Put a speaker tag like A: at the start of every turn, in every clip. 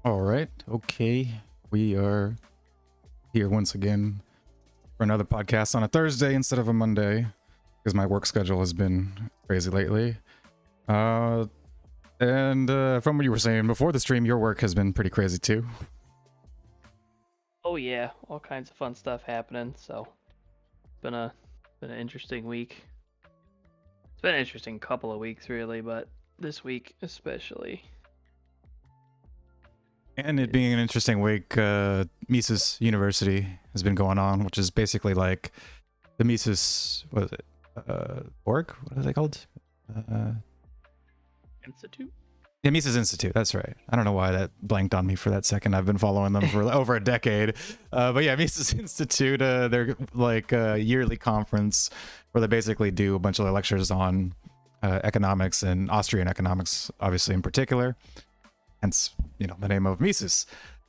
A: All right. Okay. We are here once again for another podcast on a Thursday instead of a Monday because my work schedule has been crazy lately. And from what you were saying before the stream, your work has been pretty crazy too.
B: Oh yeah, all kinds of fun stuff happening. So it's been an interesting week. It's been an interesting couple of weeks really, but this week especially.
A: And it being an interesting week, Mises University has been going on, which is basically like the Mises, what is it? Org? What is it called?
B: Institute.
A: Yeah, Mises Institute. That's right. I don't know why that blanked on me for that second. I've been following them for over a decade. But yeah, Mises Institute, they're like a yearly conference where they basically do a bunch of lectures on economics and Austrian economics, obviously in particular. Hence, the name of Mises.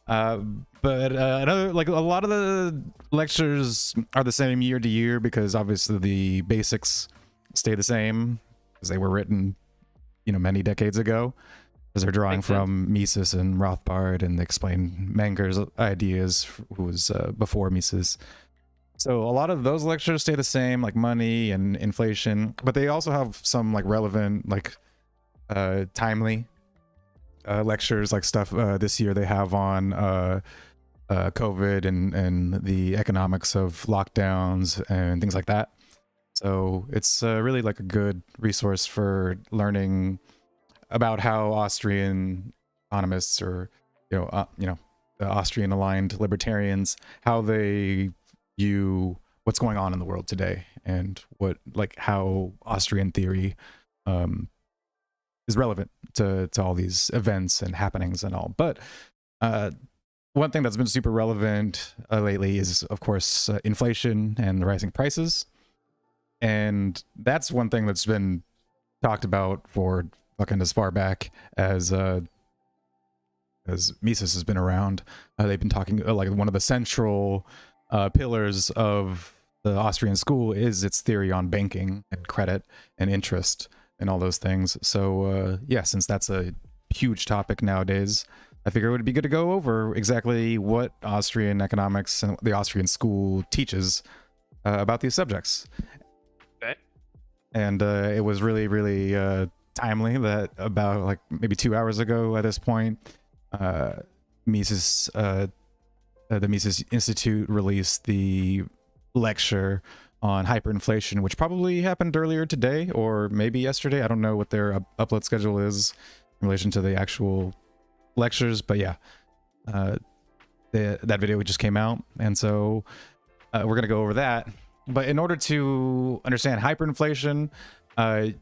A: But another, like a lot of the lectures are the same year to year because obviously the basics stay the same because they were written, many decades ago. Because they're drawing from Mises and Rothbard, and they explain Menger's ideas, who was before Mises. So a lot of those lectures stay the same, like money and inflation, but they also have some like relevant, like timely lectures, like stuff this year they have on COVID and the economics of lockdowns and things like that. So it's really like a good resource for learning about how Austrian economists or the Austrian aligned libertarians, how they view what's going on in the world today and how Austrian theory is relevant to all these events and happenings and all. But one thing that's been super relevant lately is, of course, inflation and the rising prices. And that's one thing that's been talked about for fucking as far back as Mises has been around. They've been talking like one of the central pillars of the Austrian school is its theory on banking and credit and interest and all those things. So yeah, since that's a huge topic nowadays, I figure it would be good to go over exactly what Austrian economics and the Austrian school teaches about these subjects.
B: Okay.
A: And it was really, really timely that about like maybe 2 hours ago at this point, Mises, the Mises Institute released the lecture on hyperinflation, which probably happened earlier today or maybe yesterday. I don't know what their upload schedule is in relation to the actual lectures, but yeah, that video just came out, and so we're gonna go over that. But in order to understand hyperinflation,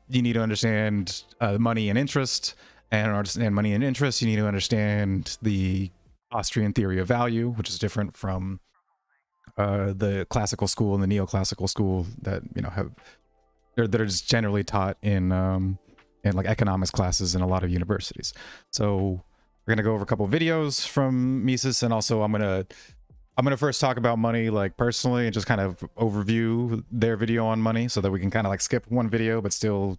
A: you need to understand money and interest, and in order to understand money and interest, you need to understand the Austrian theory of value, which is different from the classical school and the neoclassical school that that are just generally taught in like economics classes in a lot of universities. So we're gonna go over a couple of videos from Mises, and also I'm gonna first talk about money like personally and just kind of overview their video on money so that we can kind of like skip one video but still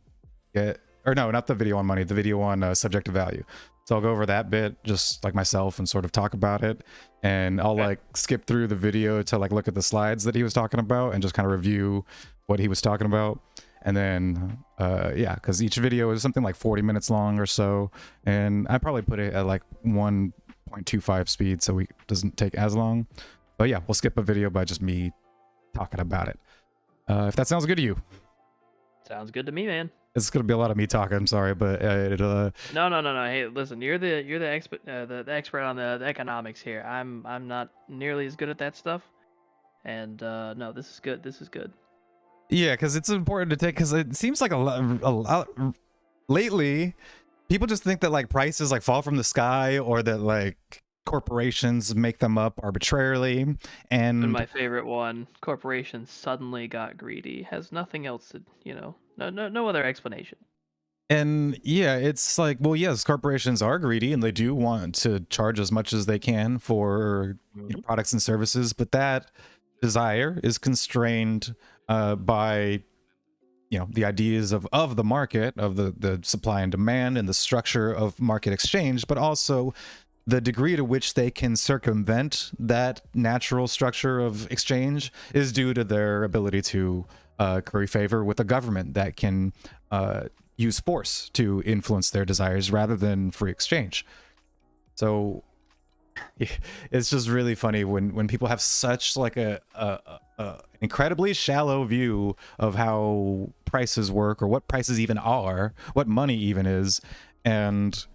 A: get, or no, not the video on money, the video on subjective value. So I'll go over that bit just like myself and sort of talk about it, and I'll like skip through the video to like look at the slides that he was talking about and just kind of review what he was talking about. And then yeah, because each video is something like 40 minutes long or so, and I probably put it at like 1.25 speed so it doesn't take as long. But yeah, we'll skip a video by just me talking about it. If that sounds good to you.
B: Sounds good to me, man.
A: It's gonna be a lot of me talking. I'm sorry, but
B: No. Hey, listen, you're the expert, the expert on the economics here. I'm not nearly as good at that stuff. And no, this is good. This is good.
A: Yeah, because it's important to take, because it seems like a lot lately, people just think that like prices like fall from the sky, or that like corporations make them up arbitrarily. And
B: my favorite one, corporations suddenly got greedy. Has nothing else to, no other explanation.
A: And yeah, it's like, well, yes, corporations are greedy and they do want to charge as much as they can for products and services, but that desire is constrained by the ideas of the market, of the supply and demand and the structure of market exchange, but also the degree to which they can circumvent that natural structure of exchange is due to their ability to curry favor with a government that can use force to influence their desires rather than free exchange. So it's just really funny when people have such like a incredibly shallow view of how prices work, or what prices even are, what money even is. And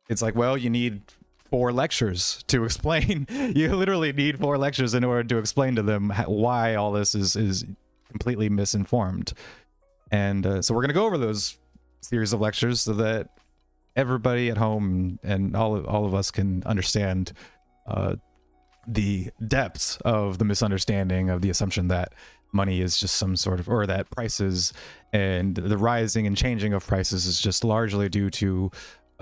A: it's like, well, you need 4 lectures to explain. You literally need 4 lectures in order to explain to them why all this is completely misinformed. And so we're going to go over those series of lectures so that everybody at home and all of us can understand the depths of the misunderstanding of the assumption that money is just some sort of, or that prices and the rising and changing of prices is just largely due to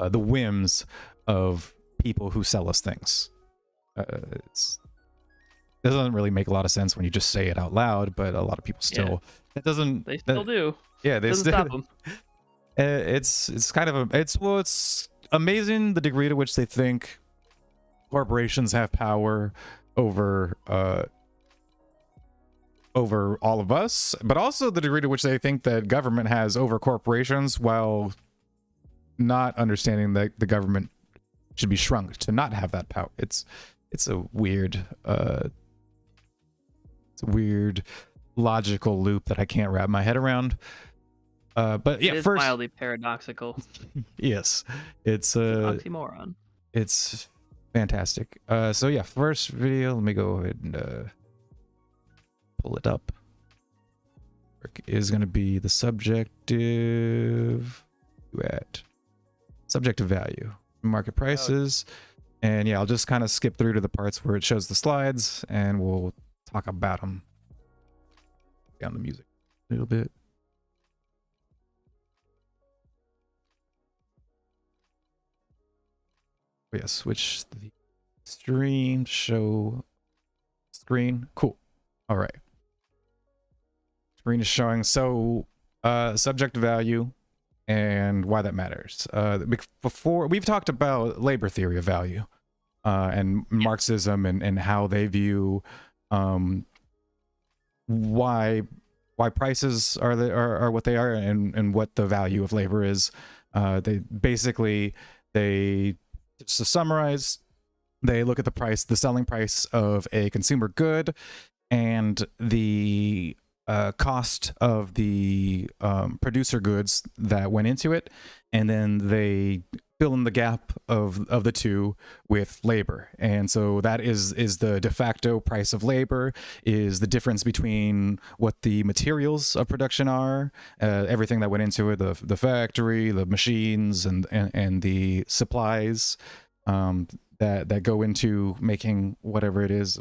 A: the whims of people who sell us things. It doesn't really make a lot of sense when you just say it out loud, but a lot of people still, it doesn't,
B: They still do.
A: yeah, they
B: Doesn't
A: still
B: stop them.
A: It's kind of it's amazing the degree to which they think corporations have power over over all of us, but also the degree to which they think that government has over corporations, while not understanding that the government should be shrunk to not have that power. It's a weird logical loop that I can't wrap my head around. But yeah,
B: It is
A: first,
B: mildly paradoxical.
A: yes, it's
B: Oxymoron.
A: it's fantastic. So yeah, first video, let me go ahead and pull it up. Is going to be the subjective value, market prices. And yeah, I'll just kind of skip through to the parts where it shows the slides and we'll talk about them. Down the music a little bit. Yeah, switch the stream to show screen. Cool. All right. Screen is showing. So subject value and why that matters. Before, we've talked about labor theory of value and Marxism and how they view why prices are what they are, and what the value of labor is. They basically, just to summarize, they look at the selling price of a consumer good and the cost of the producer goods that went into it, and then they fill in the gap of the two with labor. And so that is the de facto price of labor, is the difference between what the materials of production are, everything that went into it, the factory, the machines, and the supplies that go into making whatever it is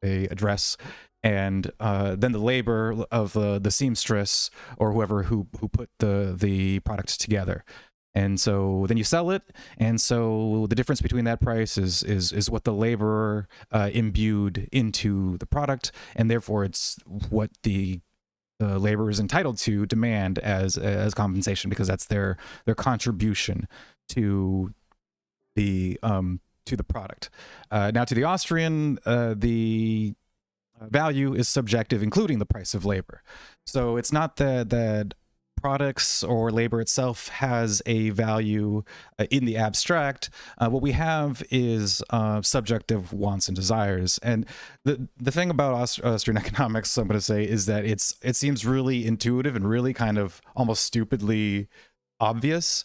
A: a dress, and then the labor of the seamstress or whoever who put the product together. And so then you sell it, and so the difference between that price is what the laborer imbued into the product, and therefore it's what the laborer is entitled to demand as compensation, because that's their contribution to the product. Now, to the Austrian, the value is subjective, including the price of labor. So it's not that products or labor itself has a value in the abstract. What we have is subjective wants and desires. And the thing about Austrian economics, I'm going to say, is that it seems really intuitive and really kind of almost stupidly obvious.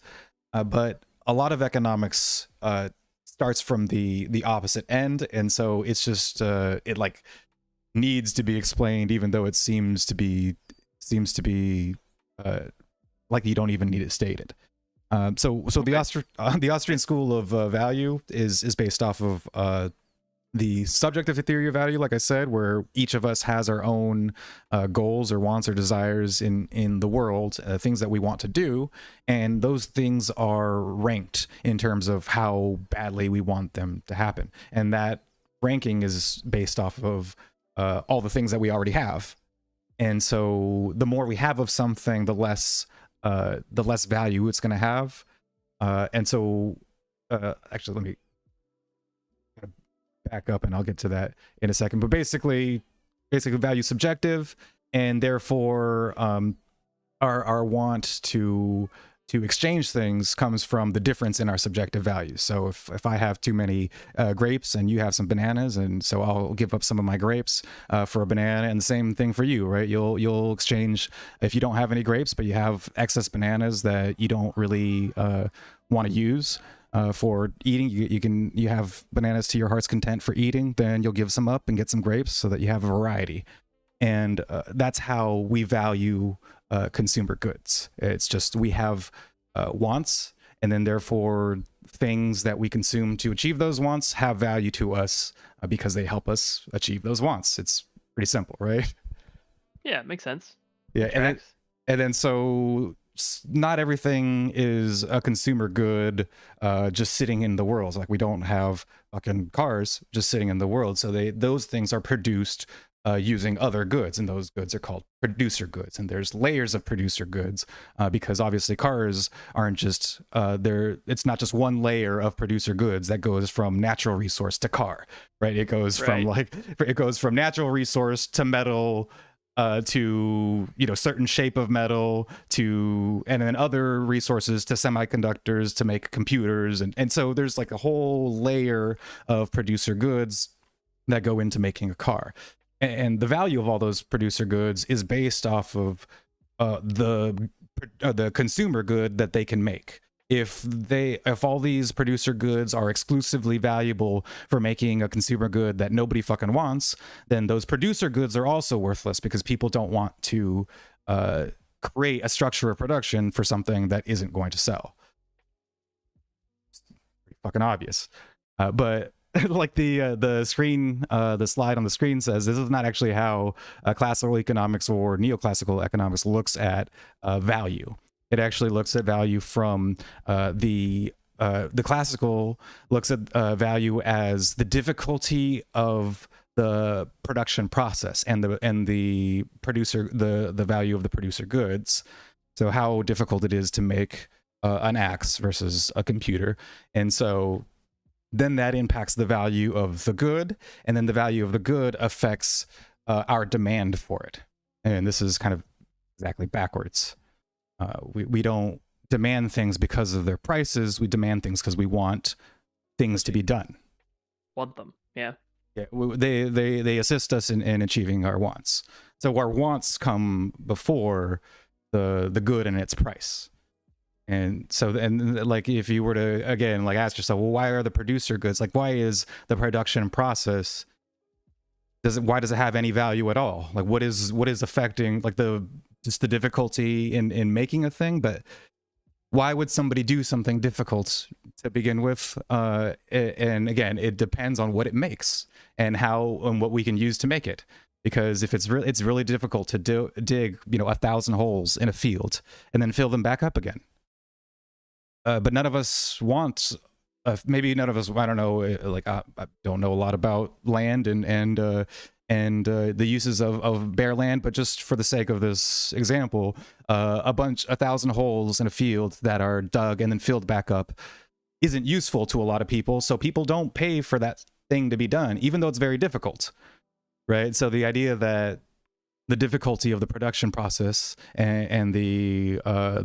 A: But a lot of economics starts from the opposite end, and so it's just it like needs to be explained, even though it seems to be like you don't even need it stated. So the Austrian school of value is based off of the subjective theory of value, like I said, where each of us has our own goals or wants or desires in the world, things that we want to do, and those things are ranked in terms of how badly we want them to happen. And that ranking is based off of all the things that we already have. And so the more we have of something, the less value it's going to have. And so actually, back up, and I'll get to that in a second. But basically value is subjective, and therefore our want to exchange things comes from the difference in our subjective values. So if I have too many grapes and you have some bananas, and so I'll give up some of my grapes for a banana, and the same thing for you, right? You'll exchange if you don't have any grapes, but you have excess bananas that you don't really want to use for eating. You have bananas to your heart's content for eating, then you'll give some up and get some grapes so that you have a variety. And that's how we value consumer goods. It's just we have wants, and then therefore things that we consume to achieve those wants have value to us because they help us achieve those wants. It's pretty simple, right?
B: Yeah, it makes sense.
A: Yeah, and then so not everything is a consumer good just sitting in the world. Like we don't have fucking cars just sitting in the world. So those things are produced using other goods, and those goods are called producer goods. And there's layers of producer goods because obviously cars aren't just it's not just one layer of producer goods that goes from natural resource to car, right? It goes from natural resource to metal to certain shape of metal to, and then other resources to semiconductors to make computers, and so there's like a whole layer of producer goods that go into making a car. And the value of all those producer goods is based off of the consumer good that they can make. If all these producer goods are exclusively valuable for making a consumer good that nobody fucking wants, then those producer goods are also worthless because people don't want to create a structure of production for something that isn't going to sell. It's pretty fucking obvious. But like the screen, the slide on the screen says, this is not actually how classical economics or neoclassical economics looks at value. It actually looks at value from the classical looks at value as the difficulty of the production process and the producer the value of the producer goods. So how difficult it is to make an axe versus a computer, and so then that impacts the value of the good, and then the value of the good affects our demand for it. And this is kind of exactly backwards. We don't demand things because of their prices. We demand things because we want things to be done.
B: Want them, yeah.
A: Yeah, they assist us in achieving our wants. So our wants come before the good and its price. And so, and like, if you were to again like ask yourself, well, why are the producer goods, like, why is the production process, why does it have any value at all? Like, what is affecting like just the difficulty in making a thing? But why would somebody do something difficult to begin with? And again, it depends on what it makes and how and what we can use to make it. Because if it's really difficult to dig 1,000 holes in a field and then fill them back up again. But none of us want, maybe none of us, I don't know, like I don't know a lot about land and the uses of bare land, but just for the sake of this example, 1,000 holes in a field that are dug and then filled back up isn't useful to a lot of people. So people don't pay for that thing to be done, even though it's very difficult, right? So the idea that the difficulty of the production process and the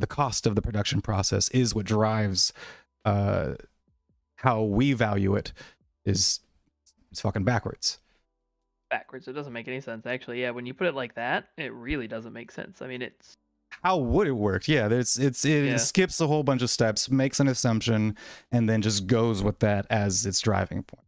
A: cost of the production process is what drives how we value it it's fucking backwards.
B: It doesn't make any sense, actually. Yeah, when you put it like that, it really doesn't make sense. I mean, it's...
A: How would it work? Yeah, it skips a whole bunch of steps, makes an assumption, and then just goes with that as its driving point.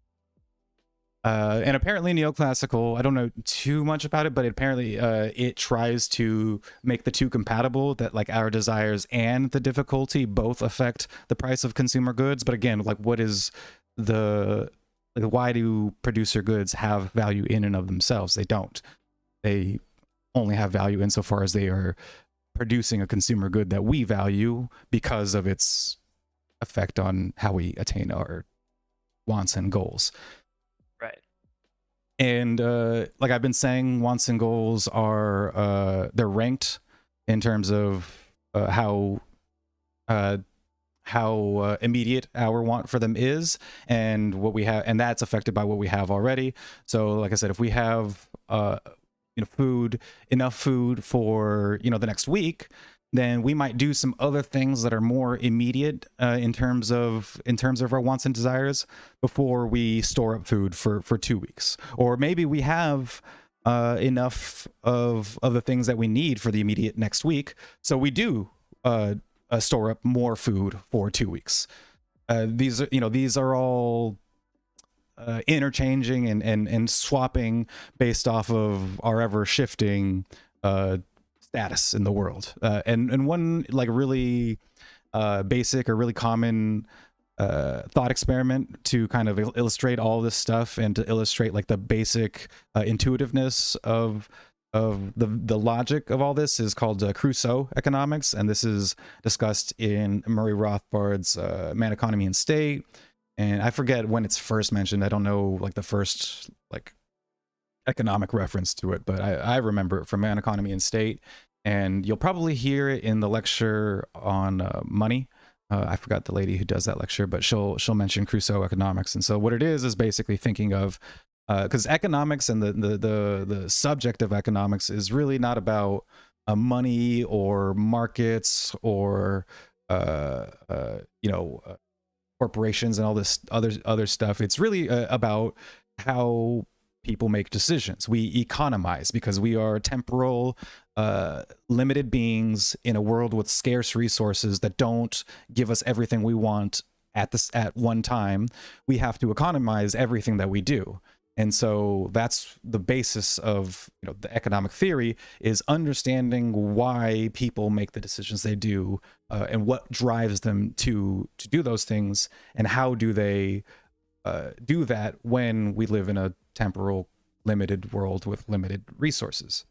A: And apparently neoclassical, I don't know too much about it, but apparently it tries to make the two compatible, that like our desires and the difficulty both affect the price of consumer goods. But again, like what is why do producer goods have value in and of themselves? They don't. They only have value insofar as they are producing a consumer good that we value because of its effect on how we attain our wants and goals.
B: Right.
A: And like I've been saying, wants and goals are they're ranked in terms of how immediate our want for them is, and what we have, and that's affected by what we have already. So like I said, if we have enough food for the next week, then we might do some other things that are more immediate in terms of our wants and desires before we store up food for 2 weeks. Or maybe we have enough of the things that we need for the immediate next week, so we do store up more food for 2 weeks. These are all interchanging and swapping based off of our ever shifting status in the world. And one like really basic or really common thought experiment to kind of illustrate all this stuff and to illustrate like the basic intuitiveness of the logic of all this is called Crusoe economics, and this is discussed in Murray Rothbard's Man, Economy, and State. And I forget when it's first mentioned. I don't know like the first like economic reference to it, but I remember it from Man, Economy, and State. And you'll probably hear it in the lecture on money. I forgot the lady who does that lecture, but she'll mention Crusoe economics. And so what it is basically thinking of, because economics and the subject of economics is really not about money or markets or corporations and all this other stuff. It's really about how people make decisions. We economize because we are temporal, limited beings in a world with scarce resources that don't give us everything we want at one time. We have to economize everything that we do. And so that's the basis of the economic theory, is understanding why people make the decisions they do, and what drives them to do those things, and how do they do that when we live in a temporal, limited world with limited resources.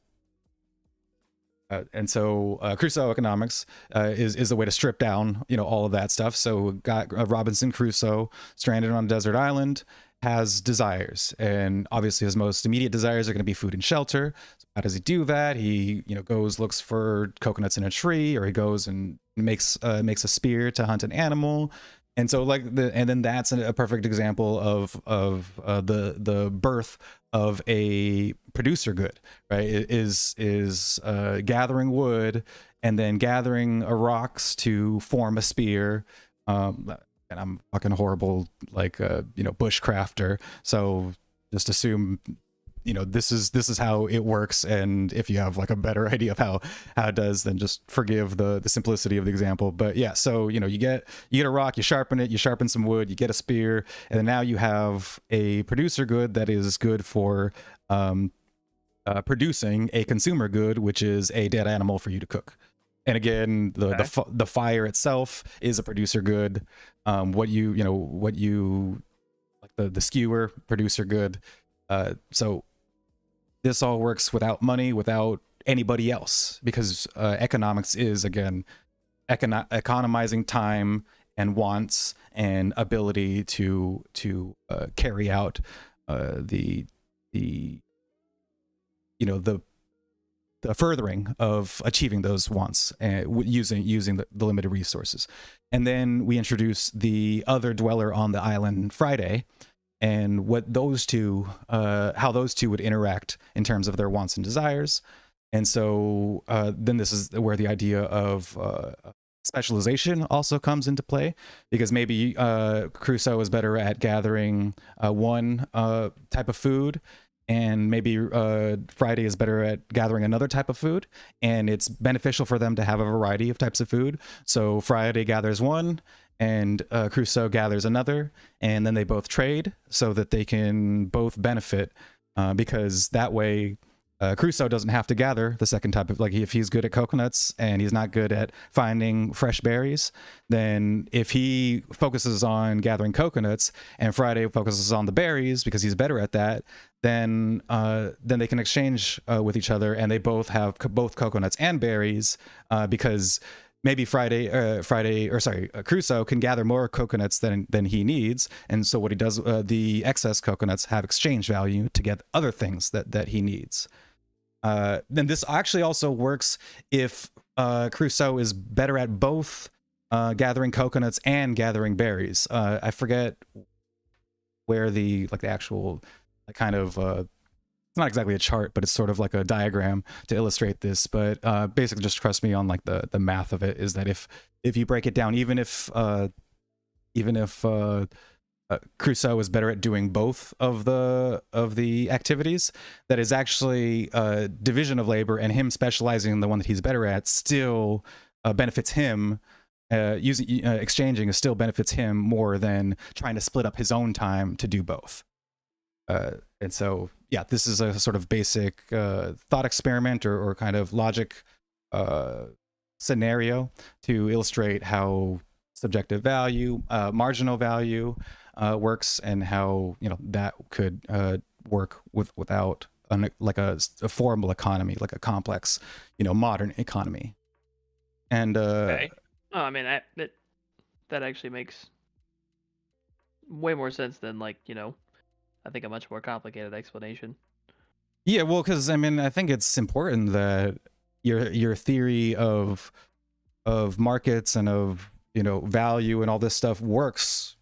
A: And so Crusoe economics is the way to strip down all of that stuff. So got Robinson Crusoe stranded on a desert island, has desires, and obviously his most immediate desires are going to be food and shelter. So how does he do that? He looks for coconuts in a tree, or he goes and makes a spear to hunt an animal. And so and then that's a perfect example of the birth of a producer good, right? It is gathering wood and then gathering rocks to form a spear. And I'm fucking horrible, bushcrafter. So just assume, this is how it works. And if you have like a better idea of how it does, then just forgive the simplicity of the example. But yeah, so you get a rock, you sharpen it, you sharpen some wood, you get a spear, and then now you have a producer good that is good for producing a consumer good, which is a dead animal for you to cook. And again, the fire itself is a producer good. What you like the skewer, producer good. So this all works without money, without anybody else, because economics is, again, economizing time and wants and ability to carry out the furthering of achieving those wants using the limited resources. And then we introduce the other dweller on the island, Friday, and what those two, how those two would interact in terms of their wants and desires. And so then this is where the idea of specialization also comes into play, because maybe Crusoe is better at gathering one type of food, and maybe Friday is better at gathering another type of food, and it's beneficial for them to have a variety of types of food. So Friday gathers one, and Crusoe gathers another, and then they both trade so that they can both benefit, because that way Crusoe doesn't have to gather the second type of, like, if he's good at coconuts and he's not good at finding fresh berries, then if he focuses on gathering coconuts and Friday focuses on the berries because he's better at that, then they can exchange with each other, and they both have both coconuts and berries, because maybe Crusoe can gather more coconuts than he needs, and so what he does, the excess coconuts have exchange value to get other things that he needs. Then this actually also works if Crusoe is better at both gathering coconuts and gathering berries. I forget where the actual kind of it's not exactly a chart, but it's sort of like a diagram to illustrate this. But basically, just trust me on like the math of it is that if you break it down, even if Crusoe is better at doing both of the activities, that is actually division of labor, and him specializing in the one that he's better at still benefits him. Using exchanging still benefits him more than trying to split up his own time to do both. And so, yeah, this is a sort of basic thought experiment or kind of logic scenario to illustrate how subjective value, marginal value works, and how that could work without a formal economy, like a complex modern economy. And
B: Okay. Oh, I mean that actually makes way more sense than I think a much more complicated explanation.
A: yeah, well, because I mean, I think it's important that your theory of markets and of value and all this stuff works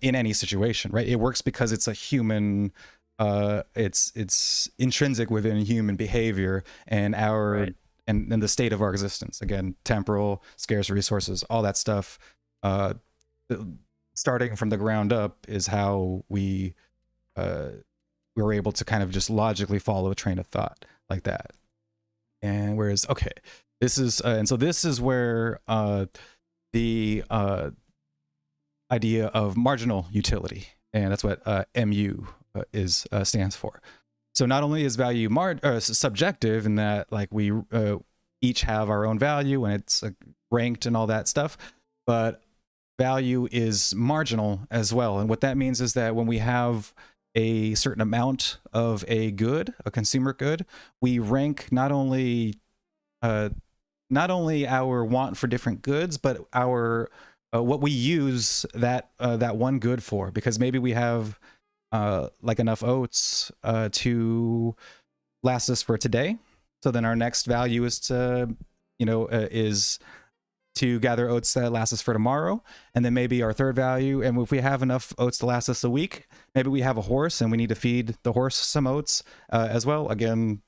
A: in any situation, right? It works because it's a human, it's intrinsic within human behavior and our
B: Right.
A: and the state of our existence. Again, temporal, scarce resources, all that stuff. Starting from the ground up is how we were able to kind of just logically follow a train of thought like that. And whereas, okay, this is and so this is where the idea of marginal utility, and that's what MU is stands for. So not only is value subjective in that like we each have our own value and it's ranked and all that stuff, but value is marginal as well. And what that means is that when we have a certain amount of a good, a consumer good, we rank not only our want for different goods, but our what we use that one good for. Because maybe we have like enough oats to last us for today. So then our next value is to is to gather oats that last us for tomorrow. And then maybe our third value, and if we have enough oats to last us a week, maybe we have a horse and we need to feed the horse some oats as well. Again,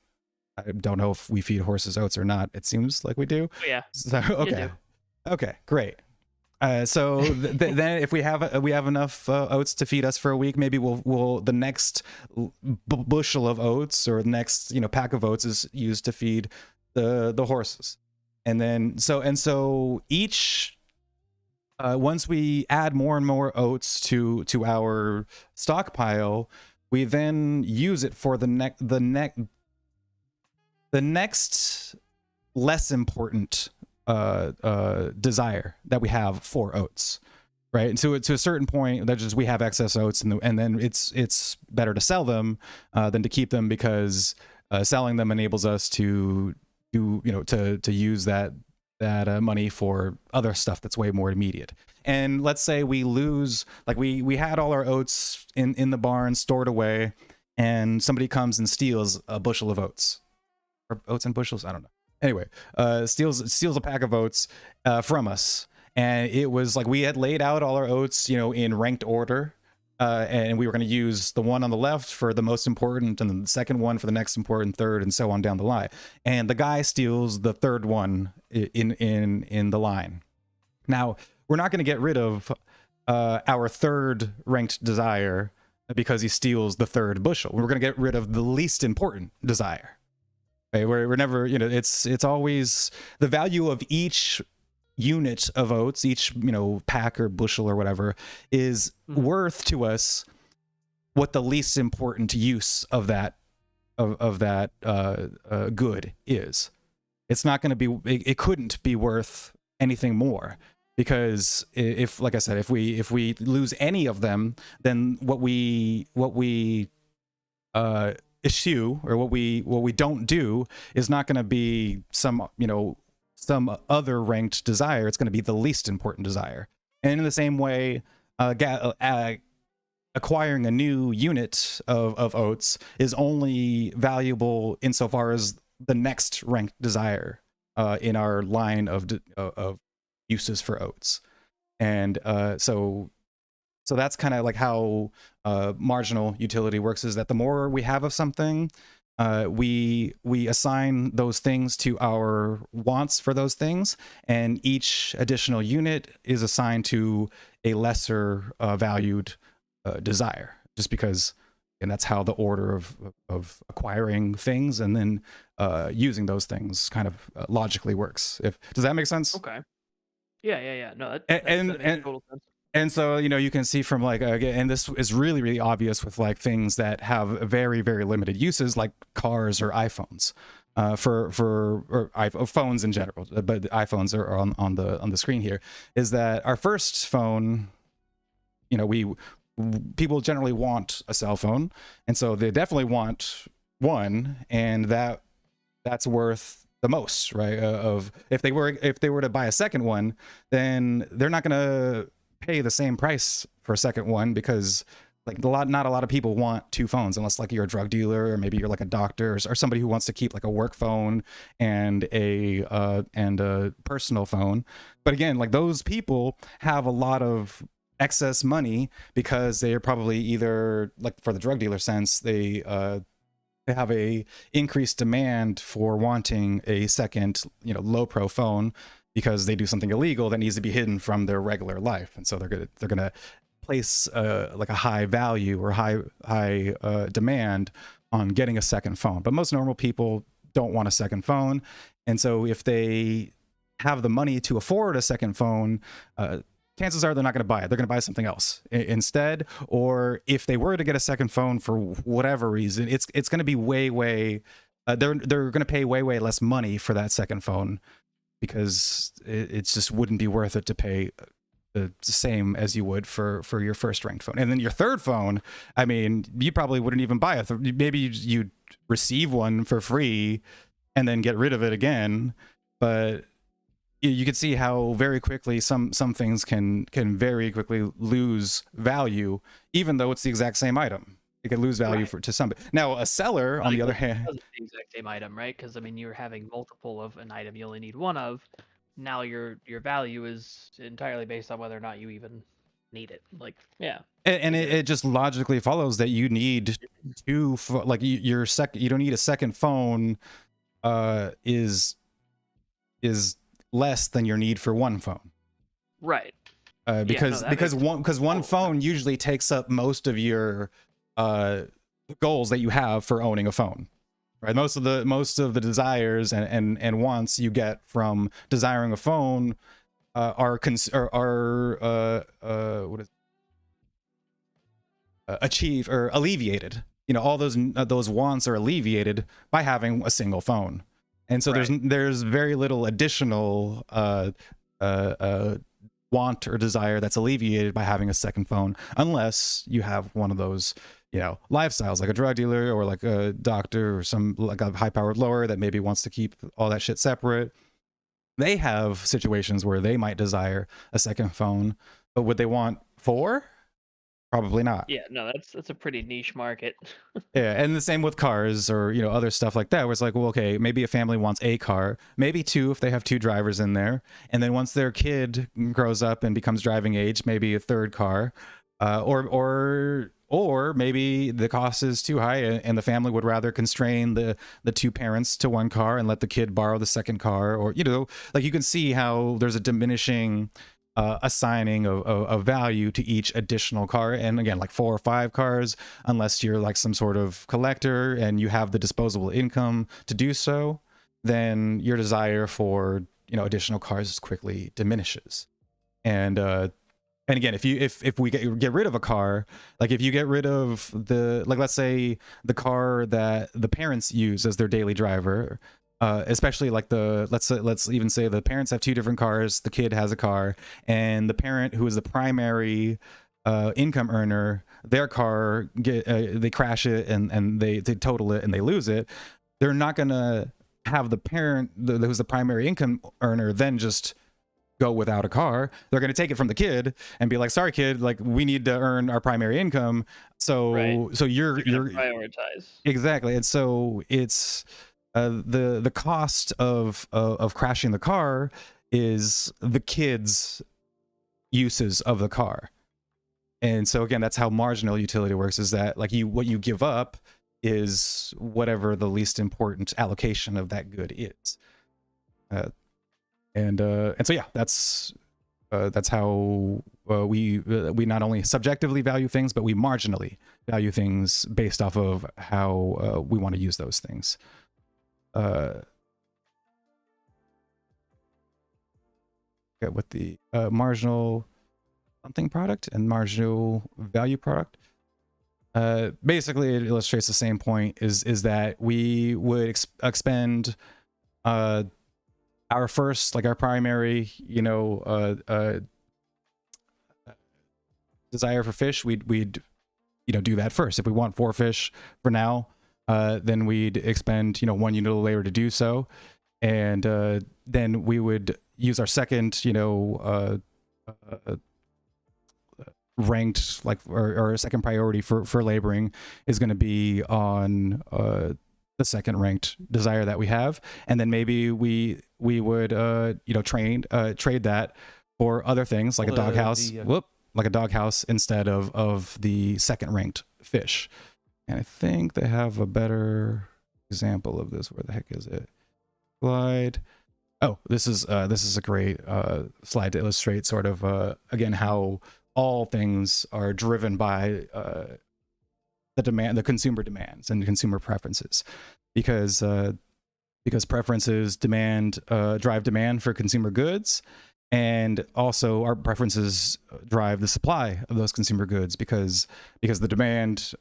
A: I don't know if we feed horses oats or not. It seems like we do.
B: Oh, yeah.
A: So,
B: You do.
A: okay, great. So then if we have enough oats to feed us for a week, maybe we'll the next bushel of oats or the next pack of oats is used to feed the horses. And then so each once we add more and more oats to our stockpile, we then use it for the next less important desire that we have for oats, right? And so to a certain point, that just we have excess oats, and then it's better to sell them than to keep them, because selling them enables us to use that money for other stuff that's way more immediate. And let's say we lose, like we had all our oats in the barn stored away, and somebody comes and steals a bushel of oats, or oats and bushels, I don't know. Anyway, steals a pack of oats from us, and it was like we had laid out all our oats in ranked order, and we were going to use the one on the left for the most important, and then the second one for the next important, third, and so on down the line. And the guy steals the third one in the line. Now we're not going to get rid of our third ranked desire because he steals the third bushel. We're going to get rid of the least important desire. Right? We're never, it's always the value of each unit of oats, each pack or bushel or whatever, is worth to us what the least important use of that good is. It's not going to be, it couldn't be worth anything more, because if, like I said, if we lose any of them, then what we issue, or what we don't do, is not going to be some other ranked desire. It's going to be the least important desire. And in the same way, acquiring a new unit of oats is only valuable insofar as the next ranked desire in our line of uses for oats. And so that's kind of like how marginal utility works, is that the more we have of something, we assign those things to our wants for those things, and each additional unit is assigned to a lesser valued desire, just because, and that's how the order of acquiring things and then using those things kind of logically works. If does that make sense?
B: Okay. Yeah. No,
A: And
B: that makes total sense.
A: and so, you can see from like, again, and this is really, really obvious with like things that have very, very limited uses, like cars or iPhones, or phones in general, but iPhones are on the screen here, is that our first phone, people generally want a cell phone, and so they definitely want one, and that's worth the most, right? Of if they were to buy a second one, then they're not going to pay the same price for a second one, because like not a lot of people want two phones, unless like you're a drug dealer, or maybe you're like a doctor, or somebody who wants to keep like a work phone and a personal phone. But again, like those people have a lot of excess money, because they are probably either, like for the drug dealer sense, they have a increased demand for wanting a second, low pro phone, because they do something illegal that needs to be hidden from their regular life, and so they're gonna place like a high value or high demand on getting a second phone. But most normal people don't want a second phone, and so if they have the money to afford a second phone, chances are they're not going to buy it. They're going to buy something else instead. Or if they were to get a second phone for whatever reason, it's going to be way they're going to pay way less money for that second phone, because it just wouldn't be worth it to pay the same as you would for your first ranked phone. And then your third phone, I mean, you probably wouldn't even buy it. Maybe you'd receive one for free and then get rid of it again. But you can see how very quickly some things can very quickly lose value, even though it's the exact same item. It can lose value to somebody. Now, a seller, on the other hand,
B: it's the exact same item, right? Because I mean, you're having multiple of an item you only need one of. Now your value is entirely based on whether or not you even need it. Like, yeah.
A: And it just logically follows that you need two, like you don't need a second phone is less than your need for one phone.
B: Right.
A: Because one phone usually takes up most of your goals that you have for owning a phone, right? Most of the desires and wants you get from desiring a phone are achieved or alleviated. All those wants are alleviated by having a single phone, and so there's very little additional want or desire that's alleviated by having a second phone, unless you have one of those lifestyles, like a drug dealer or like a doctor or some like a high powered lawyer that maybe wants to keep all that shit separate. They have situations where they might desire a second phone, but would they want four? Probably not.
B: Yeah, no, that's a pretty niche market.
A: Yeah, and the same with cars or other stuff like that, where it's like, well, okay, maybe a family wants a car, maybe two if they have two drivers in there, and then once their kid grows up and becomes driving age, maybe a third car, or maybe the cost is too high and the family would rather constrain the two parents to one car and let the kid borrow the second car, or like you can see how there's a diminishing assigning of value to each additional car. And again, like 4 or 5 cars, unless you're like some sort of collector and you have the disposable income to do so, then your desire for additional cars quickly diminishes. And again, if we get rid of a car, like if you get rid of let's say the car that the parents use as their daily driver, especially like let's even say the parents have 2 different cars, the kid has a car, and the parent who is the primary income earner, their car they crash it and they total it and they lose it. They're not gonna have the parent who's the primary income earner then just go without a car. They're going to take it from the kid and be like, sorry kid, like we need to earn our primary income, so you're
B: prioritize.
A: Exactly. And so it's the cost of crashing the car is the kids' uses of the car. And so again, that's how marginal utility works, is that like what you give up is whatever the least important allocation of that good is. And so yeah, that's how we not only subjectively value things, but we marginally value things based off of how we want to use those things. With the marginal something product and marginal value product. Basically, it illustrates the same point: is that we would expend our first, like our primary, desire for fish. We'd do that first. If we want 4 fish for now, then we'd expend 1 unit of labor to do so, and then we would use our second ranked, like, or second priority for laboring is going to be on the second ranked desire that we have, and then maybe we would trade that for other things like a doghouse, like a doghouse instead of the second ranked fish. And I think they have a better example of this. Where the heck is it? Slide. Oh, this is a great slide to illustrate sort of again how all things are driven by the consumer demands and consumer preferences, because preferences drive demand for consumer goods, and also our preferences drive the supply of those consumer goods, because the demand,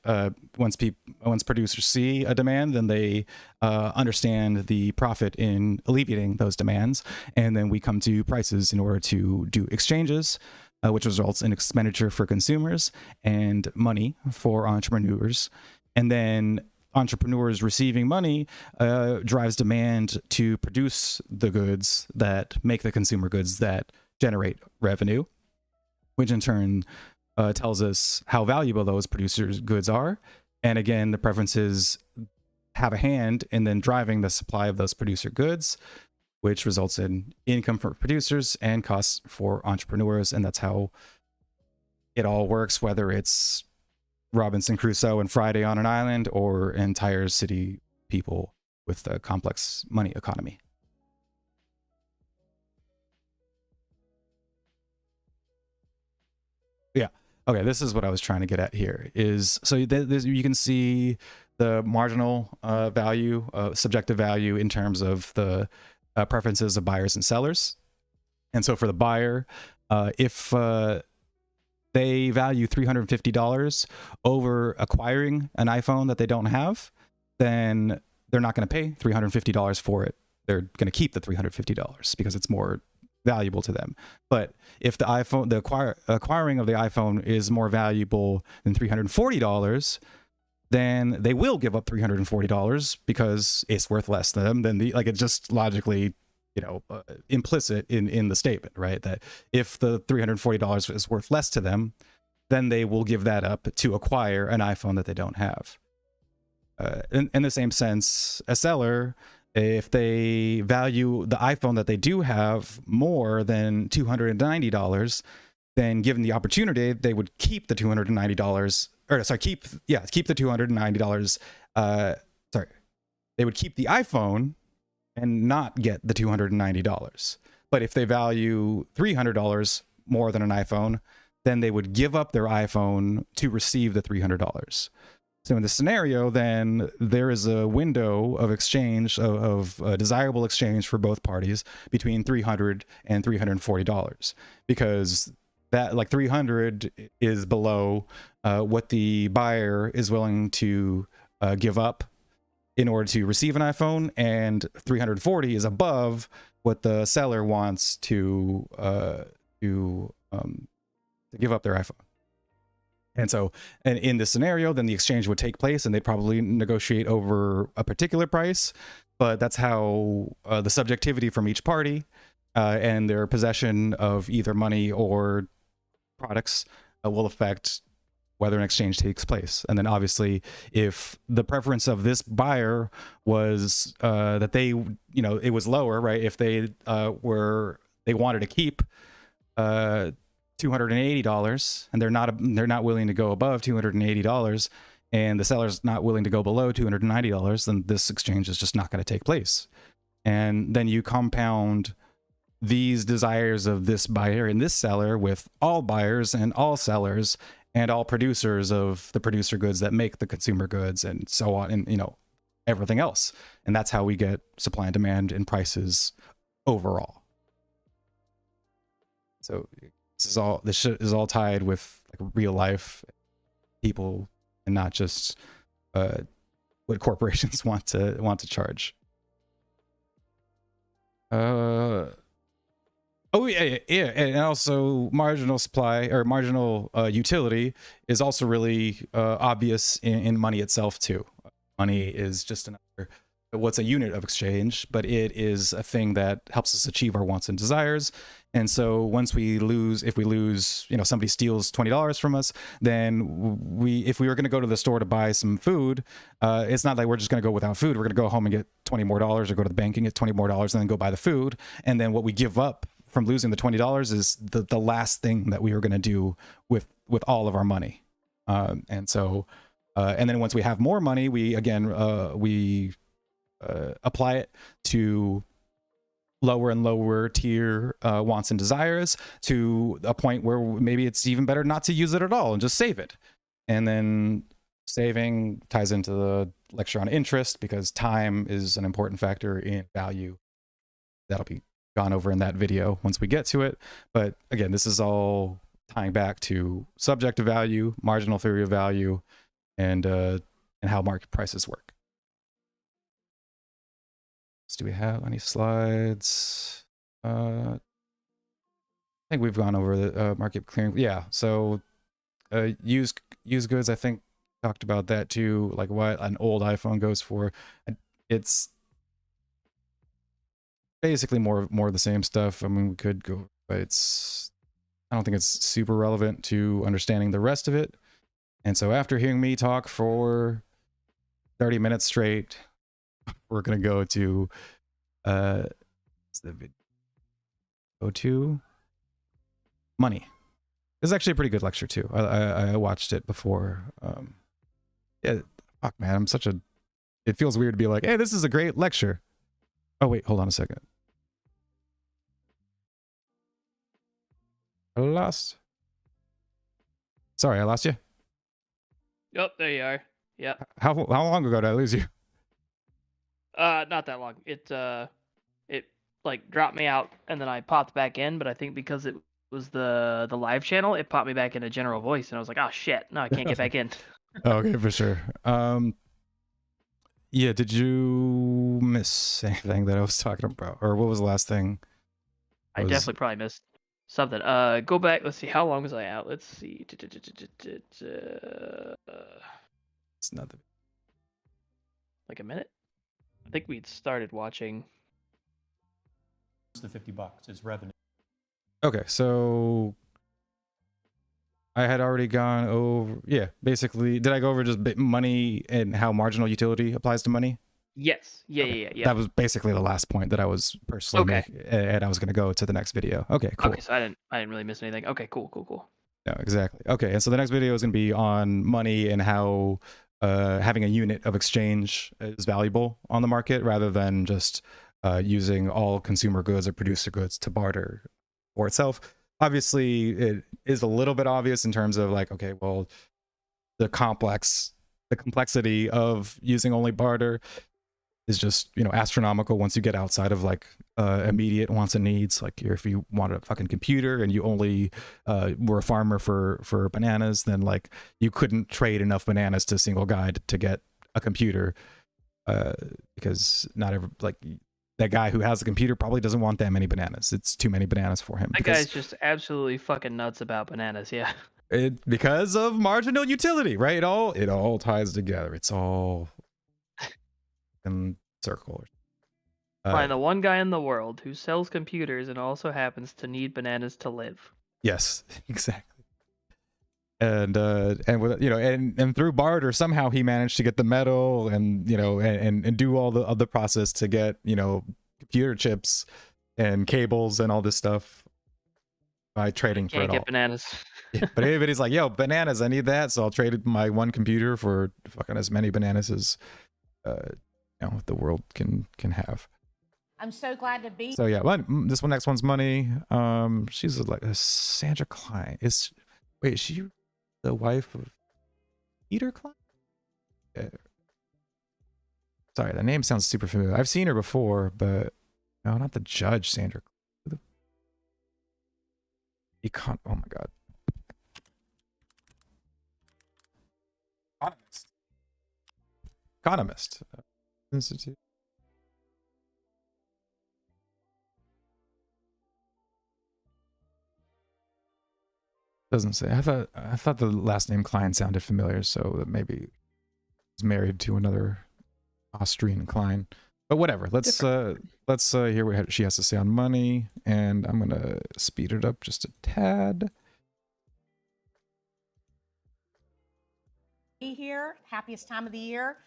A: once producers see a demand, then they understand the profit in alleviating those demands, and then we come to prices in order to do exchanges, which results in expenditure for consumers and money for entrepreneurs. And then entrepreneurs receiving money drives demand to produce the goods that make the consumer goods that generate revenue, which in turn tells us how valuable those producers' goods are. And again, the preferences have a hand in then driving the supply of those producer goods, which results in income for producers and costs for entrepreneurs. And that's how it all works, whether it's Robinson Crusoe and Friday on an island, or entire city people with a complex money economy. Yeah. Okay, this is what I was trying to get at here. Is so you can see the marginal value, subjective value in terms of the preferences of buyers and sellers. And so for the buyer, if they value $350 over acquiring an iPhone that they don't have, then they're not going to pay $350 for it. They're going to keep the $350 because it's more valuable to them. But if the acquiring of the iPhone is more valuable than $340, then they will give up $340 because it's worth less to them than it's just logically implicit in the statement, right? That if the $340 is worth less to them, then they will give that up to acquire an iPhone that they don't have. In the same sense, a seller, if they value the iPhone that they do have more than $290, then given the opportunity, they would keep the $290, or sorry, keep the $290. They would keep the iPhone and not get the $290. But if they value $300 more than an iPhone, then they would give up their iPhone to receive the $300. So in this scenario, then there is a window of exchange, of desirable exchange for both parties between $300 and $340, because that $300 is below what the buyer is willing to give up in order to receive an iPhone, and 340 is above what the seller wants to give up their iPhone. And so, and in this scenario, then the exchange would take place, and they'd probably negotiate over a particular price. But that's how the subjectivity from each party and their possession of either money or products will affect whether an exchange takes place. And then obviously, if the preference of this buyer was that they, it was lower, right? If they they wanted to keep $280, and they're not willing to go above $280, and the seller's not willing to go below $290, then this exchange is just not going to take place. And then you compound these desires of this buyer and this seller with all buyers and all sellers and all producers of the producer goods that make the consumer goods, and so on, and everything else. And that's how we get supply and demand and prices overall. So this shit is all tied with like real life people, and not just what corporations want to charge. Oh yeah, and also marginal supply or marginal utility is also really obvious in money itself too. Money is just what's a unit of exchange, but it is a thing that helps us achieve our wants and desires. And so if we lose, somebody steals $20 from us, then if we were going to go to the store to buy some food, it's not like we're just going to go without food. We're going to go home and get $20 more, or go to the bank and get $20 more, and then go buy the food. And then what we give up from losing the $20 is the last thing that we were going to do with all of our money. And then once we have more money, we apply it to lower and lower tier wants and desires, to a point where maybe it's even better not to use it at all and just save it. And then saving ties into the lecture on interest, because time is an important factor in value. That'll be gone over in that video once we get to it. But again, this is all tying back to subjective value, marginal theory of value, and how market prices work. Do we have any slides? I think we've gone over the market clearing. Yeah, so used goods, I think talked about that too, like what an old iPhone goes for. It's basically more of the same stuff. I mean, we could go, but I don't think it's super relevant to understanding the rest of it. And so after hearing me talk for 30 minutes straight, we're going to go to money. This is actually a pretty good lecture too. I watched it before. Yeah, fuck man, it feels weird to be like, hey, this is a great lecture. Oh wait, hold on a second. I lost you.
B: Yep, there you are. Yeah.
A: How long ago did I lose you?
B: Not that long. It like dropped me out and then I popped back in, but I think because it was the live channel, it popped me back into general voice, and I was like, oh shit, no, I can't get back in.
A: Okay, for sure. Yeah, did you miss anything that I was talking about, or what was the last thing?
B: I definitely probably missed something. Go back. Let's see. How long was I out? Let's see.
A: It's not
B: like a minute. I think we'd started watching.
C: It's the $50 is revenue.
A: Okay, so I had already gone over. Yeah, basically, did I go over just money and how marginal utility applies to money?
B: Yes. Yeah,
A: okay.
B: yeah.
A: That was basically the last point that I was personally making, and I was going to go to the next video. Okay, cool.
B: Okay, so I didn't really miss anything. Okay, cool.
A: No, exactly. Okay, and so the next video is going to be on money and how having a unit of exchange is valuable on the market, rather than just using all consumer goods or producer goods to barter for itself. Obviously, it is a little bit obvious in terms of like, okay, well, the complexity of using only barter is just, astronomical once you get outside of like immediate wants and needs. Like if you wanted a fucking computer and you only were a farmer for bananas, then like you couldn't trade enough bananas to a single guy to get a computer, because not every, like, that guy who has a computer probably doesn't want that many bananas. It's too many bananas for him.
B: That guy's just absolutely fucking nuts about bananas. Yeah.
A: Because of marginal utility, right? It all ties together. It's all in circle.
B: Find the one guy in the world who sells computers and also happens to need bananas to live.
A: Yes, exactly. And with, and through barter somehow he managed to get the metal and and do all the other process to get computer chips and cables and all this stuff by trading for
B: Can't
A: it
B: get
A: all.
B: bananas.
A: Yeah, but everybody's like, yo, bananas, I need that. So I'll trade my one computer for fucking as many bananas as the world can have.
D: I'm so glad to be.
A: So yeah, this next one's money. She's like a Sandra Klein. Wait, is she the wife of Peter Klein? Sorry, that name sounds super familiar. I've seen her before, but no, not the judge, Sandra. Oh my god. Economist. Institute. Doesn't say. I thought the last name Klein sounded familiar, so that maybe he's married to another Austrian Klein. But whatever. Let's hear what she has to say on money, and I'm gonna speed it up just a tad.
D: Be here, happiest time of the year.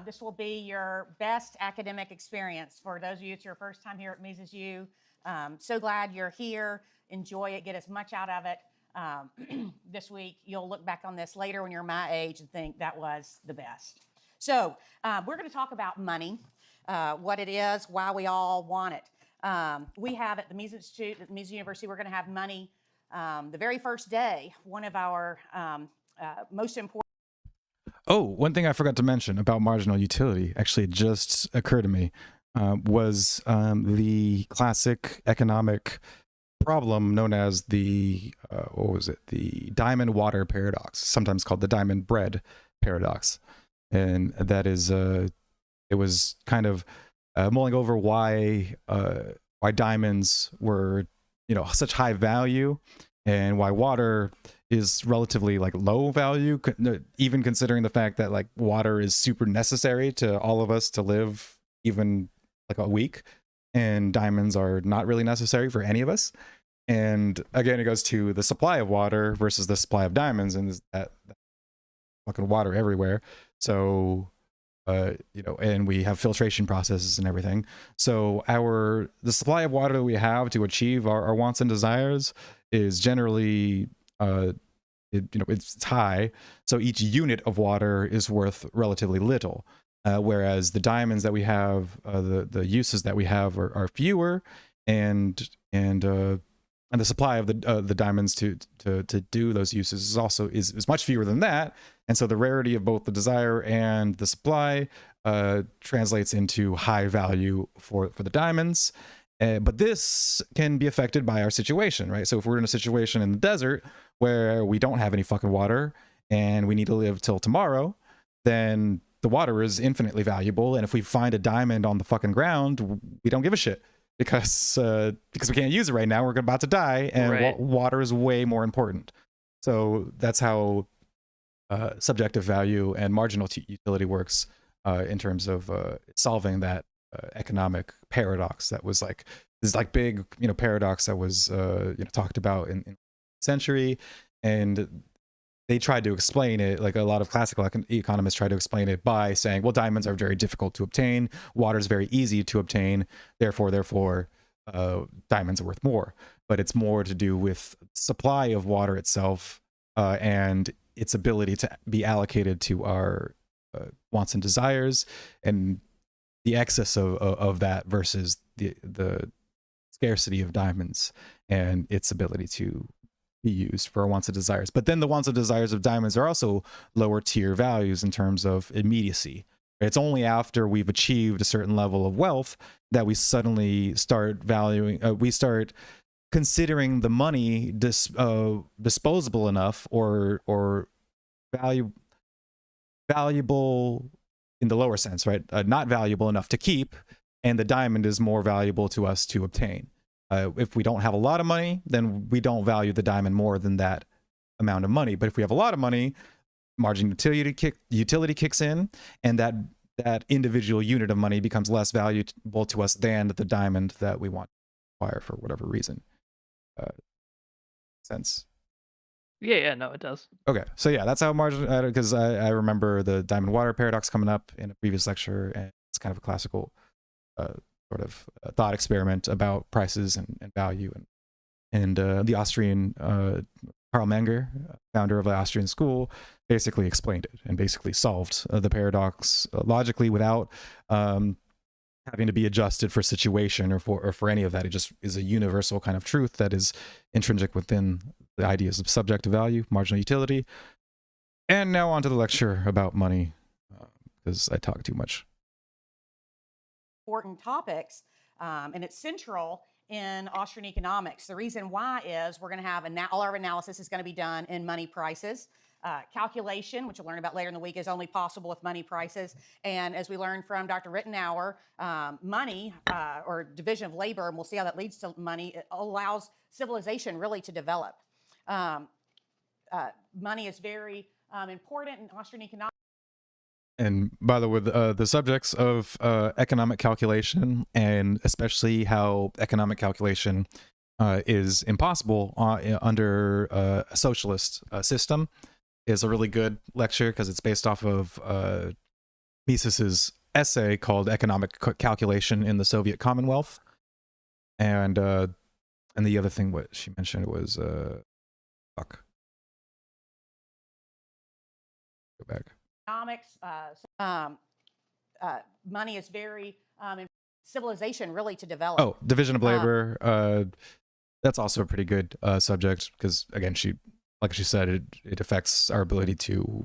D: This will be your best academic experience for those of you. It's your first time here at Mises U. So glad you're here. Enjoy it. Get as much out of it. This week, you'll look back on this later when you're my age and think that was the best. So we're going to talk about money, what it is, why we all want it. We have at the Mises Institute, at the Mises University, we're going to have money the very first day. One of our most important.
A: Oh, one thing I forgot to mention about marginal utility, actually it just occurred to me, was the classic economic problem known as the the diamond water paradox, sometimes called the diamond bread paradox. And that is it was kind of mulling over why diamonds were such high value and why water is relatively like low value, even considering the fact that like water is super necessary to all of us to live even like a week, and diamonds are not really necessary for any of us. And again, it goes to the supply of water versus the supply of diamonds, and that fucking water everywhere. So, and we have filtration processes and everything. So the supply of water that we have to achieve our wants and desires is generally, it's high. So each unit of water is worth relatively little. Whereas the diamonds that we have, the uses that we have are fewer, and the supply of the diamonds to do those uses is also is much fewer than that. And so the rarity of both the desire and the supply translates into high value for the diamonds. But this can be affected by our situation, right? So if we're in a situation in the desert where we don't have any fucking water and we need to live till tomorrow, then the water is infinitely valuable. And if we find a diamond on the fucking ground, we don't give a shit because we can't use it right now. We're about to die, and
B: Right.
A: Water is way more important. So that's how subjective value and marginal utility works in terms of solving that economic paradox that was like this like big paradox that was talked about in the century. And they tried to explain it, like a lot of classical economists tried to explain it by saying, well, diamonds are very difficult to obtain, water is very easy to obtain, therefore diamonds are worth more. But it's more to do with supply of water itself and its ability to be allocated to our wants and desires, and the excess of that versus the scarcity of diamonds and its ability to be used for our wants and desires. But then the wants and desires of diamonds are also lower tier values in terms of immediacy. It's only after we've achieved a certain level of wealth that we suddenly start valuing, we start considering the money disposable enough or valuable in the lower sense, right? Not valuable enough to keep, and the diamond is more valuable to us to obtain. If we don't have a lot of money, then we don't value the diamond more than that amount of money. But if we have a lot of money, margin utility kicks in, and that individual unit of money becomes less valuable to us than the diamond that we want to acquire for whatever reason. Sense?
B: Yeah, no, it does.
A: Okay, so yeah, that's how margin, because I remember the diamond water paradox coming up in a previous lecture, and it's kind of a classical sort of thought experiment about prices and value. And the Austrian Karl Menger, founder of the Austrian school, basically explained it and basically solved the paradox logically without having to be adjusted for situation or for any of that. It just is a universal kind of truth that is intrinsic within the ideas of subjective value, marginal utility. And now on to the lecture about money, because I talk too much.
D: Important topics, and it's central in Austrian economics. The reason why is we're going to have all our analysis is going to be done in money prices. Calculation, which we'll learn about later in the week, is only possible with money prices. And as we learned from Dr. Rittenauer, money or division of labor, and we'll see how that leads to money, it allows civilization really to develop. Money is very important in Austrian economics.
A: And by the way, the subjects of economic calculation, and especially how economic calculation is impossible under a socialist system, is a really good lecture because it's based off of Mises's essay called "Economic Calculation in the Soviet Commonwealth," and the other thing what she mentioned was fuck. Go back.
D: Economics, money is very civilization really to develop.
A: Oh, division of labor. That's also a pretty good subject because, again, like she said, it affects our ability to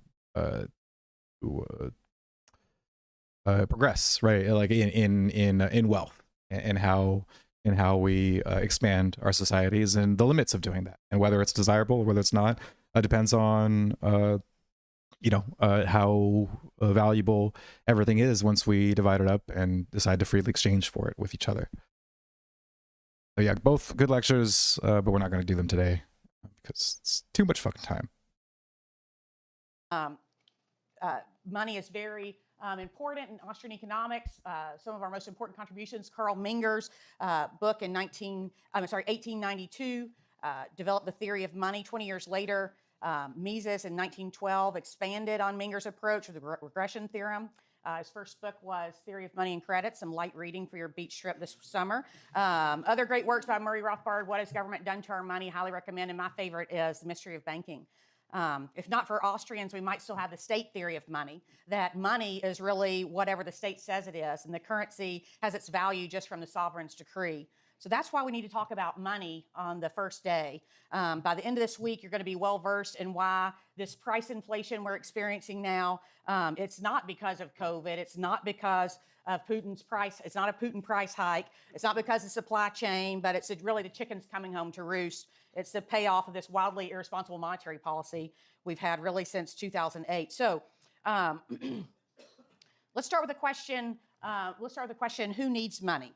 A: progress, right? Like in wealth and how we expand our societies and the limits of doing that, and whether it's desirable or whether it's not, depends on how valuable everything is once we divide it up and decide to freely exchange for it with each other. So yeah, both good lectures, but we're not going to do them today because it's too much fucking time.
D: Money is very important in Austrian economics. Some of our most important contributions, Karl Menger's book in 1892, developed the theory of money. 20 years later, Mises in 1912 expanded on Menger's approach with the regression theorem. His first book was Theory of Money and Credit, some light reading for your beach trip this summer. Other great works by Murray Rothbard, What Has Government Done to Our Money? Highly recommend. And my favorite is The Mystery of Banking. If not for Austrians, we might still have the state theory of money, that money is really whatever the state says it is, and the currency has its value just from the sovereign's decree. So that's why we need to talk about money on the first day. By the end of this week, you're going to be well-versed in why this price inflation we're experiencing now, it's not because of COVID. It's not because of Putin's price. It's not a Putin price hike. It's not because of supply chain, but it's really the chickens coming home to roost. It's the payoff of this wildly irresponsible monetary policy we've had really since 2008. So let's start with a question. Who needs money?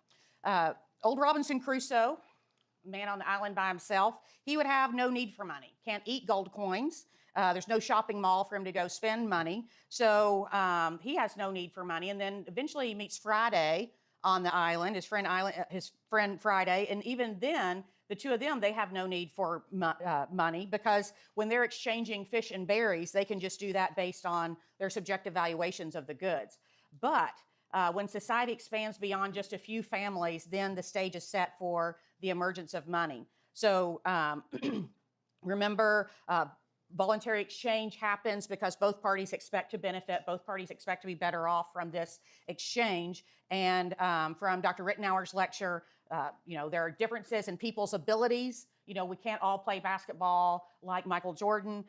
D: Old Robinson Crusoe, man on the island by himself, he would have no need for money. Can't eat gold coins. There's no shopping mall for him to go spend money. So he has no need for money. And then eventually he meets Friday on the island, his friend Friday. And even then, the two of them, they have no need for money because when they're exchanging fish and berries, they can just do that based on their subjective valuations of the goods. But when society expands beyond just a few families, then the stage is set for the emergence of money. So remember, voluntary exchange happens because both parties expect to benefit, both parties expect to be better off from this exchange. And from Dr. Rittenauer's lecture, there are differences in people's abilities. We can't all play basketball like Michael Jordan.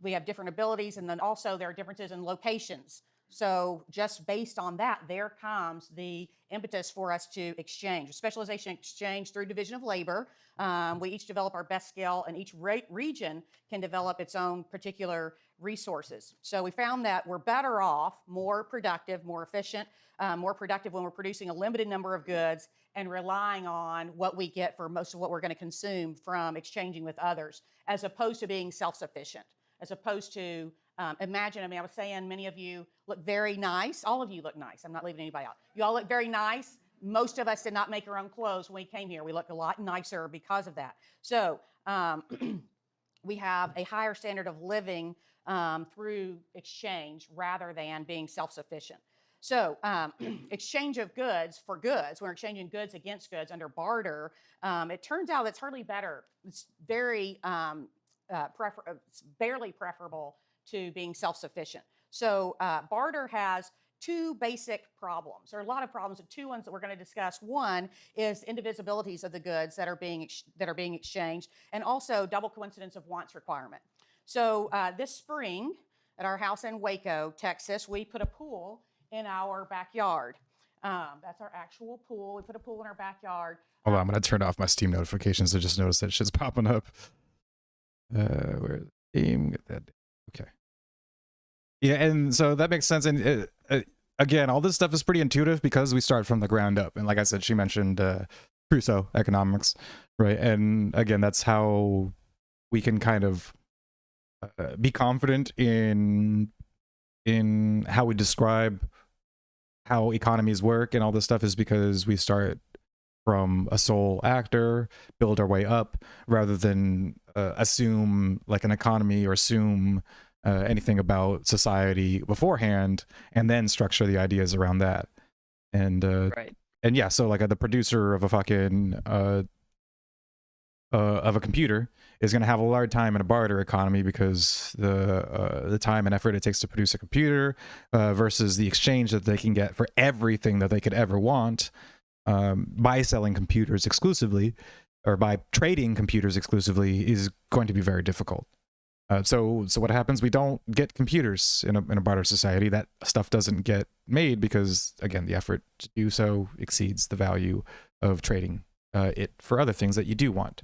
D: We have different abilities, and then also there are differences in locations. So just based on that, there comes the impetus for us to exchange. Specialization exchange through division of labor. We each develop our best skill, and each region can develop its own particular resources. So we found that we're better off, more productive, more efficient, more productive when we're producing a limited number of goods and relying on what we get for most of what we're going to consume from exchanging with others, as opposed to being self-sufficient, as opposed to imagine, I was saying many of you look very nice. All of you look nice. I'm not leaving anybody out. You all look very nice. Most of us did not make our own clothes when we came here. We look a lot nicer because of that. So we have a higher standard of living through exchange rather than being self-sufficient. So exchange of goods for goods, we're exchanging goods against goods under barter. It turns out it's hardly better. It's very it's barely preferable to being self-sufficient. So barter has two basic problems. There are a lot of problems, but two ones that we're going to discuss. One is indivisibilities of the goods that are being exchanged, and also double coincidence of wants requirement. So this spring at our house in Waco, Texas, we put a pool in our backyard. That's our actual pool. We put a pool in our backyard.
A: Hold on, I'm going to turn off my Steam notifications. I just noticed that shit's popping up. Where's the game? Get that. Okay. Yeah, and so that makes sense. And again, all this stuff is pretty intuitive because we start from the ground up. And like I said, she mentioned Crusoe economics, right? And again, that's how we can kind of be confident in how we describe how economies work and all this stuff, is because we start from a sole actor, build our way up, rather than assume like an economy or assume anything about society beforehand and then structure the ideas around that. And
B: Right.
A: and yeah, so like the producer of a fucking of a computer is going to have a hard time in a barter economy, because the time and effort it takes to produce a computer versus the exchange that they can get for everything that they could ever want by selling computers exclusively, or by trading computers exclusively, is going to be very difficult. So what happens? We don't get computers in a barter society. That stuff doesn't get made because, again, the effort to do so exceeds the value of trading it for other things that you do want.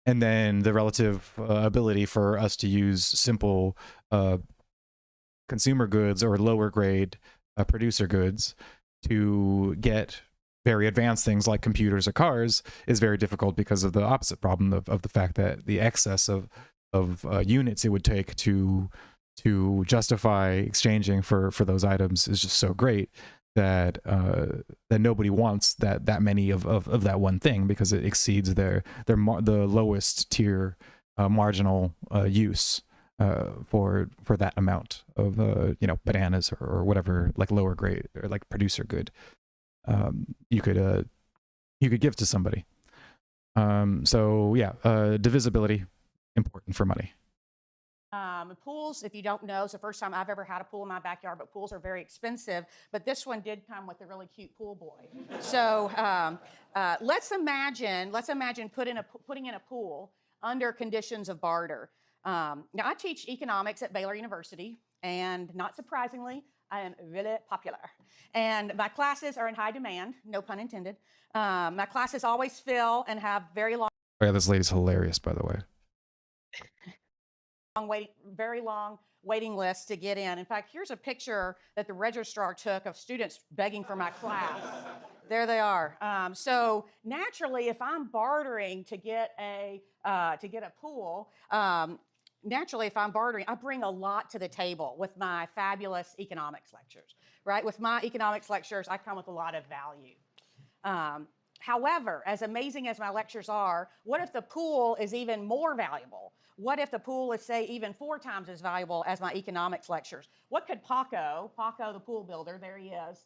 A: And then the relative ability for us to use simple consumer goods or lower grade producer goods to get very advanced things like computers or cars is very difficult, because of the opposite problem of the fact that the excess of units it would take to justify exchanging for those items is just so great that that nobody wants that many of that one thing, because it exceeds the lowest tier marginal use for that amount of bananas or whatever, like lower grade or like producer good you could give to somebody. So yeah, divisibility, important for money.
D: Pools, if you don't know, it's the first time I've ever had a pool in my backyard, but pools are very expensive. But this one did come with a really cute pool boy. So let's imagine putting in a pool under conditions of barter. Now, I teach economics at Baylor University, and not surprisingly, I am really popular. And my classes are in high demand, no pun intended. My classes always fill and have very long.
A: Oh yeah, this lady's hilarious, by the way.
D: Very long waiting lists to get in. In fact, here's a picture that the registrar took of students begging for my class. There they are. So naturally, if I'm bartering to get a pool, naturally, if I'm bartering, I bring a lot to the table with my fabulous economics lectures, right? With my economics lectures, I come with a lot of value. However, as amazing as my lectures are, what if the pool is even more valuable? What if the pool is, say, even 4 times as valuable as my economics lectures? What could Paco, the pool builder, there he is,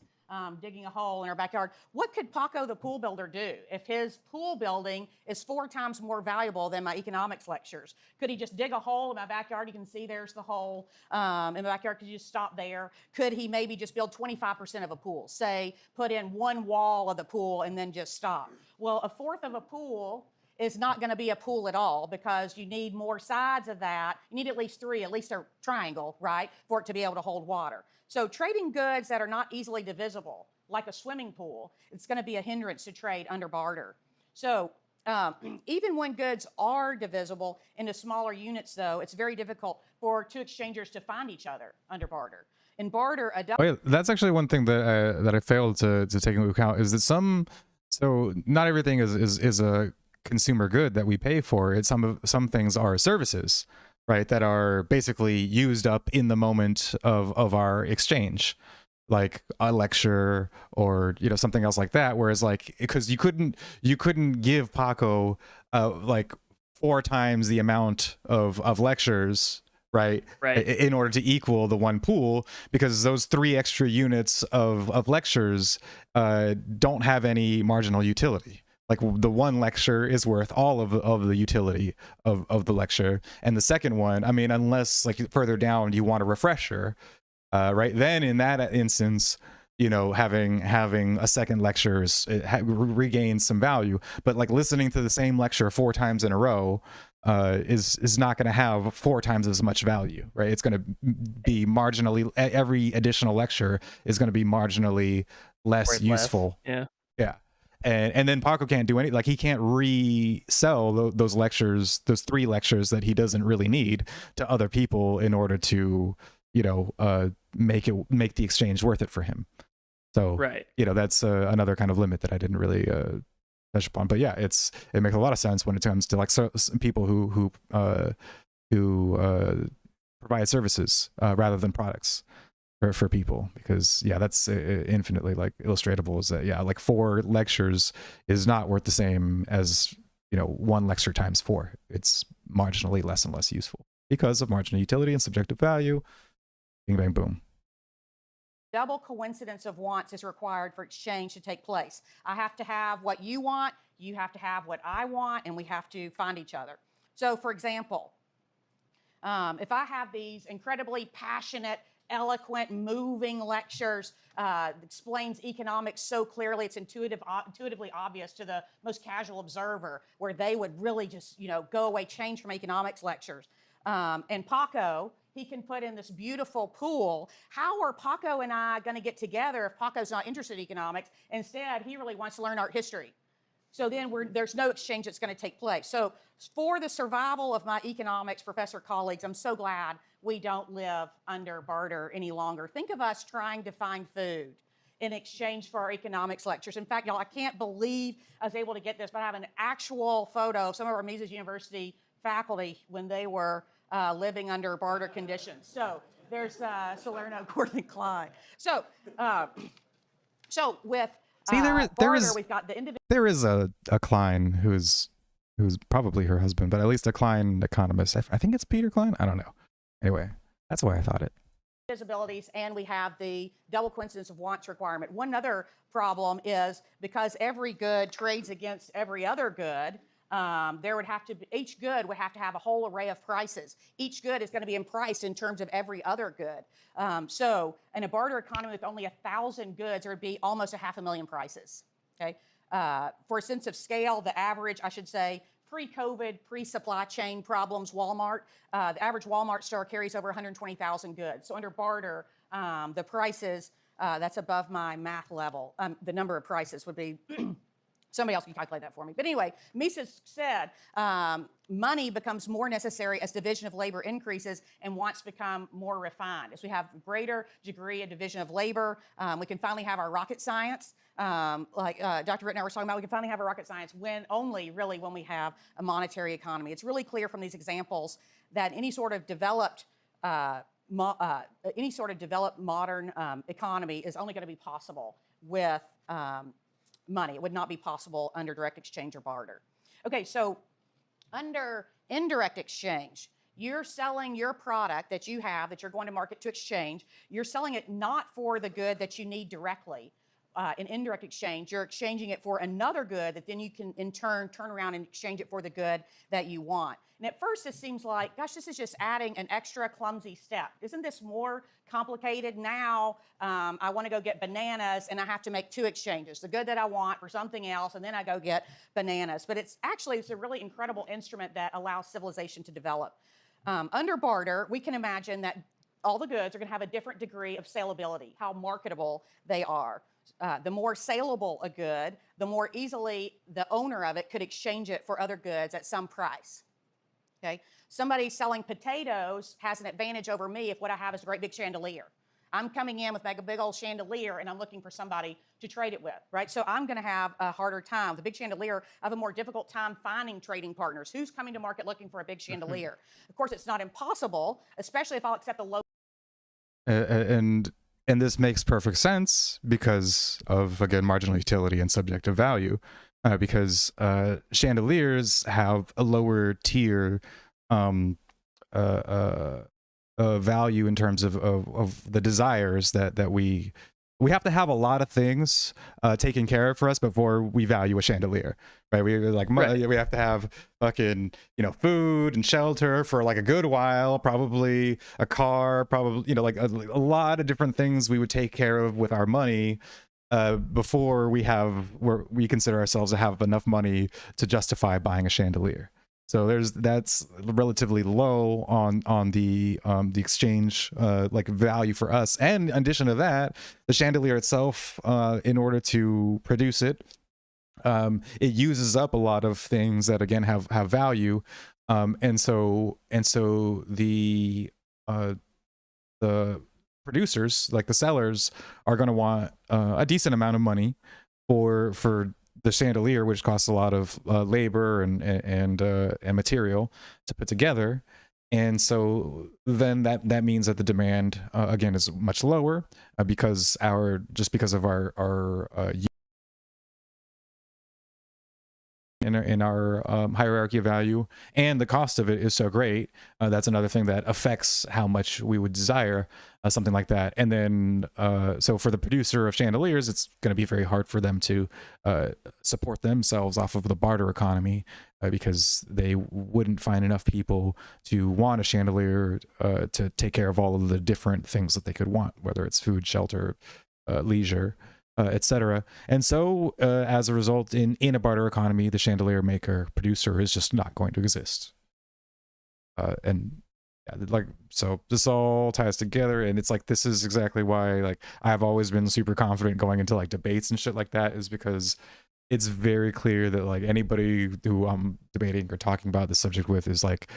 D: digging a hole in our backyard. What could Paco, the pool builder, do if his pool building is 4 times more valuable than my economics lectures? Could he just dig a hole in my backyard? You can see there's the hole in the backyard. Could you just stop there? Could he maybe just build 25% of a pool? Say, put in 1 wall of the pool and then just stop. Well, 1/4 of a pool is not going to be a pool at all, because you need more sides of that. You need at least 3, at least a triangle, right, for it to be able to hold water. So trading goods that are not easily divisible, like a swimming pool, it's going to be a hindrance to trade under barter. So even when goods are divisible into smaller units, though, it's very difficult for 2 exchangers to find each other under barter. In barter,
A: oh yeah, that's actually one thing that I failed to take into account, is that so not everything is a consumer good that we pay for. It's some things are services, right, that are basically used up in the moment of our exchange, like a lecture or something else like that. Whereas like, because you couldn't give Paco like 4 times the amount of lectures, right?
B: Right.
A: In order to equal the one pool, because those 3 extra units of lectures don't have any marginal utility. Like the one lecture is worth all of the utility of the lecture, and the second one, I mean, unless like further down you want a refresher, right? Then in that instance, you know, having a second lecture regains some value. But like listening to the same lecture 4 times in a row is not going to have 4 times as much value, right? It's going to be marginally, every additional lecture is going to be marginally less useful.
B: Yeah.
A: Yeah. And then Paco can't do any, like he can't resell those lectures, those 3 lectures that he doesn't really need, to other people in order to, you know, make the exchange worth it for him. So,
B: Right.
A: you know, that's another kind of limit that I didn't really touch upon. But yeah, it makes a lot of sense when it comes to like people who provide services rather than products for people, because yeah, that's infinitely like illustratable. Is that, yeah, like 4 lectures is not worth the same as, you know, 1 lecture times 4. It's marginally less and less useful because of marginal utility and subjective value. Bing bang boom.
D: Double coincidence of wants is required for exchange to take place. I have to have what you want, you have to have what I want, and we have to find each other. So for example, if I have these incredibly passionate, eloquent, moving lectures, explains economics so clearly, it's intuitively obvious to the most casual observer, where they would really just, you know, go away, change from economics lectures. And Paco, he can put in this beautiful pool. How are Paco and I going to get together if Paco's not interested in economics? Instead, he really wants to learn art history. So then there's no exchange that's going to take place. So for the survival of my economics professor colleagues, I'm so glad we don't live under barter any longer. Think of us trying to find food in exchange for our economics lectures. In fact, y'all, I can't believe I was able to get this, but I have an actual photo of some of our Mises University faculty when they were living under barter conditions. So there's Salerno, Gordon, and Klein. So with
A: See,
D: we've got the individual.
A: There is a Klein who's probably her husband, but at least a Klein economist. I think it's Peter Klein. I don't know. Anyway, that's why I thought it.
D: Disabilities, and we have the double coincidence of wants requirement. One other problem is because every good trades against every other good, there would have to be, each good would have to have a whole array of prices. Each good is going to be priced in terms of every other good. So in a barter economy with only 1,000 goods, there would be almost 500,000 prices. Okay. For a sense of scale, the average, I should say, pre-COVID, pre-supply chain problems, Walmart, the average Walmart store carries over 120,000 goods. So under barter, the prices, that's above my math level. The number of prices would be somebody else can calculate that for me. But anyway, Mises said money becomes more necessary as division of labor increases and wants become more refined. As we have a greater degree of division of labor, we can finally have our rocket science. Like Dr. Ritt and I were talking about, we can finally have a rocket science only when we have a monetary economy. It's really clear from these examples that any sort of developed modern economy is only going to be possible with money. It would not be possible under direct exchange or barter. Okay, so under indirect exchange, you're selling your product that you have that you're going to market to exchange. You're selling it not for the good that you need directly. In indirect exchange, you're exchanging it for another good that then you can in turn turn around and exchange it for the good that you want. And at first it seems like, gosh, this is just adding an extra clumsy step. Isn't this more complicated? Now I want to go get bananas and I have to make 2 exchanges, the good that I want for something else, and then I go get bananas. But it's a really incredible instrument that allows civilization to develop. Under barter, we can imagine that all the goods are going to have a different degree of salability, how marketable they are. The more saleable a good, the more easily the owner of it could exchange it for other goods at some price. Okay? Somebody selling potatoes has an advantage over me if what I have is a great big chandelier. I'm coming in with a big old chandelier and I'm looking for somebody to trade it with, right? So I'm going to have a harder time. With a big chandelier, I have a more difficult time finding trading partners. Who's coming to market looking for a big chandelier? Of course, it's not impossible, especially if I'll accept the low.
A: And this makes perfect sense because of, again, marginal utility and subjective value, because chandeliers have a lower tier value in terms of the desires that we have to have a lot of things taken care of for us before we value a chandelier, right? We have to have fucking, you know, food and shelter for like a good while, probably a car, probably, you know, like a lot of different things we would take care of with our money before we consider ourselves to have enough money to justify buying a chandelier. So that's relatively low on the exchange like value for us. And in addition to that, the chandelier itself, in order to produce it, it uses up a lot of things that again have value, and so the producers, like the sellers, are going to want a decent amount of money for the chandelier, which costs a lot of labor and material to put together. And so then that means that the demand again is much lower because of our in our hierarchy of value, and the cost of it is so great. That's another thing that affects how much we would desire something like that. And then so for the producer of chandeliers, it's going to be very hard for them to support themselves off of the barter economy, because they wouldn't find enough people to want a chandelier to take care of all of the different things that they could want, whether it's food, shelter, leisure, etc. And so as a result, in a barter economy, the chandelier maker producer is just not going to exist. And yeah, like, so this all ties together, and it's like, this is exactly why, like, I've always been super confident going into like debates and shit like that, is because it's very clear that like anybody who I'm debating or talking about this subject with is like,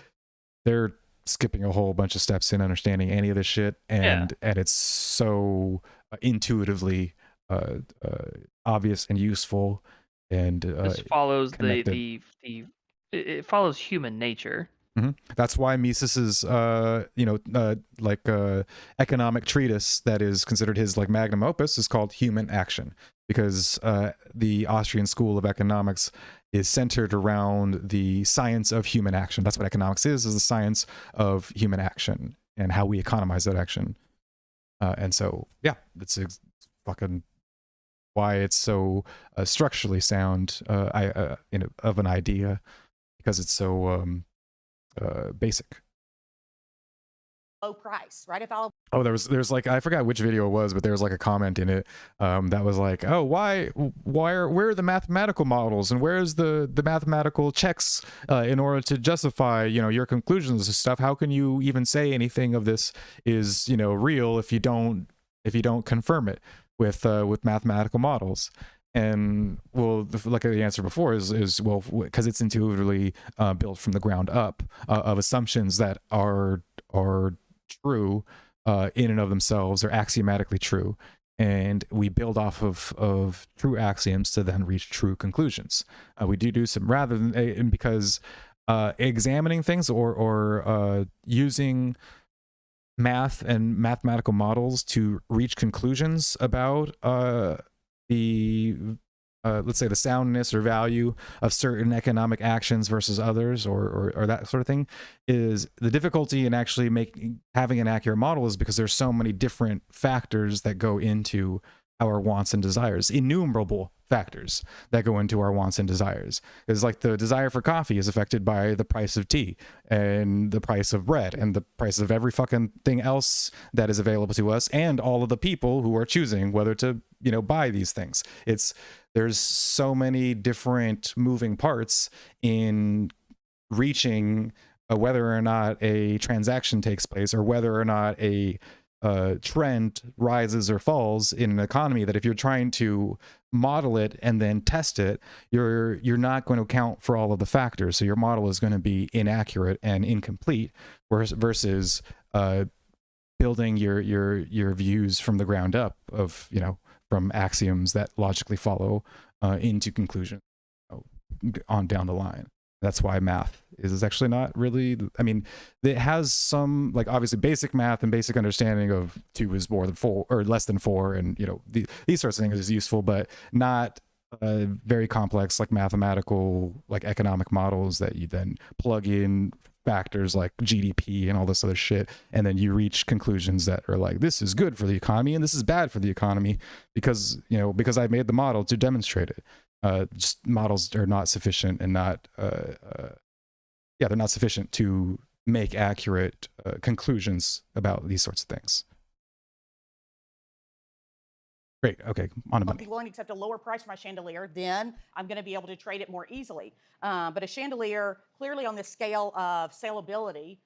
A: they're skipping a whole bunch of steps in understanding any of this shit, and it's so intuitively obvious and useful, and
B: This follows
A: connected.
B: it follows human nature.
A: That's why Mises's economic treatise that is considered his like magnum opus is called Human Action, because the Austrian school of economics is centered around the science of human action. That's what economics is the science of human action and how we economize that action. And so yeah, it's fucking why it's so structurally sound of an idea, because it's so basic.
D: Low price, right? If all
A: Oh, there's like, I forgot which video it was, but there was like a comment in it that was like, oh, where are the mathematical models, and where's the mathematical checks in order to justify, you know, your conclusions and stuff? How can you even say anything of this is, you know, real if you don't confirm it with mathematical models? And well, like the answer before is well, because it's intuitively built from the ground up of assumptions that are true in and of themselves, are axiomatically true, and we build off of true axioms to then reach true conclusions. We do some, rather than because examining things or using math and mathematical models to reach conclusions about let's say the soundness or value of certain economic actions versus others, or that sort of thing, is the difficulty in actually having an accurate model is because there's so many different factors that go into our wants and desires, innumerable factors that go into our wants and desires. It's like the desire for coffee is affected by the price of tea and the price of bread and the price of every fucking thing else that is available to us, and all of the people who are choosing whether to, you know, buy these things. There's so many different moving parts in reaching whether or not a transaction takes place, or whether or not a trend rises or falls in an economy, that if you're trying to model it and then test it, you're not going to account for all of the factors. So your model is going to be inaccurate and incomplete, versus building your views from the ground up, of, you know, from axioms that logically follow into conclusion on down the line. That's why math is actually not really, I mean, it has some, like, obviously basic math and basic understanding of 2 is more than 4 or less than 4, and, you know, these sorts of things is useful, but not very complex, like mathematical, like economic models that you then plug in factors like GDP and all this other shit, and then you reach conclusions that are like, this is good for the economy and this is bad for the economy because, you know, because I made the model to demonstrate it. Just models are not sufficient and not they're not sufficient to make accurate conclusions about these sorts of things. Great. Okay, on to
D: I'll
A: money.
D: be willing to accept a lower price for my chandelier, then I'm going to be able to trade it more easily. But a chandelier, clearly on the scale of saleability,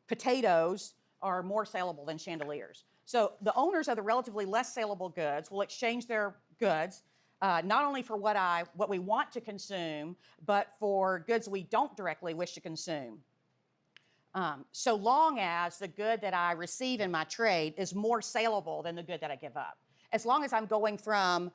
D: potatoes are more saleable than chandeliers. So the owners of the relatively less saleable goods will exchange their goods not only for what we want to consume, but for goods we don't directly wish to consume. So long as the good that I receive in my trade is more saleable than the good that I give up. As long as I'm going from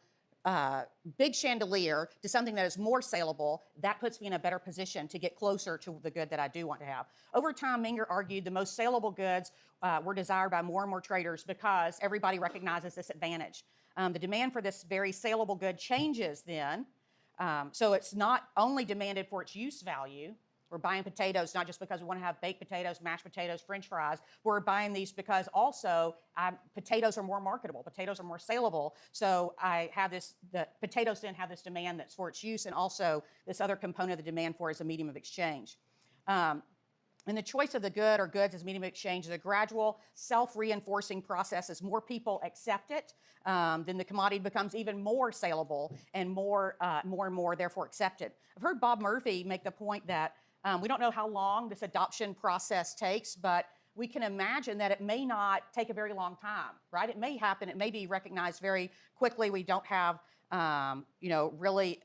D: big chandelier to something that is more saleable, that puts me in a better position to get closer to the good that I do want to have. Over time, Menger argued the most saleable goods were desired by more and more traders because everybody recognizes this advantage. The demand for this very saleable good changes then. So it's not only demanded for its use value. We're buying potatoes not just because we want to have baked potatoes, mashed potatoes, French fries. We're buying these because also potatoes are more marketable. Potatoes are more saleable. So the potatoes then have this demand that's for its use, and also this other component of the demand for it is a medium of exchange. And the choice of the good or goods as medium of exchange is a gradual, self-reinforcing process. As more people accept it, then the commodity becomes even more saleable and more and more therefore accepted. I've heard Bob Murphy make the point that we don't know how long this adoption process takes, but we can imagine that it may not take a very long time, right? It may happen. It may be recognized very quickly. We don't have, really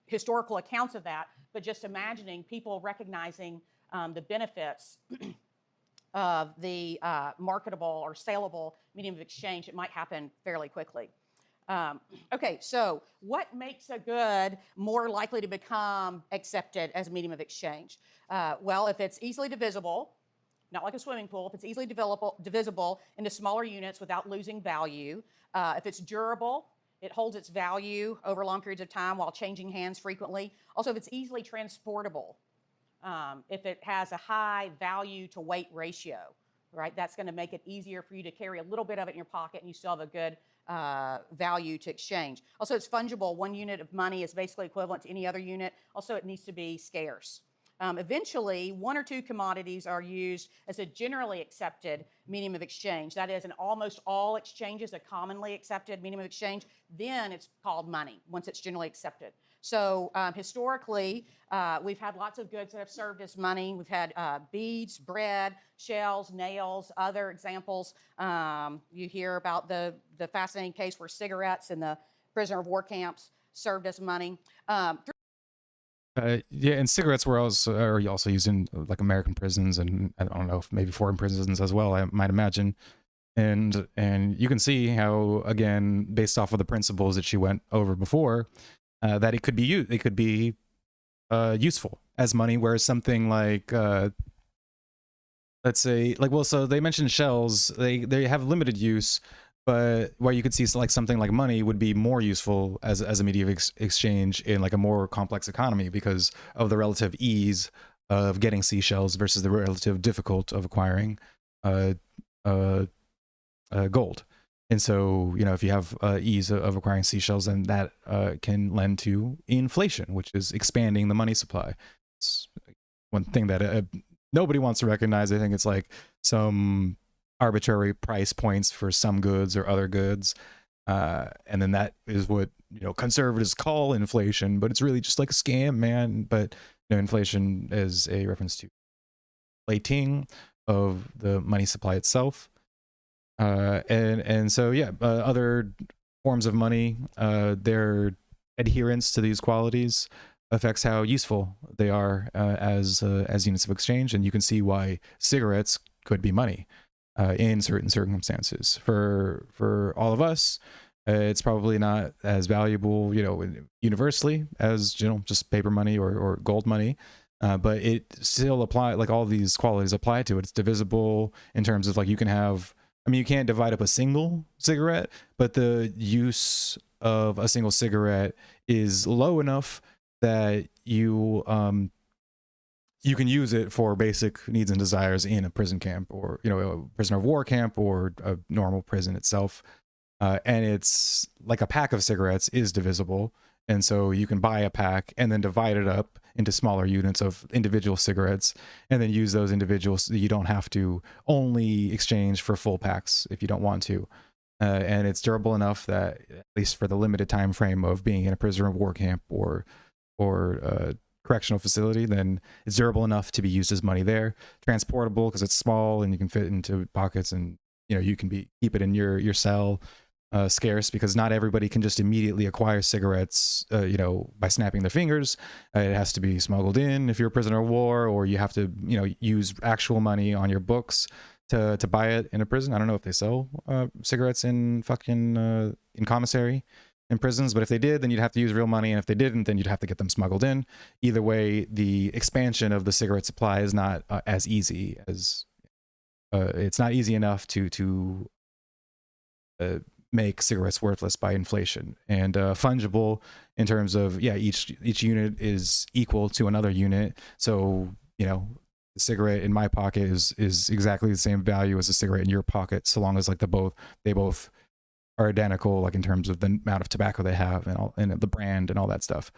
D: historical accounts of that, but just imagining people recognizing the benefits of the marketable or saleable medium of exchange, it might happen fairly quickly. Okay, so what makes a good more likely to become accepted as a medium of exchange? Well, if it's easily divisible, not like a swimming pool, if it's easily divisible into smaller units without losing value, if it's durable, it holds its value over long periods of time while changing hands frequently. Also, if it's easily transportable, if it has a high value to weight ratio, right? That's going to make it easier for you to carry a little bit of it in your pocket and you still have a good value to exchange. Also, it's fungible. One unit of money is basically equivalent to any other unit. Also, it needs to be scarce. Eventually, one or two commodities are used as a generally accepted medium of exchange. That is, in almost all exchanges, a commonly accepted medium of exchange. Then it's called money, once it's generally accepted. So historically, we've had lots of goods that have served as money. We've had beads, bread, shells, nails, other examples. You hear about the fascinating case where cigarettes in the prisoner of war camps served as money.
A: Yeah, and cigarettes were also used in like American prisons, and I don't know if maybe foreign prisons as well, I might imagine. And you can see how, again, based off of the principles that she went over before, that it could be useful as money, whereas something like let's say, like, well, so they mentioned shells, they have limited use, but where you could see like something like money would be more useful as a medium of exchange in like a more complex economy because of the relative ease of getting seashells versus the relative difficult of acquiring gold. And so, you know, if you have ease of acquiring seashells, then that can lend to inflation, which is expanding the money supply. It's one thing that nobody wants to recognize. I think it's like some arbitrary price points for some goods or other goods. And then that is what, you know, conservatives call inflation, but it's really just like a scam, man. But, you know, inflation is a reference to inflating of the money supply itself. And so, yeah, other forms of money, their adherence to these qualities affects how useful they are as units of exchange. And you can see why cigarettes could be money in certain circumstances. For all of us, it's probably not as valuable, you know, universally as, you know, just paper money or gold money. But it still apply, like all these qualities apply to it. It's divisible in terms of like you can have, I mean, you can't divide up a single cigarette, but the use of a single cigarette is low enough that you you can use it for basic needs and desires in a prison camp, or a prisoner of war camp, or a normal prison itself. And it's like a pack of cigarettes is divisible, and so you can buy a pack and then divide it up into smaller units of individual cigarettes, and then use those individuals. You don't have to only exchange for full packs if you don't want to. And it's durable enough that, at least for the limited time frame of being in a prisoner of war camp or correctional facility, then it's durable enough to be used as money there. Transportable because it's small and you can fit into pockets, and you can keep it in your cell. Scarce because not everybody can just immediately acquire cigarettes, by snapping their fingers. It has to be smuggled in if you're a prisoner of war, or you have to, use actual money on your books to buy it in a prison. I don't know if they sell cigarettes in in commissary in prisons, but if they did, then you'd have to use real money, and if they didn't, then you'd have to get them smuggled in. Either way, the expansion of the cigarette supply is not as easy as it's not easy enough to make cigarettes worthless by inflation, and fungible in terms of each unit is equal to another unit. So the cigarette in my pocket is exactly the same value as a cigarette in your pocket, so long as they both are identical, like in terms of the amount of tobacco they have and the brand and all that stuff.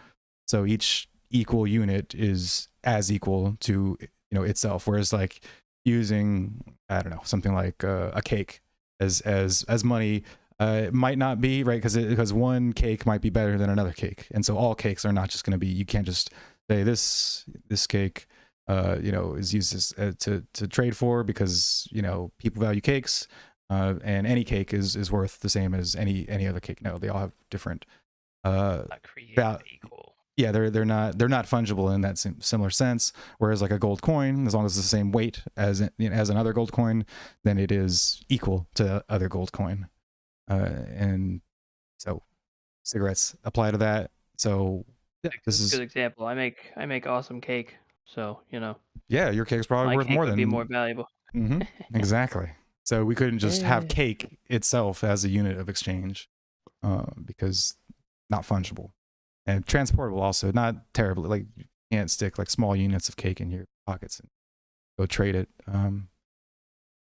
A: So each equal unit is as equal to itself, whereas like using, I don't know, something like a cake as money. It might not be, right, because one cake might be better than another cake, and so all cakes are not just going to be. You can't just say this cake, is used to trade for, because people value cakes, and any cake is worth the same as any other cake. No, they all have different.
B: Not created equal.
A: Yeah, they're not fungible in that similar sense. Whereas like a gold coin, as long as it's the same weight as another gold coin, then it is equal to other gold coin. And so cigarettes apply to that. So yeah, this is
B: a good example. I make awesome cake, so
A: yeah, your cake's probably
B: my
A: worth
B: cake
A: more
B: would
A: than
B: be more valuable.
A: Exactly. So we couldn't just have cake itself as a unit of exchange, because not fungible, and transportable also not terribly. Like you can't stick like small units of cake in your pockets and go trade it.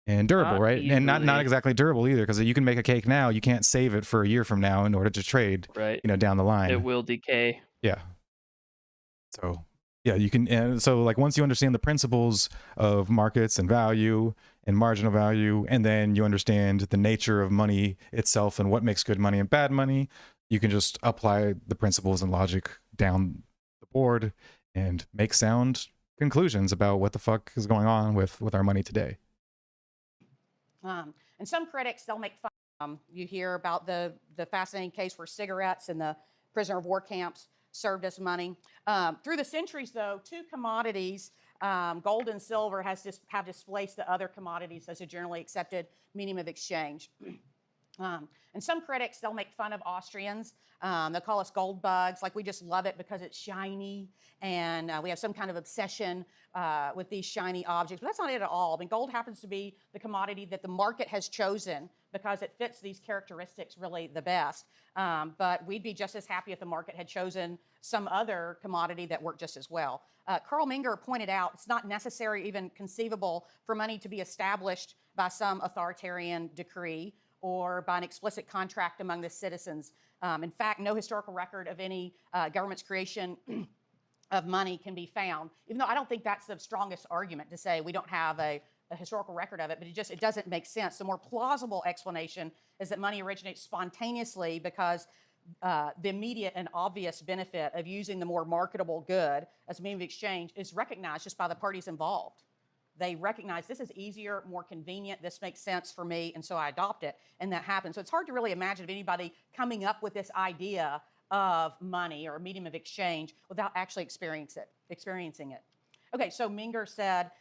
A: And durable,
B: Not
A: right? And not
B: easily.
A: exactly durable either, because you can make a cake now, you can't save it for a year from now in order to trade,
B: Right.
A: down the line.
B: It will decay.
A: Yeah. So yeah, you can. And so like once you understand the principles of markets and value and marginal value, and then you understand the nature of money itself and what makes good money and bad money, you can just apply the principles and logic down the board and make sound conclusions about what the fuck is going on with our money today.
D: And some critics, they'll make fun. You hear about the fascinating case where cigarettes in the prisoner of war camps served as money. Through the centuries, though, two commodities, gold and silver, have displaced the other commodities as a generally accepted medium of exchange. And some critics, they'll make fun of Austrians. They'll call us gold bugs. Like, we just love it because it's shiny, and we have some kind of obsession with these shiny objects. But that's not it at all. I mean, gold happens to be the commodity that the market has chosen because it fits these characteristics really the best. But we'd be just as happy if the market had chosen some other commodity that worked just as well. Carl Menger pointed out it's not necessary, even conceivable, for money to be established by some authoritarian decree or by an explicit contract among the citizens. In fact, no historical record of any government's creation of money can be found, even though I don't think that's the strongest argument to say we don't have a historical record of it, but it doesn't make sense. The more plausible explanation is that money originates spontaneously because the immediate and obvious benefit of using the more marketable good as a medium of exchange is recognized just by the parties involved. They recognize this is easier, more convenient, this makes sense for me, and so I adopt it, and that happens. So it's hard to really imagine of anybody coming up with this idea of money or a medium of exchange without actually experiencing it. Okay, so Menger said,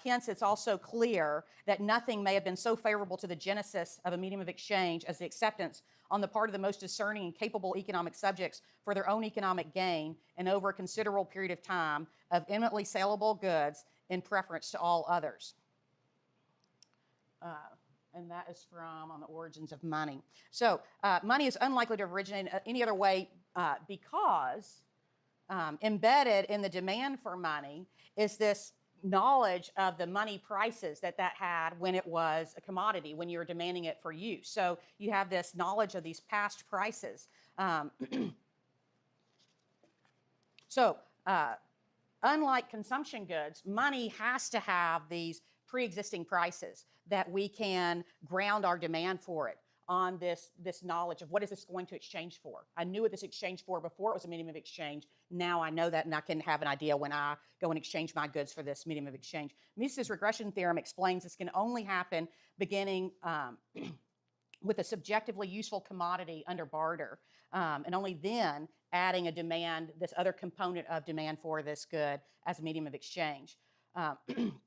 D: hence it's also clear that nothing may have been so favorable to the genesis of a medium of exchange as the acceptance on the part of the most discerning and capable economic subjects for their own economic gain and over a considerable period of time of eminently saleable goods in preference to all others. And that is from On the Origins of Money. So money is unlikely to originate any other way because Embedded in the demand for money is this knowledge of the money prices that had when it was a commodity, when you were demanding it for use. So you have this knowledge of these past prices. Unlike consumption goods, money has to have these pre-existing prices that we can ground our demand for it on this knowledge of what is this going to exchange for. I knew what this exchanged for before it was a medium of exchange. Now I know that, and I can have an idea when I go and exchange my goods for this medium of exchange. Mises' regression theorem explains this can only happen beginning with a subjectively useful commodity under barter, and only then adding a demand, this other component of demand for this good as a medium of exchange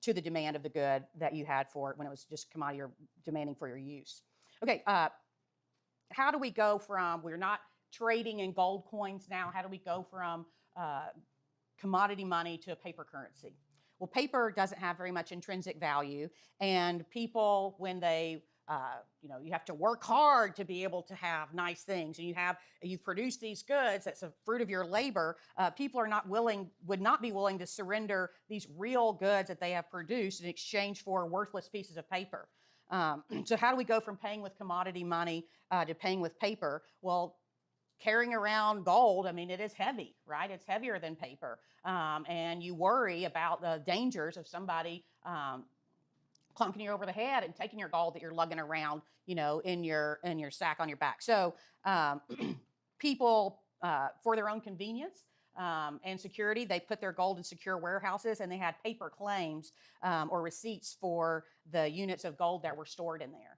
D: to the demand of the good that you had for it when it was just commodity you're demanding for your use. Okay, how do we go from, we're not trading in gold coins now, how do we go from commodity money to a paper currency? Well, paper doesn't have very much intrinsic value, and people, when they you have to work hard to be able to have nice things, and you've produced these goods that's a fruit of your labor. People would not be willing to surrender these real goods that they have produced in exchange for worthless pieces of paper. So how do we go from paying with commodity money to paying with paper? Well, carrying around gold, I mean, it is heavy, right? It's heavier than paper, and you worry about the dangers of somebody clunking you over the head and taking your gold that you're lugging around, in your sack on your back. So people, for their own convenience and security, they put their gold in secure warehouses, and they had paper claims or receipts for the units of gold that were stored in there.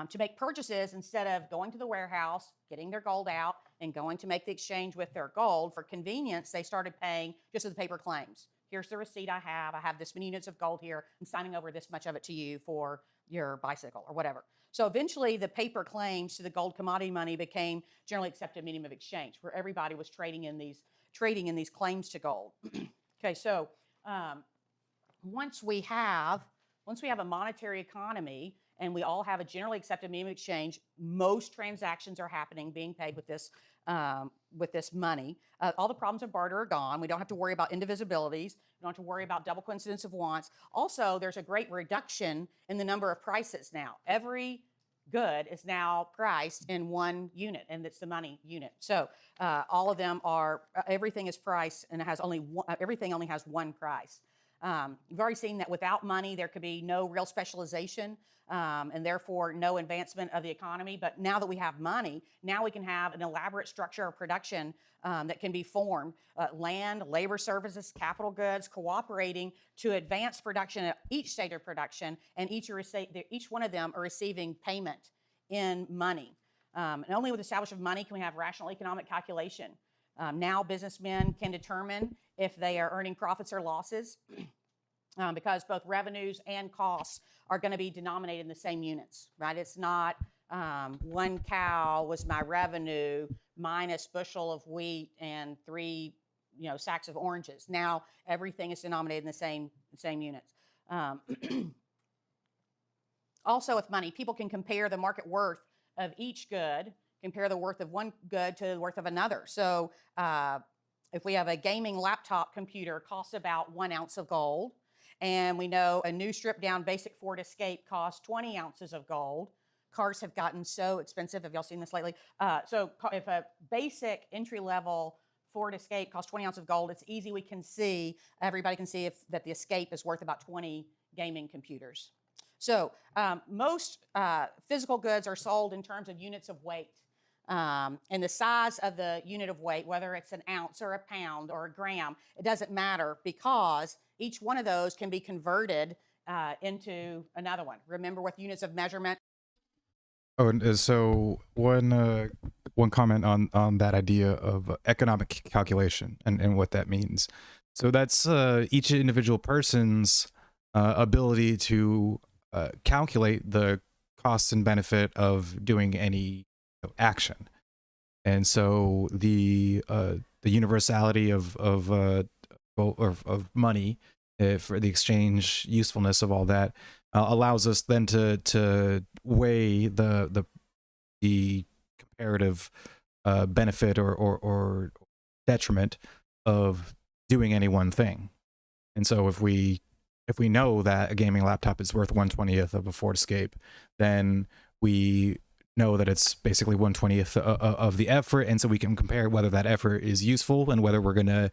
D: To make purchases, instead of going to the warehouse, getting their gold out, and going to make the exchange with their gold, for convenience, they started paying just with the paper claims. Here's the receipt I have this many units of gold here. I'm signing over this much of it to you for your bicycle or whatever. So eventually the paper claims to the gold commodity money became generally accepted medium of exchange, where everybody was trading in these claims to gold. Okay, so once we have a monetary economy and we all have a generally accepted medium of exchange, most transactions are happening, being paid with this money. All the problems of barter are gone. We don't have to worry about indivisibilities. We don't have to worry about double coincidence of wants. Also, there's a great reduction in the number of prices now. Every good is now priced in one unit, and it's the money unit. So all of them are, everything is priced, and it has everything only has one price. You've already seen that without money, there could be no real specialization, and therefore no advancement of the economy. But now that we have money, now we can have an elaborate structure of production that can be formed, land, labor services, capital goods, cooperating to advance production at each stage of production, and each one of them are receiving payment in money. And only with the establishment of money can we have rational economic calculation. Now businessmen can determine if they are earning profits or losses because both revenues and costs are going to be denominated in the same units, right? It's not 1 cow was my revenue minus bushel of wheat and 3 sacks of oranges. Now everything is denominated in the same units. Also with money, people can compare the market worth of each good, compare the worth of one good to the worth of another. So if we have a gaming laptop computer costs about 1 ounce of gold, and we know a new stripped down basic Ford Escape costs 20 ounces of gold. Cars have gotten so expensive. Have y'all seen this lately? So if a basic entry level Ford Escape costs 20 ounces of gold, it's easy. Everybody can see that the Escape is worth about 20 gaming computers. So most physical goods are sold in terms of units of weight. And the size of the unit of weight, whether it's an ounce or a pound or a gram, it doesn't matter because each one of those can be converted into another one. Remember with units of measurement.
A: Oh, and so one comment on that idea of economic calculation and what that means. So that's each individual person's ability to calculate the cost and benefit of doing any action. And so the universality of money for the exchange usefulness of all that allows us then to weigh the comparative benefit or detriment of doing any one thing. And so if we know that a gaming laptop is worth 1/20th of a Ford Escape, then we know that it's basically 1/20th of the effort, and so we can compare whether that effort is useful and whether we're going to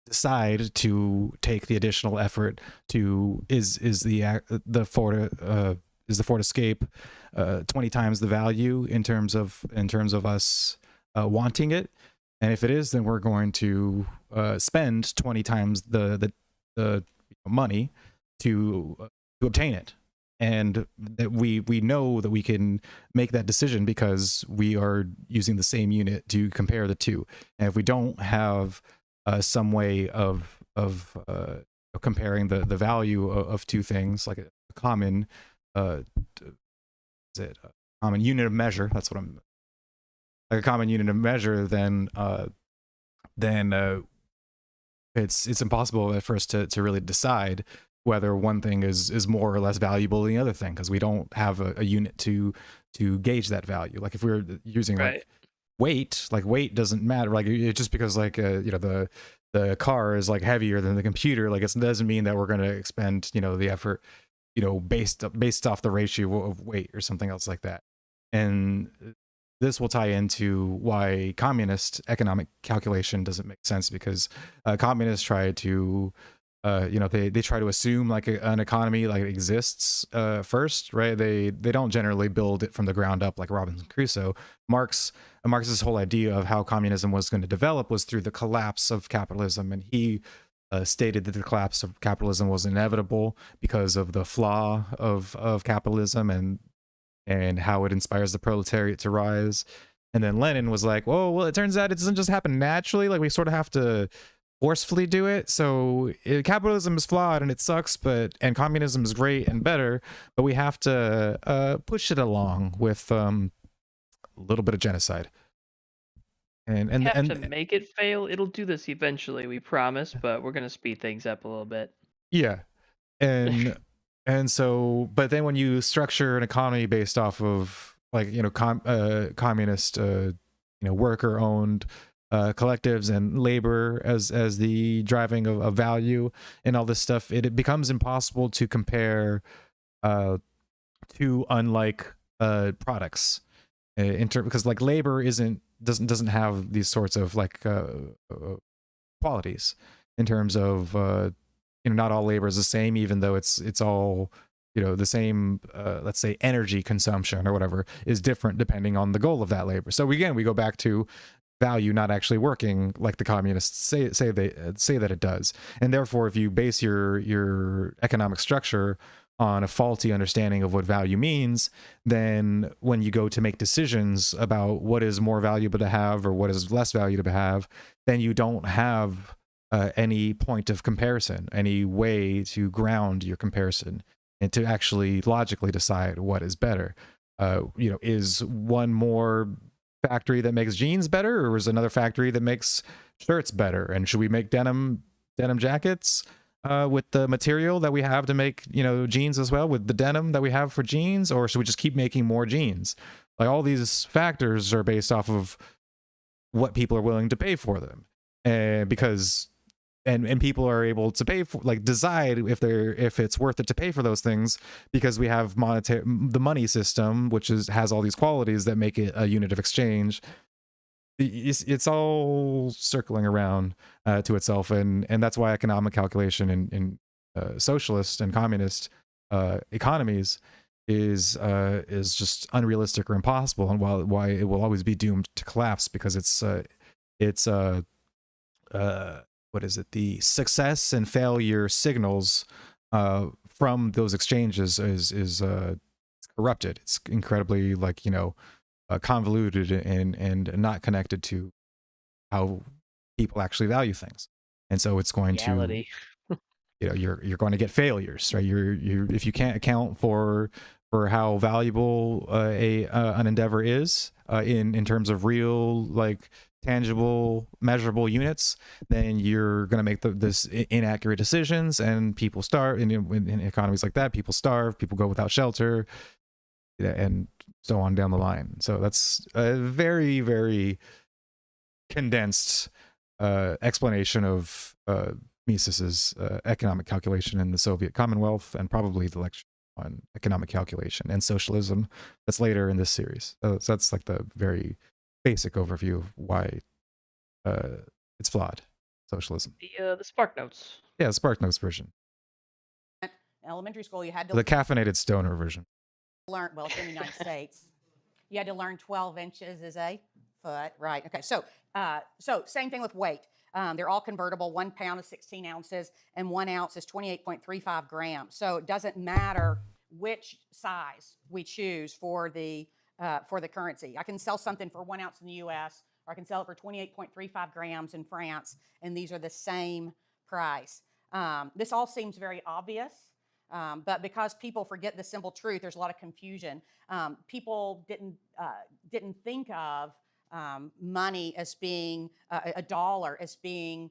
A: decide to take the additional effort to is the Ford Escape 20 times the value in terms of us wanting it. And if it is, then we're going to spend 20 times the money to obtain it. And that we know that we can make that decision because we are using the same unit to compare the two. And if we don't have some way of comparing the value of two things, like a common common unit of measure, that's what I'm like, a common unit of measure, then it's impossible at first to really decide whether one thing is more or less valuable than the other thing, because we don't have a unit to gauge that value. Like if we were using like weight doesn't matter. Like just because like the car is like heavier than the computer, like it doesn't mean that we're going to expend the effort based off the ratio of weight or something else like that. And this will tie into why communist economic calculation doesn't make sense, because communists try to they try to assume like an economy like exists first, right? They don't generally build it from the ground up like Robinson Crusoe. Marx's whole idea of how communism was going to develop was through the collapse of capitalism, and he stated that the collapse of capitalism was inevitable because of the flaw of capitalism and how it inspires the proletariat to rise. And then Lenin was like, well, it turns out it doesn't just happen naturally. Like we sort of have to forcefully do it. So capitalism is flawed and it sucks, and communism is great and better, but we have to push it along with a little bit of genocide. And
B: to make it fail. It'll do this eventually, we promise, but we're gonna speed things up a little bit.
A: Yeah. And so, but then when you structure an economy based off of like communist worker owned collectives and labor as the driving of value and all this stuff, it becomes impossible to compare two unlike products because like labor doesn't have these sorts of like qualities in terms of not all labor is the same, even though it's all the same let's say energy consumption or whatever is different depending on the goal of that labor. So again, we go back to value not actually working like the communists say that it does. And therefore, if you base your economic structure on a faulty understanding of what value means, then when you go to make decisions about what is more valuable to have or what is less valuable to have, then you don't have any point of comparison, any way to ground your comparison and to actually logically decide what is better. Is one more factory that makes jeans better, or is another factory that makes shirts better? And should we make denim jackets with the material that we have to make jeans as well, with the denim that we have for jeans, or should we just keep making more jeans? Like all these factors are based off of what people are willing to pay for them, and because people are able to pay for, like, decide if it's worth it to pay for those things, because we have the money system, which has all these qualities that make it a unit of exchange. It's all circling around to itself, and that's why economic calculation in socialist and communist economies is just unrealistic or impossible, and why it will always be doomed to collapse, because it's what is it? The success and failure signals from those exchanges is corrupted. It's incredibly convoluted and not connected to how people actually value things. And so it's going
B: Reality.
A: to you're going to get failures, right? You if you can't account for how valuable an endeavor is in terms of real, like, tangible measurable units, then you're going to make this inaccurate decisions, and people starve. In economies like that, people starve, people go without shelter, and so on down the line. So that's a very, very condensed explanation of Mises's economic calculation in the Soviet Commonwealth, and probably the lecture on economic calculation and socialism that's later in this series. So that's like the very basic overview of why it's flawed, socialism.
B: The Spark Notes.
A: Yeah, the Spark Notes version.
D: In elementary school, you had to
A: The caffeinated stoner version.
D: learn, well, it's in the United States. You had to learn 12 inches is a foot, right? Okay, so same thing with weight. They're all convertible. 1 pound is 16 ounces, and 1 ounce is 28.35 grams. So it doesn't matter which size we choose for the currency. I can sell something for 1 ounce in the U.S., or I can sell it for 28.35 grams in France, and these are the same price. This all seems very obvious. But because people forget the simple truth, there's a lot of confusion. People didn't think of money as being a dollar as being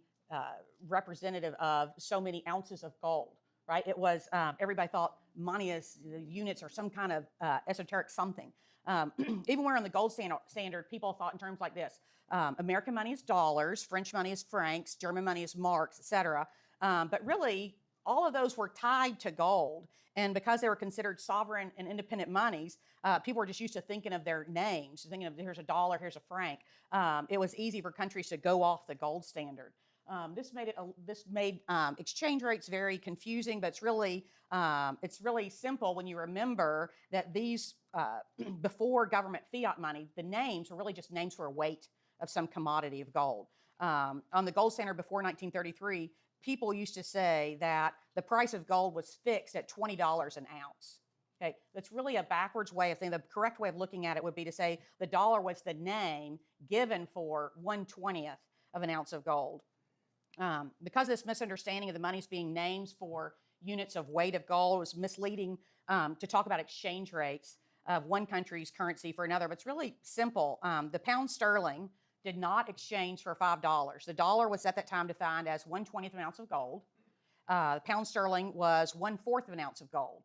D: representative of so many ounces of gold, right? It was everybody thought money is units or some kind of esoteric something. Even when on the gold standard, people thought in terms like this: American money is dollars, French money is francs, German money is marks, etc. But really, all of those were tied to gold. And because they were considered sovereign and independent monies, people were just used to thinking of their names, thinking of here's a dollar, here's a franc. It was easy for countries to go off the gold standard. This made exchange rates very confusing, but it's really simple when you remember that these before government fiat money, the names were really just names for a weight of some commodity of gold. On the gold standard before 1933, people used to say that the price of gold was fixed at $20 an ounce. Okay, that's really a backwards way of thinking. The correct way of looking at it would be to say the dollar was the name given for 1/20th of an ounce of gold. Because of this misunderstanding of the monies being names for units of weight of gold, it was misleading to talk about exchange rates of one country's currency for another. But it's really simple. The pound sterling did not exchange for $5. The dollar was at that time defined as 1/20th of an ounce of gold. The pound sterling was 1/4 of an ounce of gold.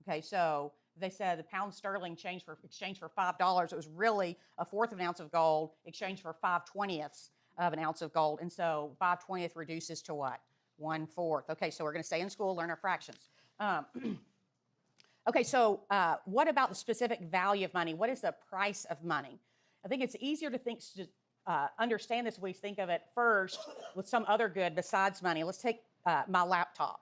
D: Okay, so they said the pound sterling exchanged for $5. It was really 1/4 of an ounce of gold exchanged for 5/20ths of an ounce of gold. And so 5/20th reduces to what? 1/4. Okay, so we're going to stay in school, learn our fractions. Okay, so what about the specific value of money? What is the price of money? I think it's easier to understand this if we think of it first with some other good besides money. Let's take my laptop.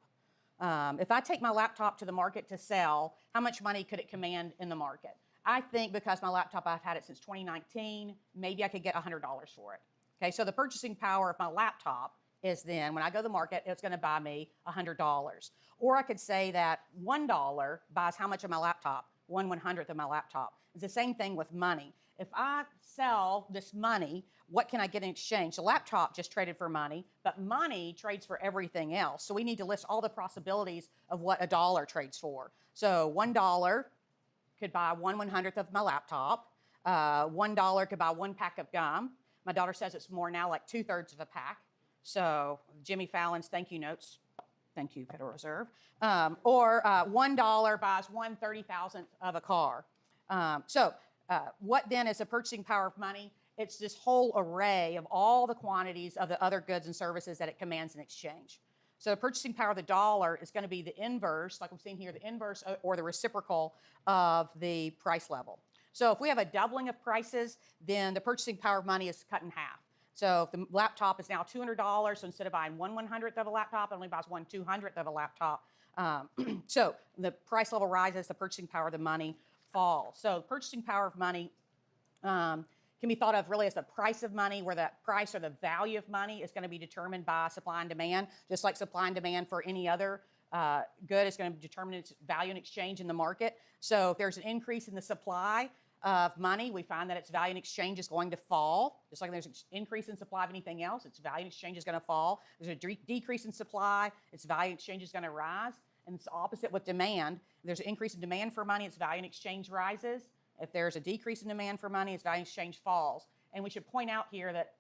D: If I take my laptop to the market to sell, how much money could it command in the market? I think because my laptop, I've had it since 2019, maybe I could get $100 for it. Okay, so the purchasing power of my laptop is then, when I go to the market, it's going to buy me $100. Or I could say that $1 buys how much of my laptop? 1/100th of my laptop. It's the same thing with money. If I sell this money, what can I get in exchange? The laptop just traded for money, but money trades for everything else. So we need to list all the possibilities of what a dollar trades for. So $1 could buy 1/100th of my laptop. $1 could buy 1 pack of gum. My daughter says it's more now, like 2/3 of a pack. So Jimmy Fallon's thank you notes. Thank you, Federal Reserve. Or $1 buys 1/30,000th of a car. What then is the purchasing power of money? It's this whole array of all the quantities of the other goods and services that it commands in exchange. So the purchasing power of the dollar is going to be the inverse, like we've seen here, the inverse or the reciprocal of the price level. So if we have a doubling of prices, then the purchasing power of money is cut in half. So if the laptop is now $200, so instead of buying 1/100th of a laptop, it only buys 1/200th of a laptop. So the price level rises, the purchasing power of the money falls. So the purchasing power of money can be thought of really as the price of money, where the price or the value of money is going to be determined by supply and demand, just like supply and demand for any other good is going to determine its value in exchange in the market. So if there's an increase in the supply of money, we find that its value in exchange is going to fall. Just like there's an increase in supply of anything else, its value in exchange is going to fall. There's a decrease in supply, its value in exchange is going to rise. And it's the opposite with demand. If there's an increase in demand for money, its value in exchange rises. If there's a decrease in demand for money, its value in exchange falls. And we should point out here that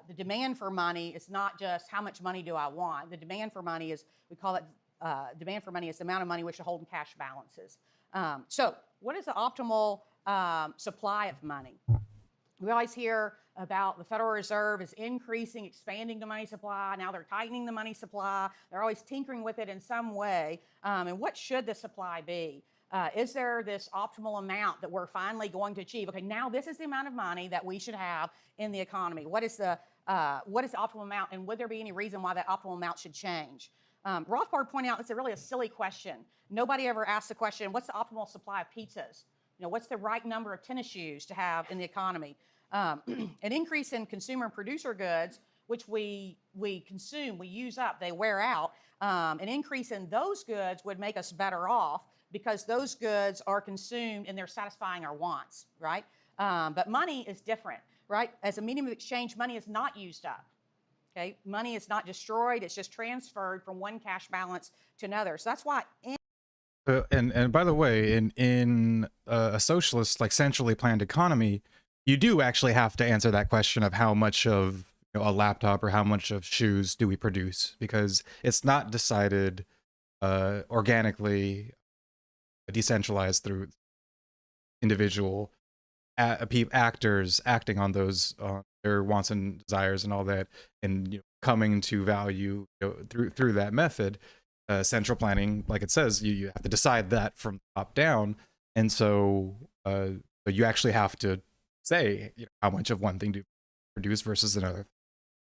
D: the demand for money is not just how much money do I want. The demand for money is, we call it, demand for money is the amount of money we should hold in cash balances. So what is the optimal supply of money? We always hear about the Federal Reserve is increasing, expanding the money supply. Now they're tightening the money supply. They're always tinkering with it in some way. And what should the supply be? Is there this optimal amount that we're finally going to achieve? Okay, now this is the amount of money that we should have in the economy. What is the optimal amount, and would there be any reason why that optimal amount should change? Rothbard pointed out it's really a silly question. Nobody ever asks the question, what's the optimal supply of pizzas? You know, what's the right number of tennis shoes to have in the economy? An increase in consumer and producer goods, which we consume, we use up, they wear out. An increase in those goods would make us better off because those goods are consumed and they're satisfying our wants, right? But money is different, right? As a medium of exchange, money is not used up. Okay, money is not destroyed; it's just transferred from one cash balance to another. So that's why.
A: And by the way, in a socialist, like centrally planned economy, you do actually have to answer that question of how much of a laptop or how much of shoes do we produce, because it's not decided organically, decentralized through individual actors acting on those their wants and desires and all that, and coming to value through that method. Central planning, like it says, you have to decide that from top down, and so you actually have to say how much of one thing to produce versus another,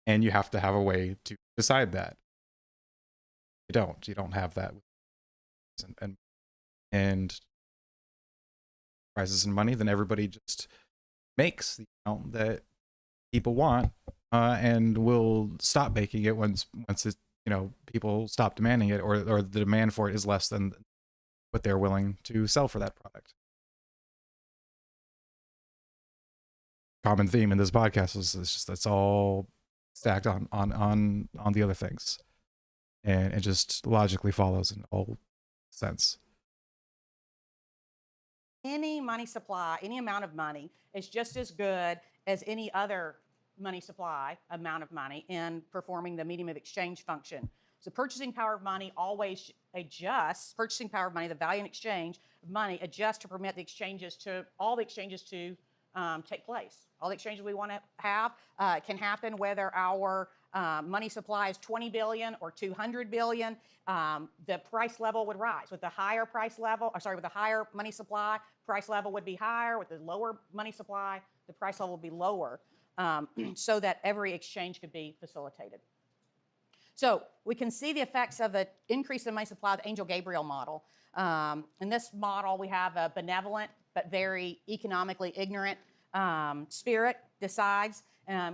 A: and you have to have a way to decide that. You don't have that, and prices and money, then everybody just makes the amount that people want, and will stop making it once it people stop demanding it, or the demand for it is less than what they're willing to sell for that product. Common theme in this podcast is just that's all stacked on the other things, and it just logically follows in all sense.
D: Any money supply, any amount of money is just as good as any other money supply amount of money in performing the medium of exchange function. So purchasing power of money always adjusts, purchasing power of money, the value in exchange of money adjusts to permit the exchanges to, all the exchanges to take place. All the exchanges we want to have can happen whether our money supply is 20 billion or 200 billion. The price level would rise. With the higher price level, with the higher money supply, price level would be higher. With the lower money supply, the price level would be lower, so that every exchange could be facilitated. So we can see the effects of an increase in money supply, the Angel Gabriel model. In this model, we have a benevolent but very economically ignorant spirit decides,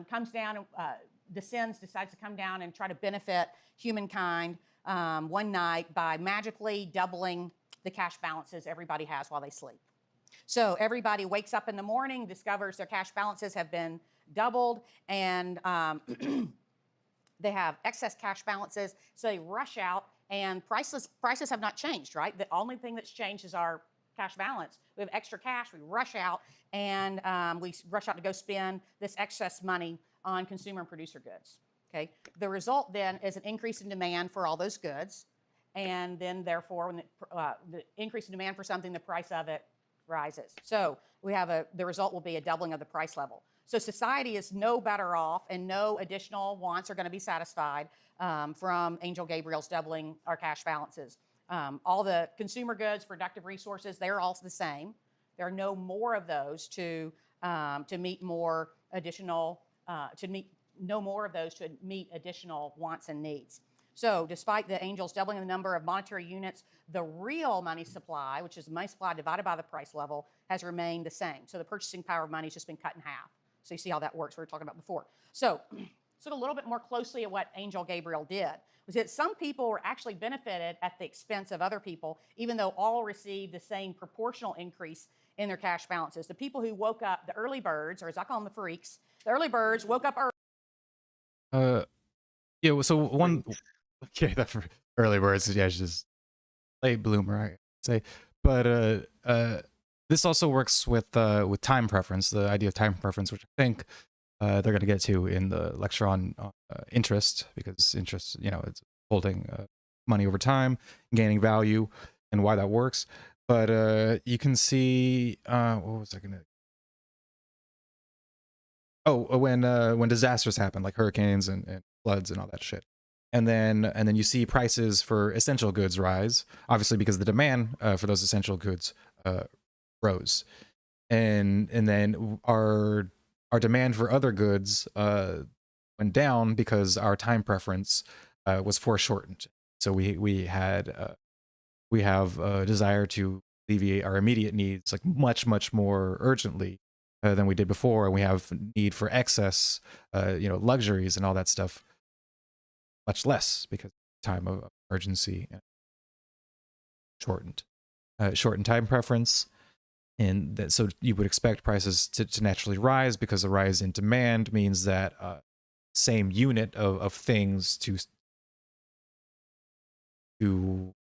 D: comes down, decides to come down and try to benefit humankind one night by magically doubling the cash balances everybody has while they sleep. So everybody wakes up in the morning, discovers their cash balances have been doubled, and they have excess cash balances, so they rush out, and prices have not changed, right? The only thing that's changed is our cash balance. We have extra cash, we rush out, and we rush out to go spend this excess money on consumer and producer goods, okay? The result then is an increase in demand for all those goods, and then therefore, when the increase in demand for something, the price of it rises. So we have the result will be a doubling of the price level. So society is no better off, and no additional wants are going to be satisfied from Angel Gabriel's doubling our cash balances. All the consumer goods, productive resources, they're all the same. There are no more of those to meet more additional additional wants and needs. So despite the angels doubling the number of monetary units, the real money supply, which is money supply divided by the price level, has remained the same. So the purchasing power of money has just been cut in half. So you see how that works, we were talking about before. So let's look a little bit more closely at what Angel Gabriel did. Was that some people were actually benefited at the expense of other people, even though all received the same proportional increase in their cash balances. The people who woke up, the early birds, or as I call them, the freaks, the early birds woke up early.
A: Yeah, so one, okay, that for early birds, yeah, it's just late bloomer, I say. But this also works with time preference, the idea of time preference, which I think they're going to get to in the lecture on interest, because interest, it's holding money over time, gaining value, and why that works. But you can see, what was I going to? when disasters happen, like hurricanes and floods and all that shit. And then you see prices for essential goods rise, obviously because the demand for those essential goods rose. And then our demand for other goods went down because our time preference was foreshortened. So we have a desire to alleviate our immediate needs like much more urgently than we did before, and we have need for excess luxuries and all that stuff much less because time of urgency shortened time preference. And that, so you would expect prices to naturally rise because the rise in demand means that same unit of things to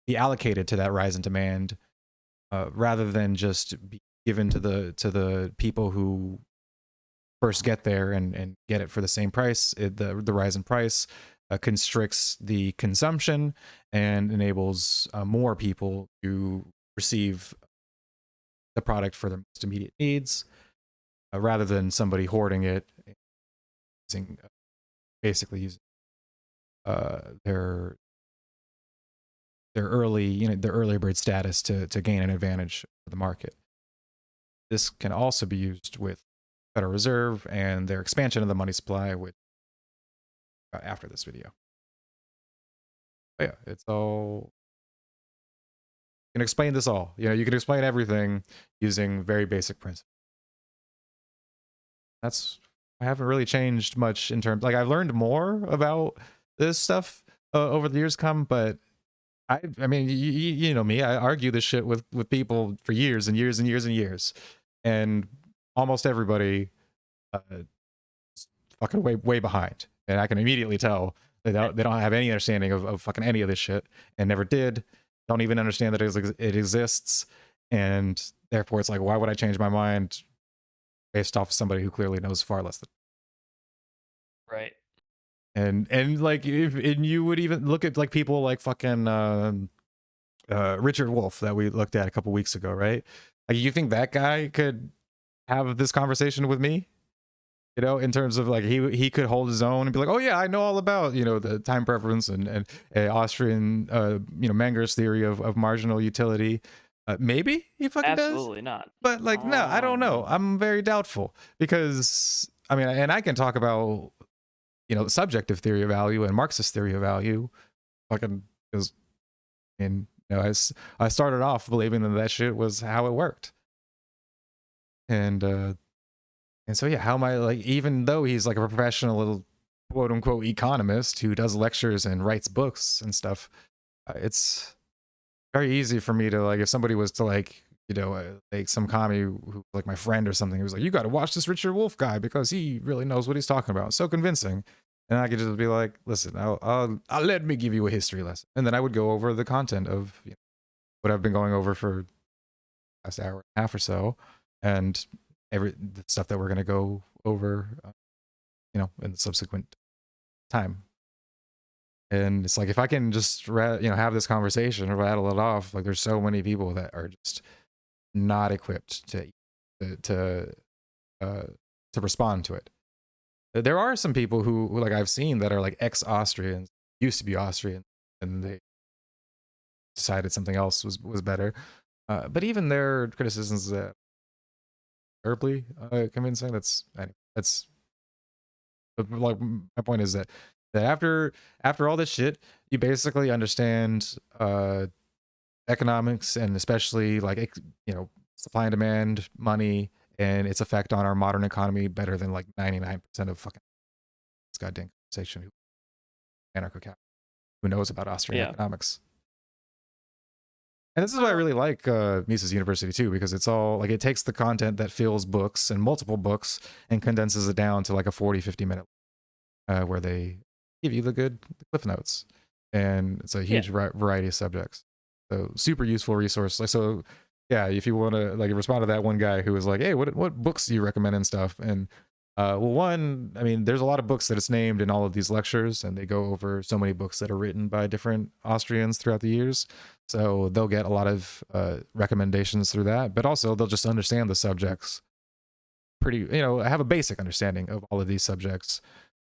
A: be allocated to that rise in demand rather than just be given to the people who first get there and get it for the same price. The rise in price constricts the consumption and enables more people to receive the product for their most immediate needs, rather than somebody hoarding it, basically using their early bird status to gain an advantage for the market. This can also be used with Federal Reserve and their expansion of the money supply, which after this video. But yeah, it's all. You can explain this all. You can explain everything using very basic principles. I haven't really changed much in terms, like I've learned more about this stuff over the years but I mean, you know me, I argue this shit with people for years and years and years and years, and almost everybody is fucking way behind, and I can immediately tell they don't have any understanding of fucking any of this shit, and never did, don't even understand that it exists, and therefore it's like, why would I change my mind based off of somebody who clearly knows far less than.
B: Right.
A: And like and you would even look at like people like fucking Richard Wolff that we looked at a couple weeks ago, right? Like, you think that guy could have this conversation with me? In terms of like he could hold his own and be like, oh yeah, I know all about the time preference and Austrian Menger's theory of marginal utility. Maybe he fucking does.
B: Absolutely not.
A: But like, no, I don't know. I'm very doubtful because I mean, and I can talk about the subjective theory of value and Marxist theory of value, fucking, because I started off believing that shit was how it worked, and so yeah, how am I, like, even though he's like a professional little quote unquote economist who does lectures and writes books and stuff, it's very easy for me to, like, if somebody was to like like some commie who like my friend or something, who was like, you got to watch this Richard Wolff guy because he really knows what he's talking about, so convincing. And I could just be like, listen, I'll let me give you a history lesson, and then I would go over the content of what I've been going over for the last hour and a half or so, and the stuff that we're going to go over in the subsequent time. And it's like, if I can just have this conversation or rattle it off, like, there's so many people that are just not equipped to respond to it. There are some people who like I've seen that are like ex-Austrians, used to be Austrian, and they decided something else was better. But even their criticisms terribly convincing. That's like, my point is that after all this shit, you basically understand economics, and especially like supply and demand, money, and its effect on our modern economy better than like 99% of fucking this goddamn conversation anarcho-capitalist who knows about Austrian economics. And this is why I really like Mises University too, because it's all like, it takes the content that fills books and multiple books and condenses it down to like a 40-50 minute where they give you the cliff notes, and it's a huge variety of subjects. So super useful resource. Like, so yeah, if you want to like respond to that one guy who was like, hey, what books do you recommend and stuff? And well, one, I mean, there's a lot of books that it's named in all of these lectures, and they go over so many books that are written by different Austrians throughout the years. So they'll get a lot of recommendations through that, but also they'll just understand the subjects pretty, I have a basic understanding of all of these subjects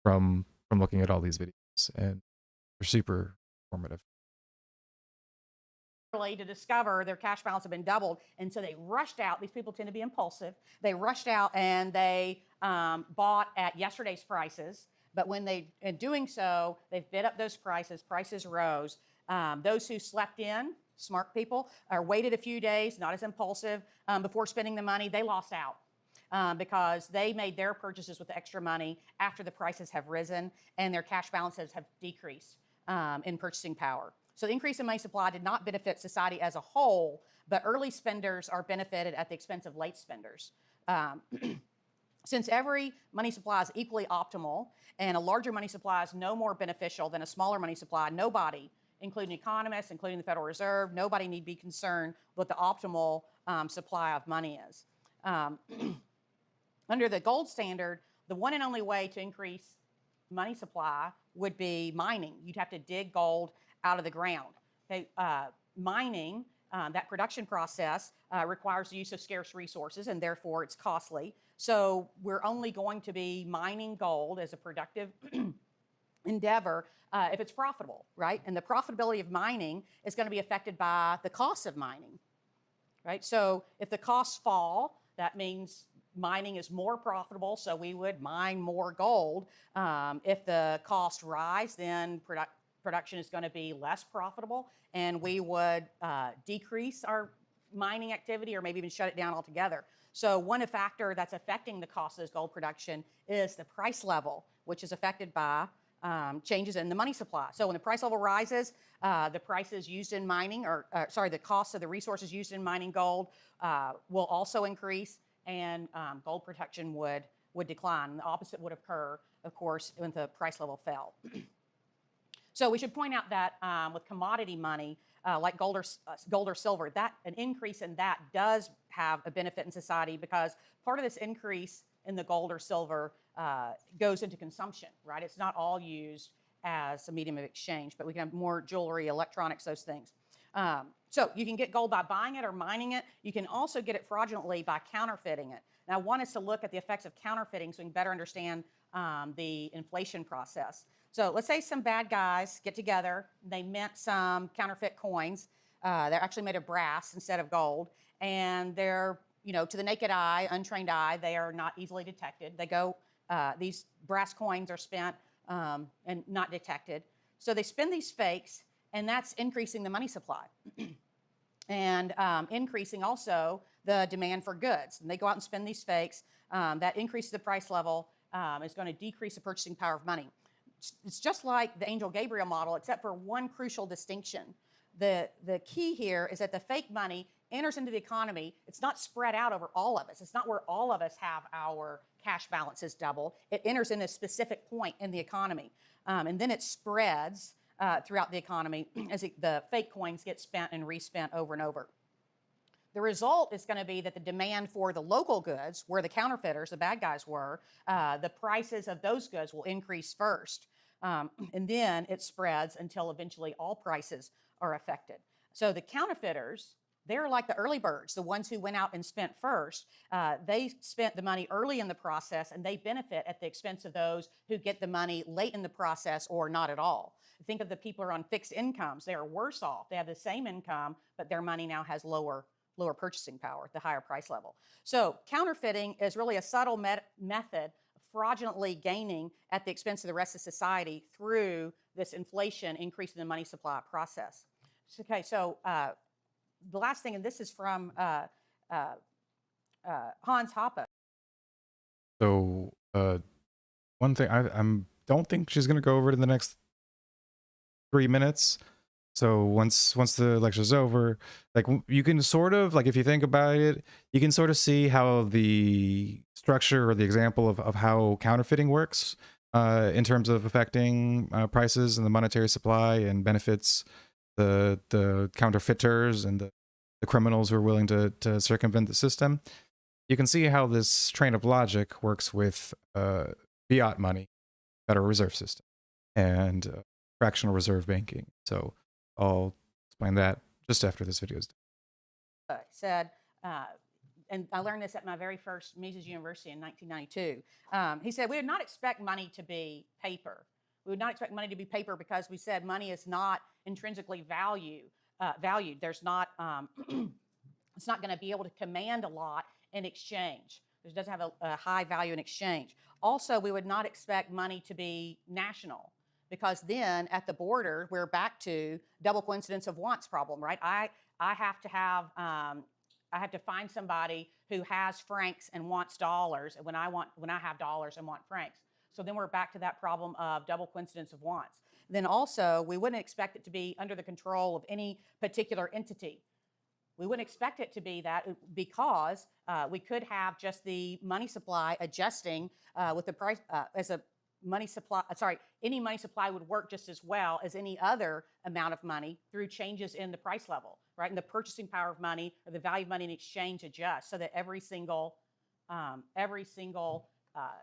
A: from looking at all these videos, and they're super informative.
D: To discover their cash balance had been doubled, and so they rushed out. These people tend to be impulsive. They rushed out and they bought at yesterday's prices. But when in doing so, they've bid up those prices. Prices rose. Those who slept in, smart people, or waited a few days, not as impulsive, before spending the money, they lost out because they made their purchases with the extra money after the prices have risen and their cash balances have decreased in purchasing power. So the increase in money supply did not benefit society as a whole, but early spenders are benefited at the expense of late spenders. Since every money supply is equally optimal and a larger money supply is no more beneficial than a smaller money supply, nobody, including economists, including the Federal Reserve, nobody need be concerned what the optimal supply of money is. Under the gold standard, the one and only way to increase money supply would be mining. You'd have to dig gold out of the ground. Okay, mining, that production process requires the use of scarce resources, and therefore it's costly. So we're only going to be mining gold as a productive endeavor if it's profitable, right? And the profitability of mining is going to be affected by the cost of mining, right? So if the costs fall, that means mining is more profitable, so we would mine more gold. If the costs rise, then production is going to be less profitable, and we would decrease our mining activity or maybe even shut it down altogether. So one factor that's affecting the cost of this gold production is the price level, which is affected by changes in the money supply. So when the price level rises, the prices used in mining, the cost of the resources used in mining gold will also increase, and gold production would decline. And the opposite would occur, of course, when the price level fell. So we should point out that with commodity money, like gold or silver, that an increase in that does have a benefit in society, because part of this increase in the gold or silver goes into consumption, right? It's not all used as a medium of exchange, but we can have more jewelry, electronics, those things. So you can get gold by buying it or mining it. You can also get it fraudulently by counterfeiting it. Now, one is to look at the effects of counterfeiting so we can better understand the inflation process. So let's say some bad guys get together, they mint some counterfeit coins. They're actually made of brass instead of gold, and they're, to the naked eye, untrained eye, they are not easily detected. They go, these brass coins are spent and not detected. So they spin these fakes, and that's increasing the money supply and increasing also the demand for goods. And they go out and spend these fakes. That increases the price level, is going to decrease the purchasing power of money. It's just like the Angel Gabriel model, except for one crucial distinction. The key here is that the fake money enters into the economy. It's not spread out over all of us. It's not where all of us have our cash balances doubled. It enters in a specific point in the economy. And then it spreads throughout the economy as the fake coins get spent and respent over and over. The result is going to be that the demand for the local goods, where the counterfeiters, the bad guys were, the prices of those goods will increase first. And then it spreads until eventually all prices are affected. So the counterfeiters, they're like the early birds, the ones who went out and spent first. They spent the money early in the process, and they benefit at the expense of those who get the money late in the process or not at all. Think of the people who are on fixed incomes. They are worse off. They have the same income, but their money now has lower purchasing power, the higher price level. So counterfeiting is really a subtle method of fraudulently gaining at the expense of the rest of society through this inflation increasing the money supply process. Okay, so the last thing, and this is from Hans Hoppe.
A: So one thing, I don't think she's going to go over to the next 3 minutes. So once the lecture's over, like, you can sort of, like, if you think about it, you can sort of see how the structure or the example of how counterfeiting works in terms of affecting prices and the monetary supply, and benefits the counterfeiters and the criminals who are willing to circumvent the system. You can see how this train of logic works with fiat money, Federal Reserve System, and fractional reserve banking. So I'll explain that just after this video is done.
D: Said and I learned this at my very first Mises University in 1992. He said, we would not expect money to be paper. We would not expect money to be paper because we said money is not intrinsically valued. There's not, it's not going to be able to command a lot in exchange. It doesn't have a high value in exchange. Also, we would not expect money to be national, because then at the border, we're back to double coincidence of wants problem, right? I have to have, I have to find somebody who has francs and wants dollars, when I have dollars and want francs. So then we're back to that problem of double coincidence of wants. Then also, we wouldn't expect it to be under the control of any particular entity. We wouldn't expect it to be that, because we could have just the money supply adjusting with the price as a money supply. Sorry, any money supply would work just as well as any other amount of money through changes in the price level, right? And the purchasing power of money, or the value of money in exchange, adjusts so that every single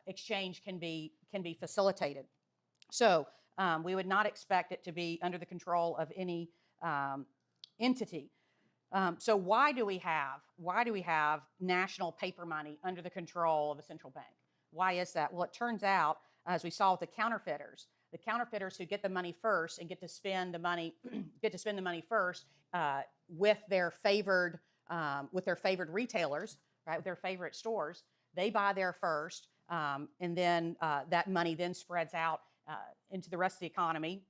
D: exchange can be facilitated. So we would not expect it to be under the control of any entity. So why do we have national paper money under the control of a central bank? Why is that? Well, it turns out, as we saw with the counterfeiters who get the money first and get to spend the money first with their favored retailers, right? With their favorite stores, they buy there first, and then that money then spreads out into the rest of the economy.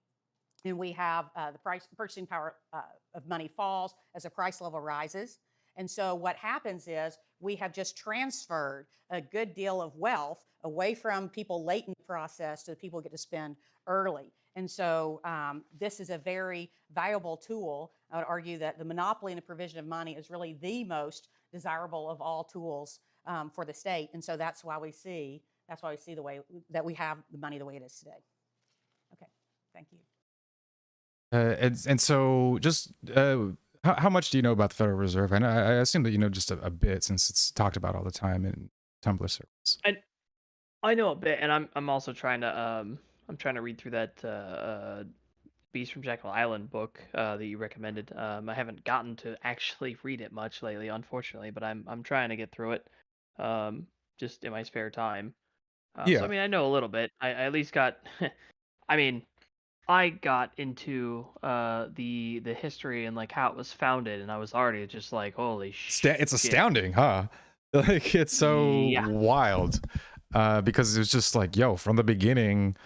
D: And we have the purchasing power of money falls as the price level rises. And so what happens is we have just transferred a good deal of wealth away from people late in the process to the people who get to spend early. And so this is a very valuable tool. I would argue that the monopoly and the provision of money is really the most desirable of all tools for the state. And so that's why we see the way that we have the money the way it is today. Okay, thank you.
A: And so just how much do you know about the Federal Reserve? I assume that you know just a bit, since it's talked about all the time in Tumblr circles.
B: I know a bit, and I'm also trying to read through that Beast from Jekyll Island book that you recommended. I haven't gotten to actually read it much lately, unfortunately, but I'm trying to get through it just in my spare time.
A: Yeah.
B: So I mean, I know a little bit. I at least got I mean, I got into the history and like how it was founded, and I was already just like, holy shit.
A: It's astounding, huh? Like, it's so wild. Because it was just like, yo, from the beginning,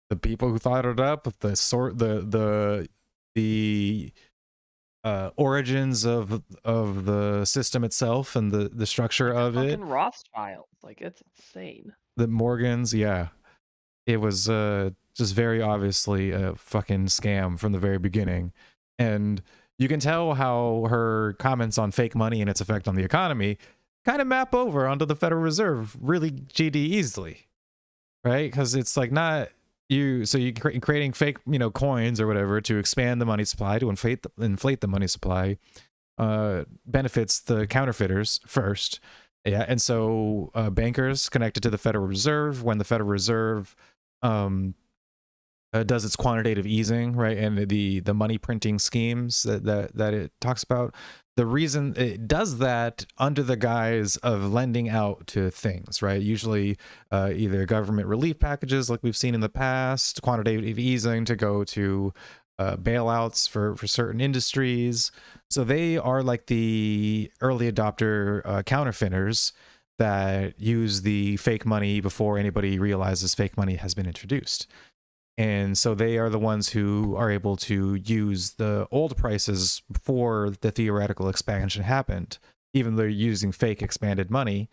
A: the people who thought it up, the origins of the system itself and the structure of it.
B: Fucking Rothschild, like, it's insane.
A: The Morgans, yeah, it was just very obviously a fucking scam from the very beginning. And you can tell how her comments on fake money and its effect on the economy kind of map over onto the Federal Reserve really GD easily, right? Because it's like not you, so you creating fake, coins or whatever to expand the money supply, to inflate the money supply, benefits the counterfeiters first. Yeah, and so bankers connected to the Federal Reserve, when the Federal Reserve does its quantitative easing, right, and the money printing schemes that it talks about. The reason it does that under the guise of lending out to things, right? Usually either government relief packages like we've seen in the past, quantitative easing to go to bailouts for certain industries. So they are like the early adopter counterfeiters that use the fake money before anybody realizes fake money has been introduced. And so they are the ones who are able to use the old prices before the theoretical expansion happened. Even though they're using fake expanded money,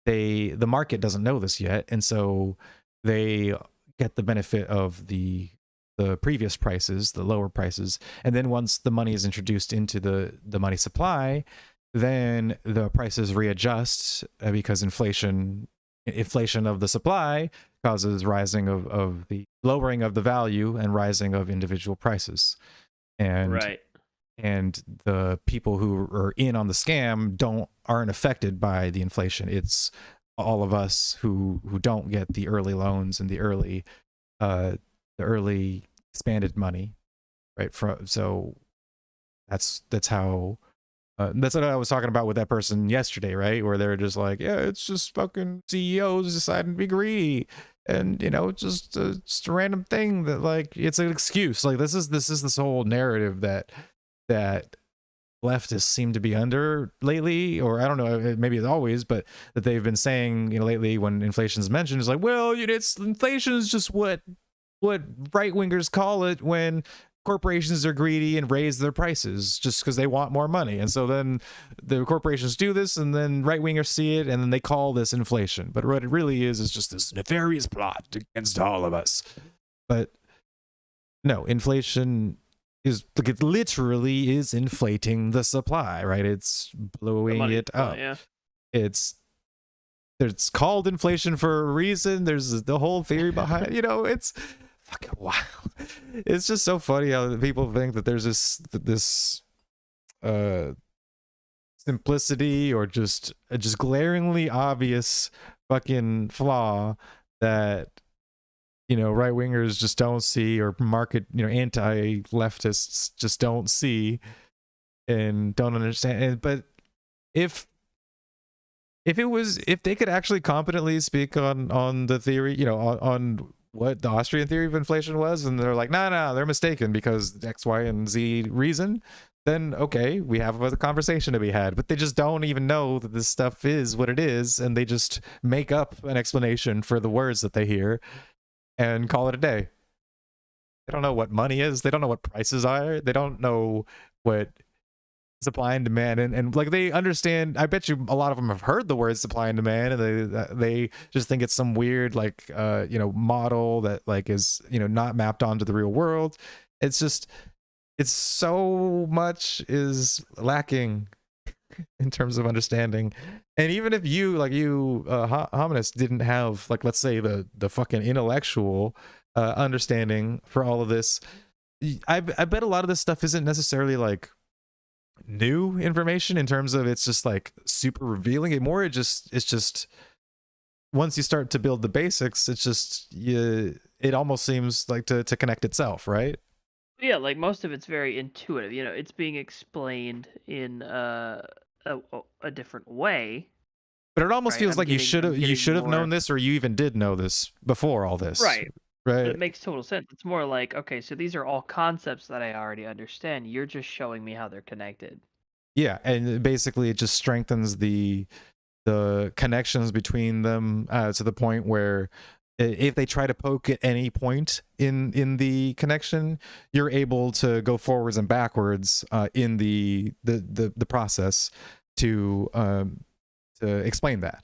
A: the market doesn't know this yet, and so they get the benefit of the previous prices, the lower prices. And then once the money is introduced into the money supply, then the prices readjust because inflation of the supply causes rising of the lowering of the value and rising of individual prices. And and the people who are in on the scam aren't affected by the inflation. It's all of us who don't get the early loans and the early expanded money, right? So that's how That's what I was talking about with that person yesterday, right? Where they're just like, yeah, it's just fucking CEOs deciding to be greedy, and you know, just a random thing that like it's an excuse. Like this is this whole narrative that leftists seem to be under lately, or I don't know, maybe it's always, but that they've been saying, you know, lately when inflation's mentioned, is like, well, you know, it's inflation is just what right wingers call it when corporations are greedy and raise their prices just because they want more money. And so then the corporations do this, and then right wingers see it, and then they call this inflation. But what it really is just this nefarious plot against all of us. But no, inflation is like, it literally is inflating the supply, right? It's blowing it up.
B: Yeah.
A: It's called inflation for a reason. There's the whole theory behind, you know, it's fucking wild. It's just so funny how people think that there's this simplicity or just glaringly obvious fucking flaw that, you know, right wingers just don't see, or market, you know, anti-leftists just don't see and don't understand. But if they could actually competently speak on the theory, you know, on what the Austrian theory of inflation was, and they're like, no, they're mistaken because X, Y, and Z reason, then okay, we have a conversation to be had. But they just don't even know that this stuff is what it is, and they just make up an explanation for the words that they hear and call it a day. They don't know what money is. They don't know what prices are. They don't know what supply and demand, and like they understand. I bet you a lot of them have heard the word supply and demand, and they just think it's some weird like you know, model that like is, you know, not mapped onto the real world. It's just, it's so much is lacking in terms of understanding. And even if you like Hominis didn't have, like, let's say the fucking intellectual understanding for all of this, I bet a lot of this stuff isn't necessarily like new information in terms of it's just like super revealing. It's just once you start to build the basics, it's just it almost seems like to connect itself, right?
B: Yeah, like most of it's very intuitive. You know, it's being explained in a different way.
A: But it almost
B: Right,
A: feels
B: I'm
A: like you
B: getting
A: should have
B: more-
A: known this, or you even did know this before all this.
B: Right.
A: Right.
B: It makes total sense. It's more like, okay, so these are all concepts that I already understand. You're just showing me how they're connected.
A: Yeah, and basically it just strengthens the connections between them to the point where if they try to poke at any point in the connection, you're able to go forwards and backwards in the process to explain that,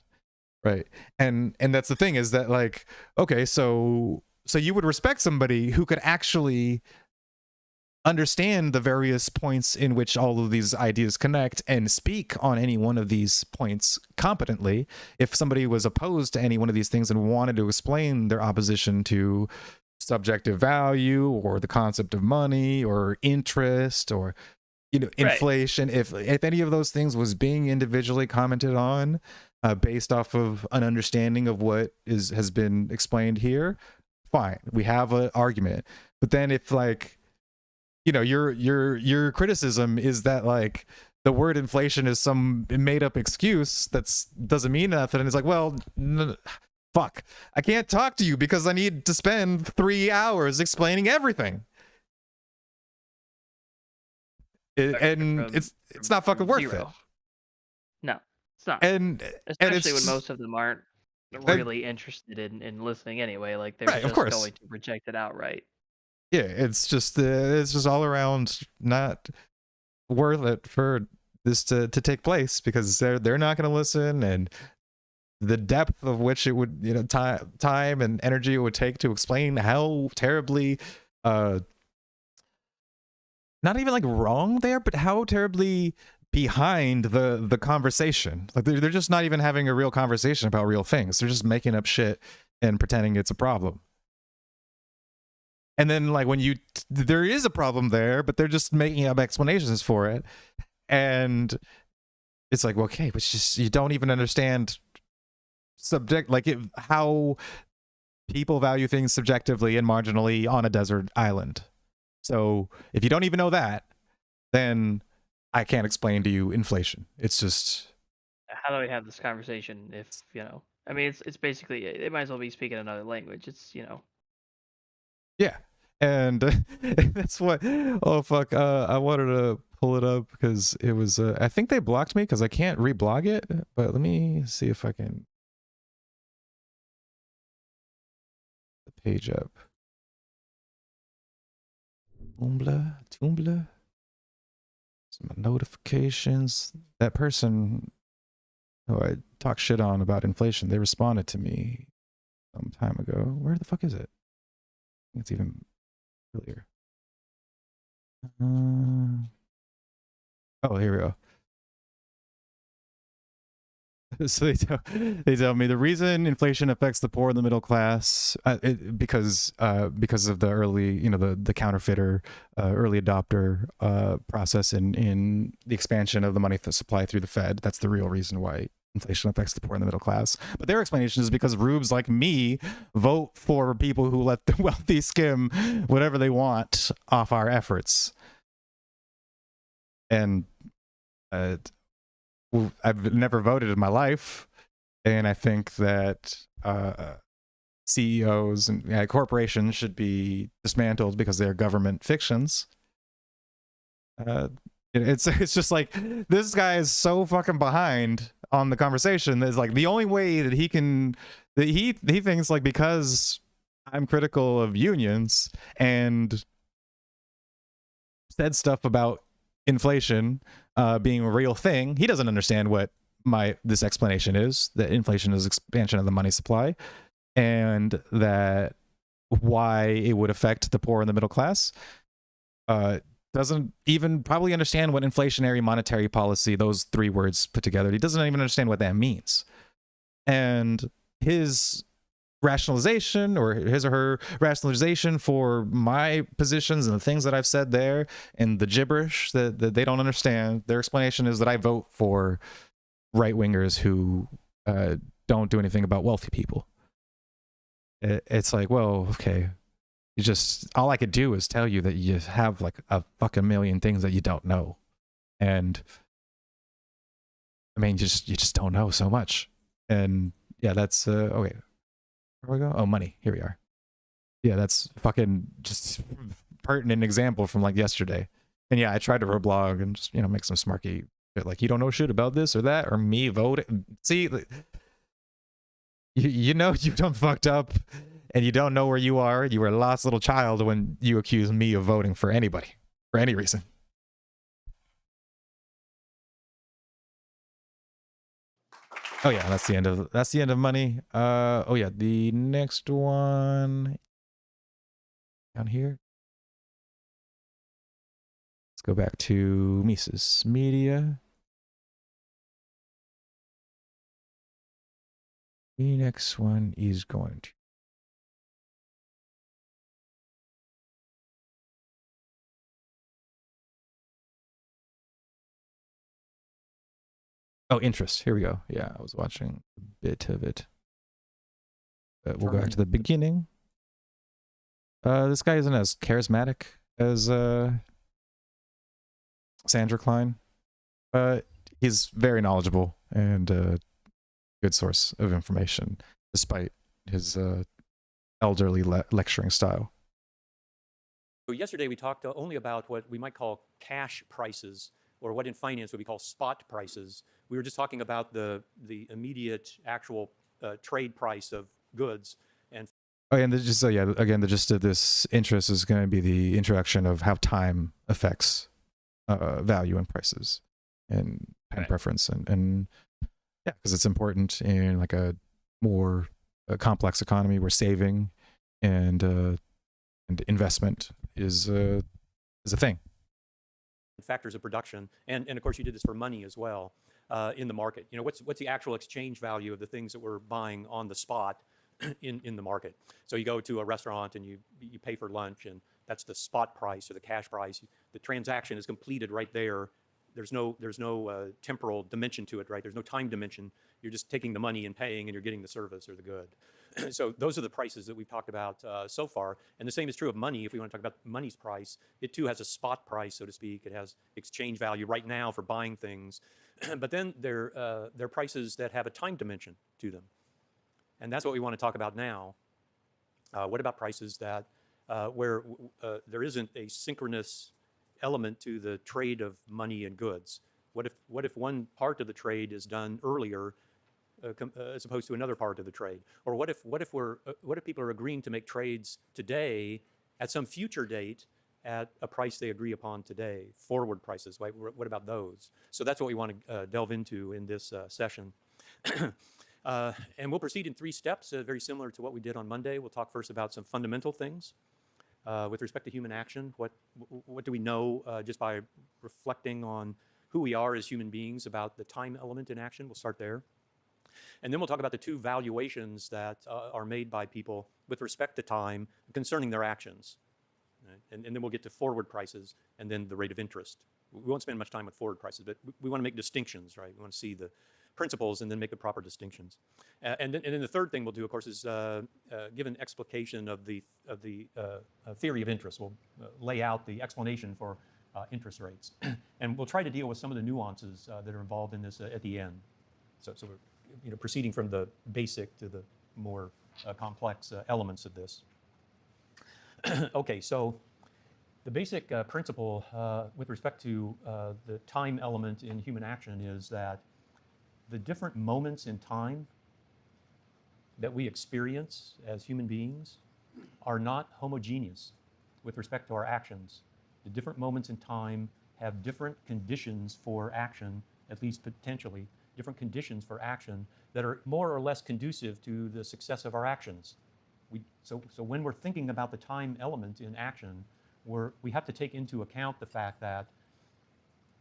A: right? And that's the thing, is that like, okay, so you would respect somebody who could actually understand the various points in which all of these ideas connect and speak on any one of these points competently. If somebody was opposed to any one of these things and wanted to explain their opposition to subjective value or the concept of money or interest or, you know, inflation, right. If any of those things was being individually commented on based off of an understanding of what has been explained here, fine, we have an argument. But then if, like, you know, your criticism is that like the word inflation is some made up excuse that's doesn't mean nothing, and it's like, well, fuck, I can't talk to you because I need to spend 3 hours explaining everything. And it's not fucking worth it.
B: No, it's not.
A: And
B: especially when most of them aren't really interested in listening anyway. Like they're
A: right,
B: just going to reject it outright.
A: Yeah, it's just all around not worth it for this to take place, because they're not going to listen, and the depth of which it would, you know, time and energy it would take to explain how terribly not even like wrong there, but how terribly behind the conversation. Like they're just not even having a real conversation about real things. They're just making up shit and pretending it's a problem. And then like when there is a problem there, but they're just making up explanations for it. And it's like, well, okay, but just, you don't even understand how people value things subjectively and marginally on a desert island. So if you don't even know that, then I can't explain to you inflation. It's just
B: How do we have this conversation if, you know, I mean, it's basically, it might as well be speaking another language. It's, you know.
A: yeah, and that's what. Oh fuck! I wanted to pull it up because it was. I think they blocked me because I can't reblog it. But let me see if I can the page up. Tumblr. Some notifications. That person who I talked shit on about inflation, they responded to me some time ago. Where the fuck is it? I think it's even earlier. Oh, here we go. So they tell me the reason inflation affects the poor and the middle class because of the early, you know, the counterfeiter, early adopter process in the expansion of the money supply through the Fed. That's the real reason why inflation affects the poor and the middle class. But their explanation is because rubes like me vote for people who let the wealthy skim whatever they want off our efforts. And I've never voted in my life, and I think that CEOs and corporations should be dismantled because they're government fictions. It's just like this guy is so fucking behind on the conversation. That's like the only way that he can, that he thinks like because I'm critical of unions and said stuff about inflation being a real thing, he doesn't understand what this explanation is, that inflation is expansion of the money supply, and that why it would affect the poor and the middle class. Doesn't even probably understand what inflationary monetary policy, those three words put together, he doesn't even understand what that means. And his rationalization, or his or her rationalization for my positions and the things that I've said there and the gibberish that they don't understand, their explanation is that I vote for right-wingers who don't do anything about wealthy people. It's like, well, okay, you just, all I could do is tell you that you have like a fucking million things that you don't know. And I mean, you just don't know so much. And yeah, that's okay. Where we go? Oh, money. Here we are. Yeah, that's fucking just pertinent example from like yesterday. And yeah, I tried to reblog and just, you know, make some smarky shit like, you don't know shit about this or that, or me voting. See, you know you done fucked up and you don't know where you are. You were a lost little child when you accuse me of voting for anybody for any reason. Oh yeah, that's the end of money. Oh yeah, the next one down here. Let's go back to Mises Media. The next one is going to interest. Here we go. Yeah, I was watching a bit of it. We'll go back to the beginning. This guy isn't as charismatic as Sandra Klein, but he's very knowledgeable and a good source of information, despite his elderly lecturing style.
C: So yesterday we talked only about what we might call cash prices, or what in finance would be called spot prices. We were just talking about the immediate actual trade price of goods. And
A: oh, and just so yeah, again, the gist of this interest is going to be the introduction of how time affects value and prices and time preference, and yeah, because it's important in like a more complex economy where saving and investment is a thing.
C: Factors of production, and of course you did this for money as well in the market. You know, what's the actual exchange value of the things that we're buying on the spot in the market? So you go to a restaurant and you pay for lunch, and that's the spot price or the cash price. The transaction is completed right there. There's no temporal dimension to it, right? There's no time dimension. You're just taking the money and paying, and you're getting the service or the good. So those are the prices that we've talked about so far. And the same is true of money. If we want to talk about money's price, it too has a spot price, so to speak. It has exchange value right now for buying things. But then there are prices that have a time dimension to them. And that's what we want to talk about now. What about prices that where there isn't a synchronous element to the trade of money and goods? What if one part of the trade is done earlier as opposed to another part of the trade? Or what if people are agreeing to make trades today at some future date at a price they agree upon today, forward prices? Right? What about those? So that's what we want to delve into in this session. And we'll proceed in 3 steps, very similar to what we did on Monday. We'll talk first about some fundamental things with respect to human action. What do we know just by reflecting on who we are as human beings about the time element in action? We'll start there. And then we'll talk about the 2 valuations that are made by people with respect to time concerning their actions. Right? And then we'll get to forward prices and then the rate of interest. We won't spend much time with forward prices, but we want to make distinctions, right? We want to see the principles and then make the proper distinctions. And then the third thing we'll do, of course, is give an explication of the theory of interest. We'll lay out the explanation for interest rates. And we'll try to deal with some of the nuances that are involved in this at the end. So we're proceeding from the basic to the more complex elements of this. Okay, so the basic principle with respect to the time element in human action is that the different moments in time that we experience as human beings are not homogeneous with respect to our actions. The different moments in time have different conditions for action, at least potentially, different conditions for action that are more or less conducive to the success of our actions. So when we're thinking about the time element in action, we have to take into account the fact that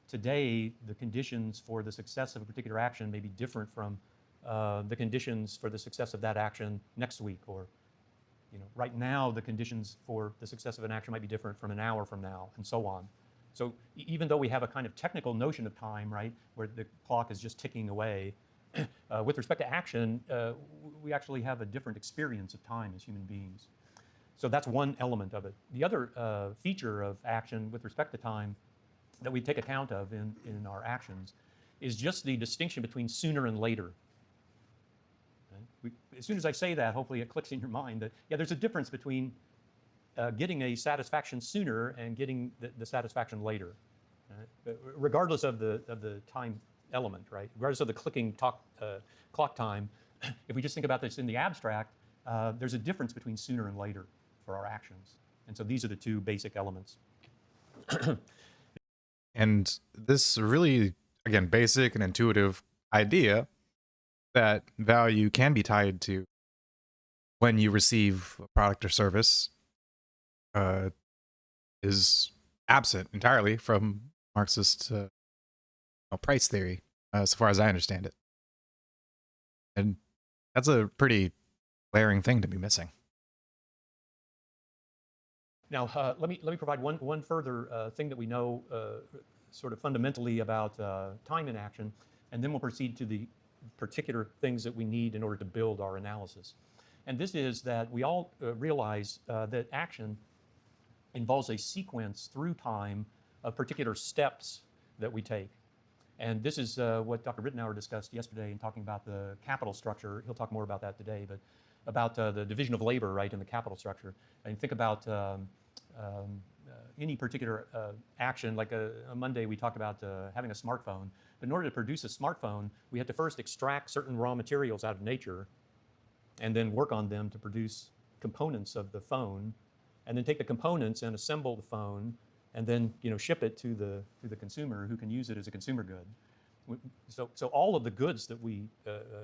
C: today the conditions for the success of a particular action may be different from the conditions for the success of that action next week, or right now the conditions for the success of an action might be different from an hour from now, and so on. So even though we have a kind of technical notion of time, right, where the clock is just ticking away, with respect to action, we actually have a different experience of time as human beings. So that's one element of it. The other feature of action with respect to time that we take account of in our actions is just the distinction between sooner and later. Okay? As soon as I say that, hopefully it clicks in your mind that, yeah, there's a difference between getting a satisfaction sooner and getting the satisfaction later, right? Regardless of the time element, right? Regardless of the clicking clock time, if we just think about this in the abstract, there's a difference between sooner and later for our actions. And so these are the 2 basic elements.
A: And this really, again, basic and intuitive idea that value can be tied to when you receive a product or service is absent entirely from Marxist price theory, so far as I understand it. And that's a pretty glaring thing to be missing.
C: Now, let me provide one further thing that we know sort of fundamentally about time in action, and then we'll proceed to the particular things that we need in order to build our analysis. And this is that we all realize that action involves a sequence through time of particular steps that we take. And this is what Dr. Rittenauer discussed yesterday in talking about the capital structure. He'll talk more about that today, but about the division of labor, right, in the capital structure. And think about any particular action, like on Monday we talked about having a smartphone. But in order to produce a smartphone, we have to first extract certain raw materials out of nature and then work on them to produce components of the phone, and then take the components and assemble the phone, and then ship it to the consumer who can use it as a consumer good. So all of the goods that we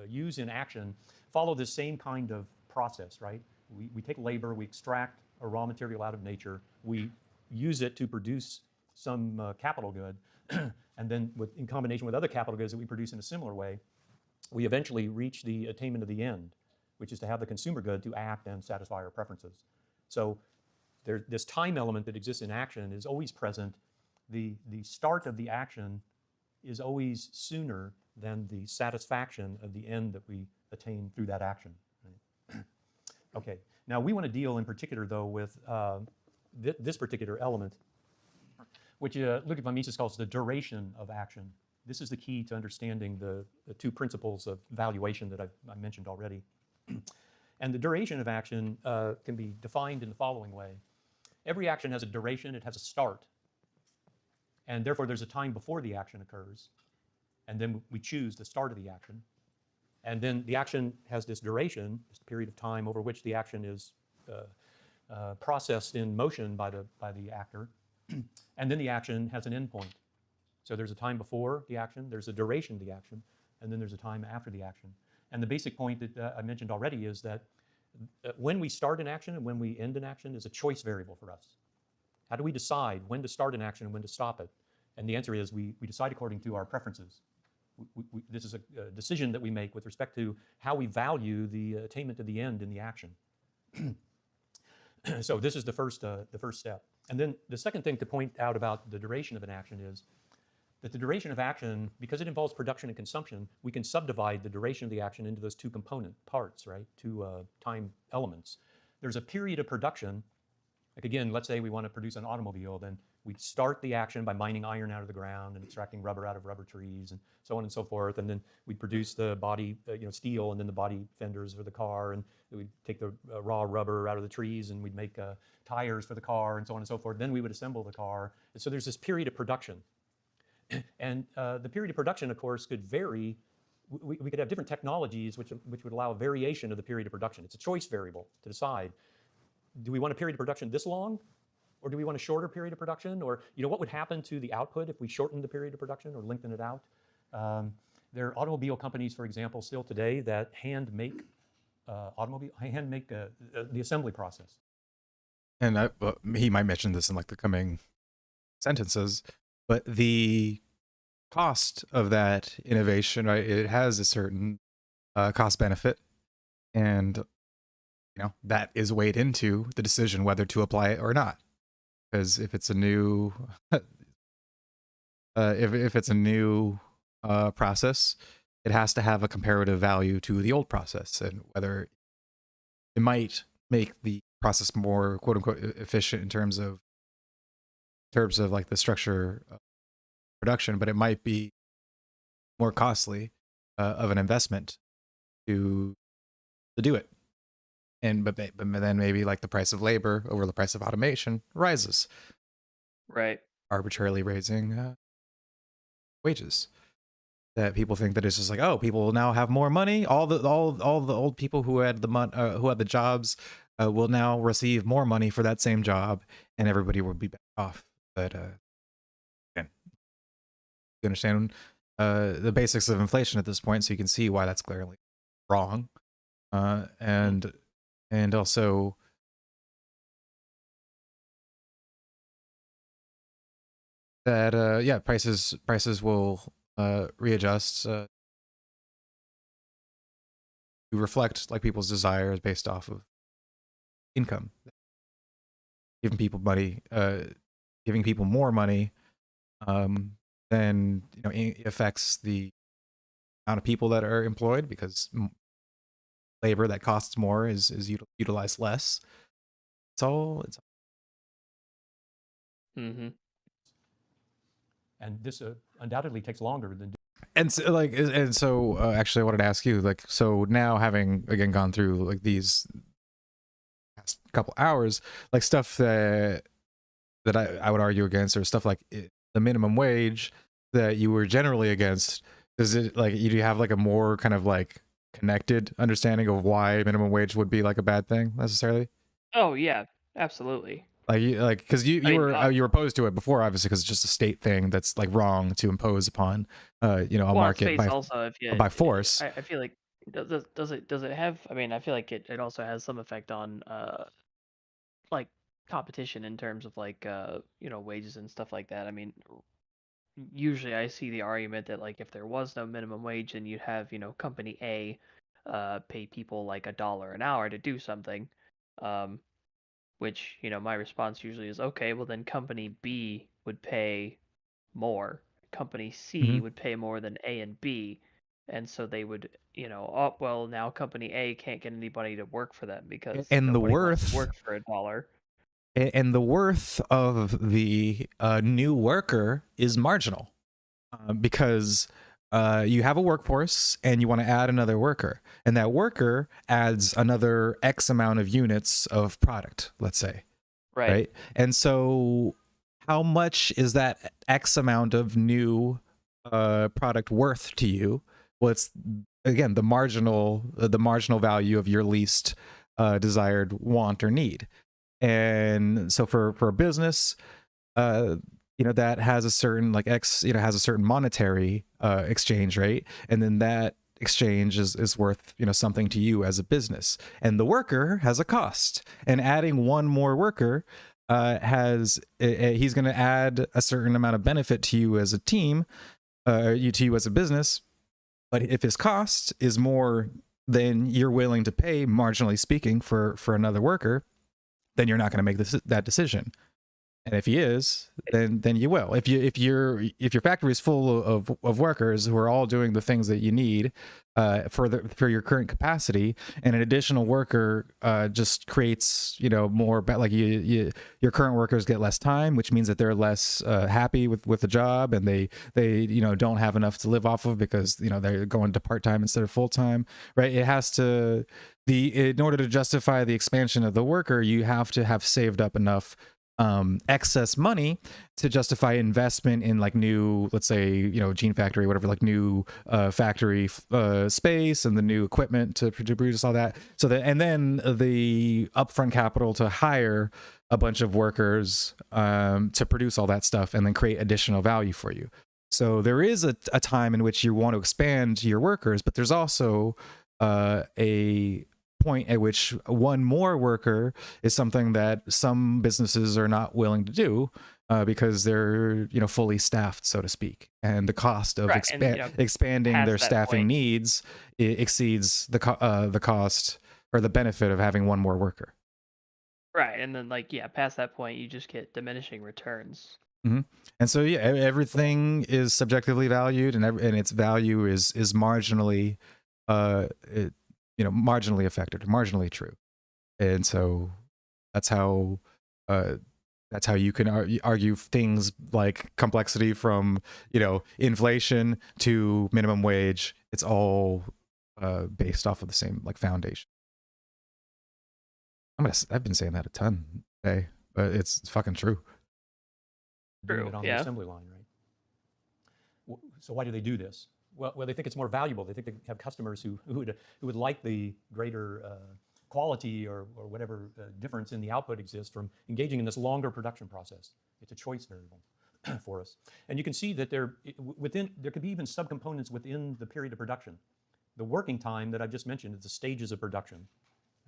C: use in action follow this same kind of process, right? We take labor, we extract a raw material out of nature, we use it to produce some capital good, and then in combination with other capital goods that we produce in a similar way, we eventually reach the attainment of the end, which is to have the consumer good to act and satisfy our preferences. So this time element that exists in action is always present. The start of the action is always sooner than the satisfaction of the end that we attain through that action. Right? Okay. Now we want to deal in particular, though, with this particular element, which Ludwig von Mises calls the duration of action. This is the key to understanding the two principles of valuation that I mentioned already. And the duration of action can be defined in the following way. Every action has a duration, it has a start. And therefore, there's a time before the action occurs. And then we choose the start of the action. And then the action has this duration, this period of time over which the action is processed in motion by the actor. And then the action has an endpoint. So there's a time before the action, there's a duration of the action, and then there's a time after the action. And the basic point that I mentioned already is that when we start an action and when we end an action is a choice variable for us. How do we decide when to start an action and when to stop it? And the answer is we decide according to our preferences. This is a decision that we make with respect to how we value the attainment of the end in the action. So this is the first step. And then the second thing to point out about the duration of an action is that the duration of action, because it involves production and consumption, we can subdivide the duration of the action into those two component parts, right? Two time elements. There's a period of production. Like again, let's say we want to produce an automobile, then we'd start the action by mining iron out of the ground and extracting rubber out of rubber trees and so on and so forth. And then we'd produce the body, steel, and then the body fenders for the car. And we'd take the raw rubber out of the trees and we'd make tires for the car and so on and so forth. Then we would assemble the car. And so there's this period of production. And the period of production, of course, could vary. We could have different technologies which would allow a variation of the period of production. It's a choice variable to decide. Do we want a period of production this long? Or do we want a shorter period of production? Or what would happen to the output if we shorten the period of production or lengthen it out? There are automobile companies, for example, still today that hand make the assembly process.
A: And he might mention this in like the coming sentences, but the cost of that innovation, right? It has a certain cost benefit, and that is weighed into the decision whether to apply it or not. Because if it's a new, if it's a new process, it has to have a comparative value to the old process, and whether it might make the process more "quote unquote" efficient in terms of like the structure of production, but it might be more costly of an investment to do it. But then maybe like the price of labor over the price of automation rises,
B: Right.
A: arbitrarily raising wages. That people think that it's just like, oh, people will now have more money. All the old people who had the jobs will now receive more money for that same job, and everybody will be better off. But again, you understand the basics of inflation at this point, so you can see why that's clearly wrong. And also that yeah, prices will readjust to reflect like people's desires based off of income. Giving people money, giving people more money, then it affects the amount of people that are employed, because labor that costs more is utilized less. It's
B: Mm-hmm.
C: And this undoubtedly takes longer than.
A: And so actually I wanted to ask you, like, so now having again gone through like these past couple hours, like stuff that I would argue against, or stuff like the minimum wage that you were generally against, does it like you do have like a more kind of like connected understanding of why minimum wage would be like a bad thing necessarily?
B: Oh yeah, absolutely.
A: Like because you were opposed to it before, obviously, because it's just a state thing that's like wrong to impose upon a
B: Well,
A: market
B: space also, if you,
A: by force.
B: I feel like does it have? I mean, I feel like it also has some effect on like competition in terms of like wages and stuff like that. I mean, usually I see the argument that like if there was no minimum wage, then you'd have company A pay people like $1 an hour to do something, which my response usually is, okay, well then company B would pay more, company C
A: Mhm.
B: would pay more than A and B, and so they would, oh well, now company A can't get anybody to work for them because
A: And the
B: nobody wants to
A: worth
B: work for $1.
A: and the worth of the new worker is marginal, because you have a workforce and you want to add another worker, and that worker adds another X amount of units of product, let's say, right? And so how much is that X amount of new product worth to you? Well, it's again the marginal value of your least desired want or need. And so for a business, that has a certain like X, has a certain monetary exchange rate, and then that exchange is worth something to you as a business, and the worker has a cost, and adding one more worker he's going to add a certain amount of benefit to you as a team, to you as a business. But if his cost is more than you're willing to pay, marginally speaking, for another worker, then you're not going to make that decision. And if he is, then you will. If your factory is full of workers who are all doing the things that you need for your current capacity, and an additional worker just creates more, like your current workers get less time, which means that they're less happy with the job, and they don't have enough to live off of because they're going to part-time instead of full-time, right? It has to in order to justify the expansion of the worker, you have to have saved up enough excess money to justify investment in like new, let's say, gene factory, whatever, like new factory space and the new equipment to produce all that. So that, and then the upfront capital to hire a bunch of workers to produce all that stuff and then create additional value for you. So there is a time in which you want to expand your workers, but there's also a point at which one more worker is something that some businesses are not willing to do because they're fully staffed, so to speak, and the cost of expanding their staffing needs exceeds the cost or the benefit of having one more worker.
B: Right, and then past that point, you just get diminishing returns.
A: Mm-hmm. And so everything is subjectively valued, and its value is marginally marginally affected, marginally true. And so that's how you can argue things like complexity from inflation to minimum wage. It's all based off of the same foundation. I've been saying that a ton today, but it's fucking true.
C: Doing it on the assembly line, right? So why do they do this? Well, they think it's more valuable. They think they have customers who would like the greater quality or whatever difference in the output exists from engaging in this longer production process. It's a choice variable for us. And you can see that there could be even subcomponents within the period of production. The working time that I just mentioned is the stages of production,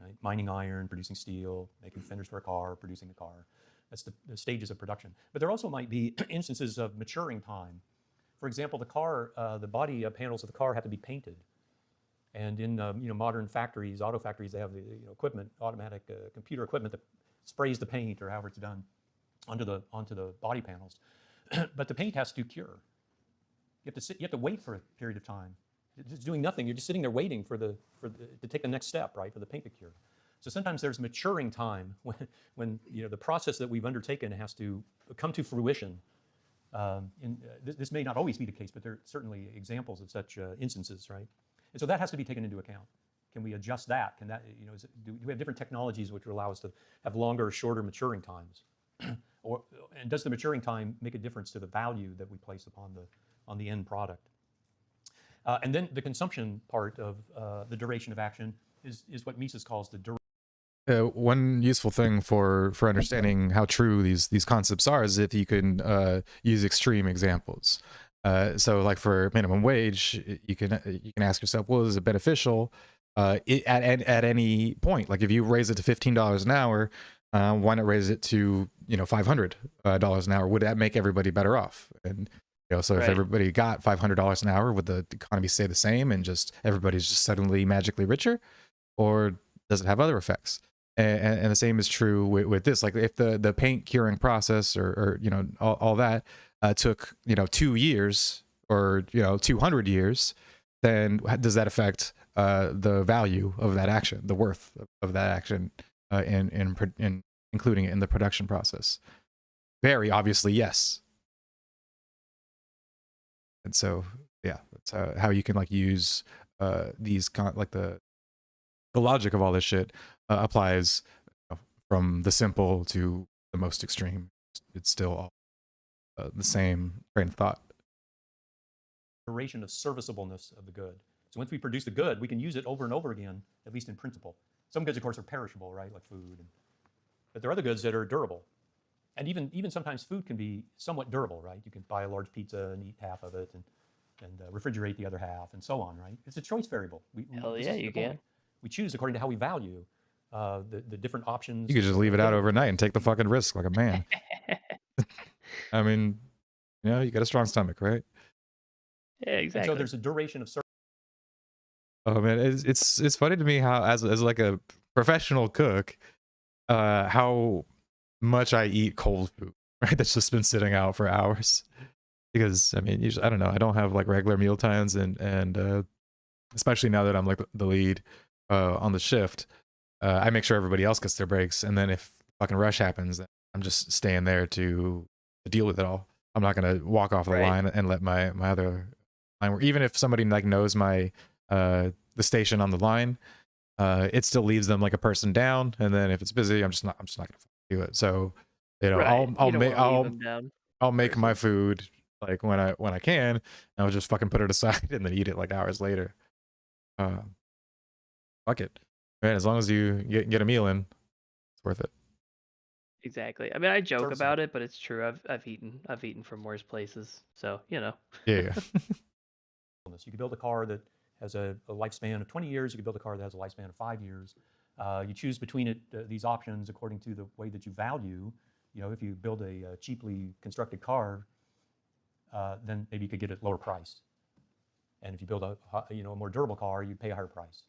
C: right? Mining iron, producing steel, making fenders for a car, producing a car. That's the stages of production. But there also might be instances of maturing time. For example, the car, the body panels of the car have to be painted. And in modern factories, auto factories, they have the equipment, automatic computer equipment that sprays the paint or however it's done onto the body panels. But the paint has to cure. You have to wait for a period of time. It's just doing nothing. You're just sitting there waiting to take the next step, right, for the paint to cure. So sometimes there's maturing time when the process that we've undertaken has to come to fruition. This may not always be the case, but there are certainly examples of such instances, right? And so that has to be taken into account. Can we adjust that? Can that, do we have different technologies which will allow us to have longer or shorter maturing times? And does the maturing time make a difference to the value that we place on the end product? And then the consumption part of the duration of action is what Mises calls the duration.
A: One useful thing for understanding how true these concepts are is if you can use extreme examples. So like for minimum wage, you can ask yourself, well, is it beneficial at any point? Like if you raise it to $15 an hour, why not raise it to $500 an hour? Would that make everybody better off? And so if everybody got $500 an hour, would the economy stay the same and just everybody's just suddenly magically richer, or does it have other effects? And the same is true with this. Like if the paint curing process or all that took 2 years or 200 years, then does that affect the value of that action, the worth of that action, in including it in the production process? Very obviously, yes. And so, yeah, that's how you can like use these like the logic of all this shit applies from the simple to the most extreme. It's still all the same train of thought.
C: Duration of serviceableness of the good. So once we produce the good, we can use it over and over again, at least in principle. Some goods, of course, are perishable, right, like food. But there are other goods that are durable. And even sometimes food can be somewhat durable, right? You can buy a large pizza and eat half of it and refrigerate the other half and so on, right? It's a choice variable.
B: Hell yeah, you can.
C: We choose according to how we value the different options.
A: You could just leave it out overnight and take the fucking risk like a man. I mean, you know, you got a strong stomach, right?
B: Yeah, exactly.
C: And so there's a duration of service.
A: Oh man, it's funny to me how as like a professional cook, how much I eat cold food, right? That's just been sitting out for hours. Because I mean, usually, I don't know, I don't have like regular meal times, and especially now that I'm like the lead on the shift, I make sure everybody else gets their breaks, and then if fucking rush happens, I'm just staying there to deal with it all. I'm not gonna walk off the line and let my other line work. Even if somebody like knows my the station on the line, it still leaves them like a person down, and then if it's busy, I'm just not gonna do it. So you know, I'll make my food like when I can, and I'll just fucking put it aside and then eat it like hours later. Fuck it, man. As long as you get a meal in, it's worth it.
B: Exactly. I mean, I joke about it, but it's true. I've eaten from worse places, so you know.
A: Yeah.
C: You could build a car that has a lifespan of 20 years. You could build a car that has a lifespan of 5 years. You choose between these options according to the way that you value. You know, if you build a cheaply constructed car, then maybe you could get it at lower price. And if you build a more durable car, you pay a higher price,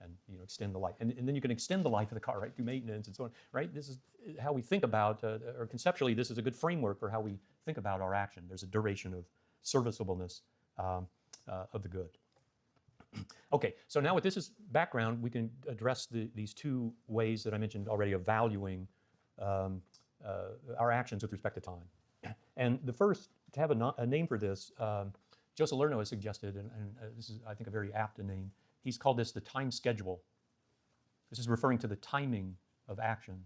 C: and extend the life. And then you can extend the life of the car, right, through maintenance and so on, right? This is how we think about, or conceptually, this is a good framework for how we think about our action. There's a duration of serviceableness of the good. Okay, so now with this as background, we can address these two ways that I mentioned already of valuing our actions with respect to time. And the first, to have a name for this, Joe Salerno has suggested, and this is, I think, a very apt name. He's called this the time schedule. This is referring to the timing of action.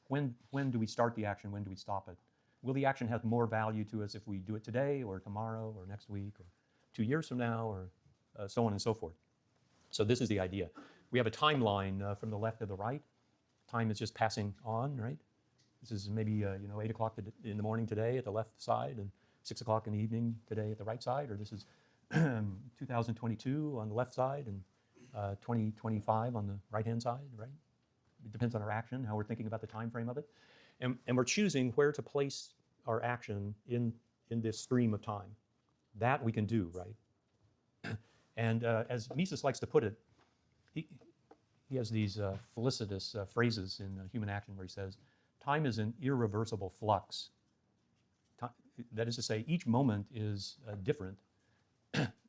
C: When do we start the action? When do we stop it? Will the action have more value to us if we do it today or tomorrow or next week or 2 years from now or so on and so forth? So this is the idea. We have a timeline from the left to the right. Time is just passing on, right? This is maybe 8 o'clock in the morning today at the left side, and 6 o'clock in the evening today at the right side, or this is 2022 on the left side and 2025 on the right-hand side, right? It depends on our action, how we're thinking about the time frame of it. And we're choosing where to place our action in this stream of time. That we can do, right? And as Mises likes to put it, he has these felicitous phrases in human action where he says, time is an irreversible flux. That is to say, each moment is different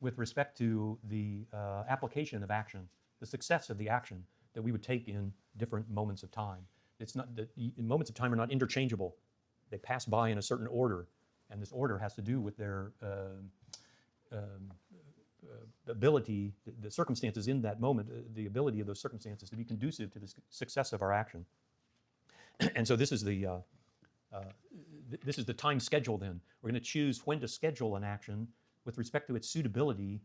C: with respect to the application of action, the success of the action that we would take in different moments of time. It's not that moments of time are not interchangeable. They pass by in a certain order, and this order has to do with their ability, the circumstances in that moment, the ability of those circumstances to be conducive to the success of our action. And so this is the time schedule then. We're going to choose when to schedule an action with respect to its suitability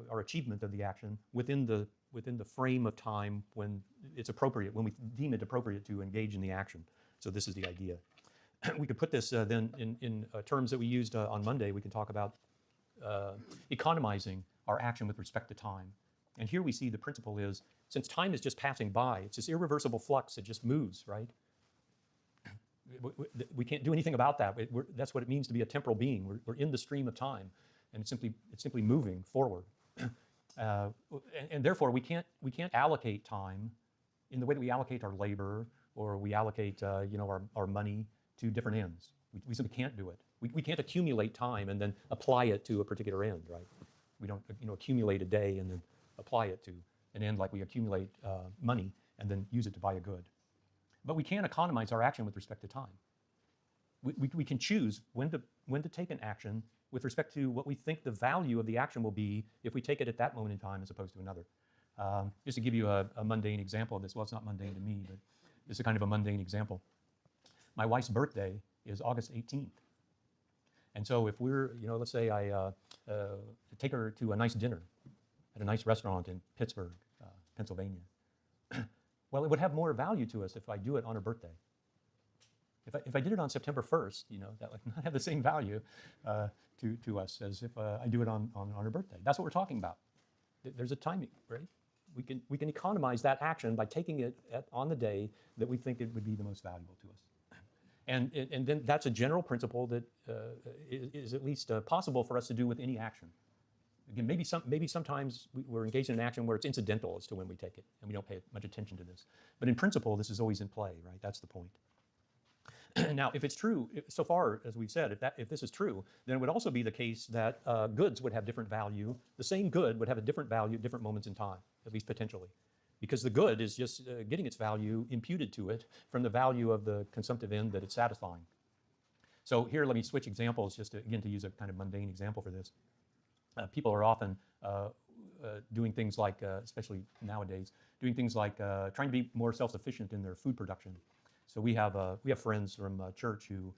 C: or achievement of the action within the frame of time when it's appropriate, when we deem it appropriate to engage in the action. So this is the idea. We could put this then in terms that we used on Monday. We can talk about economizing our action with respect to time. And here we see the principle is, since time is just passing by, it's this irreversible flux, it just moves, right? We can't do anything about that. That's what it means to be a temporal being. We're in the stream of time, and it's simply moving forward. And therefore, we can't allocate time in the way that we allocate our labor or we allocate our money to different ends. We simply can't do it. We can't accumulate time and then apply it to a particular end, right? We don't accumulate a day and then apply it to an end like we accumulate money and then use it to buy a good. But we can economize our action with respect to time. We can choose when to take an action with respect to what we think the value of the action will be if we take it at that moment in time as opposed to another. Just to give you a mundane example of this, well, it's not mundane to me, but it's a kind of a mundane example. My wife's birthday is August 18th. And so if we're, let's say I take her to a nice dinner at a nice restaurant in Pittsburgh, Pennsylvania. Well, it would have more value to us if I do it on her birthday. If I did it on September 1st, that would not have the same value to us as if I do it on her birthday. That's what we're talking about. There's a timing, right? We can economize that action by taking it on the day that we think it would be the most valuable to us. And then that's a general principle that is at least possible for us to do with any action. Again, maybe sometimes we're engaged in an action where it's incidental as to when we take it, and we don't pay much attention to this. But in principle, this is always in play, right? That's the point. Now, if it's true, so far as we've said, if this is true, then it would also be the case that goods would have different value. The same good would have a different value at different moments in time, at least potentially. Because the good is just getting its value imputed to it from the value of the consumptive end that it's satisfying. So here, let me switch examples just again to use a kind of mundane example for this. People are often doing things like, especially nowadays, doing things like trying to be more self-sufficient in their food production. So we have friends from church who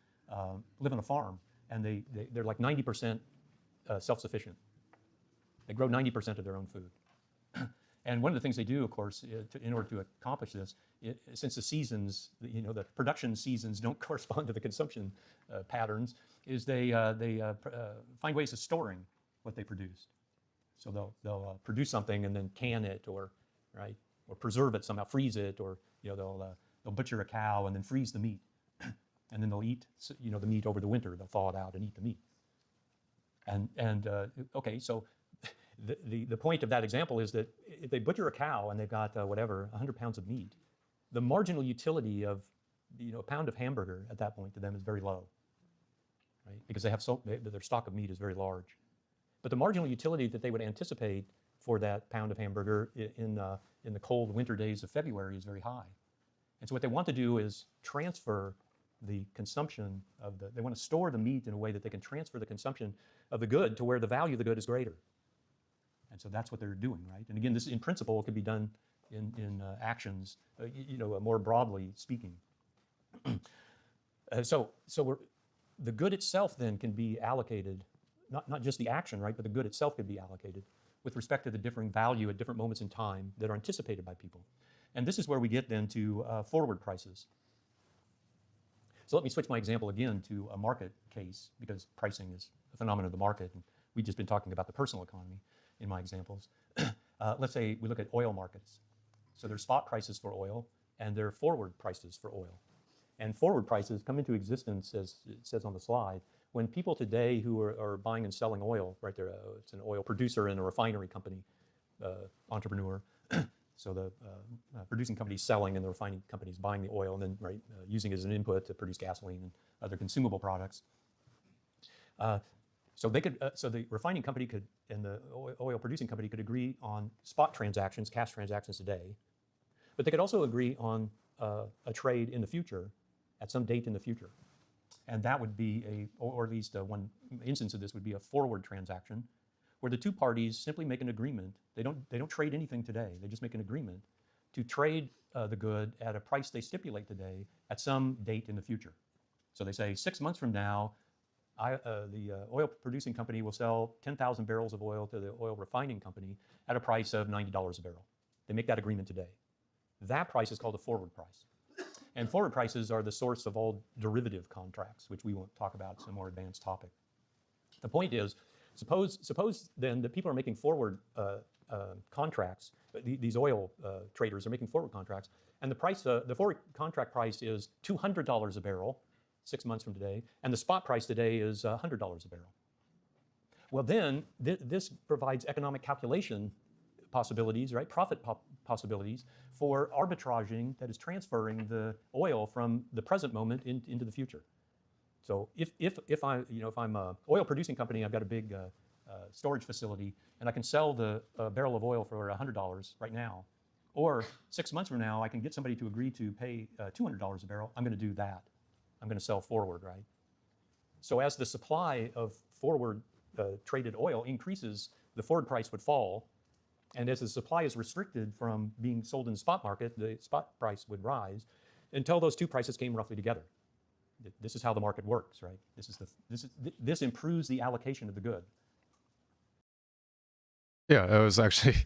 C: live on a farm, and they're like 90% self-sufficient. They grow 90% of their own food. And one of the things they do, of course, in order to accomplish this, since the seasons, the production seasons don't correspond to the consumption patterns, is they find ways of storing what they produced. So they'll produce something and then can it, or preserve it somehow, freeze it, or they'll butcher a cow and then freeze the meat, and then they'll eat the meat over the winter. They'll thaw it out and eat the meat. And okay, so the point of that example is that if they butcher a cow and they've got 100 pounds of meat, the marginal utility of a pound of hamburger at that point to them is very low, right? Because their stock of meat is very large. But the marginal utility that they would anticipate for that pound of hamburger in the cold winter days of February is very high. And so what they want to do is transfer the consumption of they want to store the meat in a way that they can transfer the consumption of the good to where the value of the good is greater. And so that's what they're doing, right? And again, this in principle could be done in actions, more broadly speaking. So the good itself then can be allocated, not just the action, right, but the good itself could be allocated with respect to the differing value at different moments in time that are anticipated by people. And this is where we get then to forward prices. So let me switch my example again to a market case, because pricing is a phenomenon of the market, and we've just been talking about the personal economy in my examples. Let's say we look at oil markets. So there's spot prices for oil, and there are forward prices for oil. And forward prices come into existence, as it says on the slide, when people today who are buying and selling oil, right there, it's an oil producer and a refinery company, entrepreneur. So the producing company is selling, and the refining company is buying the oil and then using it as an input to produce gasoline and other consumable products. So the refining company could and the oil producing company could agree on spot transactions, cash transactions today, but they could also agree on a trade in the future at some date in the future. And that would be or at least one instance of this would be a forward transaction, where the two parties simply make an agreement. They don't trade anything today. They just make an agreement to trade the good at a price they stipulate today at some date in the future. So they say 6 months from now, the oil producing company will sell 10,000 barrels of oil to the oil refining company at a price of $90 a barrel. They make that agreement today. That price is called a forward price. And forward prices are the source of all derivative contracts, which we won't talk about. It's a more advanced topic. The point is, suppose then that people are making forward contracts. These oil traders are making forward contracts, and the forward contract price is $200 a barrel 6 months from today, and the spot price today is $100 a barrel. Well, then this provides economic calculation possibilities, right? Profit possibilities for arbitraging, that is transferring the oil from the present moment into the future. So if I'm an oil producing company, I've got a big storage facility, and I can sell the barrel of oil for $100 right now, or 6 months from now, I can get somebody to agree to pay $200 a barrel. I'm going to do that. I'm going to sell forward, right? So as the supply of forward traded oil increases, the forward price would fall. And as the supply is restricted from being sold in the spot market, the spot price would rise until those two prices came roughly together. This is how the market works, right? This improves the allocation of the good.
A: Yeah, it was actually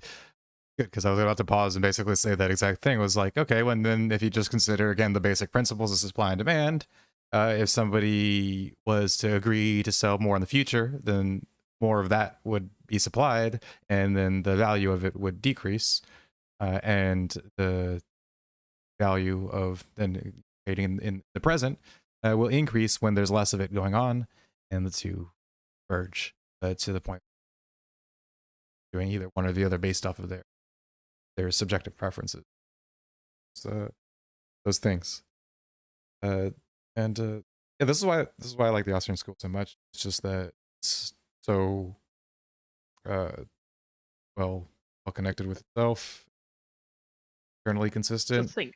A: good because I was about to pause and basically say that exact thing. It was like, okay, when then if you just consider again the basic principles of supply and demand, if somebody was to agree to sell more in the future, then more of that would be supplied, and then the value of it would decrease, and the value of then trading in the present will increase when there's less of it going on, and the two merge to the point doing either one or the other based off of their subjective preferences. So those things, yeah, this is why I like the Austrian school so much. It's just that it's so well connected with itself, internally consistent.
B: Let's think.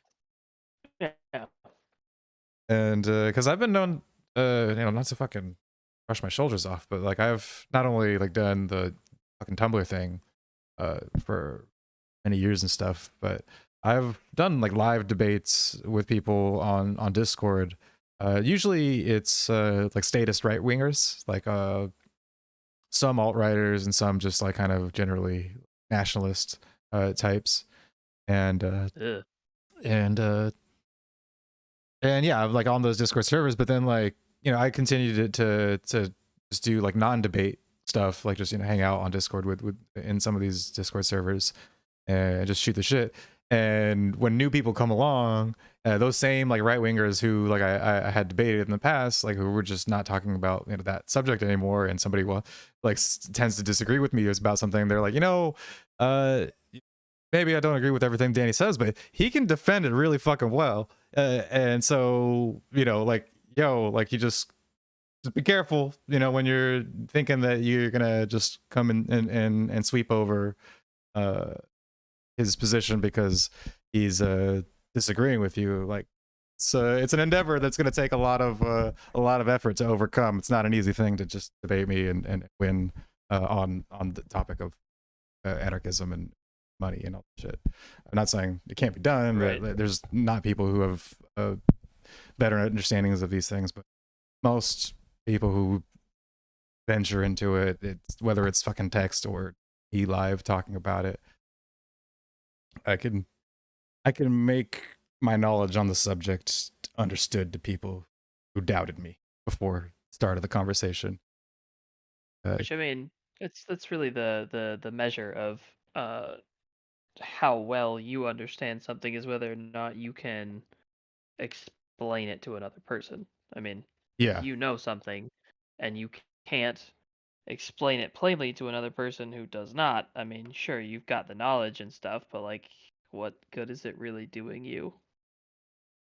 B: Yeah.
A: And because I've been known, not to fucking brush my shoulders off, but like I've not only like done the fucking Tumblr thing for many years and stuff, but I've done like live debates with people on Discord. Usually it's like statist right wingers, like some alt-righters and some just like kind of generally nationalist types, and yeah, like on those Discord servers. But then like I continued to just do like non-debate stuff, like just hang out on Discord with in some of these Discord servers and just shoot the shit. And when new people come along, those same like right wingers who like I had debated in the past, like who were just not talking about that subject anymore, and somebody tends to disagree with me about something, they're like, maybe I don't agree with everything Danny says, but he can defend it really fucking well. And so you just be careful, when you're thinking that you're gonna just come and sweep over his position because he's disagreeing with you. Like it's an endeavor that's going to take a lot of effort to overcome. It's not an easy thing to just debate me and win on the topic of anarchism and money and all that shit. I'm not saying it can't be done.
B: Right.
A: There's not people who have better understandings of these things, but most people who venture into it, whether it's fucking text or live talking about it, I can make my knowledge on the subject understood to people who doubted me before the start of the conversation.
B: Which, I mean, that's really the measure of how well you understand something, is whether or not you can explain it to another person. I mean,
A: yeah,
B: if you know something and you can't explain it plainly to another person who does not, I mean, sure, you've got the knowledge and stuff, but like, what good is it really doing you?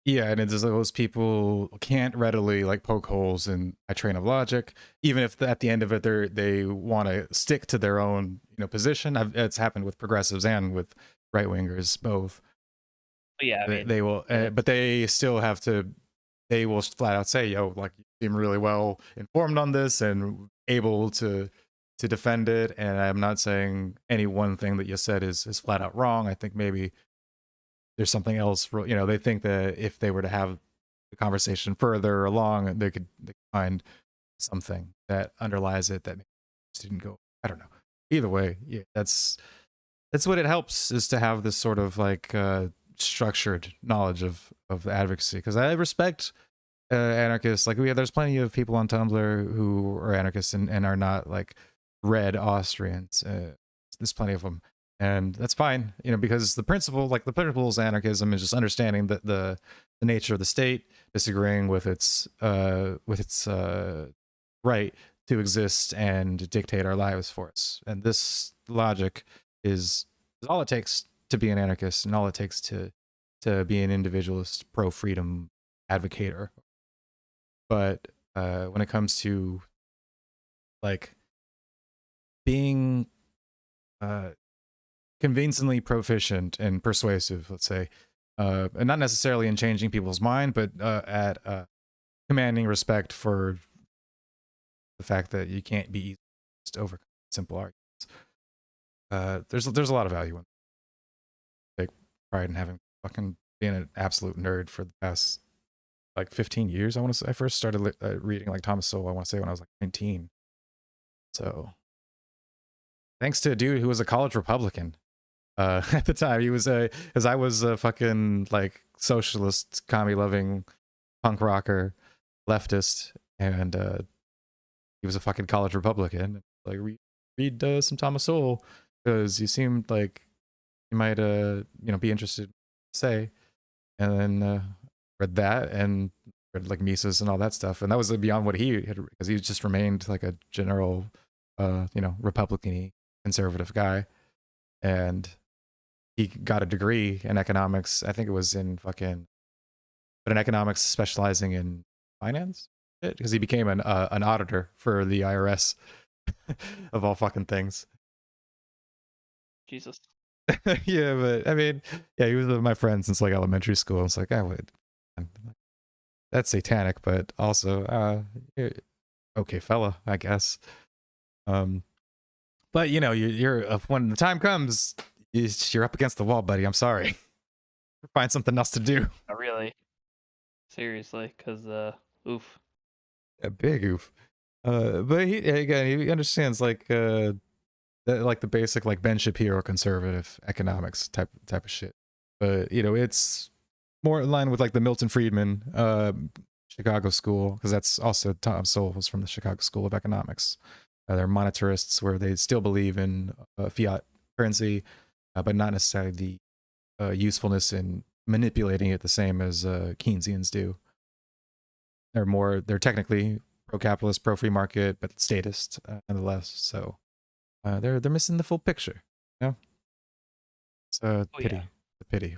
A: Yeah, and it's those people can't readily like poke holes in a train of logic, even if at the end of it they want to stick to their own position. It's happened with progressives and with right wingers both.
B: Yeah, I mean,
A: they will, but they still have to. They will flat out say, "Yo, like you seem really well informed on this and able to defend it." And I'm not saying any one thing that you said is flat out wrong. I think maybe there's something else. They think that if they were to have the conversation further along, they could find something that underlies it that just didn't go. I don't know. Either way, yeah, that's what it helps, is to have this sort of like structured knowledge of advocacy, because I respect anarchists. Like there's plenty of people on Tumblr who are anarchists and are not like red Austrians. There's plenty of them, and that's fine, because the principles of anarchism is just understanding that the nature of the state, disagreeing with its right to exist and dictate our lives for us. And this logic is all it takes to be an anarchist, and all it takes to be an individualist, pro-freedom advocator. But when it comes to like being convincingly proficient and persuasive, let's say, and not necessarily in changing people's mind, but at commanding respect for the fact that you can't be just over simple arguments. There's a lot of value in take pride in having fucking being an absolute nerd for the past like 15 years. I want to say I first started reading like Thomas Sowell, I want to say when I was like 19. So thanks to a dude who was a college Republican at the time. He was as I was a fucking like socialist, commie loving punk rocker, leftist, and he was a fucking college Republican. Like read some Thomas Sowell because you seemed like you might be interested to say. And then read that and read like Mises and all that stuff, and that was beyond what he had, because he just remained like a general Republican-y conservative guy, and he got a degree in economics. I think it was in economics specializing in finance, because he became an auditor for the IRS of all fucking things.
B: Jesus.
A: Yeah, but I mean, yeah, he was my friend since like elementary school. It's like, I would, that's satanic, but also, okay, fella, I guess. But you're when the time comes, you're up against the wall, buddy. I'm sorry. Find something else to do.
B: Not really. Seriously, because oof.
A: A big oof. But he understands like the basic like Ben Shapiro conservative economics type of shit. But it's more in line with like the Milton Friedman Chicago school, because that's also Tom Sowell was from the Chicago School of Economics. They're monetarists, where they still believe in fiat currency, but not necessarily the usefulness in manipulating it the same as Keynesians do. They're technically pro-capitalist, pro-free market, but statist nonetheless. So they're missing the full picture. It's a pity.
B: Yeah.
A: A pity.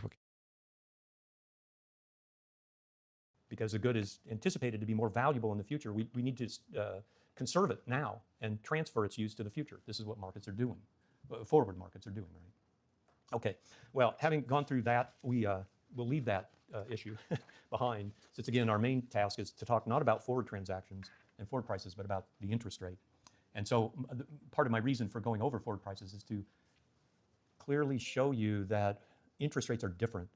C: Because the good is anticipated to be more valuable in the future. We need to conserve it now and transfer its use to the future. This is what markets are doing. Forward markets are doing, right? Okay, well, having gone through that, we'll leave that issue behind, since again, our main task is to talk not about forward transactions and forward prices, but about the interest rate. And so part of my reason for going over forward prices is to clearly show you that interest rates are different.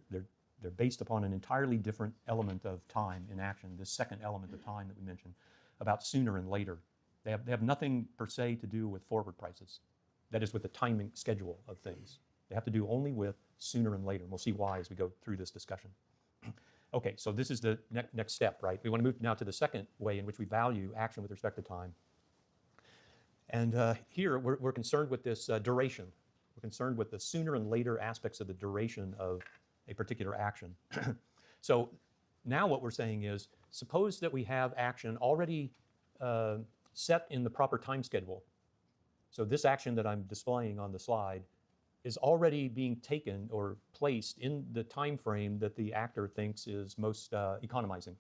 C: They're based upon an entirely different element of time in action, this second element of time that we mentioned, about sooner and later. They have nothing per se to do with forward prices. That is, with the timing schedule of things. They have to do only with sooner and later. And we'll see why as we go through this discussion. Okay, so this is the next step, right? We want to move now to the second way in which we value action with respect to time. And here we're concerned with this duration. We're concerned with the sooner and later aspects of the duration of a particular action. So now what we're saying is, suppose that we have action already set in the proper time schedule. So this action that I'm displaying on the slide is already being taken or placed in the time frame that the actor thinks is most economizing.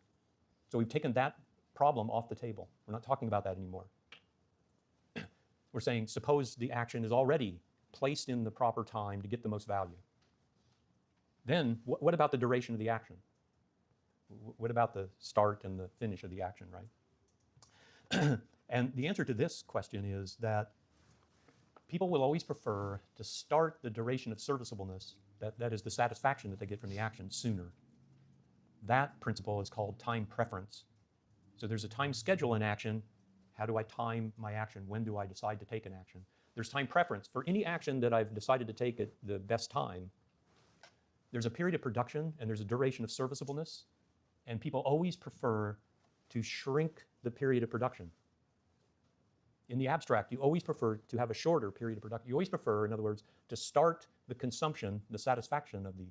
C: So we've taken that problem off the table. We're not talking about that anymore. We're saying, suppose the action is already placed in the proper time to get the most value. Then what about the duration of the action? What about the start and the finish of the action, right? And the answer to this question is that people will always prefer to start the duration of serviceableness, that is the satisfaction that they get from the action, sooner. That principle is called time preference. So there's a time schedule in action. How do I time my action? When do I decide to take an action? There's time preference. For any action that I've decided to take at the best time, there's a period of production and there's a duration of serviceableness, and people always prefer to shrink the period of production. In the abstract, you always prefer to have a shorter period of production. You always prefer, in other words, to start the consumption, the satisfaction of the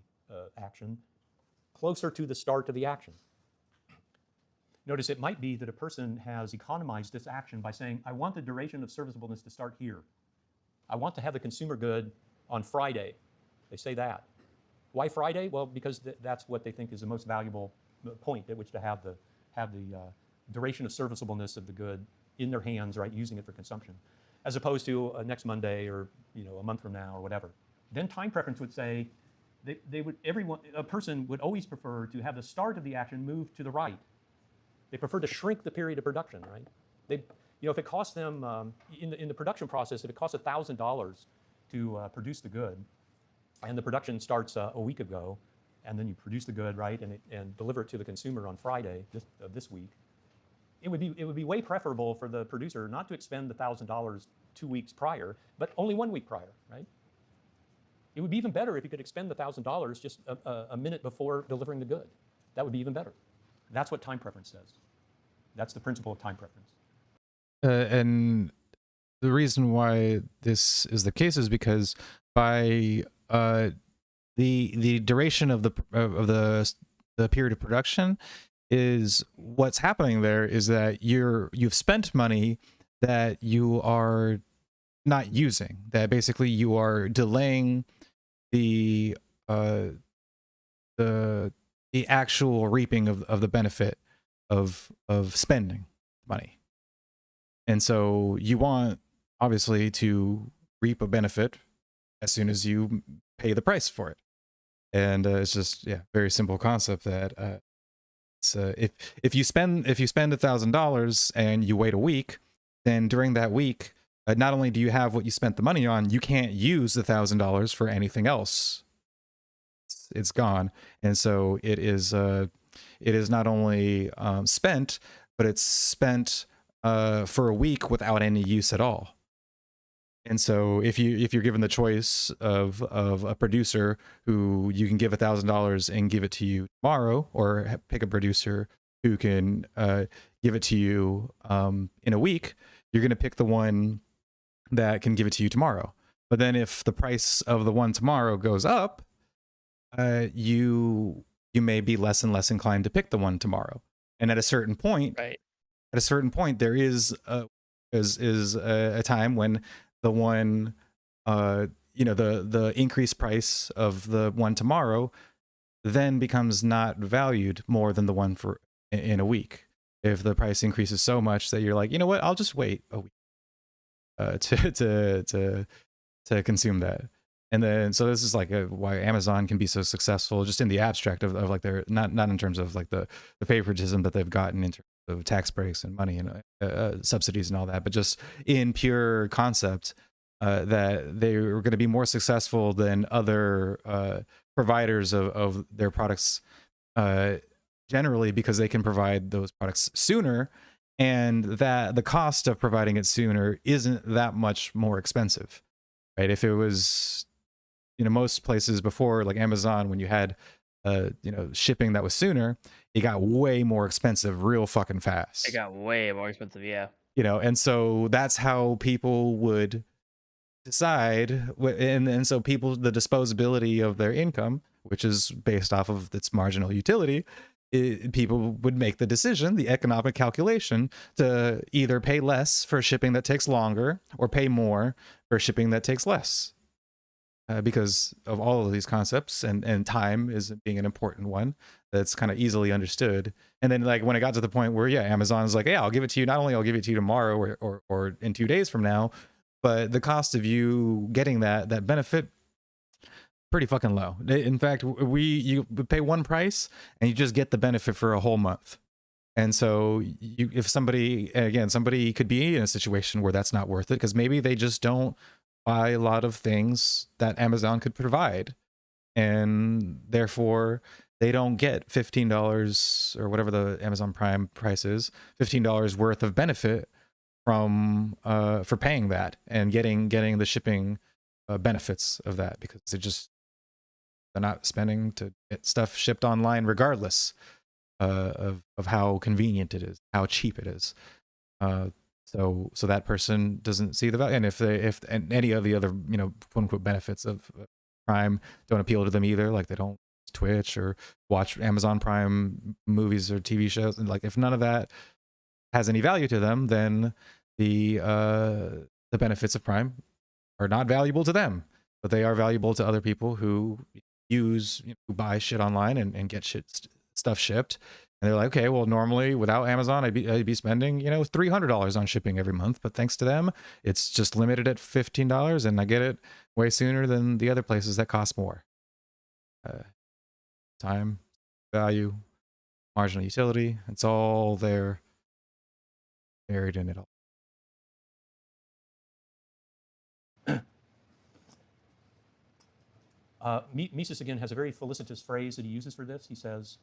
C: action, closer to the start of the action. Notice it might be that a person has economized this action by saying, I want the duration of serviceableness to start here. I want to have the consumer good on Friday. They say that. Why Friday? Well, because that's what they think is the most valuable point at which to have the duration of serviceableness of the good in their hands, right, using it for consumption, as opposed to next Monday or a month from now or whatever. Then time preference would say a person would always prefer to have the start of the action move to the right. They prefer to shrink the period of production, right? If it costs them in the production process, if it costs $1,000 to produce the good, and the production starts a week ago, and then you produce the good, right, and deliver it to the consumer on Friday this week, it would be way preferable for the producer not to expend the $1,000 2 weeks prior, but only 1 week prior, right? It would be even better if you could expend the $1,000 just a minute before delivering the good. That would be even better. That's what time preference says. That's the principle of time preference.
A: And the reason why this is the case is because by the duration of the period of production is what's happening there is that you've spent money that you are not using, that basically you are delaying the actual reaping of the benefit of spending money. And so you want obviously to reap a benefit as soon as you pay the price for it. And it's just very simple concept that if you spend $1,000 and you wait a week, then during that week, not only do you have what you spent the money on, you can't use the $1,000 for anything else. It's gone, and so it is not only spent, but it's spent for a week without any use at all. And so if you're given the choice of a producer who you can give $1,000 and give it to you tomorrow, or pick a producer who can give it to you in a week, you're going to pick the one that can give it to you tomorrow. But then if the price of the one tomorrow goes up, you may be less and less inclined to pick the one tomorrow. And at a certain point, there is a time when the one, the increased price of the one tomorrow then becomes not valued more than the one in a week. If the price increases so much that you're like, you know what, I'll just wait a week to consume that. And then, so this is like why Amazon can be so successful, just in the abstract of like their, not in terms of like the favoritism that they've gotten in terms of tax breaks and money and subsidies and all that, but just in pure concept, that they are going to be more successful than other providers of their products generally, because they can provide those products sooner, and that the cost of providing it sooner isn't that much more expensive, right? If it was, most places before, like Amazon, when you had shipping that was sooner, it got way more expensive real fucking fast.
B: It got way more expensive, yeah.
A: And so that's how people would decide, and so the disposability of their income, which is based off of its marginal utility, people would make the decision, the economic calculation, to either pay less for shipping that takes longer or pay more for shipping that takes less. Because of all of these concepts, and time is being an important one that's kind of easily understood. And then, like, when it got to the point where Amazon's like, I'll give it to you, not only I'll give it to you tomorrow or in 2 days from now, but the cost of you getting that benefit, pretty fucking low. In fact, you pay one price and you just get the benefit for a whole month. And so if somebody could be in a situation where that's not worth it, because maybe they just don't buy a lot of things that Amazon could provide, and therefore they don't get $15 or whatever the Amazon Prime price is, $15 worth of benefit from for paying that and getting the shipping benefits of that, because they're not spending to get stuff shipped online regardless of how convenient it is, how cheap it is. So that person doesn't see the value, and if any of the other quote unquote benefits of Prime don't appeal to them either, like they don't Twitch or watch Amazon Prime movies or TV shows, and like if none of that has any value to them, then the benefits of Prime are not valuable to them, but they are valuable to other people who who buy shit online and get stuff shipped, And they're like, okay, well, normally without Amazon, I'd be spending, you know, $300 on shipping every month. But thanks to them, it's just limited at $15, and I get it way sooner than the other places that cost more. Time, value, marginal utility, it's all there, buried in it all.
C: Mises, again, has a very felicitous phrase that he uses for this. He says,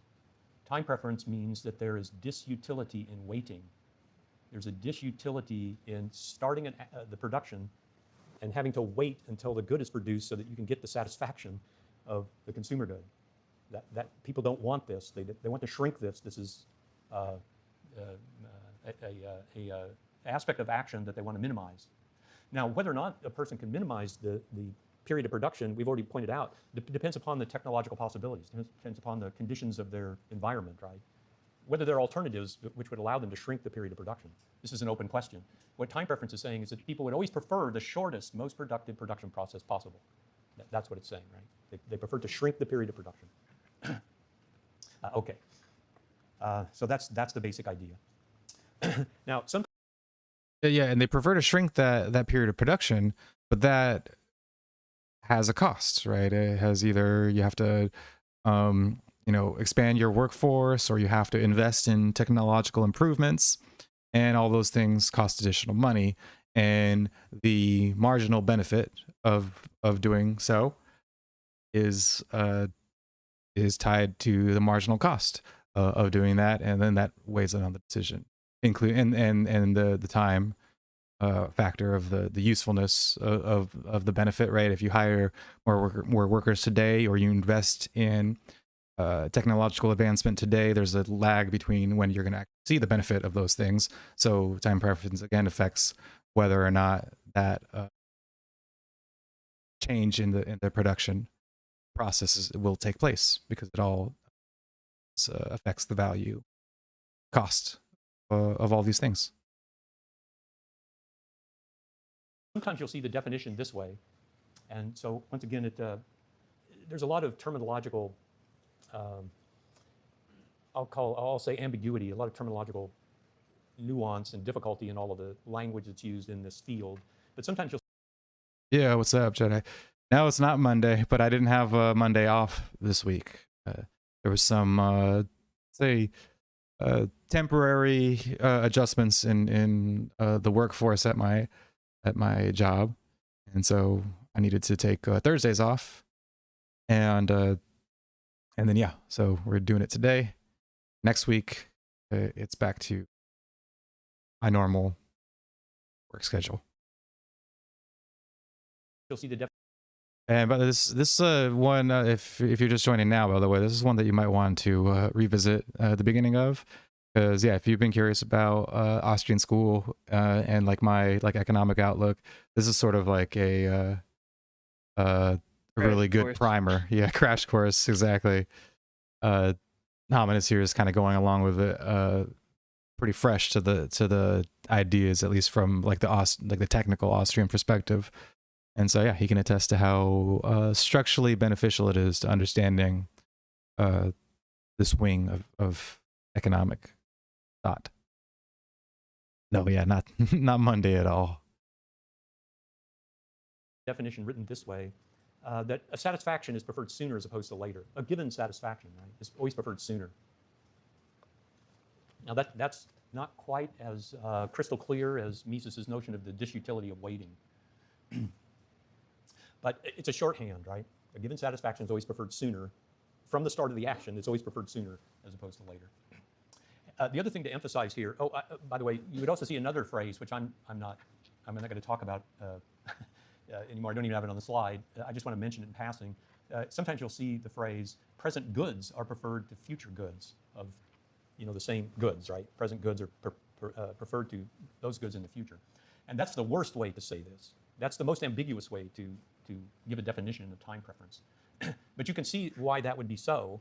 C: time preference means that there is disutility in waiting. There's a disutility in starting the production and having to wait until the good is produced so that you can get the satisfaction of the consumer good. That people don't want this. They want to shrink this. This is a aspect of action that they want to minimize. Now, whether or not a person can minimize the period of production, we've already pointed out, depends upon the technological possibilities, depends upon the conditions of their environment, right? Whether there are alternatives which would allow them to shrink the period of production. This is an open question. What time preference is saying is that people would always prefer the shortest, most productive production process possible. That's what it's saying, right? They prefer to shrink the period of production. Okay. So that's the basic idea. Now, some.
A: Yeah, and they prefer to shrink that period of production, but that has a cost, right? It has either you have to, you know, expand your workforce, or you have to invest in technological improvements, and all those things cost additional money. And the marginal benefit of doing so is tied to the marginal cost of doing that, and then that weighs in on the decision, include and the time factor of the usefulness of the benefit, right? If you hire more workers today, or you invest in technological advancement today, there's a lag between when you're going to see the benefit of those things. So time preference again affects whether or not that change in the production processes will take place, because it all affects the value cost of all these things.
C: Sometimes you'll see the definition this way. And so once again, there's a lot of terminological, I'll say ambiguity, a lot of terminological nuance and difficulty in all of the language that's used in this field. But sometimes you'll.
A: Yeah, what's up, Jedi? Now it's not Monday, but I didn't have Monday off this week. There was some, temporary adjustments in the workforce at my job, and so I needed to take Thursdays off, and then yeah, so we're doing it today. Next week, it's back to my normal work schedule.
C: You'll see the
A: And but this one, if you're just joining now, by the way, this is one that you might want to revisit at the beginning of, because yeah, if you've been curious about Austrian school and like my economic outlook, this is sort of like a really good primer. Yeah, crash course, exactly. Hominis here is kind of going along with it, pretty fresh to the ideas, at least from like the technical Austrian perspective. And so yeah, he can attest to how structurally beneficial it is to understanding this wing of economic thought. No, yeah, not Monday at all.
C: definition written this way, that a satisfaction is preferred sooner as opposed to later. A given satisfaction, right, is always preferred sooner. Now that's not quite as crystal clear as Mises's notion of the disutility of waiting. But it's a shorthand, right? A given satisfaction is always preferred sooner. From the start of the action, it's always preferred sooner as opposed to later. The other thing to emphasize here, by the way, you would also see another phrase, which I'm not going to talk about anymore. I don't even have it on the slide. I just want to mention it in passing. Sometimes you'll see the phrase, present goods are preferred to future goods of, the same goods, right? Present goods are preferred to those goods in the future. And that's the worst way to say this. That's the most ambiguous way to give a definition of time preference. But you can see why that would be so.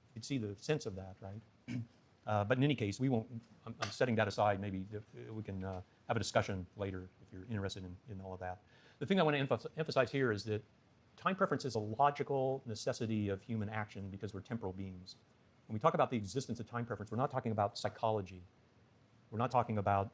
C: You can see the sense of that, right? But in any case, we won't, I'm setting that aside. Maybe we can have a discussion later if you're interested in all of that. The thing I want to emphasize here is that time preference is a logical necessity of human action because we're temporal beings. When we talk about the existence of time preference, we're not talking about psychology. We're not talking about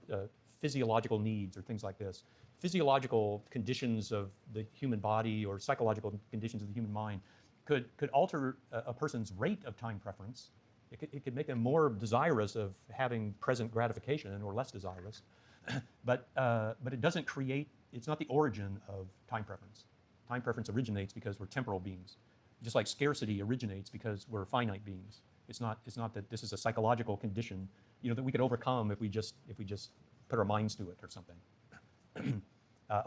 C: physiological needs or things like this. Physiological conditions of the human body or psychological conditions of the human mind could alter a person's rate of time preference. It could make them more desirous of having present gratification or less desirous. But it doesn't create, it's not the origin of time preference. Time preference originates because we're temporal beings. Just like scarcity originates because we're finite beings. It's not that this is a psychological condition, that we could overcome if we just put our minds to it or something.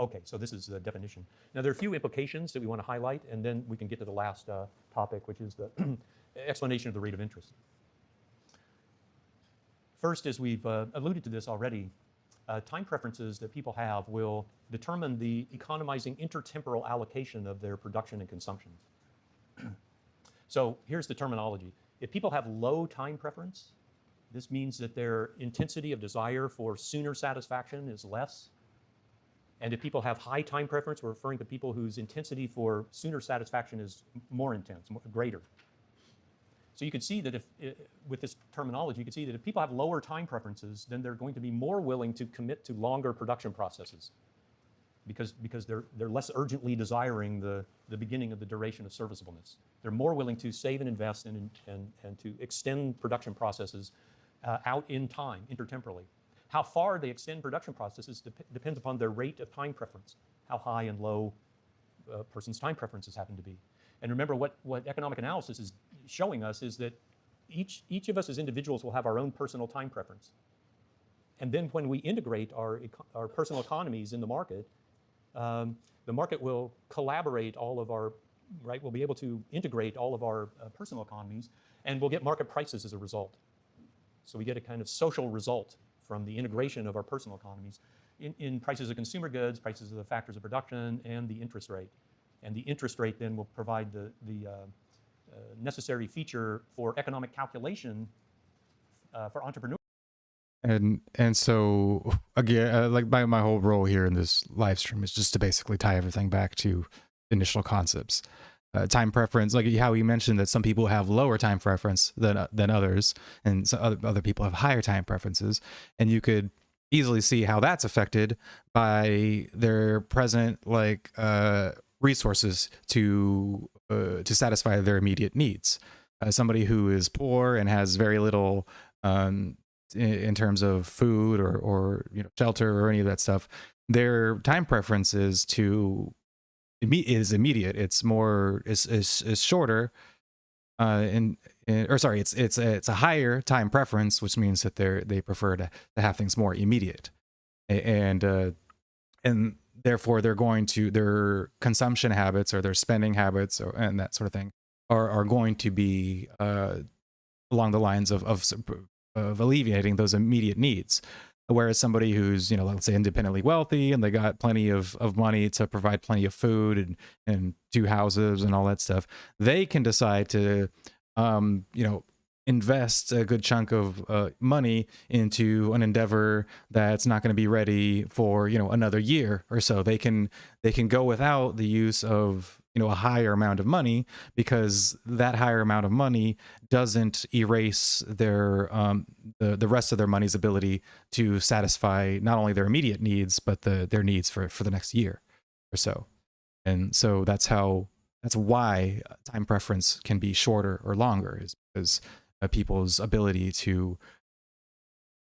C: Okay, so this is the definition. Now there are a few implications that we want to highlight, and then we can get to the last topic, which is the explanation of the rate of interest. First, as we've alluded to this already, time preferences that people have will determine the economizing intertemporal allocation of their production and consumption. So here's the terminology. If people have low time preference, this means that their intensity of desire for sooner satisfaction is less. And if people have high time preference, we're referring to people whose intensity for sooner satisfaction is more intense, greater. So you can see that with this terminology, you can see that if people have lower time preferences, then they're going to be more willing to commit to longer production processes because they're less urgently desiring the beginning of the duration of serviceableness. They're more willing to save and invest and to extend production processes out in time, intertemporally. How far they extend production processes depends upon their rate of time preference, how high and low a person's time preferences happen to be. And remember, what economic analysis is showing us is that each of us as individuals will have our own personal time preference. And then when we integrate our personal economies in the market will collaborate all of our, right, we'll be able to integrate all of our personal economies, and we'll get market prices as a result. So we get a kind of social result from the integration of our personal economies in prices of consumer goods, prices of the factors of production, and the interest rate. And the interest rate then will provide the necessary feature for economic calculation for entrepreneurs.
A: And so again, like my whole role here in this live stream is just to basically tie everything back to initial concepts. Time preference, like how you mentioned that some people have lower time preference than others, and so other people have higher time preferences, and you could easily see how that's affected by their present resources to satisfy their immediate needs. Somebody who is poor and has very little in terms of food or shelter or any of that stuff, their time preference is immediate. It's more is shorter, it's a higher time preference, which means that they prefer to have things more immediate, and therefore their consumption habits or their spending habits and that sort of thing are going to be along the lines of alleviating those immediate needs. Whereas somebody who's, let's say independently wealthy and they got plenty of money to provide plenty of food and 2 houses and all that stuff, they can decide to, invest a good chunk of money into an endeavor that's not going to be ready for, another year or so. They can go without the use of, a higher amount of money, because that higher amount of money doesn't erase their the rest of their money's ability to satisfy not only their immediate needs but their needs for the next year or so. And so that's why time preference can be shorter or longer, is because people's ability to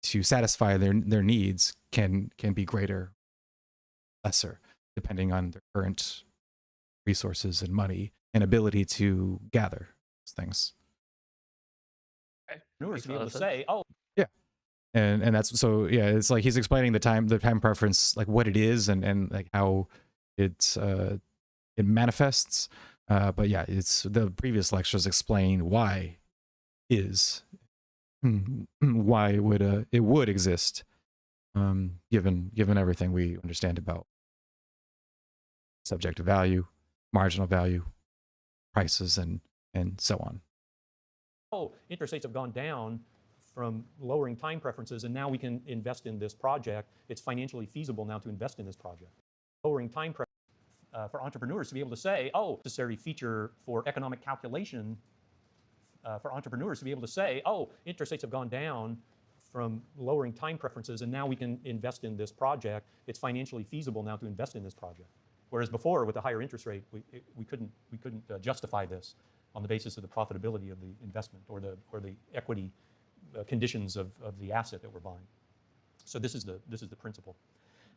A: satisfy their needs can be greater, lesser, depending on their current resources and money and ability to gather those things.
C: Entrepreneurs to be able to say, oh,
A: yeah, and that's so yeah. It's like he's explaining the time preference, like what it is and like how it manifests. But yeah, it's the previous lectures explain why it would exist, given everything we understand about subjective value, marginal value, prices, and so on.
C: Oh, interest rates have gone down from lowering time preferences, and now we can invest in this project. It's financially feasible now to invest in this project. Lowering time preference for entrepreneurs to be able to say, oh, necessary feature for economic calculation for entrepreneurs to be able to say, oh, interest rates have gone down from lowering time preferences, and now we can invest in this project. It's financially feasible now to invest in this project. Whereas before, with the higher interest rate, we couldn't justify this on the basis of the profitability of the investment or the equity conditions of the asset that we're buying. So this is the principle.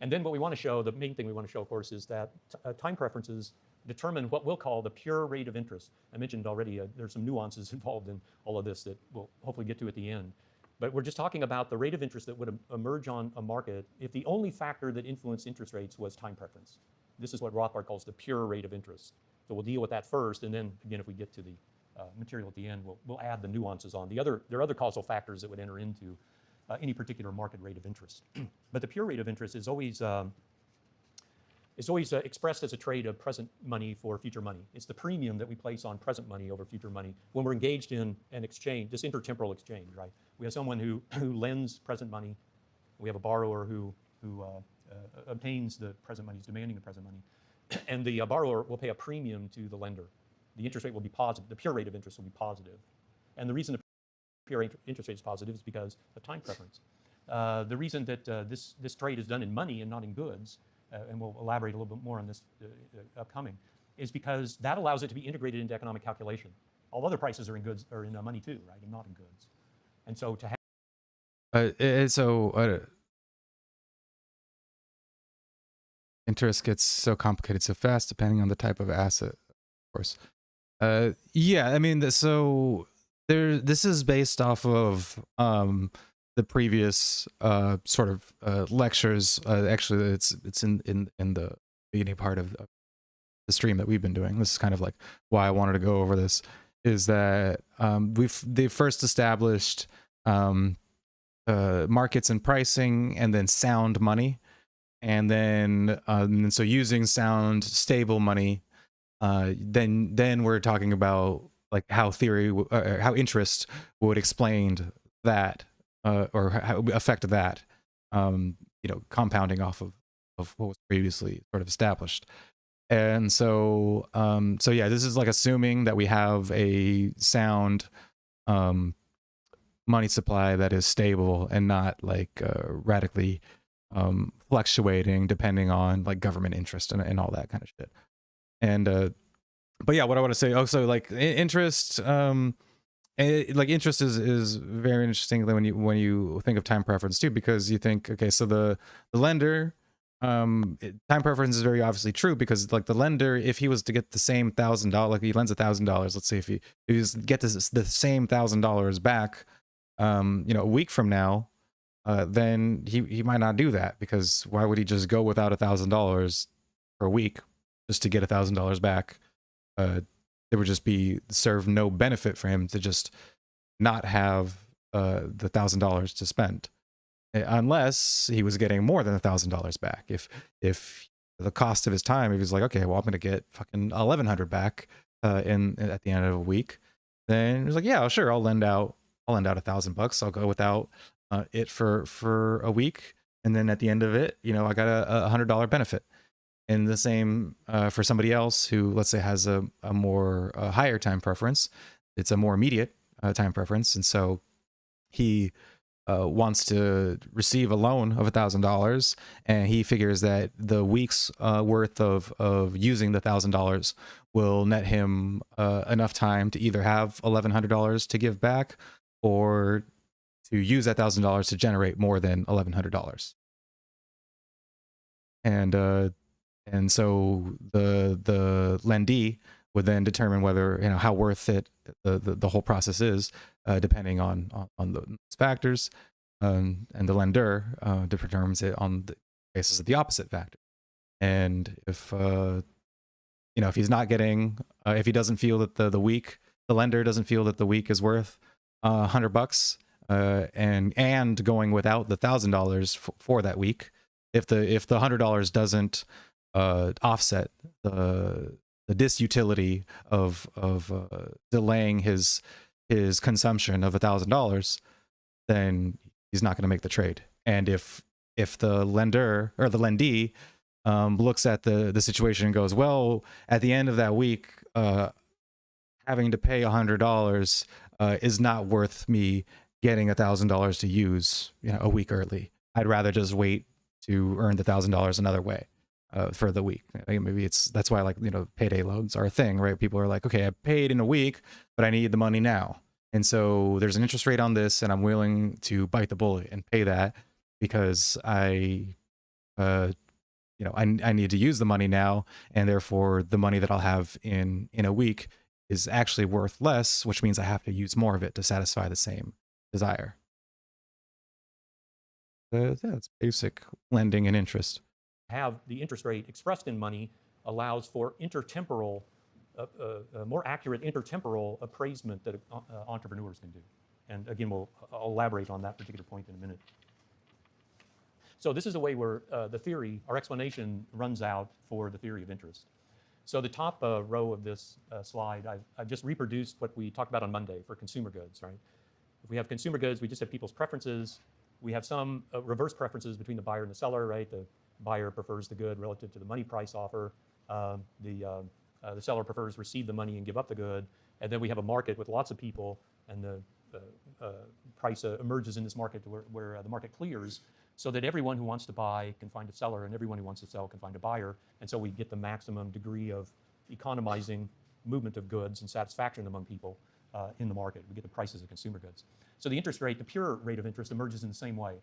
C: And then what we want to show, the main thing we want to show, of course, is that time preferences determine what we'll call the pure rate of interest. I mentioned already there's some nuances involved in all of this that we'll hopefully get to at the end. But we're just talking about the rate of interest that would emerge on a market if the only factor that influenced interest rates was time preference. This is what Rothbard calls the pure rate of interest. So we'll deal with that first, and then again, if we get to the material at the end, we'll add the nuances on. There are other causal factors that would enter into any particular market rate of interest. But the pure rate of interest is always expressed as a trade of present money for future money. It's the premium that we place on present money over future money when we're engaged in an exchange, this intertemporal exchange, right? We have someone who lends present money. We have a borrower who obtains the present money, is demanding the present money. And the borrower will pay a premium to the lender. The interest rate will be positive. The pure rate of interest will be positive. And the reason the pure interest rate is positive is because of time preference. The reason that this trade is done in money and not in goods, and we'll elaborate a little bit more on this upcoming, is because that allows it to be integrated into economic calculation. All other prices are in goods, or in money too, right, and not in goods. And so to have
A: interest gets so complicated so fast depending on the type of asset, of course. Yeah, I mean, this is based off of the previous sort of lectures. Actually, it's in the beginning part of the stream that we've been doing. This is kind of like why I wanted to go over this. Is that they first established markets and pricing, and then sound money, and then so using sound stable money, then we're talking about like how how interest would explain that or how it would affect that, compounding off of what was previously sort of established. And so yeah, this is like assuming that we have a sound money supply that is stable and not like radically fluctuating depending on like government interest and all that kind of shit. And but yeah, what I want to say also, like interest, like interest is very interesting when you think of time preference too, because you think, okay, so the lender, time preference is very obviously true, because like the lender, if he was to get the same $1,000, like he lends $1,000, let's say if he was get the same $1,000 back, a week from now, then he might not do that, because why would he just go without $1,000 for a week just to get $1,000 back? There would just serve no benefit for him to just not have the $1,000 to spend, unless he was getting more than $1,000 back. If the cost of his time, if he's like, okay, well, I'm gonna get fucking $1,100 back at the end of a week, then he's like, yeah, sure, I'll lend out $1,000. I'll go without it for a week, and then at the end of it, I got a $100 benefit. And the same for somebody else who, let's say, has a more higher time preference. It's a more immediate time preference, and so he wants to receive a loan of $1,000, and he figures that the week's worth of using the $1,000 will net him enough time to either have $1,100 to give back, or to use that $1,000 to generate more than $1,100. And so the lendee would then determine whether, how worth it the whole process is, depending on those factors, and the lender determines it on the basis of the opposite factor. And if if he's not getting, if he doesn't feel that the lender doesn't feel that the week is worth $100, and going without the $1,000 for that week, if the $100 doesn't offset the disutility of delaying his consumption of $1,000, then he's not going to make the trade. And if the lender or the lendee looks at the situation and goes, well, at the end of that week, having to pay $100 is not worth me getting $1,000 to use, a week early. I'd rather just wait to earn the $1,000 another way for the week. Maybe that's why payday loans are a thing, right? People are like, okay, I paid in a week, but I need the money now. And so there's an interest rate on this, and I'm willing to bite the bullet and pay that because I need to use the money now, and therefore the money that I'll have in a week is actually worth less, which means I have to use more of it to satisfy the same desire. That's basic lending and interest.
C: Have the interest rate expressed in money allows for intertemporal, more accurate intertemporal appraisement that entrepreneurs can do. And again, I'll elaborate on that particular point in a minute. So this is a way where the theory, our explanation runs out for the theory of interest. So the top row of this slide, I've just reproduced what we talked about on Monday for consumer goods, right? If we have consumer goods, we just have people's preferences. We have some reverse preferences between the buyer and the seller, right? The buyer prefers the good relative to the money price offer. The seller prefers receive the money and give up the good. And then we have a market with lots of people, and the price emerges in this market where the market clears, so that everyone who wants to buy can find a seller, and everyone who wants to sell can find a buyer. And so we get the maximum degree of economizing movement of goods and satisfaction among people in the market. We get the prices of consumer goods. So the interest rate, the pure rate of interest, emerges in the same way.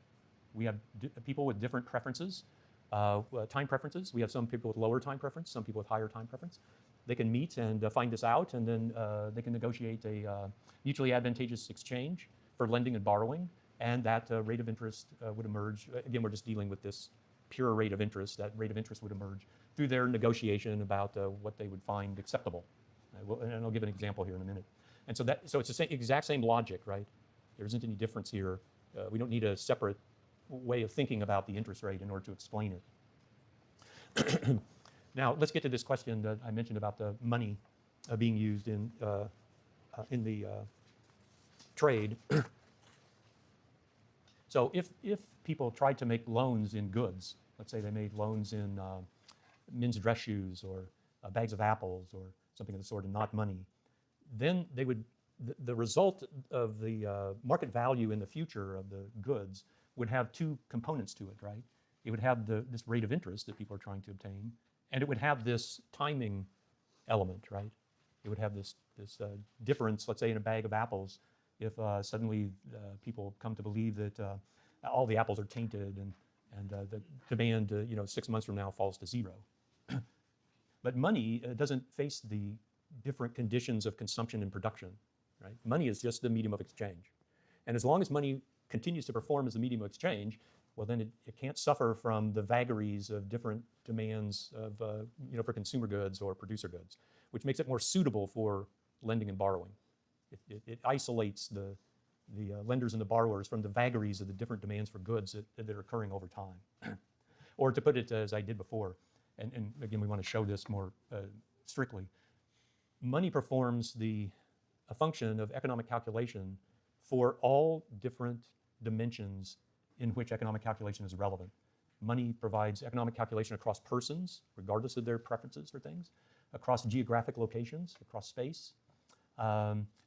C: We have people with different preferences, time preferences. We have some people with lower time preference, some people with higher time preference. They can meet and find this out, and then they can negotiate a mutually advantageous exchange for lending and borrowing, and that rate of interest would emerge. Again, we're just dealing with this pure rate of interest. That rate of interest would emerge through their negotiation about what they would find acceptable. And I'll give an example here in a minute. And so it's the exact same logic, right? There isn't any difference here. We don't need a separate way of thinking about the interest rate in order to explain it. Now, let's get to this question that I mentioned about the money being used in the trade. So if people tried to make loans in goods, let's say they made loans in men's dress shoes or bags of apples or something of the sort, and not money, then they would, the result of the market value in the future of the goods would have two components to it, right? It would have this rate of interest that people are trying to obtain, and it would have this timing element, right? It would have this difference, let's say in a bag of apples, if suddenly people come to believe that all the apples are tainted and the demand 6 months from now falls to zero. But money doesn't face the different conditions of consumption and production, right? Money is just the medium of exchange. And as long as money continues to perform as the medium of exchange, well, then it can't suffer from the vagaries of different demands of, for consumer goods or producer goods, which makes it more suitable for lending and borrowing. It isolates the lenders and the borrowers from the vagaries of the different demands for goods that are occurring over time. Or to put it as I did before, and again, we want to show this more strictly, money performs a function of economic calculation for all different dimensions in which economic calculation is relevant. Money provides economic calculation across persons, regardless of their preferences for things, across geographic locations, across space,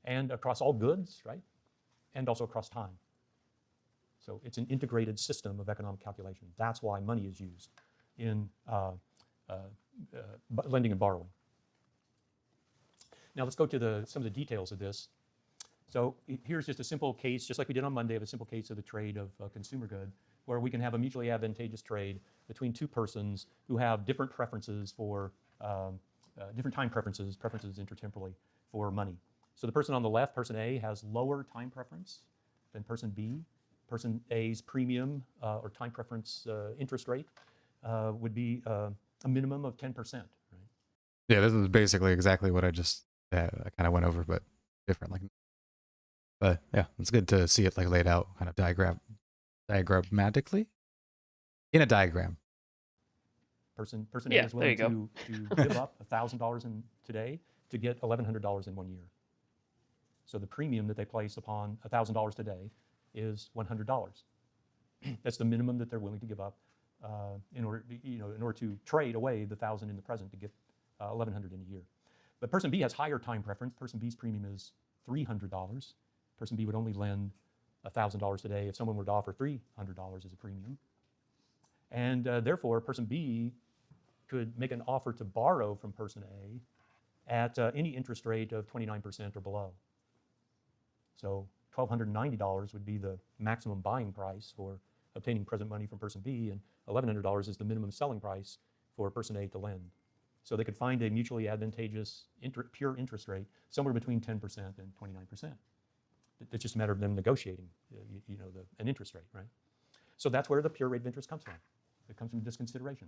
C: and across all goods, right? And also across time. So it's an integrated system of economic calculation. That's why money is used in lending and borrowing. Now let's go to some of the details of this. So here's just a simple case, just like we did on Monday, of a simple case of the trade of a consumer good, where we can have a mutually advantageous trade between two persons who have different preferences for, different time preferences intertemporally for money. So the person on the left, person A, has lower time preference than person B. Person A's premium or time preference interest rate would be a minimum of 10%, right?
A: Yeah, this is basically exactly what I just I kind of went over, but different. But yeah, it's good to see it laid out kind of diagrammatically in a diagram.
C: Person
B: Yeah,
C: A is willing
B: there
C: to give up $1,000 today to get $1,100 in 1 year. So the premium that they place upon $1,000 today is $100. That's the minimum that they're willing to give up in order to trade away the 1,000 in the present to get 1,100 in a year. But person B has higher time preference. Person B's premium is $300. Person B would only lend $1,000 today if someone were to offer $300 as a premium. And therefore, person B could make an offer to borrow from person A at any interest rate of 29% or below. So $1,290 would be the maximum buying price for obtaining present money from person B, and $1,100 is the minimum selling price for person A to lend. So they could find a mutually advantageous pure interest rate somewhere between 10% and 29%. It's just a matter of them negotiating, an interest rate, right? So that's where the pure rate of interest comes from. It comes from this consideration.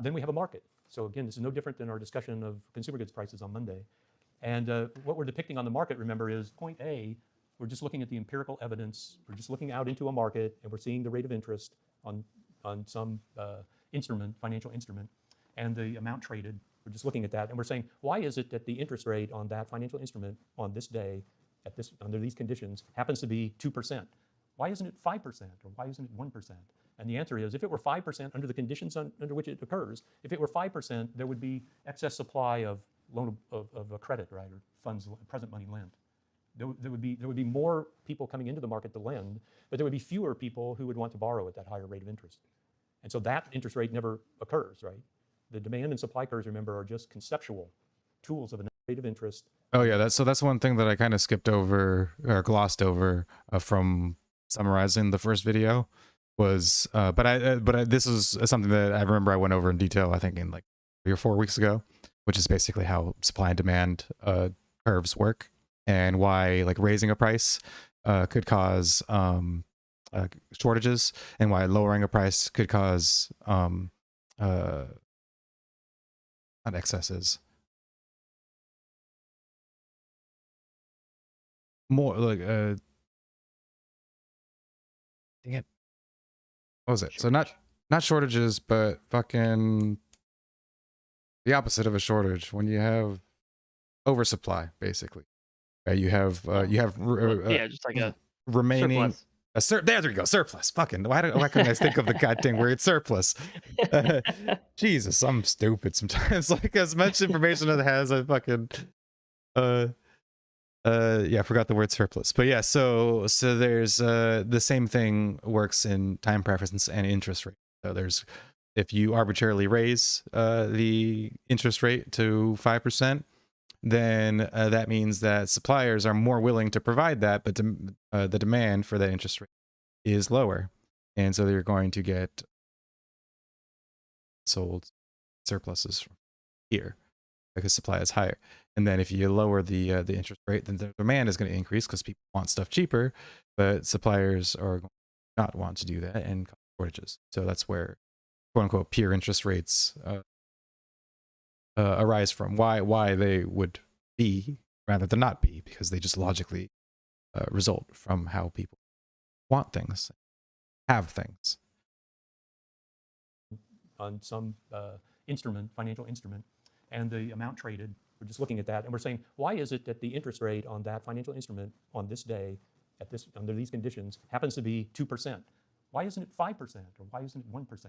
C: Then we have a market. So again, this is no different than our discussion of consumer goods prices on Monday. And what we're depicting on the market, remember, is point A. We're just looking at the empirical evidence. We're just looking out into a market, and we're seeing the rate of interest on some instrument, financial instrument, and the amount traded. We're just looking at that, and we're saying, why is it that the interest rate on that financial instrument on this day, under these conditions, happens to be 2%? Why isn't it 5%, or why isn't it 1%? And the answer is, if it were 5% under the conditions under which it occurs, if it were 5%, there would be excess supply of loan of credit, right, or funds, present money lent. There would be more people coming into the market to lend, but there would be fewer people who would want to borrow at that higher rate of interest. And so that interest rate never occurs, right? The demand and supply curves, remember, are just conceptual tools of a rate of interest.
A: Oh yeah, that's one thing that I kind of skipped over or glossed over from summarizing the first video was, this is something that I remember I went over in detail, I think in like 3 or 4 weeks ago, which is basically how supply and demand curves work, and why like raising a price could cause shortages, and why lowering a price could cause not excesses, more like dang it, what was it? So not shortages, but fucking the opposite of a shortage, when you have oversupply, basically. You have
B: just like a
A: remaining
B: surplus.
A: There we go, surplus. Fucking why couldn't I think of the goddamn word surplus? Jesus, I'm stupid sometimes. Like as much information as it has, I fucking I forgot the word surplus. But yeah, so there's the same thing works in time preference and interest rate. So there's, if you arbitrarily raise the interest rate to 5%, then that means that suppliers are more willing to provide that, but the demand for that interest rate is lower, and so they're going to get sold surpluses from here because supply is higher. And then if you lower the interest rate, then the demand is going to increase because people want stuff cheaper, but suppliers are going to not want to do that and cause shortages. So that's where quote unquote pure interest rates arise from. Why they would be rather than not be, because they just logically result from how people want things, have things.
C: On some instrument, financial instrument, and the amount traded. We're just looking at that, and we're saying, why is it that the interest rate on that financial instrument on this day, under these conditions, happens to be 2%? Why isn't it 5%, or why isn't it 1%?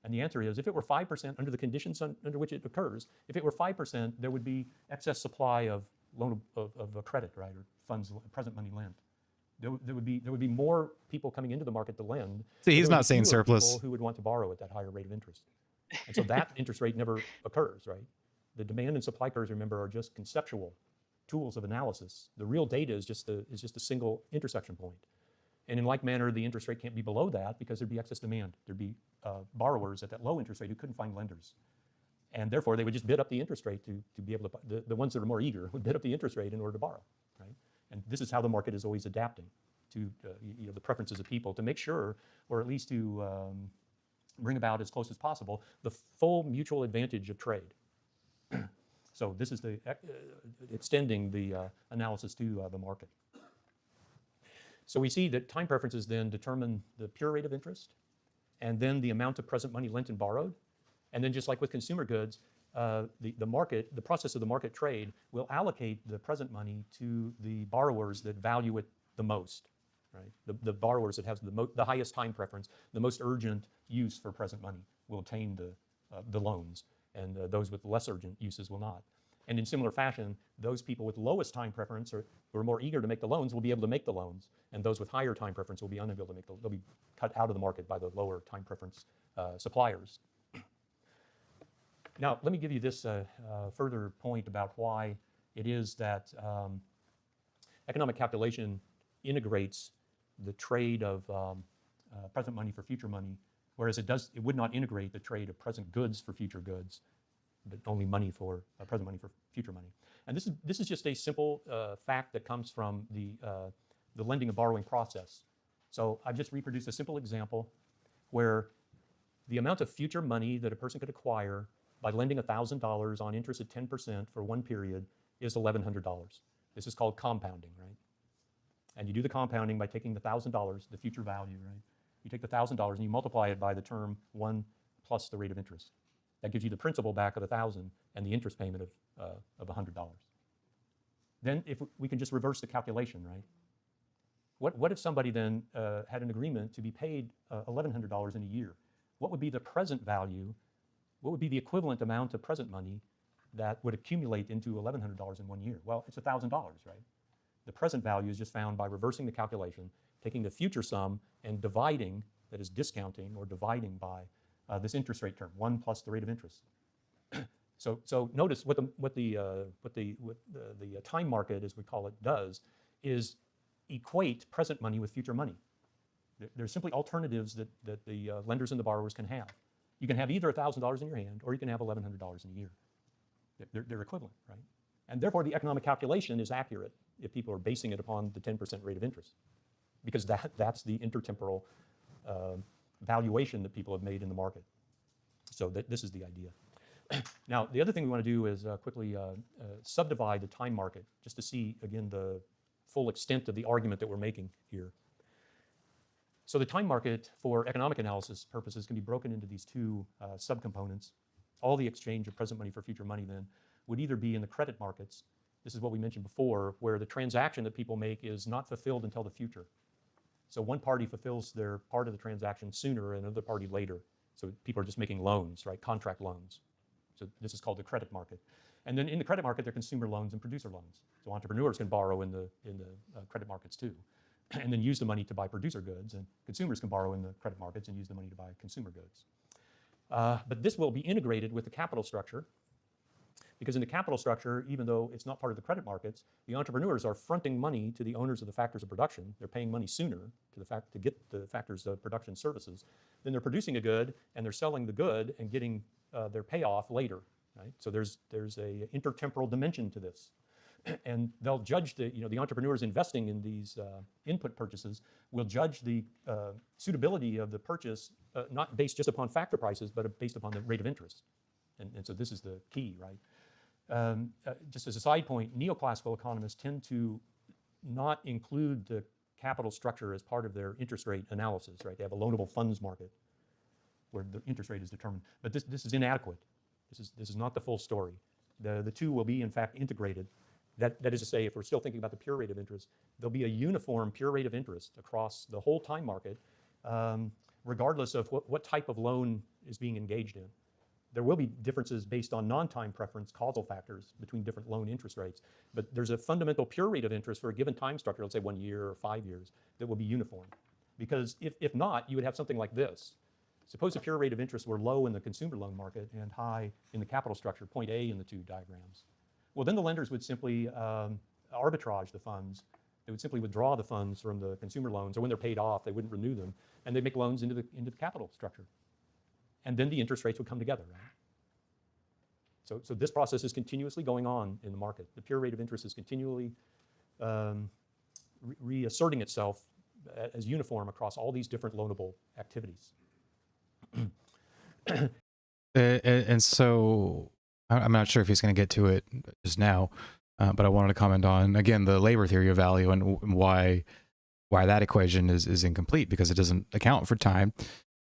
C: And the answer is, if it were 5% under the conditions under which it occurs, if it were 5%, there would be excess supply of loan of credit, right, or funds, present money lent. There would be more people coming into the market to lend.
A: See, he's not saying surplus.
C: People who would want to borrow at that higher rate of interest. And so that interest rate never occurs, right? The demand and supply curves, remember, are just conceptual tools of analysis. The real data is just a single intersection point. And in like manner, the interest rate can't be below that because there'd be excess demand. There'd be borrowers at that low interest rate who couldn't find lenders. And therefore, they would just bid up the interest rate to be able to, the ones that are more eager would bid up the interest rate in order to borrow, right? And this is how the market is always adapting to the preferences of people to make sure, or at least to bring about as close as possible, the full mutual advantage of trade. So this is the extending the analysis to the market. So we see that time preferences then determine the pure rate of interest, and then the amount of present money lent and borrowed. And then just like with consumer goods, the process of the market trade will allocate the present money to the borrowers that value it the most, right? The borrowers that have the highest time preference, the most urgent use for present money will obtain the loans, and those with less urgent uses will not. And in similar fashion, those people with lowest time preference or who are more eager to make the loans will be able to make the loans, and those with higher time preference will be unable to make they'll be cut out of the market by the lower time preference suppliers. Now, let me give you this further point about why it is that economic calculation integrates the trade of present money for future money, whereas it would not integrate the trade of present goods for future goods, but only money for present money for future money. And this is just a simple fact that comes from the lending and borrowing process. So I've just reproduced a simple example where the amount of future money that a person could acquire by lending $1,000 on interest at 10% for one period is $1,100. This is called compounding, right? And you do the compounding by taking the $1,000, the future value, right? You take the $1,000 and you multiply it by the term 1 plus the rate of interest. That gives you the principal back of $1,000 and the interest payment of $100. Then if we can just reverse the calculation, right? What if somebody then had an agreement to be paid $1,100 in a year? What would be the present value? What would be the equivalent amount of present money that would accumulate into $1,100 in 1 year? Well, it's $1,000, right? The present value is just found by reversing the calculation, taking the future sum and dividing, that is discounting or dividing by this interest rate term, 1 plus the rate of interest. So notice what the time market, as we call it, does is equate present money with future money. There's simply alternatives that the lenders and the borrowers can have. You can have either $1,000 in your hand, or you can have $1,100 in a year. They're equivalent, right? And therefore, the economic calculation is accurate if people are basing it upon the 10% rate of interest, because that's the intertemporal valuation that people have made in the market. So this is the idea. Now, the other thing we want to do is quickly subdivide the time market, just to see, again, the full extent of the argument that we're making here. So the time market, for economic analysis purposes, can be broken into these two subcomponents. All the exchange of present money for future money then would either be in the credit markets. This is what we mentioned before, where the transaction that people make is not fulfilled until the future. So one party fulfills their part of the transaction sooner and another party later. So people are just making loans, right? Contract loans. So this is called the credit market. And then in the credit market, there are consumer loans and producer loans. So entrepreneurs can borrow in the credit markets too, and then use the money to buy producer goods, and consumers can borrow in the credit markets and use the money to buy consumer goods. But this will be integrated with the capital structure, because in the capital structure, even though it's not part of the credit markets, the entrepreneurs are fronting money to the owners of the factors of production. They're paying money sooner to get the factors of production services. Then they're producing a good and they're selling the good and getting their payoff later, right? So there's a intertemporal dimension to this. And they'll judge the entrepreneurs investing in these input purchases will judge the suitability of the purchase, not based just upon factor prices, but based upon the rate of interest. And so this is the key, right? Just as a side point, neoclassical economists tend to not include the capital structure as part of their interest rate analysis, right? They have a loanable funds market where the interest rate is determined. But this is inadequate. This is not the full story. The two will be, in fact, integrated. That is to say, if we're still thinking about the pure rate of interest, there'll be a uniform pure rate of interest across the whole time market, regardless of what type of loan is being engaged in. There will be differences based on non-time preference causal factors between different loan interest rates, but there's a fundamental pure rate of interest for a given time structure, let's say 1 year or 5 years, that will be uniform. Because if not, you would have something like this. Suppose the pure rate of interest were low in the consumer loan market and high in the capital structure, point A in the two diagrams. Well, then the lenders would simply arbitrage the funds. They would simply withdraw the funds from the consumer loans, or when they're paid off, they wouldn't renew them, and they'd make loans into the capital structure. And then the interest rates would come together, right? So this process is continuously going on in the market. The pure rate of interest is continually reasserting itself as uniform across all these different loanable activities.
A: And so I'm not sure if he's going to get to it just now, but I wanted to comment on, again, the labor theory of value and why that equation is incomplete, because it doesn't account for time.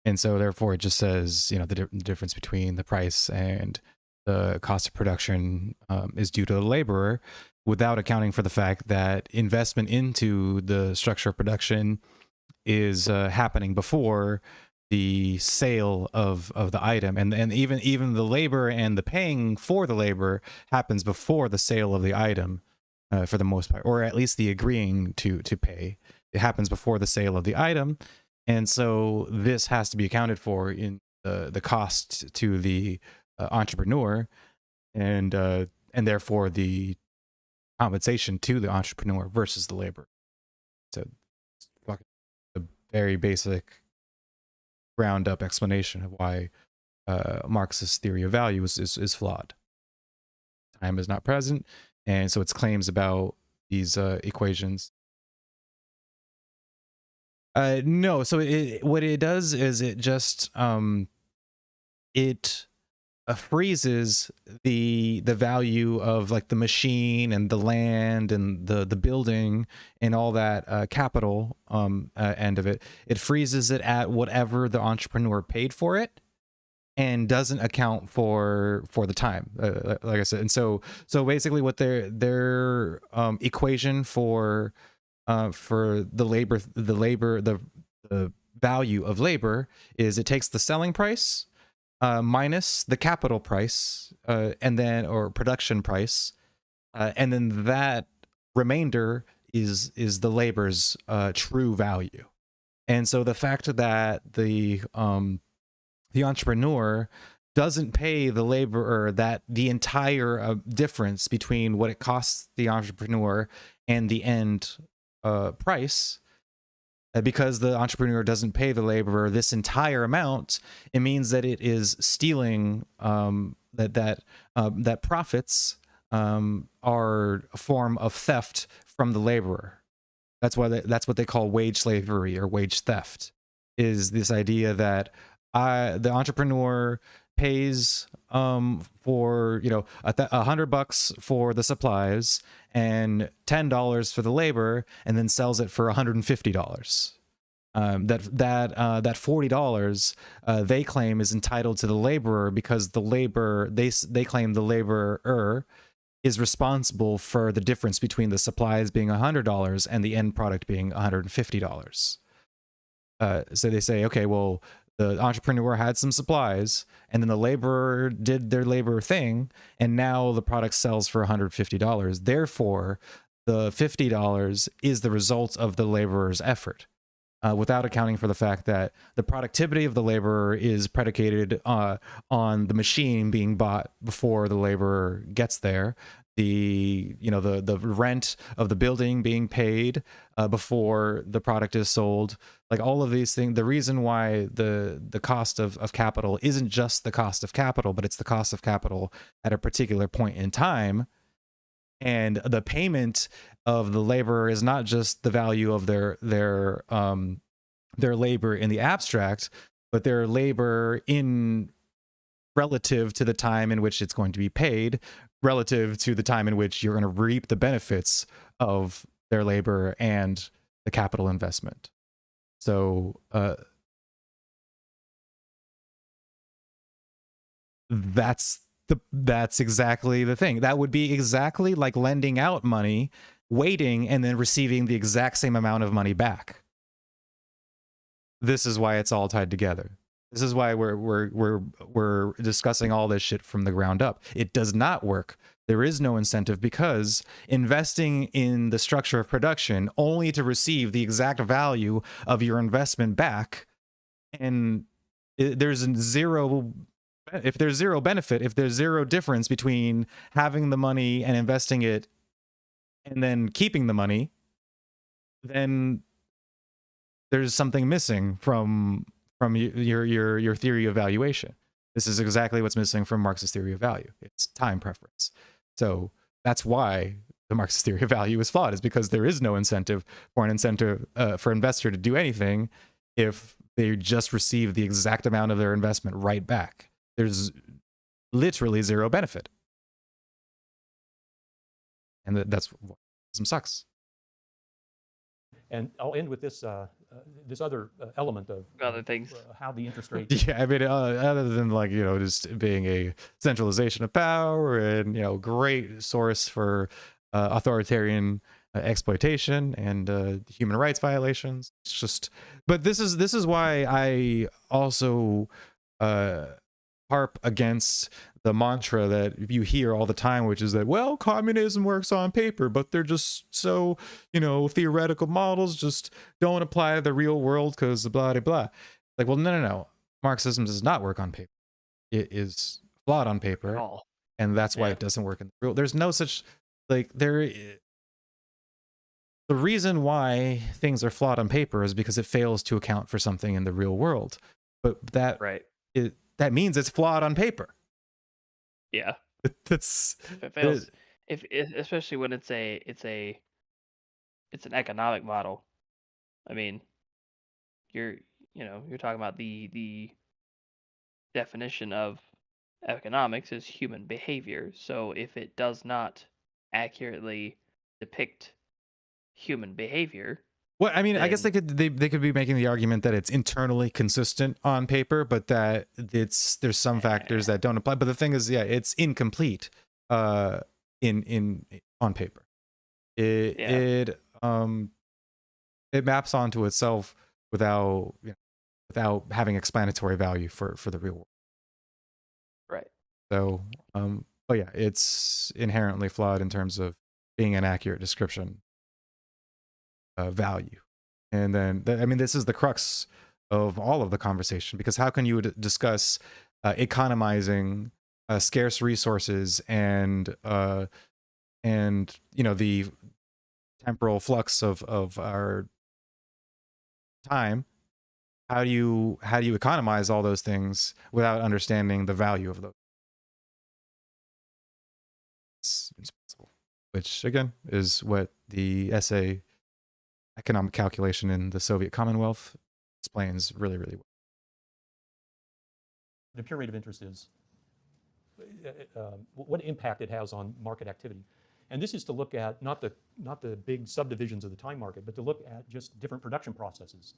A: And so therefore it just says, the difference between the price and the cost of production is due to the laborer, without accounting for the fact that investment into the structure of production is happening before the sale of the item, and even the labor and the paying for the labor happens before the sale of the item, for the most part, or at least the agreeing to pay. It happens before the sale of the item, and so this has to be accounted for in the cost to the entrepreneur, and therefore the compensation to the entrepreneur versus the labor. So it's fucking a very basic ground up explanation of why Marx's theory of value is flawed. Time is not present, and so its claims about these equations. No, so what it does is it just it freezes the value of like the machine and the land and the building and all that capital end of it. It freezes it at whatever the entrepreneur paid for it, and doesn't account for the time, like I said. And so basically what their equation for the value of labor is, it takes the selling price minus the capital price, and then, or production price, and then that remainder is the labor's true value. And so the fact that the entrepreneur doesn't pay the laborer that the entire difference between what it costs the entrepreneur and the end price, because the entrepreneur doesn't pay the laborer this entire amount, it means that it is stealing, that profits are a form of theft from the laborer. That's why that's what they call wage slavery or wage theft, is this idea that the entrepreneur pays for, you know, $100 for the supplies and $10 for the labor, and then sells it for $150. That $40 they claim is entitled to the laborer, because the labor they claim the laborer is responsible for the difference between the supplies being $100 and the end product being $150. So they say, okay, well, the entrepreneur had some supplies, and then the laborer did their labor thing, and now the product sells for $150. Therefore, the $50 is the result of the laborer's effort, without accounting for the fact that the productivity of the laborer is predicated on the machine being bought before the laborer gets there. The rent of the building being paid before the product is sold. Like all of these things, the reason why the cost of capital isn't just the cost of capital, but it's the cost of capital at a particular point in time. And the payment of the laborer is not just the value of their labor in the abstract, but their labor in relative to the time in which it's going to be paid, relative to the time in which you're going to reap the benefits of their labor and the capital investment. So that's exactly the thing. That would be exactly like lending out money, waiting, and then receiving the exact same amount of money back. This is why it's all tied together. This is why we're discussing all this shit from the ground up. It does not work. There is no incentive, because investing in the structure of production only to receive the exact value of your investment back, and there's zero benefit, if there's zero difference between having the money and investing it and then keeping the money, then there's something missing from your theory of valuation. This is exactly what's missing from Marx's theory of value. It's time preference. So that's why the Marxist theory of value is flawed, is because there is no incentive for investor to do anything if they just receive the exact amount of their investment right back. There's literally zero benefit. And that's what sucks.
C: And I'll end with this this other element of
B: Other things.
C: How the interest rate.
A: Yeah, I mean, other than like, you know, just being a centralization of power and, you know, great source for authoritarian exploitation and human rights violations. It's just, but this is why I also harp against the mantra that you hear all the time, which is that, well, communism works on paper, but they're just so, theoretical models just don't apply to the real world because blah, blah, blah. Like, well, no. Marxism does not work on paper. It is flawed on paper, and that's why it doesn't work in the real. There's no such, the reason why things are flawed on paper is because it fails to account for something in the real world. But that means it's flawed on paper.
B: Yeah.
A: That's
B: it fails. Especially when it's an economic model. I mean, you're talking about the definition of economics is human behavior. So if it does not accurately depict human behavior,
A: well, I mean, I guess they could be making the argument that it's internally consistent on paper, but that there's some factors that don't apply. But the thing is, it's incomplete in on paper. It maps onto itself without having explanatory value for the real world.
B: Right.
A: So, but yeah, it's inherently flawed in terms of being an accurate description of value. And then, this is the crux of all of the conversation, because how can you discuss economizing scarce resources and the temporal flux of our time? How do you economize all those things without understanding the value of those? It's impossible. Which again is what the essay Economic Calculation in the Soviet Commonwealth explains really, really well.
C: The pure rate of interest is what impact it has on market activity. And this is to look at not the big subdivisions of the time market, but to look at just different production processes.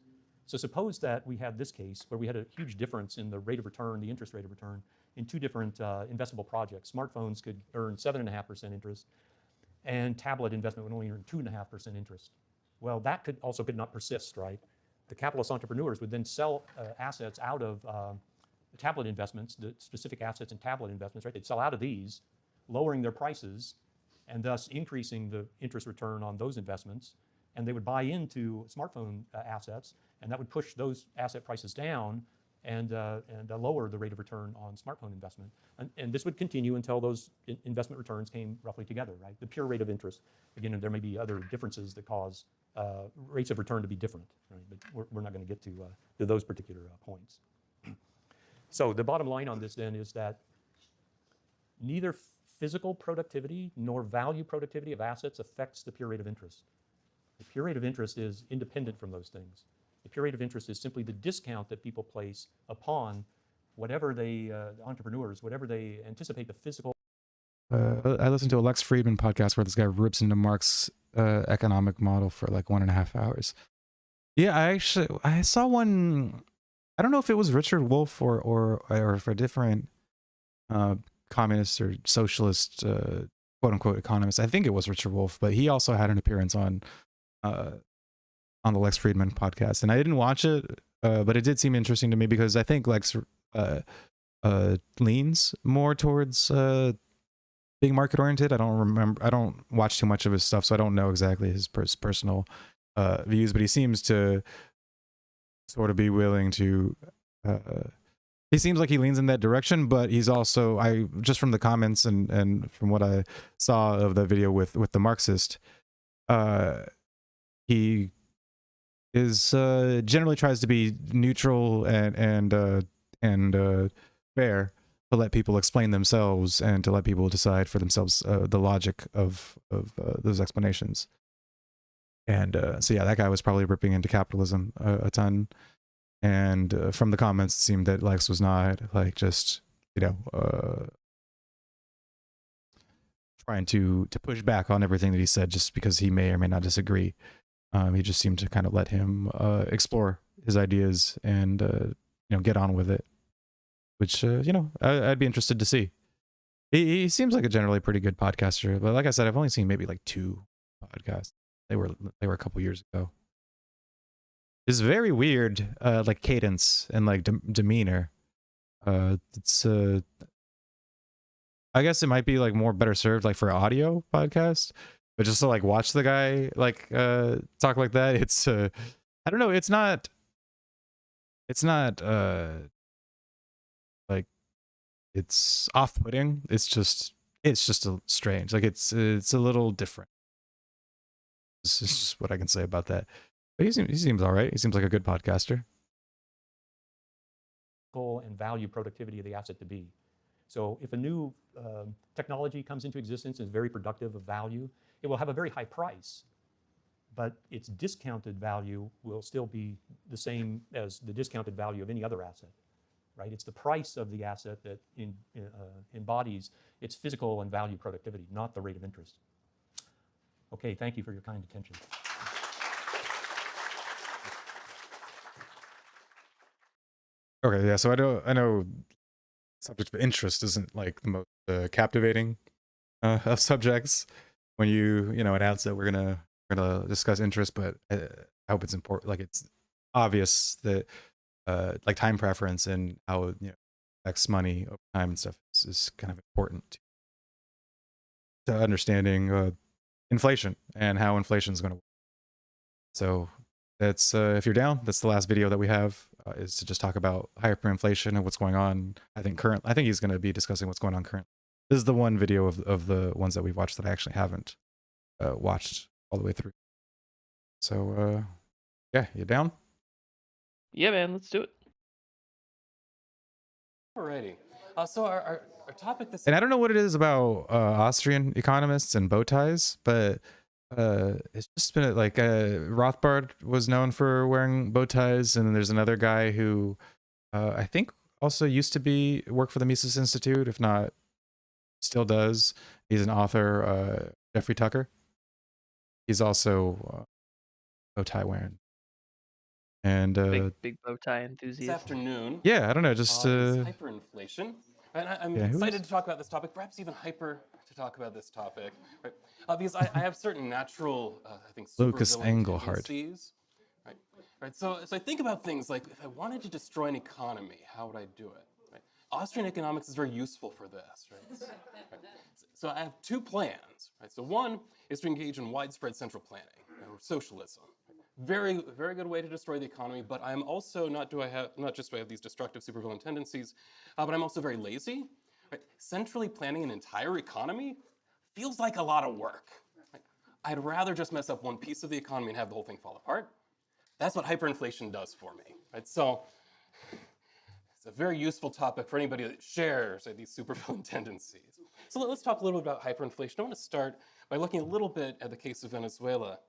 C: So suppose that we had this case where we had a huge difference in the rate of return, the interest rate of return, in two different investable projects. Smartphones could earn 7.5% interest, and tablet investment would only earn 2.5% interest. Well, that could not persist, right? The capitalist entrepreneurs would then sell assets out of the tablet investments, the specific assets in tablet investments, right? They'd sell out of these, lowering their prices, and thus increasing the interest return on those investments. And they would buy into smartphone assets, and that would push those asset prices down and lower the rate of return on smartphone investment. And this would continue until those investment returns came roughly together, right? The pure rate of interest. Again, there may be other differences that cause rates of return to be different, right? But we're not going to get to those particular points. So the bottom line on this then is that neither physical productivity nor value productivity of assets affects the pure rate of interest. The pure rate of interest is independent from those things. The pure rate of interest is simply the discount that people place upon whatever they, entrepreneurs, whatever they anticipate the physical.
A: I listened to a Lex Friedman podcast where this guy rips into Marx's economic model for like 1.5 hours. Yeah, I saw one. I don't know if it was Richard Wolff or if a different communist or socialist quote unquote economist. I think it was Richard Wolff, but he also had an appearance on the Lex Friedman podcast, and I didn't watch it, but it did seem interesting to me because I think Lex leans more towards being market oriented. I don't watch too much of his stuff, so I don't know exactly his personal views, but he seems to sort of be willing to he seems like he leans in that direction, but he's also, just from the comments and from what I saw of the video with the Marxist, he is generally tries to be neutral and fair, to let people explain themselves and to let people decide for themselves the logic of those explanations. And so yeah, that guy was probably ripping into capitalism a ton. And from the comments, it seemed that Lex was not like just, trying to push back on everything that he said just because he may or may not disagree. He just seemed to kind of let him explore his ideas and get on with it, which I'd be interested to see. He seems like a generally pretty good podcaster, but like I said, I've only seen maybe like 2 podcasts. They were a couple years ago. It's very weird, like cadence and like demeanor. It's I guess it might be like more better served like for audio podcast, but just to like watch the guy like talk like that, it's I don't know, it's not like it's off-putting. It's just a strange. Like it's a little different. This is just what I can say about that. But he seems all right. He seems like a good podcaster.
C: And value productivity of the asset to be. So if a new technology comes into existence and is very productive of value, it will have a very high price, but its discounted value will still be the same as the discounted value of any other asset, right? It's the price of the asset that embodies its physical and value productivity, not the rate of interest. Okay, thank you for your kind attention.
A: Okay, yeah. So I know subject of interest isn't like the most captivating of subjects when you announce that we're gonna discuss interest, but I hope it's important. Like it's obvious that like time preference and how affects money over time and stuff is kind of important to understanding inflation and how inflation is going to work. So that's if you're down, that's the last video that we have, is to just talk about hyperinflation and what's going on. I think he's going to be discussing what's going on currently. This is the one video of the ones that we've watched that I actually haven't watched all the way through. So yeah, you down?
B: Yeah, man, let's do it.
E: Alrighty. So our topic this.
A: And I don't know what it is about Austrian economists and bow ties, but it's just been like Rothbard was known for wearing bow ties, and then there's another guy who I think also used to work for the Mises Institute, if not still does. He's an author, Jeffrey Tucker. He's also bow tie wearing. And
B: big bow tie enthusiast.
E: This afternoon.
A: Yeah, I don't know, just
E: is hyperinflation. And I'm excited to talk about this topic, perhaps even hyper to talk about this topic, right? Because I have certain natural, I think,
A: Lucas
E: supervillain
A: Engelhardt.
E: tendencies, right? Right. So I think about things like if I wanted to destroy an economy, how would I do it? Right? Austrian economics is very useful for this, right? So I have two plans, right? So one is to engage in widespread central planning, or socialism. Very, very good way to destroy the economy, but I'm also not just do I have these destructive supervillain tendencies, but I'm also very lazy. Right? Centrally planning an entire economy feels like a lot of work. Right? I'd rather just mess up one piece of the economy and have the whole thing fall apart. That's what hyperinflation does for me. Right? So it's a very useful topic for anybody that shares these supervillain tendencies. So let's talk a little bit about hyperinflation. I want to start by looking a little bit at the case of Venezuela,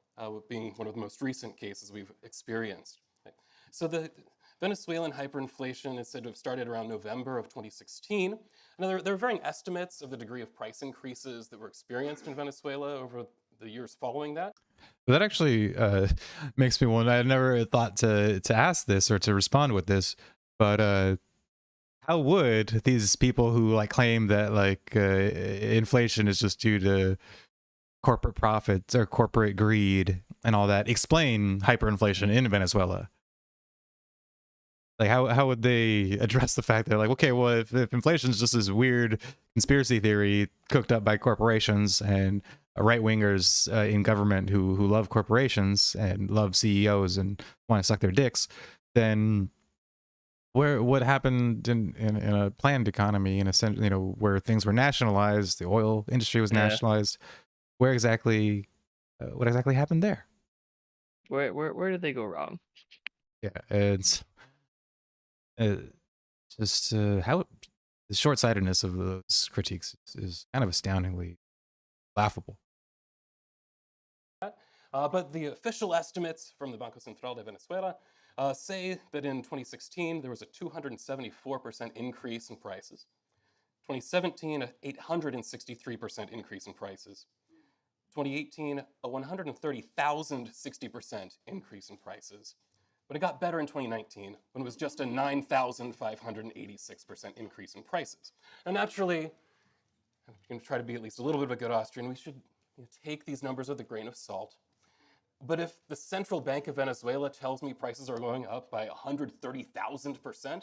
E: being one of the most recent cases we've experienced. Right? So the Venezuelan hyperinflation is said to have started around November of 2016. And there are varying estimates of the degree of price increases that were experienced in Venezuela over the years following that.
A: That actually makes me wonder. I never thought to ask this or to respond with this, but how would these people who like claim that like inflation is just due to corporate profits or corporate greed and all that explain hyperinflation in Venezuela? Like how would they address the fact that like, okay, well, if inflation is just this weird conspiracy theory cooked up by corporations and right-wingers in government who love corporations and love CEOs and want to suck their dicks, then what happened in a planned economy, in a sense, where things were nationalized, the oil industry was nationalized, where exactly what exactly happened there?
B: Where did they go wrong?
A: Yeah, it's just how the short-sightedness of those critiques is kind of astoundingly laughable.
E: But the official estimates from the Banco Central de Venezuela say that in 2016 there was a 274% increase in prices. 2017, an 863% increase in prices. 2018, a 130,060% increase in prices. But it got better in 2019 when it was just a 9,586% increase in prices. And naturally, I'm going to try to be at least a little bit of a good Austrian. We should take these numbers with a grain of salt. But if the Central Bank of Venezuela tells me prices are going up by 130,000%,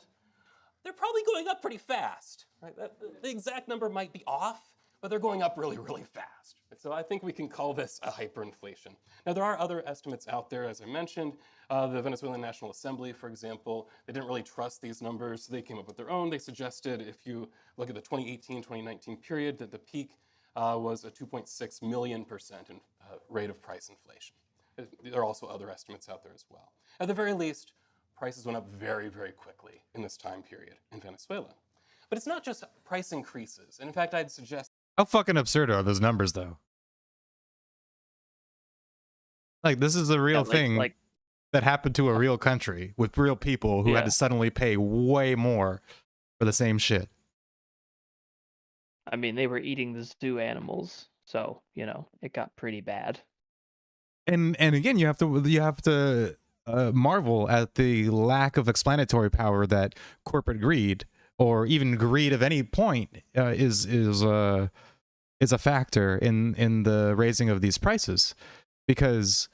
E: they're probably going up pretty fast. Right? The exact number might be off, but they're going up really, really fast. So I think we can call this a hyperinflation. Now, there are other estimates out there, as I mentioned. The Venezuelan National Assembly, for example, they didn't really trust these numbers, so they came up with their own. They suggested, if you look at the 2018-2019 period, that the peak was a 2.6 million% rate of price inflation. There are also other estimates out there as well. At the very least, prices went up very, very quickly in this time period in Venezuela. But it's not just price increases. And in fact, I'd suggest...
A: How fucking absurd are those numbers, though? Like, this is a real thing that happened to a real country with real people who had to suddenly pay way more for the same shit.
B: I mean, they were eating the zoo animals, so, you know, it got pretty bad.
A: And again, you have to marvel at the lack of explanatory power that corporate greed, or even greed of any point, is a factor in the raising of these prices, because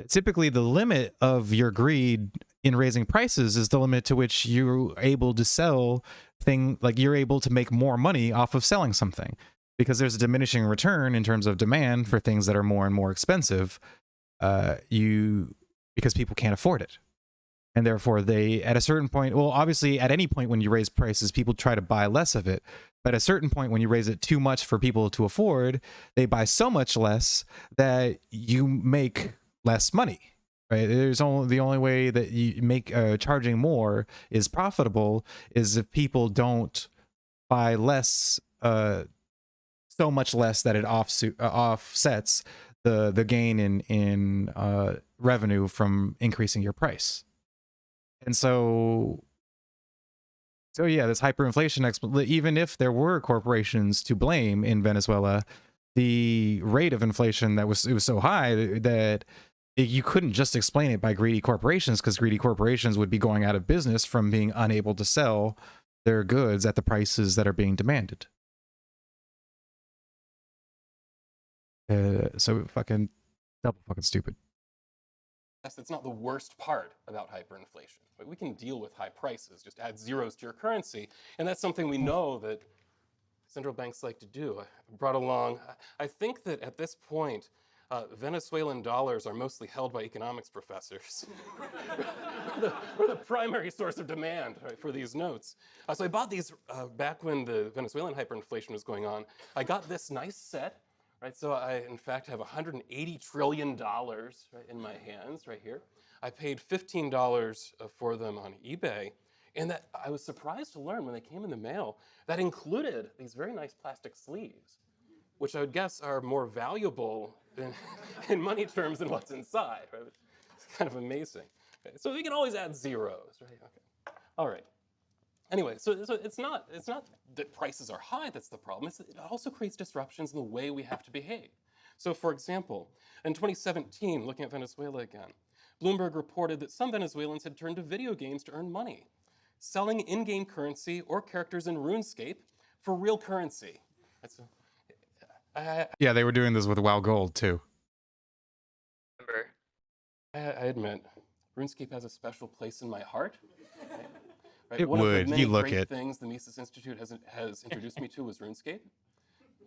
A: typically the limit of your greed in raising prices is the limit to which you're able to sell you're able to make more money off of selling something, because there's a diminishing return in terms of demand for things that are more and more expensive, because people can't afford it. And therefore they, at a certain point, well, obviously at any point when you raise prices, people try to buy less of it. But at a certain point when you raise it too much for people to afford, they buy so much less that you make less money, right? The only way that you make charging more is profitable is if people don't buy less, so much less that it offsets the gain in revenue from increasing your price. And so yeah, this hyperinflation, even if there were corporations to blame in Venezuela, the rate of inflation it was so high that you couldn't just explain it by greedy corporations, because greedy corporations would be going out of business from being unable to sell their goods at the prices that are being demanded. So fucking double fucking stupid.
E: That's not the worst part about hyperinflation. But we can deal with high prices, just add zeros to your currency, and that's something we know that central banks like to do. I brought along, I think that at this point, Venezuelan dollars are mostly held by economics professors. we're the primary source of demand, right, for these notes. So I bought these back when the Venezuelan hyperinflation was going on. I got this nice set. Right, so I, in fact, have $180 trillion right, in my hands right here. I paid $15 for them on eBay, and that I was surprised to learn when they came in the mail that included these very nice plastic sleeves, which I would guess are more valuable in money terms than what's inside. Right? It's kind of amazing. Okay, so we can always add zeros. Right? Okay. All right. Anyway, so it's not that prices are high that's the problem. It also creates disruptions in the way we have to behave. So for example, in 2017, looking at Venezuela again, Bloomberg reported that some Venezuelans had turned to video games to earn money, selling in-game currency or characters in RuneScape for real currency.
A: Yeah, they were doing this with WoW Gold too.
E: I admit, RuneScape has a special place in my heart. Right?
A: It
E: One
A: would.
E: of the many
A: You look
E: great
A: it.
E: things the Mises Institute has introduced me to was RuneScape.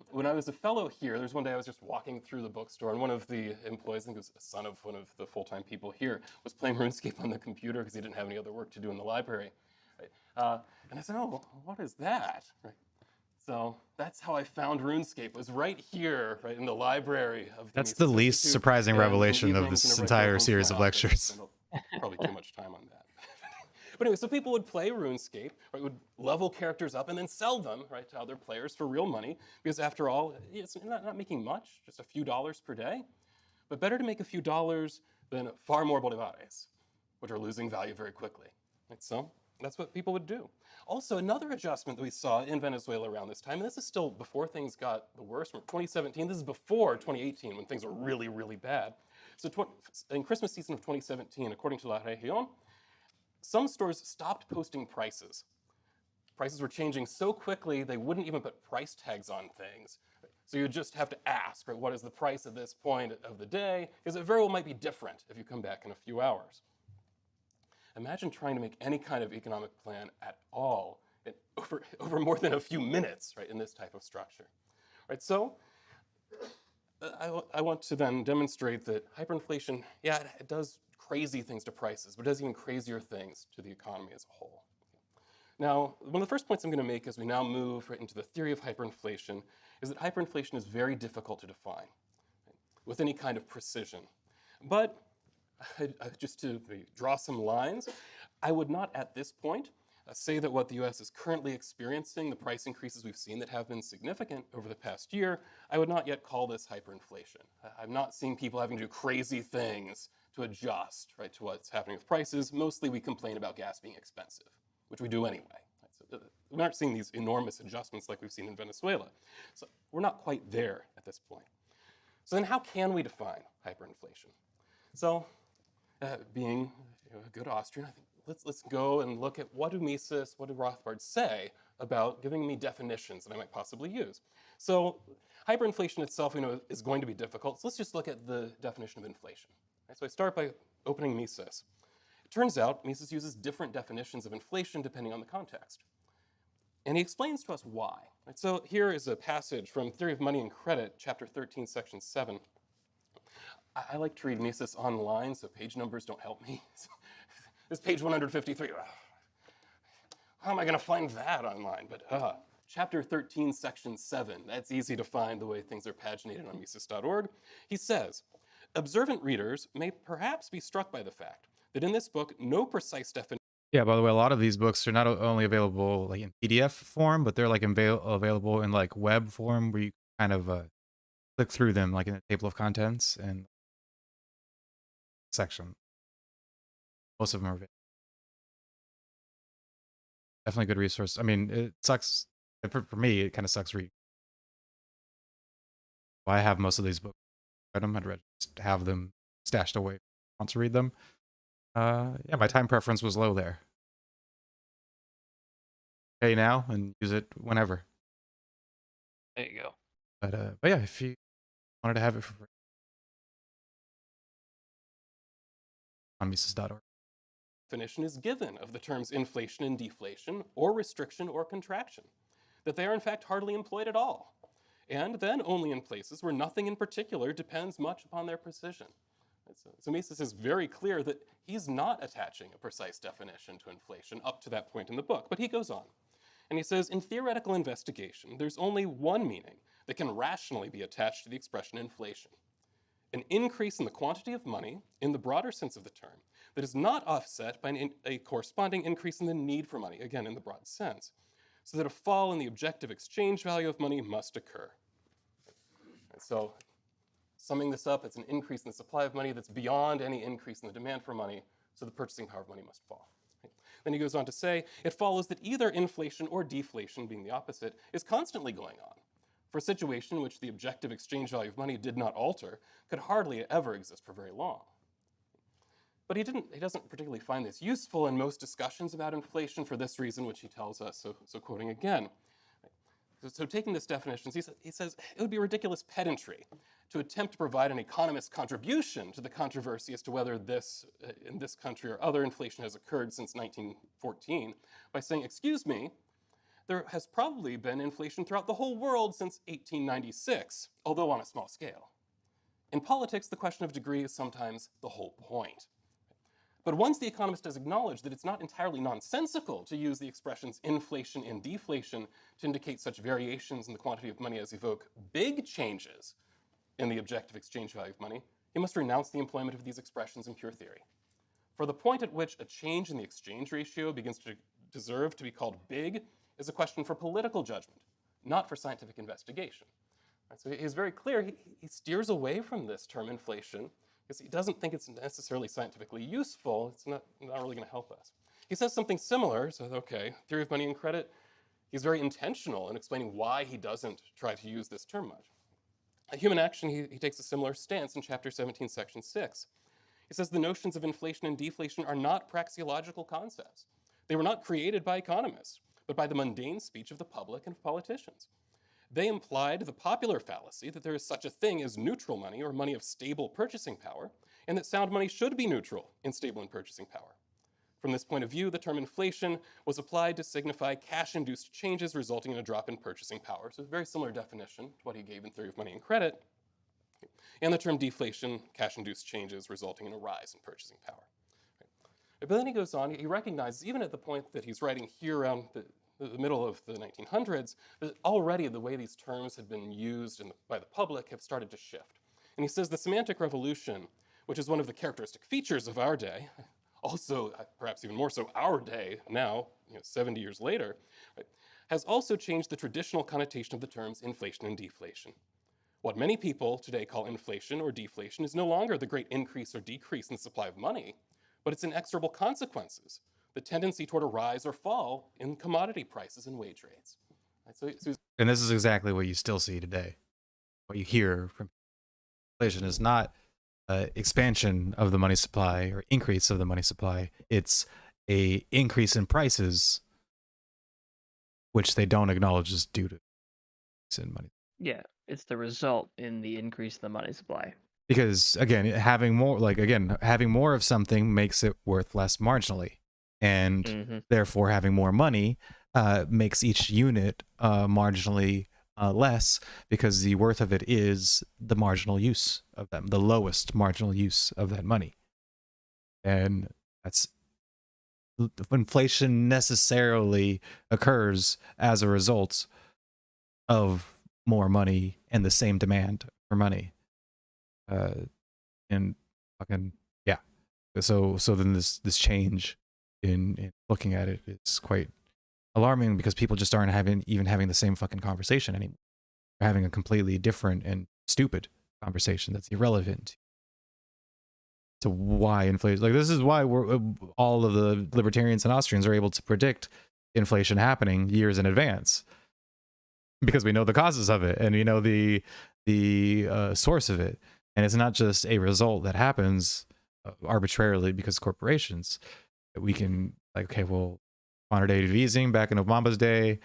E: When I was a fellow here, there's one day I was just walking through the bookstore, and one of the employees, I think it was a son of one of the full-time people here, was playing RuneScape on the computer because he didn't have any other work to do in the library. Right? And I said, "Oh, what is that?" Right? So that's how I found RuneScape. It was right here, right in the library of the
A: That's
E: Mises
A: the least
E: Institute.
A: surprising
E: And in
A: revelation
E: the
A: of
E: evenings,
A: this
E: whenever I'd go
A: entire
E: home to
A: series
E: my
A: of
E: office,
A: lectures.
E: I'd spend probably too much time on that. But anyway, so people would play RuneScape, right, would level characters up and then sell them, right, to other players for real money, because after all, it's not making much, just a few dollars per day. But better to make a few dollars than far more bolivares, which are losing value very quickly. Right? So that's what people would do. Also, another adjustment that we saw in Venezuela around this time, and this is still before things got the worst, from 2017, this is before 2018 when things were really, really bad. So in Christmas season of 2017, according to La Región, some stores stopped posting prices. Prices were changing so quickly they wouldn't even put price tags on things. So you just have to ask, right, what is the price at this point of the day? Because it very well might be different if you come back in a few hours. Imagine trying to make any kind of economic plan at all over more than a few minutes, right, in this type of structure. Right, so I want to then demonstrate that hyperinflation, yeah, it does crazy things to prices, but it does even crazier things to the economy as a whole. Now, one of the first points I'm going to make as we now move right into the theory of hyperinflation is that hyperinflation is very difficult to define, right, with any kind of precision. But just to draw some lines, I would not at this point say that what the US is currently experiencing, the price increases we've seen that have been significant over the past year, I would not yet call this hyperinflation. I'm not seeing people having to do crazy things to adjust, right, to what's happening with prices. Mostly we complain about gas being expensive, which we do anyway. So we aren't seeing these enormous adjustments like we've seen in Venezuela. So we're not quite there at this point. So then how can we define hyperinflation? So being a good Austrian, I think let's go and look at what do Mises, what do Rothbard say about giving me definitions that I might possibly use. So hyperinflation itself, we know, is going to be difficult. So let's just look at the definition of inflation. Right, so I start by opening Mises. It turns out Mises uses different definitions of inflation depending on the context. And he explains to us why. Right, so here is a passage from Theory of Money and Credit, chapter 13, section 7. I like to read Mises online, so page numbers don't help me. This is page 153. How am I going to find that online? But chapter 13, section 7. That's easy to find the way things are paginated on Mises.org. He says, observant readers may perhaps be struck by the fact that in this book, no precise definition.
A: Yeah, by the way, a lot of these books are not only available like in PDF form, but they're like available in like web form where you kind of click through them like in a table of contents and section. Most of them are definitely a good resource. I mean, it sucks. For me, it kind of sucks reading. Well, I have most of these books. I'd rather just have them stashed away. Want to read them? Yeah, my time preference was low there. Pay now and use it whenever.
B: There you go.
A: But yeah, if you wanted to have it for free, on Mises.org.
E: Definition is given of the terms inflation and deflation, or restriction or contraction, that they are in fact hardly employed at all, and then only in places where nothing in particular depends much upon their precision. So Mises is very clear that he's not attaching a precise definition to inflation up to that point in the book, but he goes on. And he says, in theoretical investigation, there's only one meaning that can rationally be attached to the expression inflation: an increase in the quantity of money, in the broader sense of the term, that is not offset by a corresponding increase in the need for money, again in the broad sense, so that a fall in the objective exchange value of money must occur. And so, summing this up, it's an increase in the supply of money that's beyond any increase in the demand for money, so the purchasing power of money must fall. Then he goes on to say, it follows that either inflation or deflation, being the opposite, is constantly going on. For a situation in which the objective exchange value of money did not alter could hardly ever exist for very long. But he doesn't particularly find this useful in most discussions about inflation for this reason, which he tells us, so quoting again. So taking this definition, he says, it would be ridiculous pedantry to attempt to provide an economist's contribution to the controversy as to whether this, in this country or other, inflation has occurred since 1914 by saying, excuse me, there has probably been inflation throughout the whole world since 1896, although on a small scale. In politics, the question of degree is sometimes the whole point. But once the economist has acknowledged that it's not entirely nonsensical to use the expressions inflation and deflation to indicate such variations in the quantity of money as evoke big changes in the objective exchange value of money, he must renounce the employment of these expressions in pure theory. For the point at which a change in the exchange ratio begins to deserve to be called big is a question for political judgment, not for scientific investigation. Right, so he's very clear, he steers away from this term inflation because he doesn't think it's necessarily scientifically useful. It's not really going to help us. He says something similar, so okay, Theory of Money and Credit, he's very intentional in explaining why he doesn't try to use this term much. At Human Action, he takes a similar stance in chapter 17, section 6. He says the notions of inflation and deflation are not praxeological concepts. They were not created by economists, but by the mundane speech of the public and of politicians. They implied the popular fallacy that there is such a thing as neutral money or money of stable purchasing power, and that sound money should be neutral in stable and purchasing power. From this point of view, the term inflation was applied to signify cash-induced changes resulting in a drop in purchasing power. So a very similar definition to what he gave in Theory of Money and Credit. And the term deflation, cash-induced changes resulting in a rise in purchasing power. But then he goes on, he recognizes, even at the point that he's writing here around the middle of the 1900s, that already the way these terms had been used by the public have started to shift. And he says the semantic revolution, which is one of the characteristic features of our day, also perhaps even more so our day now, 70 years later, right, has also changed the traditional connotation of the terms inflation and deflation. What many people today call inflation or deflation is no longer the great increase or decrease in the supply of money, but its inexorable consequences, the tendency toward a rise or fall in commodity prices and wage rates. Right,
A: and this is exactly what you still see today. What you hear from inflation is not expansion of the money supply or increase of the money supply. It's a increase in prices, which they don't acknowledge is due to money.
B: Yeah, it's the result in the increase in the money supply.
A: Because again, having more of something makes it worth less marginally, and therefore having more money makes each unit marginally less, because the worth of it is the marginal use of them, the lowest marginal use of that money. And that's inflation necessarily occurs as a result of more money and the same demand for money. And fucking yeah. So then this change in looking at it is quite alarming, because people just aren't even having the same fucking conversation anymore. They're having a completely different and stupid conversation that's irrelevant to why inflation. Like, this is why all of the libertarians and Austrians are able to predict inflation happening years in advance, because we know the causes of it and we know the source of it, and it's not just a result that happens arbitrarily because corporations. We can, like, okay, well, quantitative easing back in Obama's day,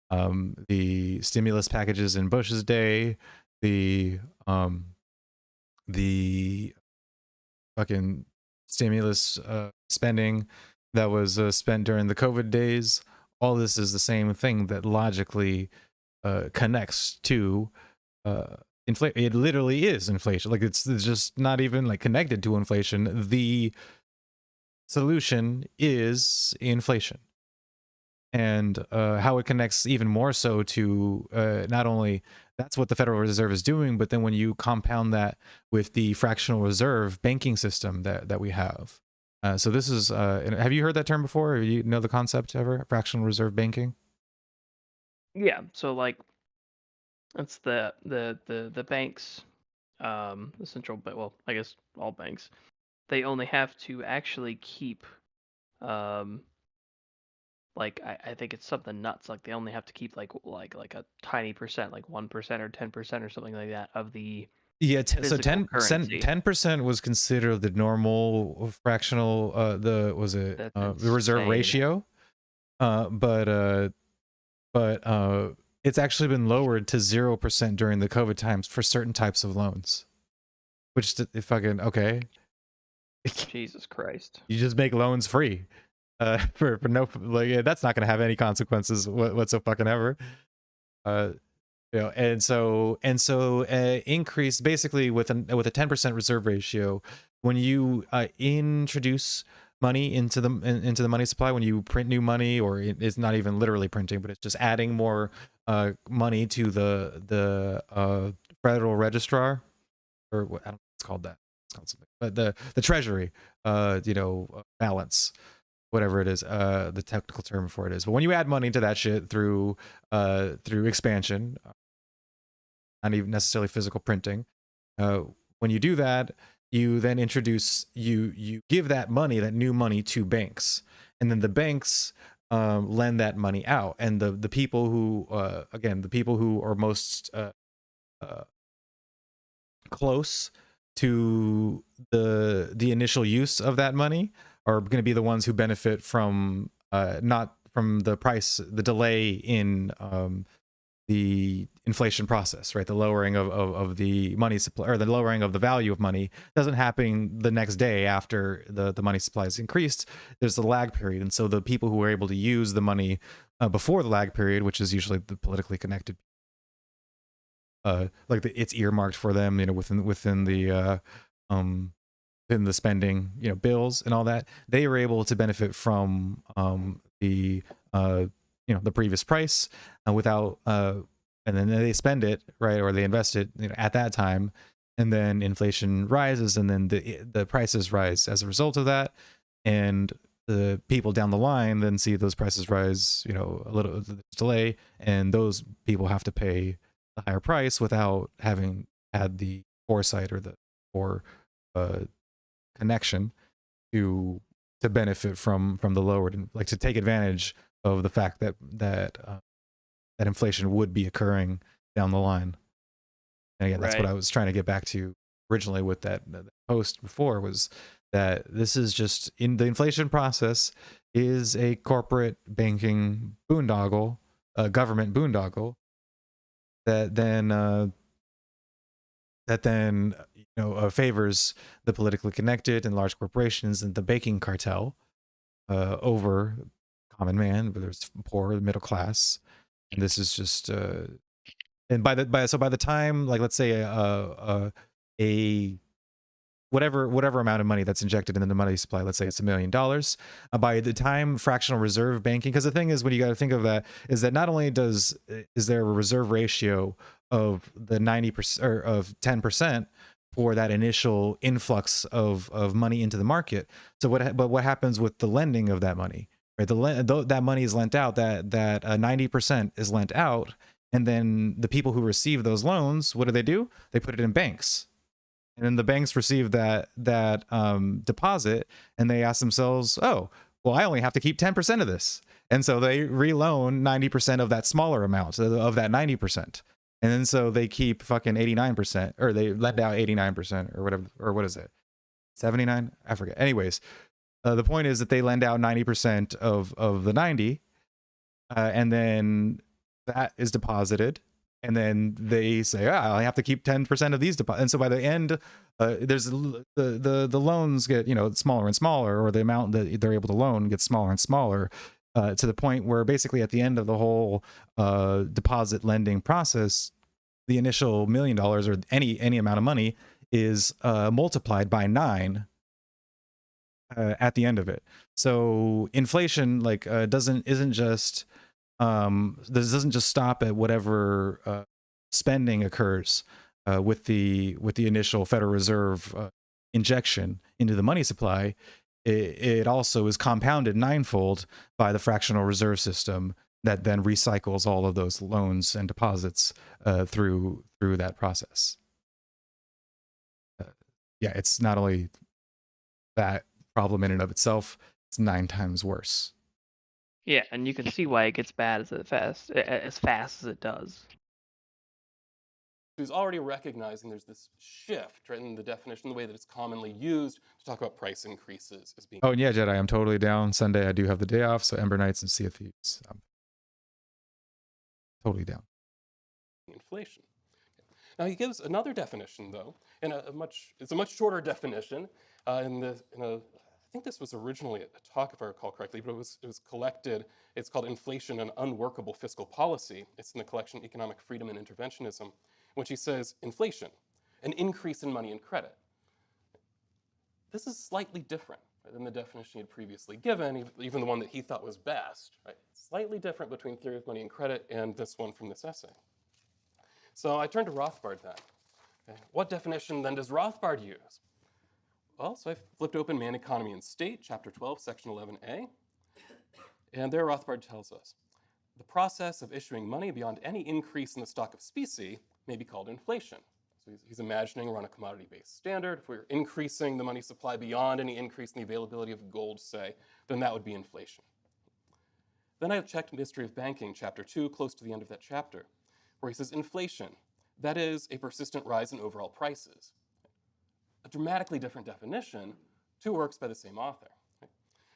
A: the stimulus packages in Bush's day, the fucking stimulus spending that was spent during the COVID days. All this is the same thing that logically connects to inflation. It literally is inflation. Like, it's just not even like connected to inflation. The solution is inflation. And how it connects even more so to not only that's what the Federal Reserve is doing, but then when you compound that with the fractional reserve banking system that we have. So this is, have you heard that term before? Or you know the concept ever? Fractional reserve banking?
B: Yeah, so like that's the banks, the central bank. Well, I guess all banks, they only have to actually keep, like I think it's something nuts. Like they only have to keep like a tiny percent, like 1% or 10% or something like that of the
A: so
B: physical currency.
A: 10% was considered the normal fractional the reserve
B: insane.
A: ratio, but it's actually been lowered to 0% during the COVID times for certain types of loans, which fucking okay.
B: Jesus Christ.
A: You just make loans free for no, like, that's not going to have any consequences whatsoever. And so increase basically with a 10% reserve ratio. When you introduce money into the money supply, when you print new money, or it's not even literally printing, but it's just adding more money to the Federal Registrar, or what, I don't know what's called that. It's called something, but the Treasury, balance, whatever it is, the technical term for it is. But when you add money to that shit through expansion, not even necessarily physical printing, when you do that, you then you give that money, that new money, to banks, and then the banks lend that money out, and the people who the people who are most close to the initial use of that money are going to be the ones who benefit from not from the delay in the inflation process, right? The lowering of the money supply, or the lowering of the value of money, doesn't happen the next day after the money supply is increased. There's a lag period. And so the people who are able to use the money before the lag period, which is usually the politically connected, it's earmarked for them, within the in the spending, bills and all that, they are able to benefit from the the previous price without and then they spend it, right, or they invest it, at that time, and then inflation rises, and then the prices rise as a result of that, and the people down the line then see those prices rise, a little delay, and those people have to pay the higher price without having had the foresight or connection to benefit from the lowered, like to take advantage of the fact that inflation would be occurring down the line. And again, that's what
B: Right.
A: I was trying to get back to originally with that post before, was that this is just, in the inflation process is a corporate banking boondoggle, a government boondoggle that then favors the politically connected and large corporations and the banking cartel over common man, whether it's poor, middle class. And this is just and by the time, like, let's say a whatever amount of money that's injected into the money supply, let's say it's $1 million, by the time fractional reserve banking, because the thing is, when you got to think of that, is that not only is there a reserve ratio of the 90% or of 10% for that initial influx of money into the market. So what happens with the lending of that money, right? That money is lent out, that 90% is lent out, and then the people who receive those loans, what do? They put it in banks. And then the banks receive that deposit, and they ask themselves, oh, well, I only have to keep 10% of this. And so they reloan 90% of that smaller amount of that 90%. And then so they keep fucking 89%, or they lend out 89%, or whatever, or what is it? 79? I forget. Anyways, the point is that they lend out 90% of the 90, and then that is deposited. And then they say, I have to keep 10% of these deposits. And so by the end, there's the loans get, smaller and smaller, or the amount that they're able to loan gets smaller and smaller, to the point where basically at the end of the whole deposit lending process, the initial $1 million or any amount of money is multiplied by 9 at the end of it. So inflation isn't just this doesn't just stop at whatever spending occurs with the initial Federal Reserve injection into the money supply. It also is compounded ninefold by the fractional reserve system that then recycles all of those loans and deposits through that process. It's not only that problem in and of itself, it's 9 times worse.
B: Yeah, and you can see why it gets bad as fast as it does.
E: Who's already recognizing there's this shift, right, in the definition, the way that it's commonly used to talk about price increases as being.
A: Oh, and yeah, Jedi, I'm totally down. Sunday, I do have the day off, so Ember Knights and Sea of Thieves. I'm totally down.
E: Inflation. Now he gives another definition, though, and it's a much shorter definition. I think this was originally a talk, if I recall correctly, but it was collected. It's called Inflation and Unworkable Fiscal Policy. It's in the collection Economic Freedom and Interventionism, which he says, inflation, an increase in money and credit. This is slightly different, right, than the definition he had previously given, even the one that he thought was best. Right? Slightly different between theory of money and credit and this one from this essay. So I turned to Rothbard then. Okay. What definition then does Rothbard use? Well, so I flipped open Man, Economy, and State, chapter 12, section 11a. And there Rothbard tells us, the process of issuing money beyond any increase in the stock of specie may be called inflation. So he's imagining we're on a commodity-based standard. If we're increasing the money supply beyond any increase in the availability of gold, say, then that would be inflation. Then I have checked in History of Banking, chapter 2, close to the end of that chapter, where he says inflation, that is a persistent rise in overall prices. A dramatically different definition, 2 works by the same author.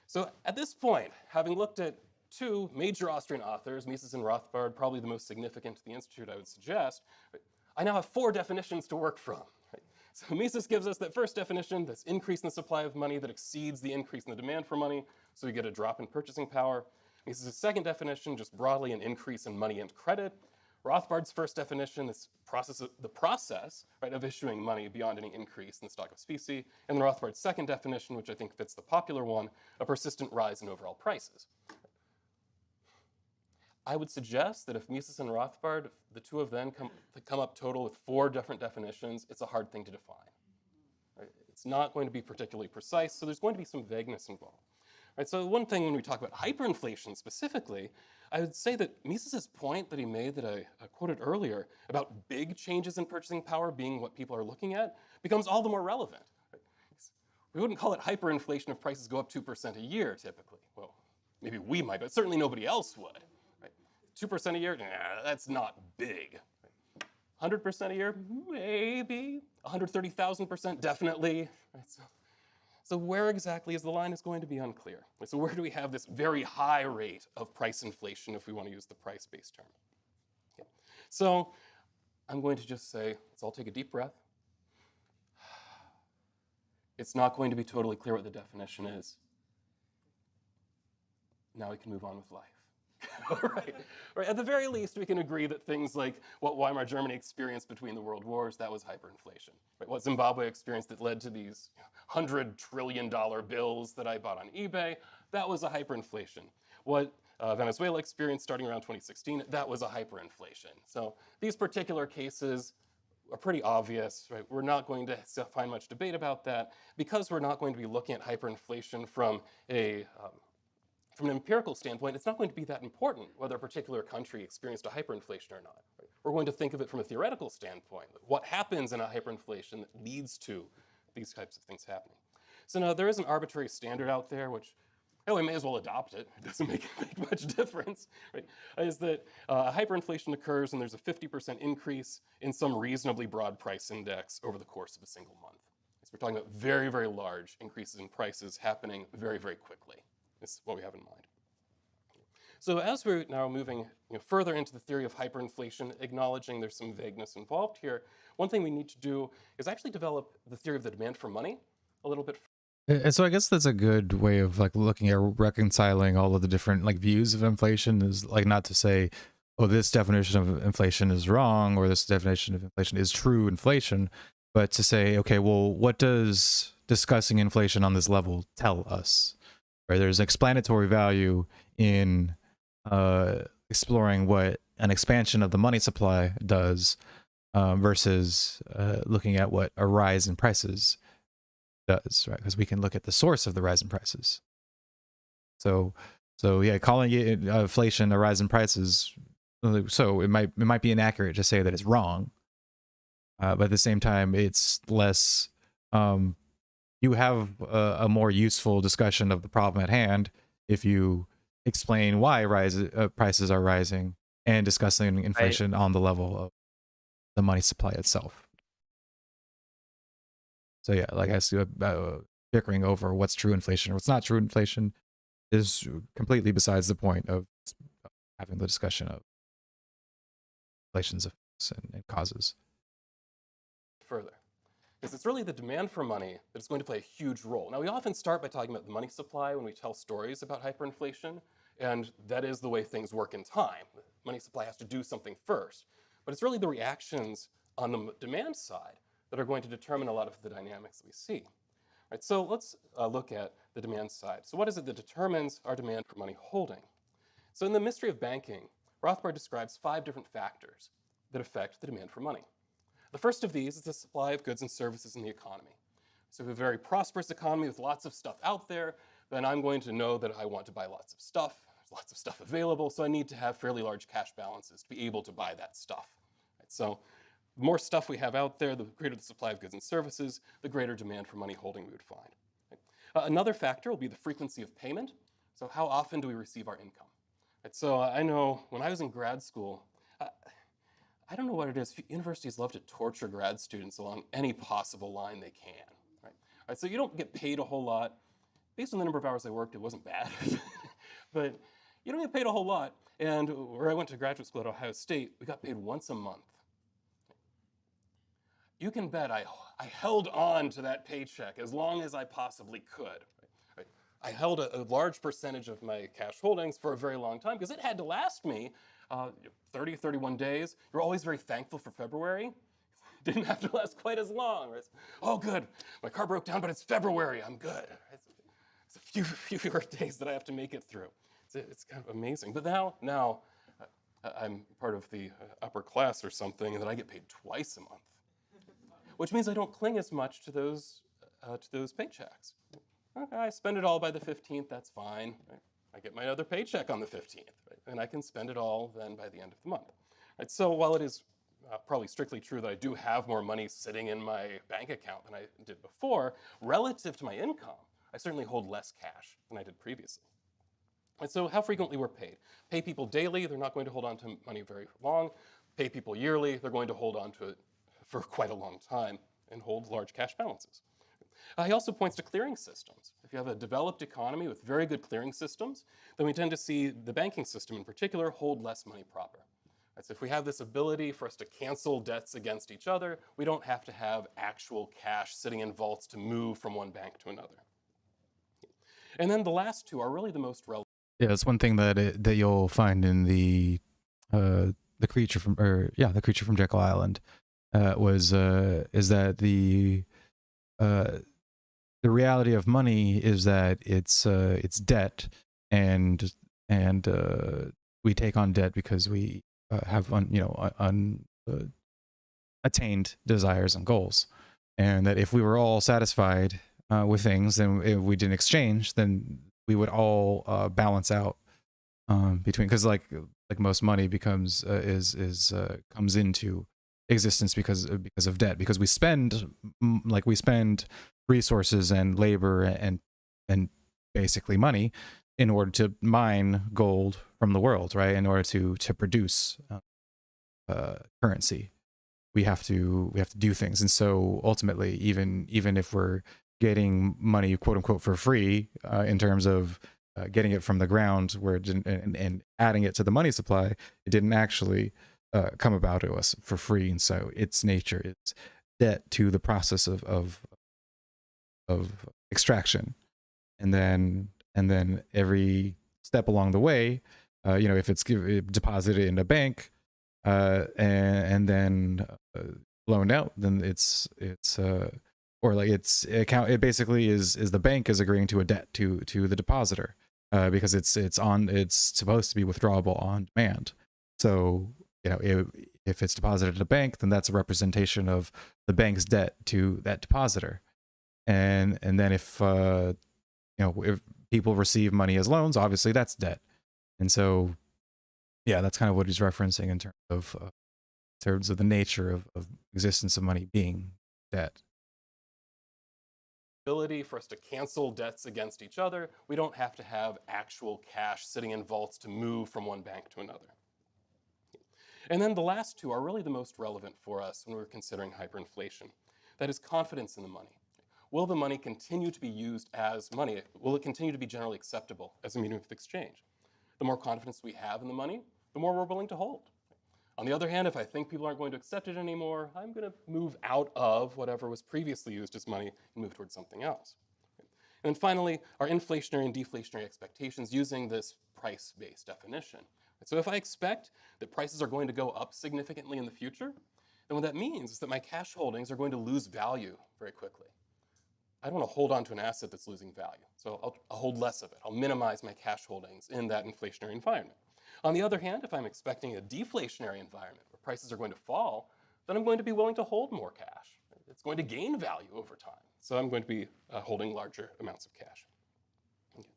E: So at this point, having looked at two major Austrian authors, Mises and Rothbard, probably the most significant to the Institute, I would suggest, right? I now have 4 definitions to work from. Right? So Mises gives us that first definition, this increase in the supply of money that exceeds the increase in the demand for money, so we get a drop in purchasing power. Mises' second definition, just broadly an increase in money and credit. Rothbard's first definition, the process right, of issuing money beyond any increase in the stock of specie. And then Rothbard's second definition, which I think fits the popular one, a persistent rise in overall prices. I would suggest that if Mises and Rothbard, if the two of them come up total with 4 different definitions, it's a hard thing to define. Right? It's not going to be particularly precise, so there's going to be some vagueness involved. Right, so one thing when we talk about hyperinflation specifically, I would say that Mises' point that he made that I quoted earlier about big changes in purchasing power being what people are looking at becomes all the more relevant. Right? We wouldn't call it hyperinflation if prices go up 2% a year typically. Well, maybe we might, but certainly nobody else would. Right? 2% a year, nah, that's not big. 100% a year, maybe. 130,000%, definitely. Right? So where exactly is the line is going to be unclear. So where do we have this very high rate of price inflation if we want to use the price-based term? Okay. So I'm going to just say, let's all take a deep breath. It's not going to be totally clear what the definition is. Now we can move on with life. Right. At the very least, we can agree that things like what Weimar Germany experienced between the world wars, that was hyperinflation. Right? What Zimbabwe experienced that led to these $100 trillion bills that I bought on eBay, that was a hyperinflation. What Venezuela experienced starting around 2016, that was a hyperinflation. So these particular cases are pretty obvious. Right? We're not going to find much debate about that because we're not going to be looking at hyperinflation from an empirical standpoint. It's not going to be that important whether a particular country experienced a hyperinflation or not. Right? We're going to think of it from a theoretical standpoint. What happens in a hyperinflation that leads to these types of things happening? So now there is an arbitrary standard out there, which we may as well adopt it. It doesn't make much difference. Right? Is that hyperinflation occurs and there's a 50% increase in some reasonably broad price index over the course of a single month. So we're talking about very, very large increases in prices happening very, very quickly. Is what we have in mind. So as we're now moving further into the theory of hyperinflation, acknowledging there's some vagueness involved here, one thing we need to do is actually develop the theory of the demand for money a little bit.
A: And so I guess that's a good way of like looking at reconciling all of the different like views of inflation, is like not to say, oh, this definition of inflation is wrong or this definition of inflation is true inflation, but to say, okay, well, what does discussing inflation on this level tell us? Right? There's explanatory value in exploring what an expansion of the money supply does versus looking at what a rise in prices does, right? Because we can look at the source of the rise in prices. So yeah, calling it inflation a rise in prices, so it might be inaccurate to say that it's wrong, but at the same time, it's less. You have a more useful discussion of the problem at hand if you explain why prices are rising and discussing inflation on the level of the money supply itself. So yeah, like I see bickering over what's true inflation or what's not true inflation is completely besides the point of having the discussion of inflation's effects and causes.
E: Further. Because it's really the demand for money that's going to play a huge role. Now, we often start by talking about the money supply when we tell stories about hyperinflation, and that is the way things work in time. The money supply has to do something first. But it's really the reactions on the demand side that are going to determine a lot of the dynamics that we see. Right, so let's look at the demand side. So what is it that determines our demand for money holding? So in The Mystery of Banking, Rothbard describes 5 different factors that affect the demand for money. The first of these is the supply of goods and services in the economy. So if we have a very prosperous economy with lots of stuff out there, then I'm going to know that I want to buy lots of stuff. There's lots of stuff available, so I need to have fairly large cash balances to be able to buy that stuff. Right, so the more stuff we have out there, the greater the supply of goods and services, the greater demand for money holding we would find. Right? Another factor will be the frequency of payment. So how often do we receive our income? Right, so I know when I was in grad school, I don't know what it is. Universities love to torture grad students along any possible line they can. Right, so you don't get paid a whole lot. Based on the number of hours I worked, it wasn't bad. But You don't get paid a whole lot. And where I went to graduate school at Ohio State, we got paid once a month. You can bet I held on to that paycheck as long as I possibly could. Right? I held a large percentage of my cash holdings for a very long time because it had to last me 30, 31 days. You're always very thankful for February. Didn't have to last quite as long. Right? Oh, good. My car broke down, but it's February. I'm good. It's a few fewer days that I have to make it through. It's kind of amazing. But now I'm part of the upper class or something, and then I get paid twice a month, which means I don't cling as much to those paychecks. Okay, I spend it all by the 15th. That's fine. Right? I get my other paycheck on the 15th, right? And I can spend it all then by the end of the month. Right? So while it is probably strictly true that I do have more money sitting in my bank account than I did before, relative to my income, I certainly hold less cash than I did previously. And so how frequently we're paid? Pay people daily, they're not going to hold on to money very long. Pay people yearly, they're going to hold on to it for quite a long time and hold large cash balances. He also points to clearing systems. If you have a developed economy with very good clearing systems, then we tend to see the banking system in particular hold less money proper. So if we have this ability for us to cancel debts against each other, we don't have to have actual cash sitting in vaults to move from one bank to another. And then the last two are really the most relevant.
A: Yeah, that's one thing that you'll find in the creature from Jekyll Island is that the reality of money is that it's debt, and we take on debt because we have attained desires and goals, and that if we were all satisfied with things, and if we didn't exchange, then we would all balance out between, because like most money comes into existence because of debt, because we spend resources and labor and basically money in order to mine gold from the world, right? In order to produce currency, we have to do things. And so ultimately, even if we're getting money, quote unquote, for free, in terms of getting it from the ground, where it didn't, and adding it to the money supply, it didn't actually come about to us for free. And so its nature is debt to the process of extraction, and then every step along the way, if it's deposited in a bank and then loaned out, then it's or like its account, it basically is the bank is agreeing to a debt to the depositor, because it's supposed to be withdrawable on demand. So if it's deposited at a bank, then that's a representation of the bank's debt to that depositor. And then if people receive money as loans, obviously that's debt. And so yeah, that's kind of what he's referencing in terms of the nature of existence of money being debt.
E: Ability for us to cancel debts against each other. We don't have to have actual cash sitting in vaults to move from one bank to another. And then the last two are really the most relevant for us when we're considering hyperinflation. That is confidence in the money. Will the money continue to be used as money? Will it continue to be generally acceptable as a medium of exchange? The more confidence we have in the money, the more we're willing to hold. On the other hand, if I think people aren't going to accept it anymore, I'm going to move out of whatever was previously used as money and move towards something else. And then finally, our inflationary and deflationary expectations using this price-based definition. So if I expect that prices are going to go up significantly in the future, then what that means is that my cash holdings are going to lose value very quickly. I don't want to hold on to an asset that's losing value, so I'll hold less of it. I'll minimize my cash holdings in that inflationary environment. On the other hand, if I'm expecting a deflationary environment where prices are going to fall, then I'm going to be willing to hold more cash. It's going to gain value over time, so I'm going to be holding larger amounts of cash. Okay.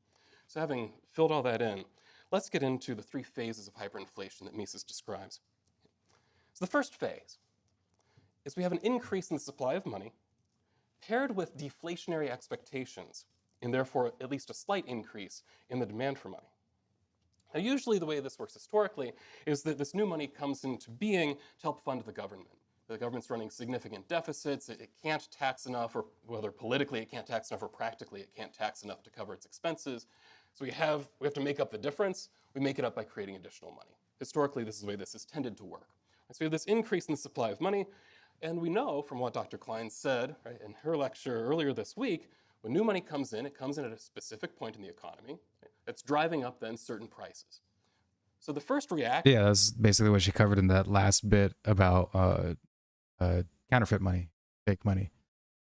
E: So having filled all that in, let's get into the three phases of hyperinflation that Mises describes. So the first phase is we have an increase in the supply of money paired with deflationary expectations, and therefore at least a slight increase in the demand for money. Now, usually the way this works historically is that this new money comes into being to help fund the government. The government's running significant deficits, it can't tax enough, or whether politically it can't tax enough or practically it can't tax enough to cover its expenses. So we have to make up the difference. We make it up by creating additional money. Historically, this is the way this has tended to work. So we have this increase in the supply of money, and we know from what Dr. Klein said, right, in her lecture earlier this week, when new money comes in, it comes in at a specific point in the economy. Right? That's driving up then certain prices. So the first reaction.
A: Yeah, that's basically what she covered in that last bit about counterfeit money, fake money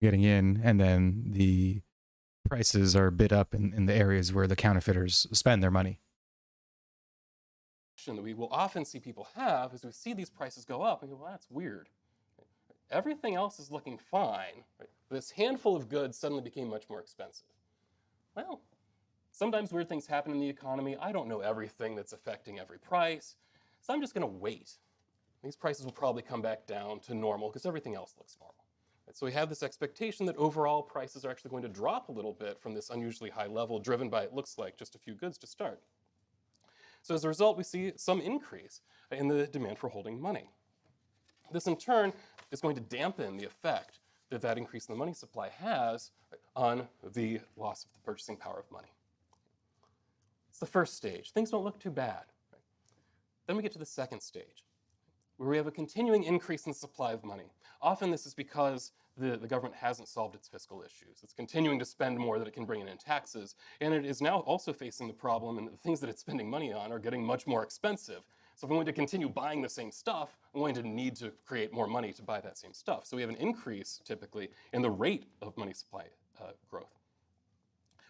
A: getting in, and then the prices are bid up in the areas where the counterfeiters spend their money.
E: That we will often see people have is we see these prices go up and go, well, that's weird. Everything else is looking fine. Right? This handful of goods suddenly became much more expensive. Well, sometimes weird things happen in the economy. I don't know everything that's affecting every price, so I'm just going to wait. These prices will probably come back down to normal because everything else looks normal. Right? So we have this expectation that overall prices are actually going to drop a little bit from this unusually high level driven by, it looks like, just a few goods to start. So as a result, we see some increase in the demand for holding money. This, in turn, is going to dampen the effect that that increase in the money supply has on the loss of the purchasing power of money. It's the first stage. Things don't look too bad. Right? Then we get to the second stage, where we have a continuing increase in the supply of money. Often this is because the government hasn't solved its fiscal issues. It's continuing to spend more than it can bring in taxes, and it is now also facing the problem, and the things that it's spending money on are getting much more expensive. So if I'm going to continue buying the same stuff, I'm going to need to create more money to buy that same stuff. So we have an increase, typically, in the rate of money supply growth.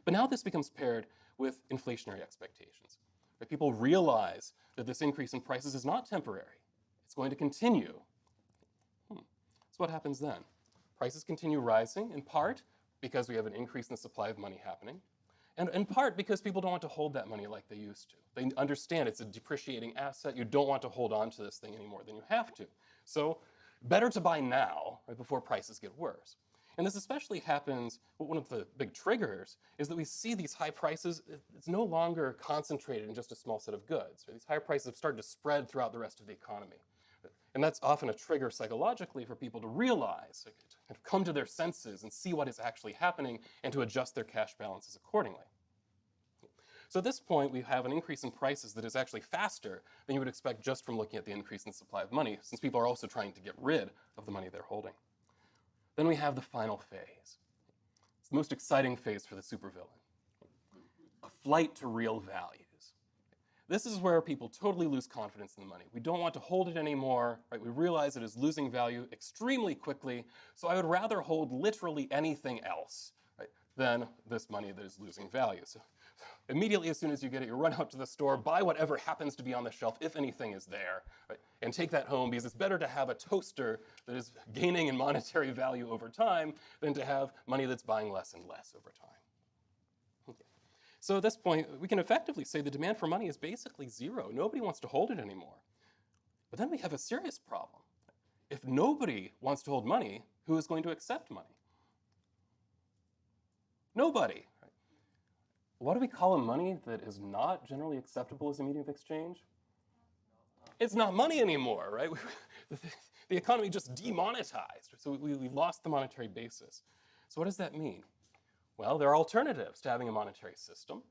E: But now this becomes paired with inflationary expectations. Right? People realize that this increase in prices is not temporary. It's going to continue. So what happens then? Prices continue rising, in part because we have an increase in the supply of money happening, and in part because people don't want to hold that money like they used to. They understand it's a depreciating asset. You don't want to hold on to this thing any more than you have to. So better to buy now, right, before prices get worse. And this especially happens, one of the big triggers is that we see these high prices, it's no longer concentrated in just a small set of goods. Right? These higher prices have started to spread throughout the rest of the economy. And that's often a trigger psychologically for people to realize, like, to kind of come to their senses and see what is actually happening and to adjust their cash balances accordingly. So at this point, we have an increase in prices that is actually faster than you would expect just from looking at the increase in the supply of money, since people are also trying to get rid of the money they're holding. Then we have the final phase. It's the most exciting phase for the supervillain. A flight to real values. This is where people totally lose confidence in the money. We don't want to hold it anymore, right? We realize it is losing value extremely quickly, so I would rather hold literally anything else, right, than this money that is losing value. So immediately as soon as you get it, you run out to the store, buy whatever happens to be on the shelf, if anything is there, right, and take that home, because it's better to have a toaster that is gaining in monetary value over time than to have money that's buying less and less over time. So at this point, we can effectively say the demand for money is basically zero. Nobody wants to hold it anymore. But then we have a serious problem. If nobody wants to hold money, who is going to accept money? Nobody. Right? What do we call a money that is not generally acceptable as a medium of exchange? It's not money anymore, right? The economy just demonetized. So we lost the monetary basis. So what does that mean? Well, there are alternatives to having a monetary system.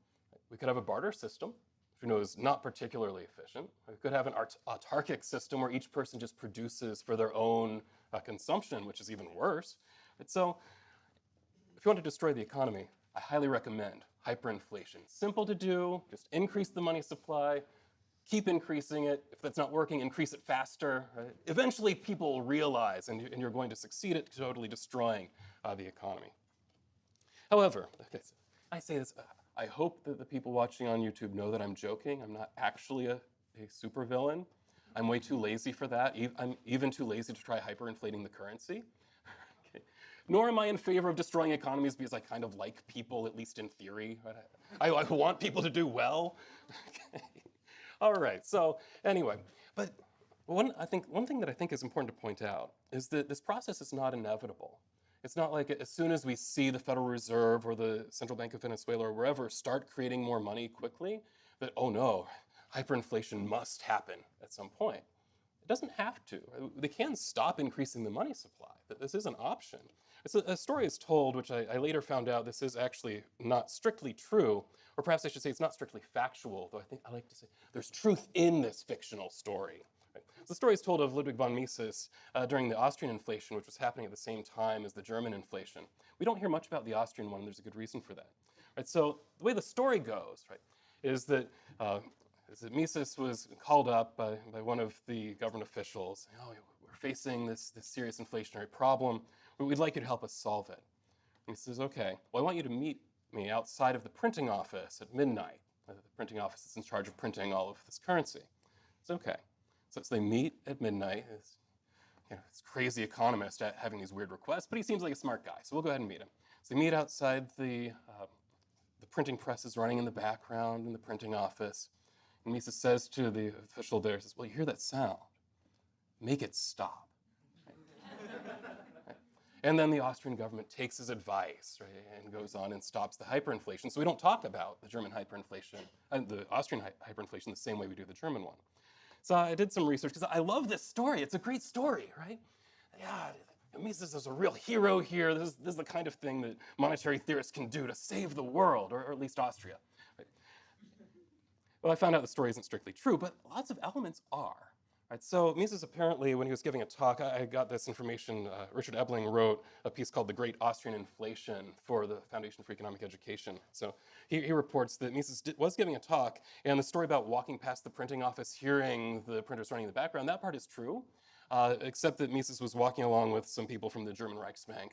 E: We could have a barter system, which we know is not particularly efficient. We could have an autarkic system where each person just produces for their own consumption, which is even worse. And so if you want to destroy the economy, I highly recommend hyperinflation. Simple to do, just increase the money supply, keep increasing it. If that's not working, increase it faster. Right? Eventually, people will realize, and you're going to succeed at totally destroying the economy. However, I say this, I hope that the people watching on YouTube know that I'm joking. I'm not actually a supervillain. I'm way too lazy for that. I'm even too lazy to try hyperinflating the currency. Okay. Nor am I in favor of destroying economies because I kind of like people, at least in theory. Right? I want people to do well. Okay. All right, so anyway, but one thing that I think is important to point out is that this process is not inevitable. It's not like as soon as we see the Federal Reserve or the Central Bank of Venezuela or wherever start creating more money quickly, that, oh no, hyperinflation must happen at some point. It doesn't have to. They can stop increasing the money supply. This is an option. A story is told, which I later found out this is actually not strictly true, Or perhaps I should say it's not strictly factual, though I think I like to say there's truth in this fictional story. Right? So the story is told of Ludwig von Mises during the Austrian inflation, which was happening at the same time as the German inflation. We don't hear much about the Austrian one, and there's a good reason for that. Right? So the way the story goes, right, is that Mises was called up by one of the government officials. Oh, we're facing this serious inflationary problem, but we'd like you to help us solve it. And he says, okay, well, I want you to meet me outside of the printing office at midnight. The printing office is in charge of printing all of this currency. It's okay. So they meet at midnight. It's crazy economist having these weird requests, but he seems like a smart guy, so we'll go ahead and meet him. So they meet outside the printing press is running in the background in the printing office. And Mises says to the official there, says, well, you hear that sound? Make it stop. Right? And then the Austrian government takes his advice, right, and goes on and stops the hyperinflation. So we don't talk about the German hyperinflation, the Austrian hyperinflation the same way we do the German one. So I did some research because I love this story. It's a great story, right? Yeah, Mises is a real hero here. This is the kind of thing that monetary theorists can do to save the world, or at least Austria. Right? Well, I found out the story isn't strictly true, but lots of elements are. Right? So Mises apparently, when he was giving a talk, I got this information. Richard Ebling wrote a piece called The Great Austrian Inflation for the Foundation for Economic Education. So he reports that Mises was giving a talk, and the story about walking past the printing office, hearing the printers running in the background, that part is true. Except that Mises was walking along with some people from the German Reichsbank.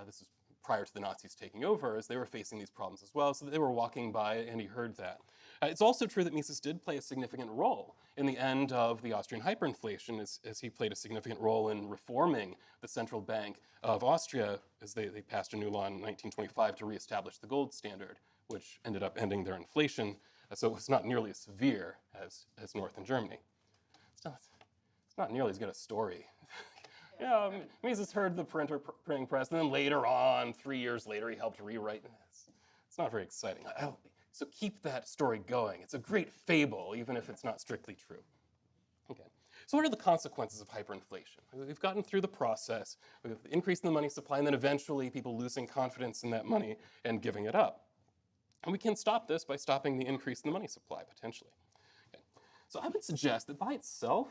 E: This was prior to the Nazis taking over, as they were facing these problems as well. So they were walking by, and he heard that. It's also true that Mises did play a significant role in the end of the Austrian hyperinflation, as he played a significant role in reforming the central bank of Austria, as they passed a new law in 1925 to reestablish the gold standard, which ended up ending their inflation. So it was not nearly as severe as North and Germany. It's not nearly as good a story. Mises heard the printing press, and then later on, 3 years later, he helped rewrite. It's not very exciting. So keep that story going. It's a great fable, even if it's not strictly true. Okay. So what are the consequences of hyperinflation? We've gotten through the process. We have the increase in the money supply, and then eventually people losing confidence in that money and giving it up. And we can stop this by stopping the increase in the money supply, potentially. Okay. So I would suggest that by itself,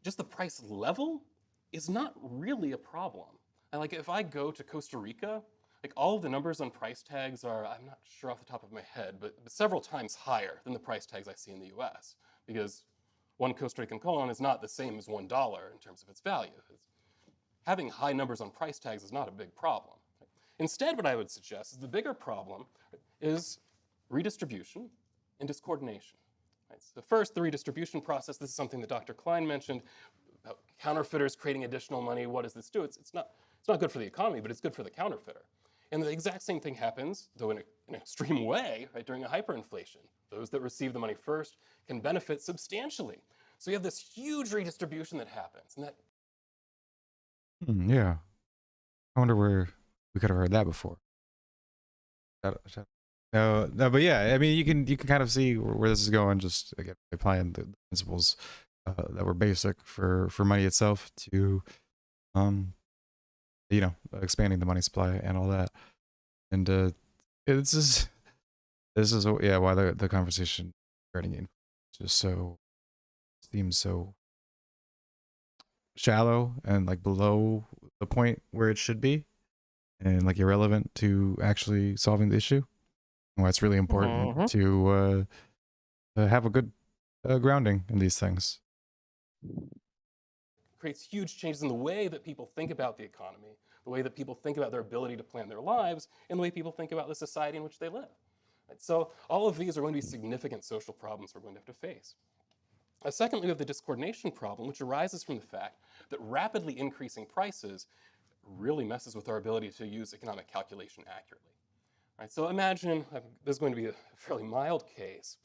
E: just the price level is not really a problem. And like if I go to Costa Rica, like all of the numbers on price tags are, I'm not sure off the top of my head, but several times higher than the price tags I see in the US, because one Costa Rican colon is not the same as $1 in terms of its value. Having high numbers on price tags is not a big problem. Instead, what I would suggest is the bigger problem is redistribution and discoordination. Right? So first, the redistribution process. This is something that Dr. Klein mentioned about counterfeiters creating additional money. What does this do? It's not good for the economy, but it's good for the counterfeiter. And the exact same thing happens, though in an extreme way, right, during a hyperinflation. Those that receive the money first can benefit substantially. So you have this huge redistribution that happens, and that.
A: Yeah, I wonder where we could have heard that before. No, but yeah, I mean, you can kind of see where this is going. Just again, applying the principles that were basic for money itself to, expanding the money supply and all that. And this is why the conversation regarding just seems so shallow and like below the point where it should be, and like irrelevant to actually solving the issue. Why it's really important to have a good grounding in these things.
E: Creates huge changes in the way that people think about the economy, the way that people think about their ability to plan their lives, and the way people think about the society in which they live. Right? So all of these are going to be significant social problems we're going to have to face. Secondly, we have the discoordination problem, which arises from the fact that rapidly increasing prices really messes with our ability to use economic calculation accurately. Right, so imagine, this is going to be a fairly mild case.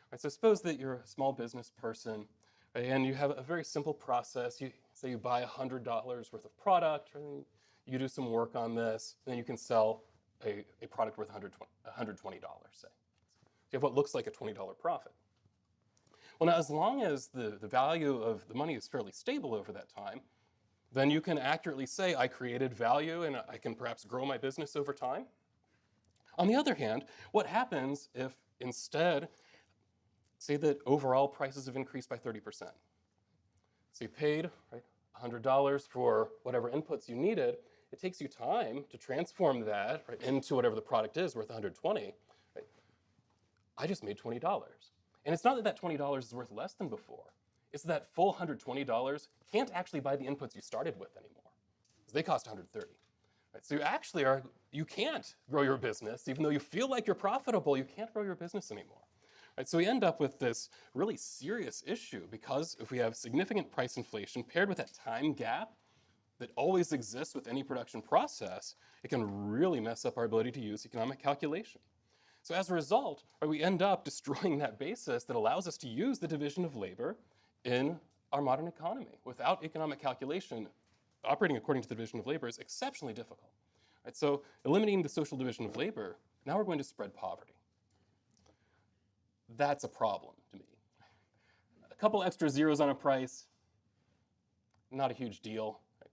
E: Right, so suppose that you're a small business person, right, and you have a very simple process. Say you buy $100 worth of product, and you do some work on this, and then you can sell a product worth $120, say. So you have what looks like a $20 profit. Well, now, as long as the value of the money is fairly stable over that time, then you can accurately say, I created value, and I can perhaps grow my business over time. On the other hand, what happens if instead, say that overall prices have increased by 30%? So you paid, right, $100 for whatever inputs you needed. It takes you time to transform that, right, into whatever the product is worth 120. Right? I just made $20. And it's not that that $20 is worth less than before. It's that full $120 can't actually buy the inputs you started with anymore, because they cost $130. Right? So you can't grow your business, even though you feel like you're profitable, you can't grow your business anymore. Right? So we end up with this really serious issue, because if we have significant price inflation paired with that time gap that always exists with any production process, it can really mess up our ability to use economic calculation. So as a result, right, we end up destroying that basis that allows us to use the division of labor in our modern economy. Without economic calculation, operating according to the division of labor is exceptionally difficult. Right? So eliminating the social division of labor, now we're going to spread poverty. That's a problem to me. A couple extra zeros on a price, not a huge deal. Right?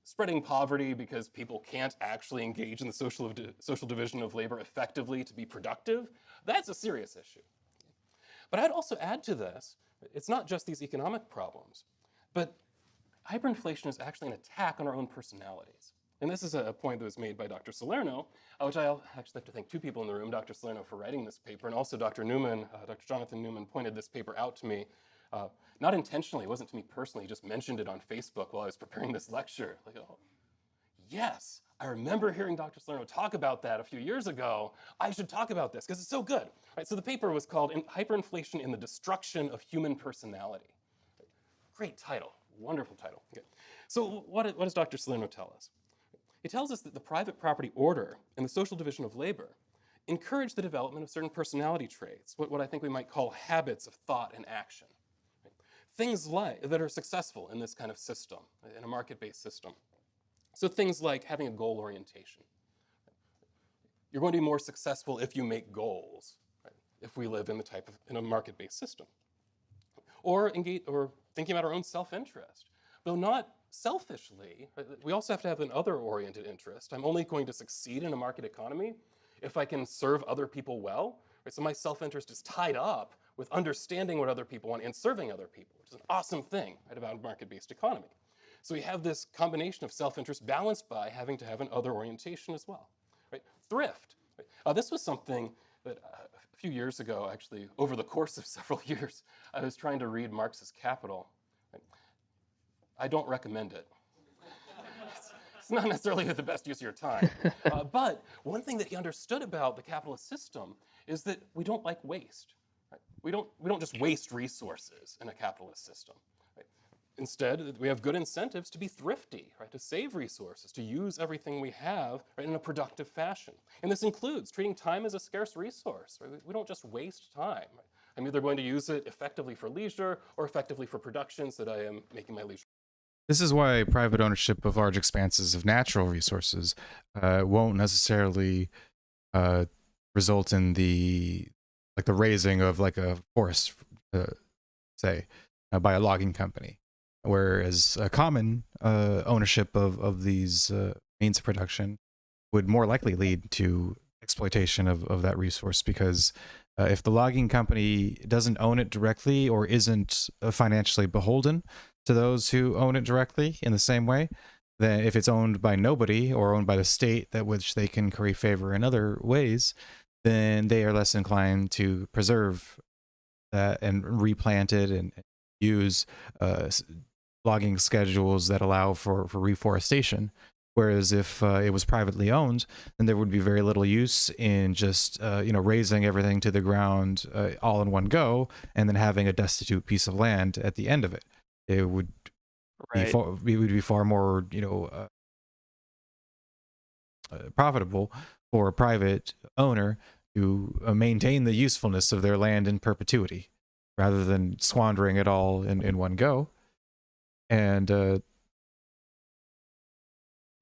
E: Spreading poverty because people can't actually engage in the social division of labor effectively to be productive, that's a serious issue. But I'd also add to this, it's not just these economic problems, but hyperinflation is actually an attack on our own personalities. And this is a point that was made by Dr. Salerno, which I'll actually have to thank two people in the room, Dr. Salerno for writing this paper, and also Dr. Newman, Dr. Jonathan Newman pointed this paper out to me, not intentionally, it wasn't to me personally, he just mentioned it on Facebook while I was preparing this lecture. Like, oh, yes, I remember hearing Dr. Salerno talk about that a few years ago. I should talk about this because it's so good. Right, so the paper was called Hyperinflation in the Destruction of Human Personality. Great title, wonderful title. Okay. So what does Dr. Salerno tell us? It tells us that the private property order and the social division of labor encourage the development of certain personality traits, what I think we might call habits of thought and action. Right? Things that are successful in this kind of system, in a market-based system. So things like having a goal orientation. You're going to be more successful if you make goals, right? If we live in a market-based system. Or thinking about our own self-interest, though not selfishly. We also have to have an other-oriented interest. I'm only going to succeed in a market economy if I can serve other people well. Right? So my self-interest is tied up with understanding what other people want and serving other people, which is an awesome thing, right, about a market-based economy. So we have this combination of self-interest balanced by having to have an other orientation as well. Right? Thrift. Right? This was something that a few years ago, actually, over the course of several years, I was trying to read Marx's Capital. Right? I don't recommend it. It's not necessarily the best use of your time. But one thing that he understood about the capitalist system is that we don't like waste. Right? We don't just waste resources in a capitalist system. Right? Instead, we have good incentives to be thrifty, right? To save resources, to use everything we have, right, in a productive fashion. And this includes treating time as a scarce resource. Right? We don't just waste time. Right? I'm either going to use it effectively for leisure or effectively for productions that I am making my leisure.
A: This is why private ownership of large expanses of natural resources won't necessarily result in the raising of like a forest, say, by a logging company. Whereas a common ownership of these means of production would more likely lead to exploitation of that resource, because if the logging company doesn't own it directly or isn't financially beholden to those who own it directly in the same way, then if it's owned by nobody or owned by the state, that which they can curry favor in other ways, then they are less inclined to preserve that and replant it and use logging schedules that allow for reforestation. Whereas if it was privately owned, then there would be very little use in just razing everything to the ground all in one go and then having a destitute piece of land at the end of it. It would be far more profitable for a private owner to maintain the usefulness of their land in perpetuity rather than squandering it all in one go. And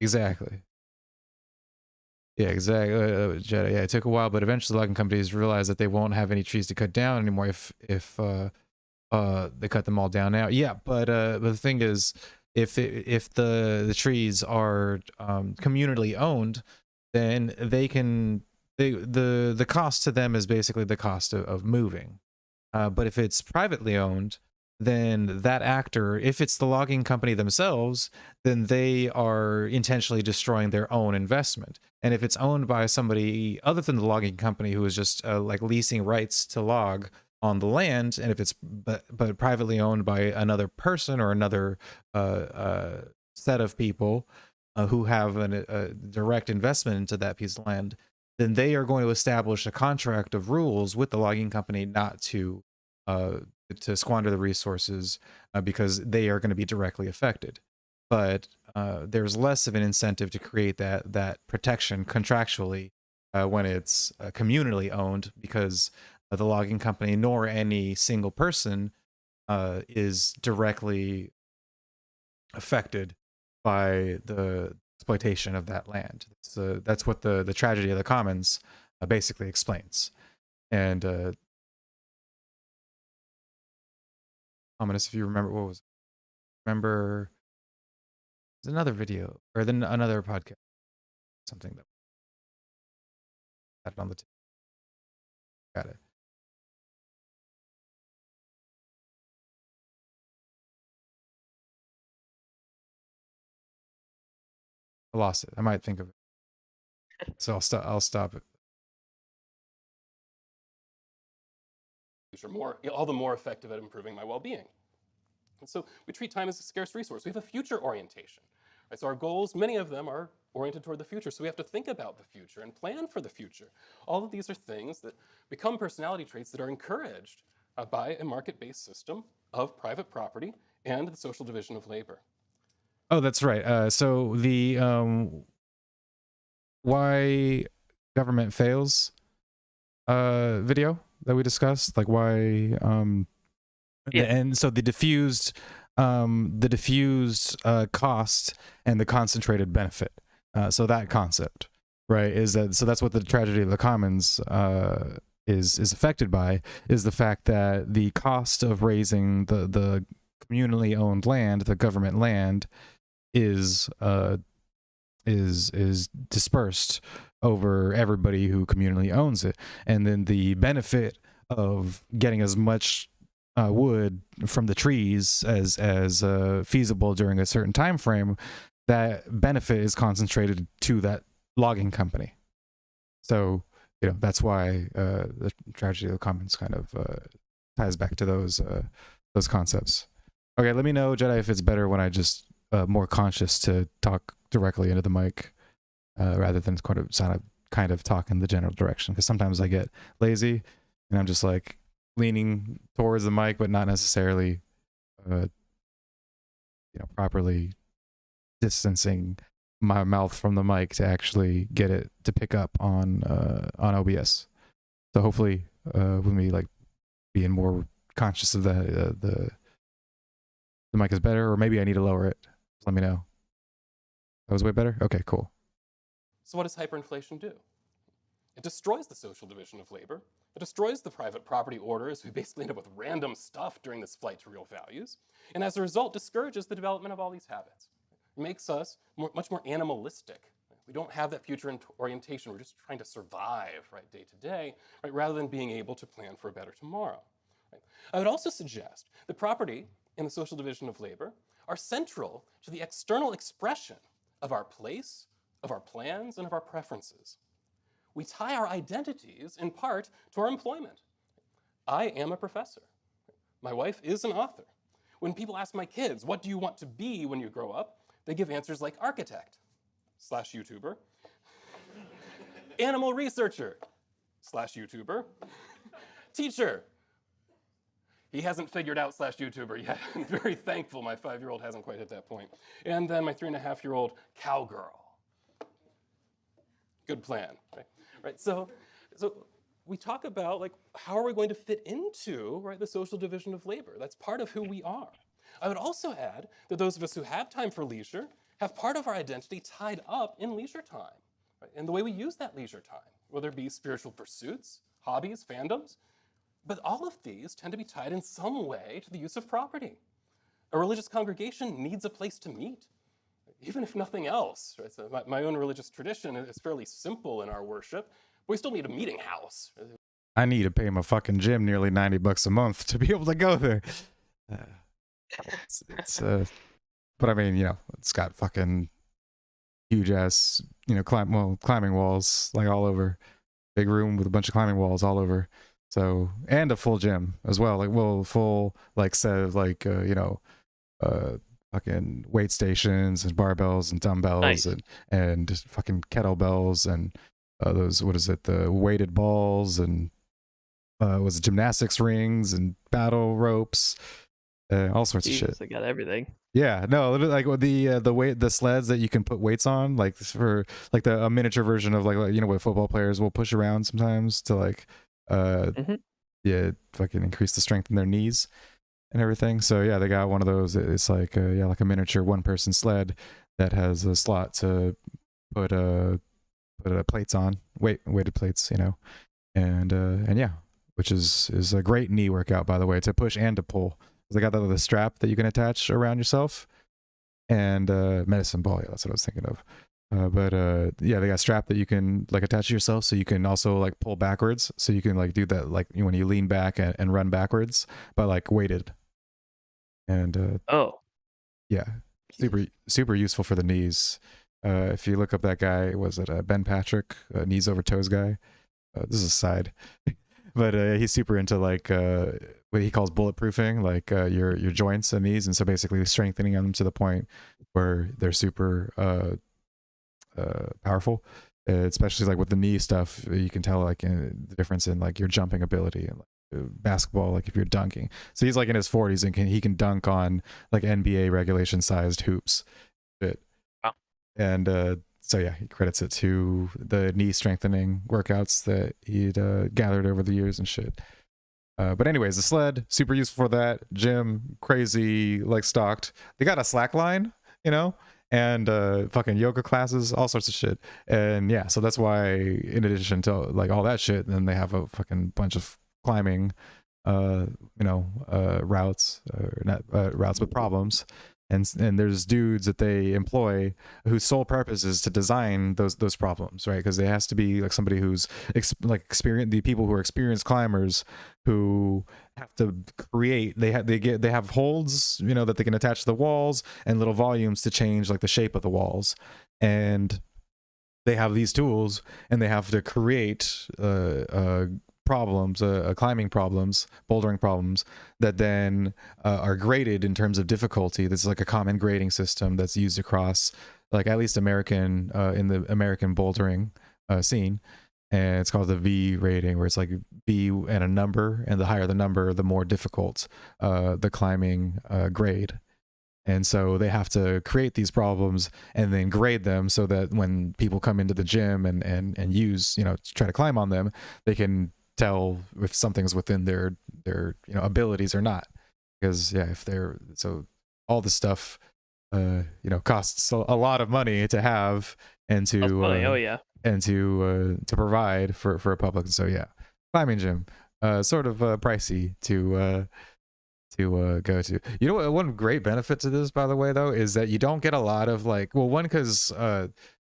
A: exactly. Yeah, exactly. Yeah, it took a while, but eventually logging companies realized that they won't have any trees to cut down anymore if they cut them all down now. Yeah, but the thing is, if the trees are communally owned, then they can the cost to them is basically the cost of moving. But if it's privately owned, then that actor, if it's the logging company themselves, then they are intentionally destroying their own investment. And if it's owned by somebody other than the logging company who is just like leasing rights to log on the land, and if it's but privately owned by another person or another set of people who have a direct investment into that piece of land, then they are going to establish a contract of rules with the logging company not to squander the resources because they are going to be directly affected. But there's less of an incentive to create that protection contractually when it's communally owned, because the logging company nor any single person is directly affected by the exploitation of that land. So that's what the tragedy of the commons basically explains. And Hominis, if you remember, remember there's another video or then another podcast, something that had it on the tip. Got it. I lost it. I might think of it. So I'll stop it.
E: More, all the more effective at improving my well-being. And so we treat time as a scarce resource. We have a future orientation. Right? So our goals, many of them are oriented toward the future. So we have to think about the future and plan for the future. All of these are things that become personality traits that are encouraged by a market-based system of private property and the social division of labor.
A: Oh, that's right. So the why government fails video that we discussed, like why
B: Yeah.
A: and so the diffused cost and the concentrated benefit. So that concept, right, is that, so that's what the tragedy of the commons is affected by, is the fact that the cost of raising the communally owned land, the government land, is dispersed over everybody who communally owns it, and then the benefit of getting as much wood from the trees as feasible during a certain time frame, that benefit is concentrated to that logging company. So that's why the tragedy of the commons kind of ties back to those concepts. Okay, let me know, Jedi, if it's better when I just more conscious to talk directly into the mic rather than kind of talk in the general direction, because sometimes I get lazy and I'm just like leaning towards the mic but not necessarily properly distancing my mouth from the mic to actually get it to pick up on OBS. So hopefully with me like being more conscious of that, the mic is better, or maybe I need to lower it. Let me know. That was way better? Okay, cool.
E: So what does hyperinflation do? It destroys the social division of labor. It destroys the private property order, as we basically end up with random stuff during this flight to real values. And as a result, discourages the development of all these habits. It makes us much more animalistic. We don't have that future orientation. We're just trying to survive, right, day to day, right, rather than being able to plan for a better tomorrow. Right? I would also suggest that property and the social division of labor are central to the external expression of our place, of our plans, and of our preferences. We tie our identities in part to our employment. I am a professor. My wife is an author. When people ask my kids, what do you want to be when you grow up? They give answers like architect / YouTuber, animal researcher / YouTuber, teacher. He hasn't figured out / YouTuber yet. I'm very thankful my 5-year-old hasn't quite hit that point. And then my 3.5-year-old cowgirl. Good plan, right? So we talk about like how are we going to fit into, right, the social division of labor? That's part of who we are. I would also add that those of us who have time for leisure have part of our identity tied up in leisure time, right? And the way we use that leisure time, whether it be spiritual pursuits, hobbies, fandoms, but all of these tend to be tied in some way to the use of property. A religious congregation needs a place to meet, even if nothing else. Right? So my own religious tradition is fairly simple in our worship, We still need a meeting house.
A: I need to pay my fucking gym nearly $90 a month to be able to go there. But I mean, you know, it's got fucking huge ass, you know, climbing walls like all over. Big room with a bunch of climbing walls all over. So, and a full gym as well, like full like set of like you know, fucking weight stations and barbells and dumbbells
B: Nice.
A: and just fucking kettlebells and those, what is it, the weighted balls, and was it gymnastics rings and battle ropes, all sorts of shit.
B: Jesus, I got everything.
A: Yeah, no, like the sleds that you can put weights on, like for like a miniature version of like you know what football players will push around sometimes to like yeah, fucking increase the strength in their knees and everything. So yeah, they got one of those. It's like yeah, like a miniature one-person sled that has a slot to put plates on, weighted plates, you know, and yeah, which is a great knee workout, by the way, to push and to pull. They got the strap that you can attach around yourself, and medicine ball. Yeah, that's what I was thinking of. But yeah, they got a strap that you can like attach to yourself, so you can also like pull backwards, so you can like do that like when you lean back and run backwards, but like weighted. And
B: Oh,
A: yeah, super useful for the knees. If you look up that guy, was it Ben Patrick, knees over toes guy? This is a side. But he's super into like what he calls bulletproofing, like your joints and knees, and so basically strengthening them to the point where they're super powerful. Especially like with the knee stuff, you can tell like the difference in like your jumping ability and like, basketball, like if you're dunking. So he's like in his 40s and he can dunk on like NBA regulation sized hoops.
B: Wow.
A: And so yeah, he credits it to the knee strengthening workouts that he'd gathered over the years and shit. But anyways, the sled, super useful for that. Gym, crazy, like stocked. They got a slack line, you know, and fucking yoga classes, all sorts of shit. And yeah, so that's why in addition to like all that shit, then they have a fucking bunch of climbing, you know, routes, or not routes with problems. And there's dudes that they employ whose sole purpose is to design those problems, right? Because it has to be like somebody who's like experienced, the people who are experienced climbers who have to create. They have holds, you know, that they can attach to the walls and little volumes to change like the shape of the walls, and they have these tools and they have to create problems, climbing problems, bouldering problems that then are graded in terms of difficulty. This is like a common grading system that's used across like at least American in the American bouldering scene, and it's called the V rating, where it's like V and a number, and the higher the number, the more difficult the climbing grade. And so they have to create these problems and then grade them so that when people come into the gym and use, you know, try to climb on them, they can tell if something's within their you know abilities or not. Because yeah, if they're, so all this stuff you know costs a lot of money to have and to
B: oh yeah,
A: and to provide for a public. So yeah, climbing gym sort of pricey to go to. You know what, one great benefit to this, by the way, though, is that you don't get a lot of like, well, one, because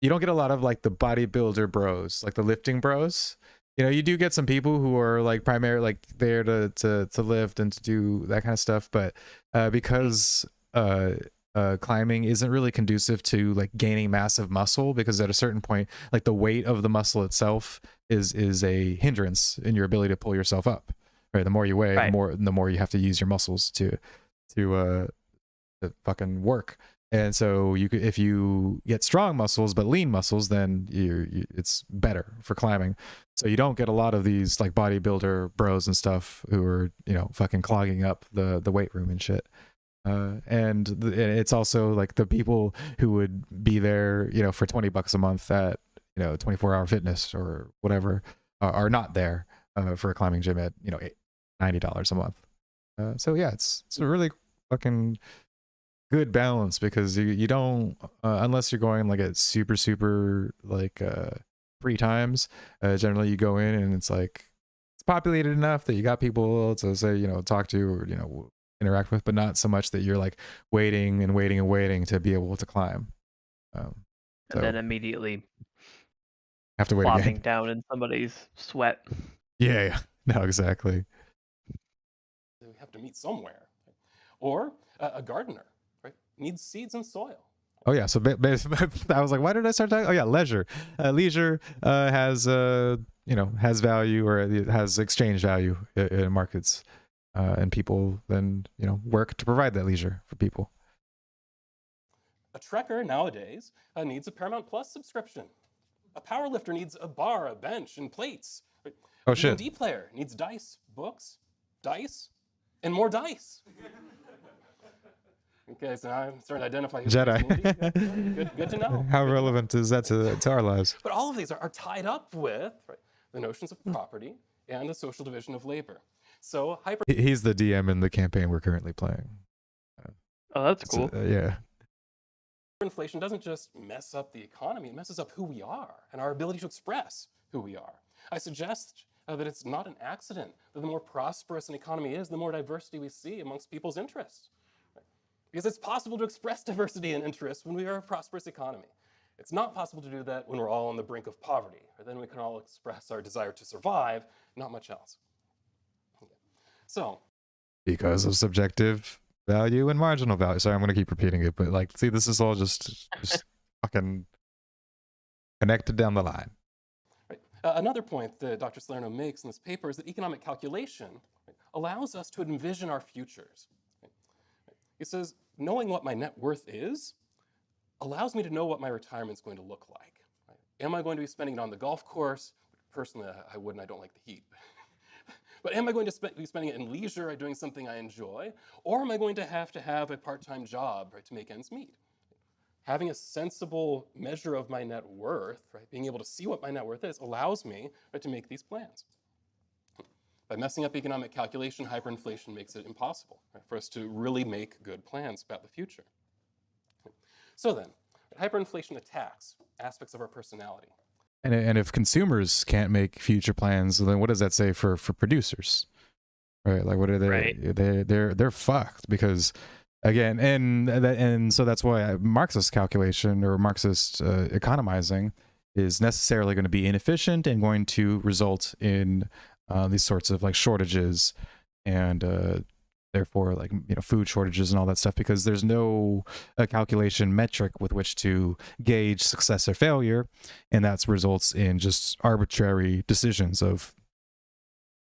A: you don't get a lot of like the bodybuilder bros, like the lifting bros. You know, you do get some people who are like primarily like there to lift and to do that kind of stuff, but because climbing isn't really conducive to like gaining massive muscle, because at a certain point, like the weight of the muscle itself is a hindrance in your ability to pull yourself up. Right, the more you weigh,
B: Right.
A: the more you have to use your muscles to fucking work. And so you could, if you get strong muscles but lean muscles, then it's better for climbing. So you don't get a lot of these like bodybuilder bros and stuff who are, you know, fucking clogging up the weight room and shit. And it's also like the people who would be there, you know, for $20 a month at, you know, 24-hour fitness or whatever, are not there for a climbing gym at, you know, $90 a month. So yeah, it's a really fucking good balance, because you don't unless you're going like at super like 3 times, generally you go in and it's like it's populated enough that you got people to say, you know, talk to or, you know, interact with, but not so much that you're like waiting to be able to climb.
B: and then immediately
A: Have to wait
B: flopping
A: again.
B: down in somebody's sweat.
A: Yeah, yeah. No, exactly.
E: We have to meet somewhere. Or a gardener, right? Needs seeds and soil.
A: Oh yeah. So I was like, why did I start talking? Oh yeah, leisure. Leisure has has value, or it has exchange value in markets, and people then work to provide that leisure for people.
E: A trekker nowadays needs a Paramount Plus subscription. A powerlifter needs a bar, a bench, and plates. Right?
A: Oh
E: A
A: shit.
E: D&D player needs dice, books, dice, and more dice. Okay, so I'm starting to identify who
A: Jedi.
E: Good to know.
A: How relevant is that to our lives?
E: But all of these are tied up with the notions of property and the social division of labor. So
A: He's the DM in the campaign we're currently playing.
B: Oh, that's cool.
A: Yeah.
E: hyperinflation doesn't just mess up the economy, it messes up who we are and our ability to express who we are. I suggest that it's not an accident that the more prosperous an economy is, the more diversity we see amongst people's interests. Because it's possible to express diversity and interests when we are a prosperous economy. It's not possible to do that when we're all on the brink of poverty, or then we can all express our desire to survive, not much else. Okay. So,
A: Because of subjective value and marginal value. Sorry, I'm going to keep repeating it, but like, see, this is all just fucking connected down the line.
E: right. Another point that Dr. Salerno makes in this paper is that economic calculation allows us to envision our futures. He says, knowing what my net worth is allows me to know what my retirement is going to look like. Right? Am I going to be spending it on the golf course? Personally, I wouldn't. I don't like the heat. But am I going to be spending it in leisure, doing something I enjoy? Or am I going to have a part-time job, right, to make ends meet? Having a sensible measure of my net worth, right, being able to see what my net worth is, allows me to make these plans. By messing up economic calculation, hyperinflation makes it impossible for us to really make good plans about the future. So then, hyperinflation attacks aspects of our personality.
A: And if consumers can't make future plans, then what does that say for producers? Right? Like, what are they?
B: Right.
A: They're fucked, because again, and so that's why Marxist calculation or Marxist economizing is necessarily going to be inefficient and going to result in these sorts of like shortages and therefore like food shortages and all that stuff, because there's no calculation metric with which to gauge success or failure, and that results in just arbitrary decisions of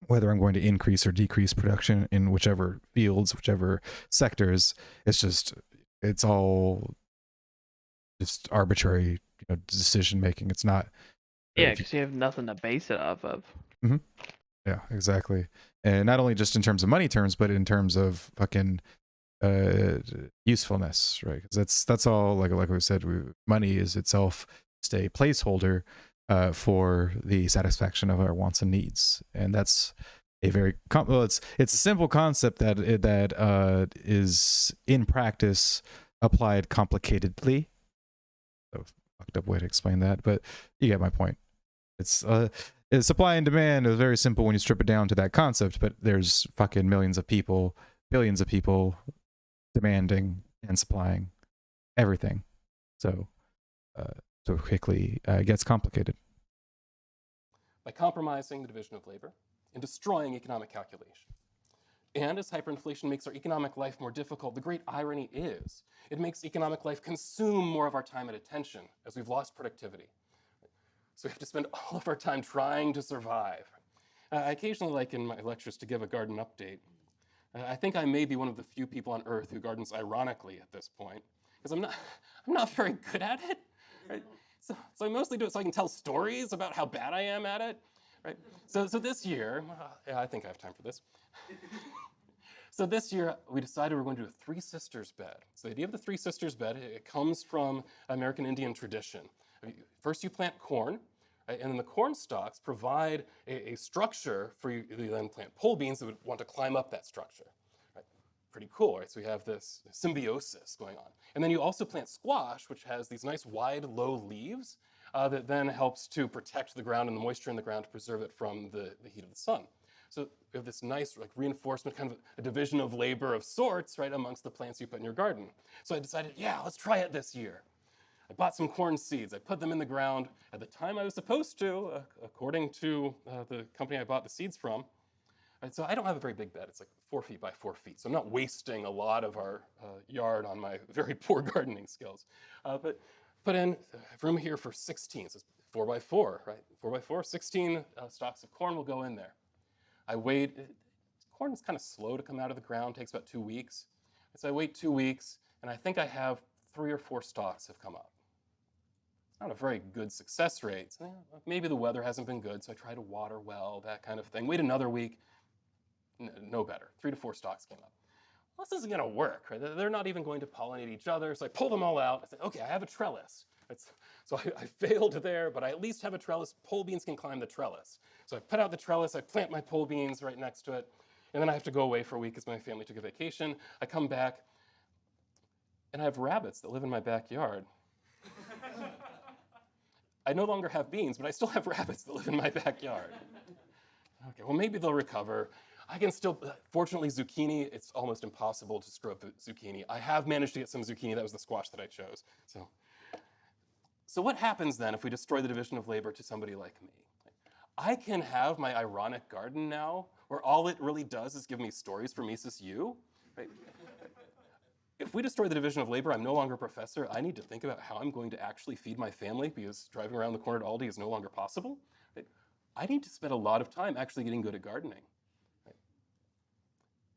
A: whether I'm going to increase or decrease production in whichever fields, whichever sectors. It's all just arbitrary decision making. It's not.
B: Yeah, because you have nothing to base it off of.
A: Mm-hmm. Yeah, exactly. And not only just in terms of money terms, but in terms of fucking usefulness, right? Because that's all, like we said, money is itself just a placeholder for the satisfaction of our wants and needs, and that's a very it's a simple concept that is in practice applied complicatedly. So fucked up way to explain that, but you get my point. It's supply and demand is very simple when you strip it down to that concept, but there's fucking millions of people, billions of people demanding and supplying everything. So quickly it gets complicated.
E: By compromising the division of labor and destroying economic calculation. And as hyperinflation makes our economic life more difficult, the great irony is it makes economic life consume more of our time and attention as we've lost productivity. So we have to spend all of our time trying to survive. I occasionally like in my lectures to give a garden update. I think I may be one of the few people on Earth who gardens ironically at this point, because I'm not very good at it. Right? So I mostly do it so I can tell stories about how bad I am at it. Right? So this year, yeah, I think I have time for this. So this year, we decided we're going to do a Three Sisters bed. So the idea of the Three Sisters bed, it comes from American Indian tradition. First you plant corn, right? And then the corn stalks provide a structure for you to then plant pole beans that would want to climb up that structure. Right? Pretty cool, right? So we have this symbiosis going on. And then you also plant squash, which has these nice wide, low leaves that then helps to protect the ground and the moisture in the ground to preserve it from the heat of the sun. So we have this nice like reinforcement, kind of a division of labor of sorts, right, amongst the plants you put in your garden. So I decided, yeah, let's try it this year. I bought some corn seeds. I put them in the ground at the time I was supposed to, according to the company I bought the seeds from. Right, so I don't have a very big bed. It's like 4 feet by 4 feet. So I'm not wasting a lot of our yard on my very poor gardening skills. But put in, I have room here for 16. So it's 4 by 4, right? 4 by 4, 16 stalks of corn will go in there. I wait. Corn is kind of slow to come out of the ground, takes about 2 weeks. So I wait 2 weeks, and I think I have 3 or 4 stalks have come up. It's not a very good success rate. So, maybe the weather hasn't been good, so I try to water well, that kind of thing. Wait another week, no better. 3 to 4 stalks came up. Well, this isn't going to work, right? They're not even going to pollinate each other. So I pull them all out. I say, okay, I have a trellis. So I failed there, but I at least have a trellis. Pole beans can climb the trellis. So I put out the trellis. I plant my pole beans right next to it. And then I have to go away for a week as my family took a vacation. I come back, and I have rabbits that live in my backyard. I no longer have beans, but I still have rabbits that live in my backyard. Okay, well, maybe they'll recover. I can still, fortunately, zucchini, it's almost impossible to screw up zucchini. I have managed to get some zucchini. That was the squash that I chose. So what happens then if we destroy the division of labor to somebody like me? I can have my ironic garden now, where all it really does is give me stories for Mises U. Right? If we destroy the division of labor, I'm no longer a professor. I need to think about how I'm going to actually feed my family because driving around the corner at Aldi is no longer possible. Right? I need to spend a lot of time actually getting good at gardening. Right?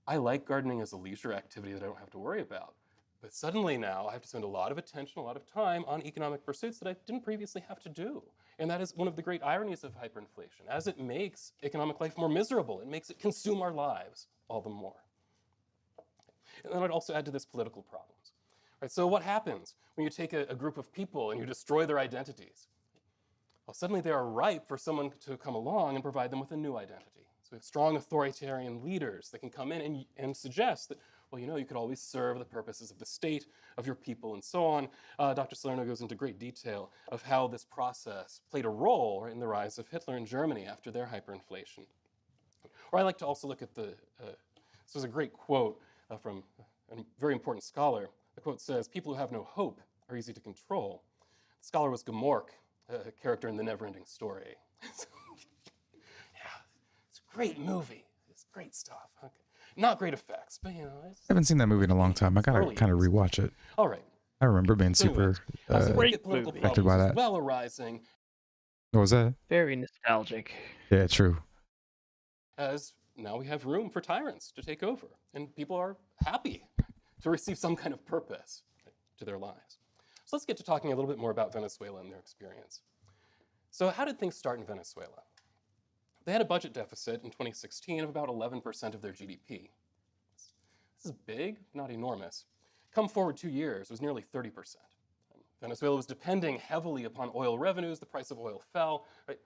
E: I like gardening as a leisure activity that I don't have to worry about. But suddenly now I have to spend a lot of attention, a lot of time on economic pursuits that I didn't previously have to do. And that is one of the great ironies of hyperinflation. As it makes economic life more miserable, it makes it consume our lives all the more. And then I'd also add to this political problems. Right, so what happens when you take a group of people and you destroy their identities? Well, suddenly they are ripe for someone to come along and provide them with a new identity. So we have strong authoritarian leaders that can come in and suggest that, well, you could always serve the purposes of the state, of your people, and so on. Dr. Salerno goes into great detail of how this process played a role in the rise of Hitler in Germany after their hyperinflation. Or I like to also look at this was a great quote from a very important scholar. The quote says, "People who have no hope are easy to control." The scholar was Gmork, a character in The Never-Ending Story. Yeah, it's a great movie. It's great stuff. Okay. Not great effects, but
A: I haven't seen that movie in a long time. I gotta kind of rewatch it.
E: All right.
A: I remember being super
B: affected
A: by that.
E: As well arising.
A: What was that?
B: Very nostalgic.
A: Yeah, true.
E: As now we have room for tyrants to take over, and people are happy to receive some kind of purpose to their lives. So let's get to talking a little bit more about Venezuela and their experience. So how did things start in Venezuela? They had a budget deficit in 2016 of about 11% of their GDP. This is big, not enormous. Come forward 2 years, it was nearly 30%. Venezuela was depending heavily upon oil revenues. The price of oil fell. Right?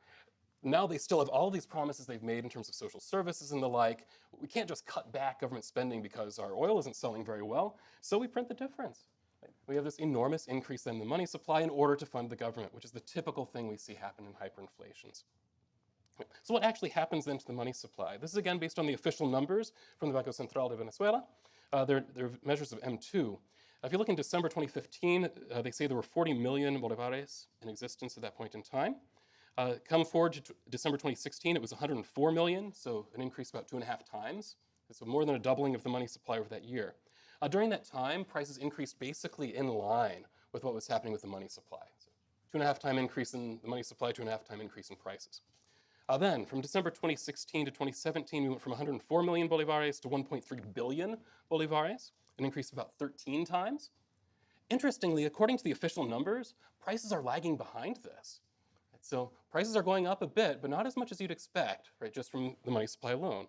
E: Now they still have all these promises they've made in terms of social services and the like. We can't just cut back government spending because our oil isn't selling very well, so we print the difference. Right? We have this enormous increase in the money supply in order to fund the government, which is the typical thing we see happen in hyperinflations. So what actually happens then to the money supply? This is again based on the official numbers from the Banco Central de Venezuela. They're measures of M2. If you look in December 2015, they say there were 40 million bolivares in existence at that point in time. Come forward to December 2016, it was 104 million, so an increase about 2.5 times. So more than a doubling of the money supply over that year. During that time, prices increased basically in line with what was happening with the money supply. So 2.5 time increase in the money supply, 2.5 time increase in prices. Then, from December 2016 to 2017, we went from 104 million bolivares to 1.3 billion bolivares, an increase of about 13 times. Interestingly, according to the official numbers, prices are lagging behind this. So prices are going up a bit, but not as much as you'd expect, right, just from the money supply alone.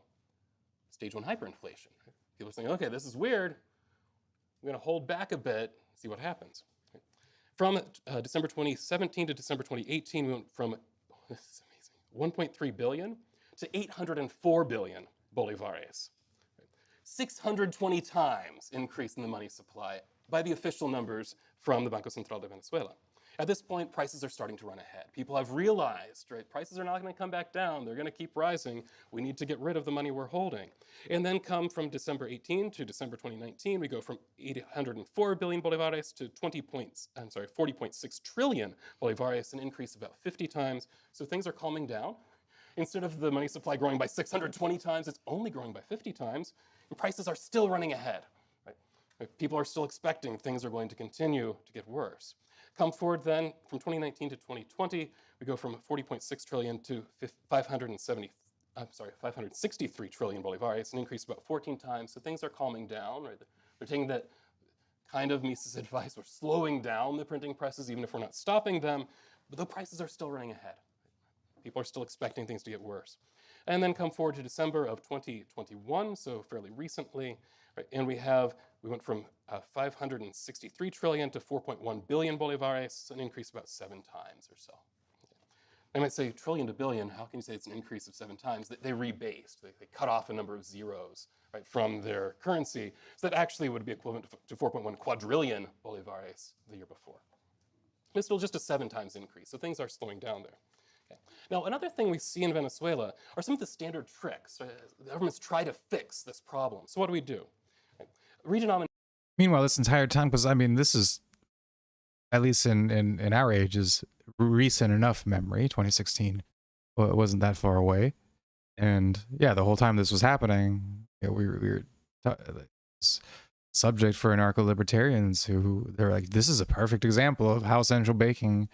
E: Stage 1 hyperinflation. People are saying, okay, this is weird. We're going to hold back a bit, see what happens. From December 2017 to December 2018, we went from, this is amazing, 1.3 billion to 804 billion bolivares. 620 times increase in the money supply by the official numbers from the Banco Central de Venezuela. At this point, prices are starting to run ahead. People have realized, right, prices are not going to come back down. They're going to keep rising. We need to get rid of the money we're holding. And then come from December 18 to December 2019, we go from 804 billion bolivares to 40.6 trillion bolivares, an increase of about 50 times. So things are calming down. Instead of the money supply growing by 620 times, it's only growing by 50 times, and prices are still running ahead. Right? People are still expecting things are going to continue to get worse. Come forward then, from 2019 to 2020, we go from 40.6 trillion to 563 trillion bolivares, an increase of about 14 times. So things are calming down. Right? They're taking that kind of Mises advice. We're slowing down the printing presses, even if we're not stopping them. But the prices are still running ahead. People are still expecting things to get worse. And then come forward to December of 2021, so fairly recently, right? And we went from 563 trillion to 4.1 billion bolivares, an increase about 7 times or so. They might say trillion to billion, how can you say it's an increase of 7 times? They rebased, they cut off a number of zeros, right, from their currency, so that actually would be equivalent to 4.1 quadrillion bolivares the year before. It's still just a 7 times increase, so things are slowing down there. Okay. Now, another thing we see in Venezuela are some of the standard tricks. The governments try to fix this problem. So what do? Okay. Redenomination.
A: Meanwhile, this entire time, because I mean, this is, at least in our age, is recent enough memory. 2016 it wasn't that far away. And yeah, the whole time this was happening, we were subject for anarcho-libertarians who, they're like, this is a perfect example of how central banking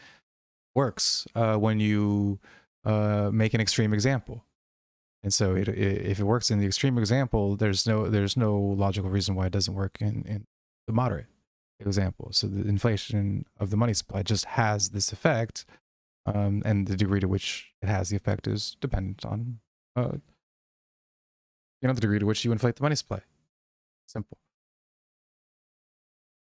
A: works when you make an extreme example. And so if it works in the extreme example, there's no logical reason why it doesn't work in the moderate example. So the inflation of the money supply just has this effect, and the degree to which it has the effect is dependent on the degree to which you inflate the money supply. Simple.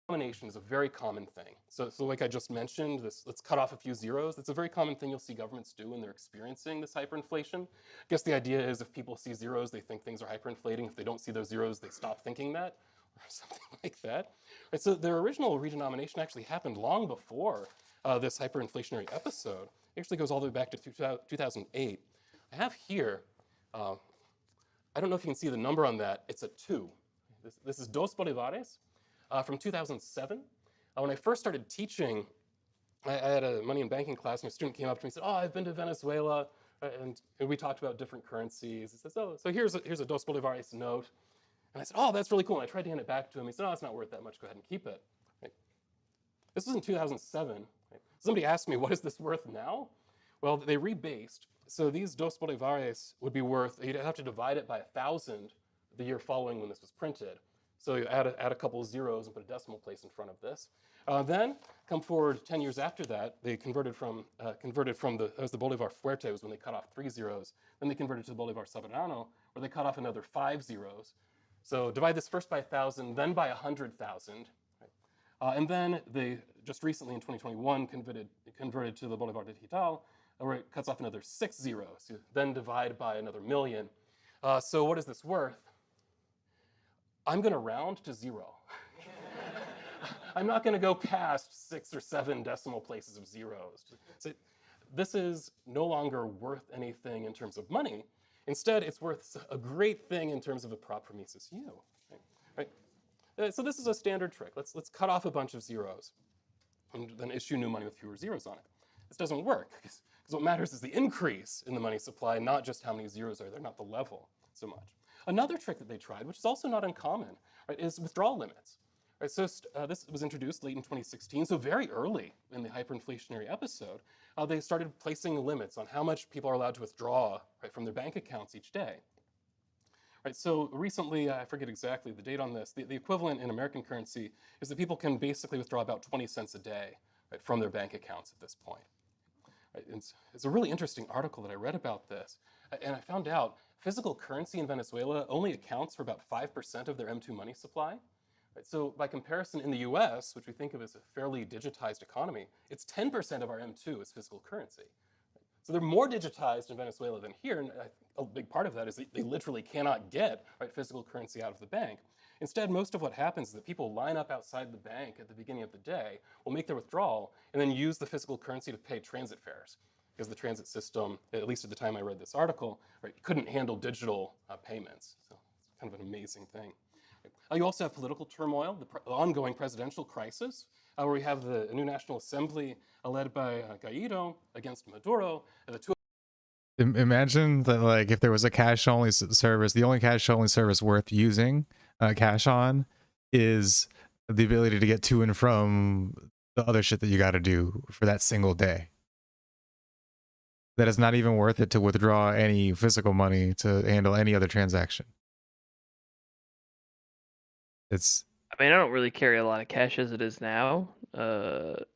E: Denomination is a very common thing. So like I just mentioned, let's cut off a few zeros. It's a very common thing you'll see governments do when they're experiencing this hyperinflation. I guess the idea is if people see zeros, they think things are hyperinflating. If they don't see those zeros, they stop thinking that, or something like that. Right, so their original redenomination actually happened long before this hyperinflationary episode. It actually goes all the way back to 2008. I have here, I don't know if you can see the number on that. It's a 2. This is dos bolivares. From 2007. When I first started teaching, I had a money and banking class, and a student came up to me and said, oh, I've been to Venezuela, and we talked about different currencies. He says, oh, so here's a dos bolivares note. And I said, oh, that's really cool. And I tried to hand it back to him. He said, oh, it's not worth that much. Go ahead and keep it. Right? This was in 2007. Right? Somebody asked me, what is this worth now? Well, they rebased. So these dos bolivares would be worth, you'd have to divide it by 1,000 the year following when this was printed. So you add a couple of zeros and put a decimal place in front of this. Then come forward 10 years after that, they converted from the Bolivar Fuerte was when they cut off 3 zeros. Then they converted to the Bolivar Soberano, where they cut off another 5 zeros. So divide this first by 1,000, then by 100,000. Right? And then they just recently in 2021 converted to the Bolivar Digital, where it cuts off another 6 zeros. Then divide by another million. So what is this worth? I'm going to round to 0. I'm not going to go past 6 or 7 decimal places of zeros. So this is no longer worth anything in terms of money. Instead, it's worth a great thing in terms of a prop for Mises U. Right? So this is a standard trick. Let's cut off a bunch of zeros and then issue new money with fewer zeros on it. This doesn't work, because what matters is the increase in the money supply, not just how many zeros are there, not the level so much. Another trick that they tried, which is also not uncommon, right, is withdrawal limits. Right, so this was introduced late in 2016, so very early in the hyperinflationary episode, they started placing limits on how much people are allowed to withdraw, right, from their bank accounts each day. Right, so recently, I forget exactly the date on this, the equivalent in American currency is that people can basically withdraw about 20 cents a day, right, from their bank accounts at this point. Right, it's a really interesting article that I read about this, and I found out physical currency in Venezuela only accounts for about 5% of their M2 money supply. Right? So by comparison, in the US, which we think of as a fairly digitized economy, it's 10% of our M2 is physical currency. Right? So they're more digitized in Venezuela than here, and I think a big part of that is they literally cannot get, right, physical currency out of the bank. Instead, most of what happens is that people line up outside the bank at the beginning of the day, will make their withdrawal, and then use the physical currency to pay transit fares. Because the transit system, at least at the time I read this article, right, couldn't handle digital payments. So it's kind of an amazing thing. You also have political turmoil, the ongoing presidential crisis, where we have the new National Assembly led by Guaido against Maduro. The two
A: Imagine that, like, if there was a cash-only service, the only cash-only service worth using cash on is the ability to get to and from the other shit that you got to do for that single day. That is not even worth it to withdraw any physical money to handle any other transaction. It's
B: I mean, I don't really carry a lot of cash as it is now, but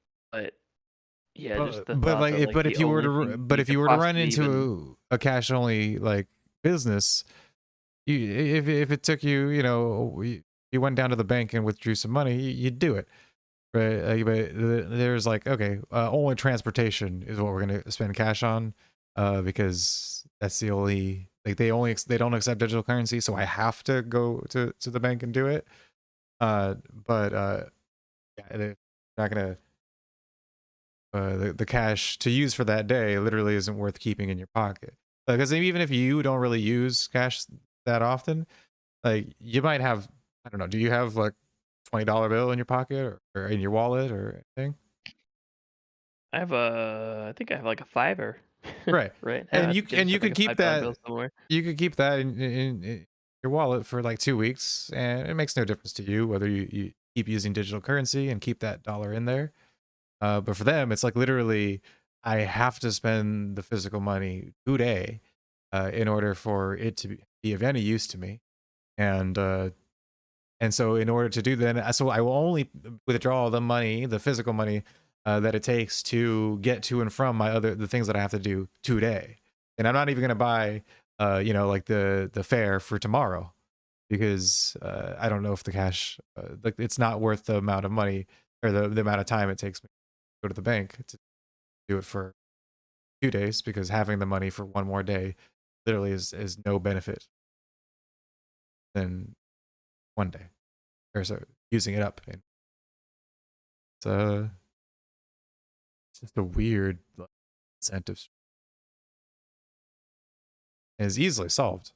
B: yeah, just the
A: but
B: thought
A: like
B: that,
A: if,
B: like,
A: but
B: the
A: if you were to
B: only thing
A: but
B: you
A: if you
B: could
A: were to run
B: possibly even
A: into a cash only like business, you if it took you, you know, you went down to the bank and withdrew some money, you'd do it, right? But there's like, okay, only transportation is what we're gonna spend cash on, because that's the only, like, they don't accept digital currency, so I have to go to the bank and do it. But yeah, they're not gonna. The cash to use for that day literally isn't worth keeping in your pocket, because even if you don't really use cash that often, like, you might have, I don't know, do you have like $20 bill in your pocket or in your wallet or anything?
B: I think I have like a $5
A: Right.
B: right now.
A: And
B: I
A: you
B: think I just have like
A: could
B: a
A: keep
B: $5 bill
A: that,
B: somewhere.
A: you could keep that in your wallet for like 2 weeks, and it makes no difference to you whether you keep using digital currency and keep that dollar in there. But for them, it's like literally, I have to spend the physical money today in order for it to be of any use to me. And so in order to do that, so I will only withdraw the money, the physical money that it takes to get to and from the things that I have to do today. And I'm not even going to buy, you know, like the fare for tomorrow, because I don't know if the cash, like, it's not worth the amount of money or the amount of time it takes me to go to the bank to do it for 2 days, because having the money for one more day literally is no benefit than one day, or so using it up. And it's just a weird, like, incentive. And it's easily solved.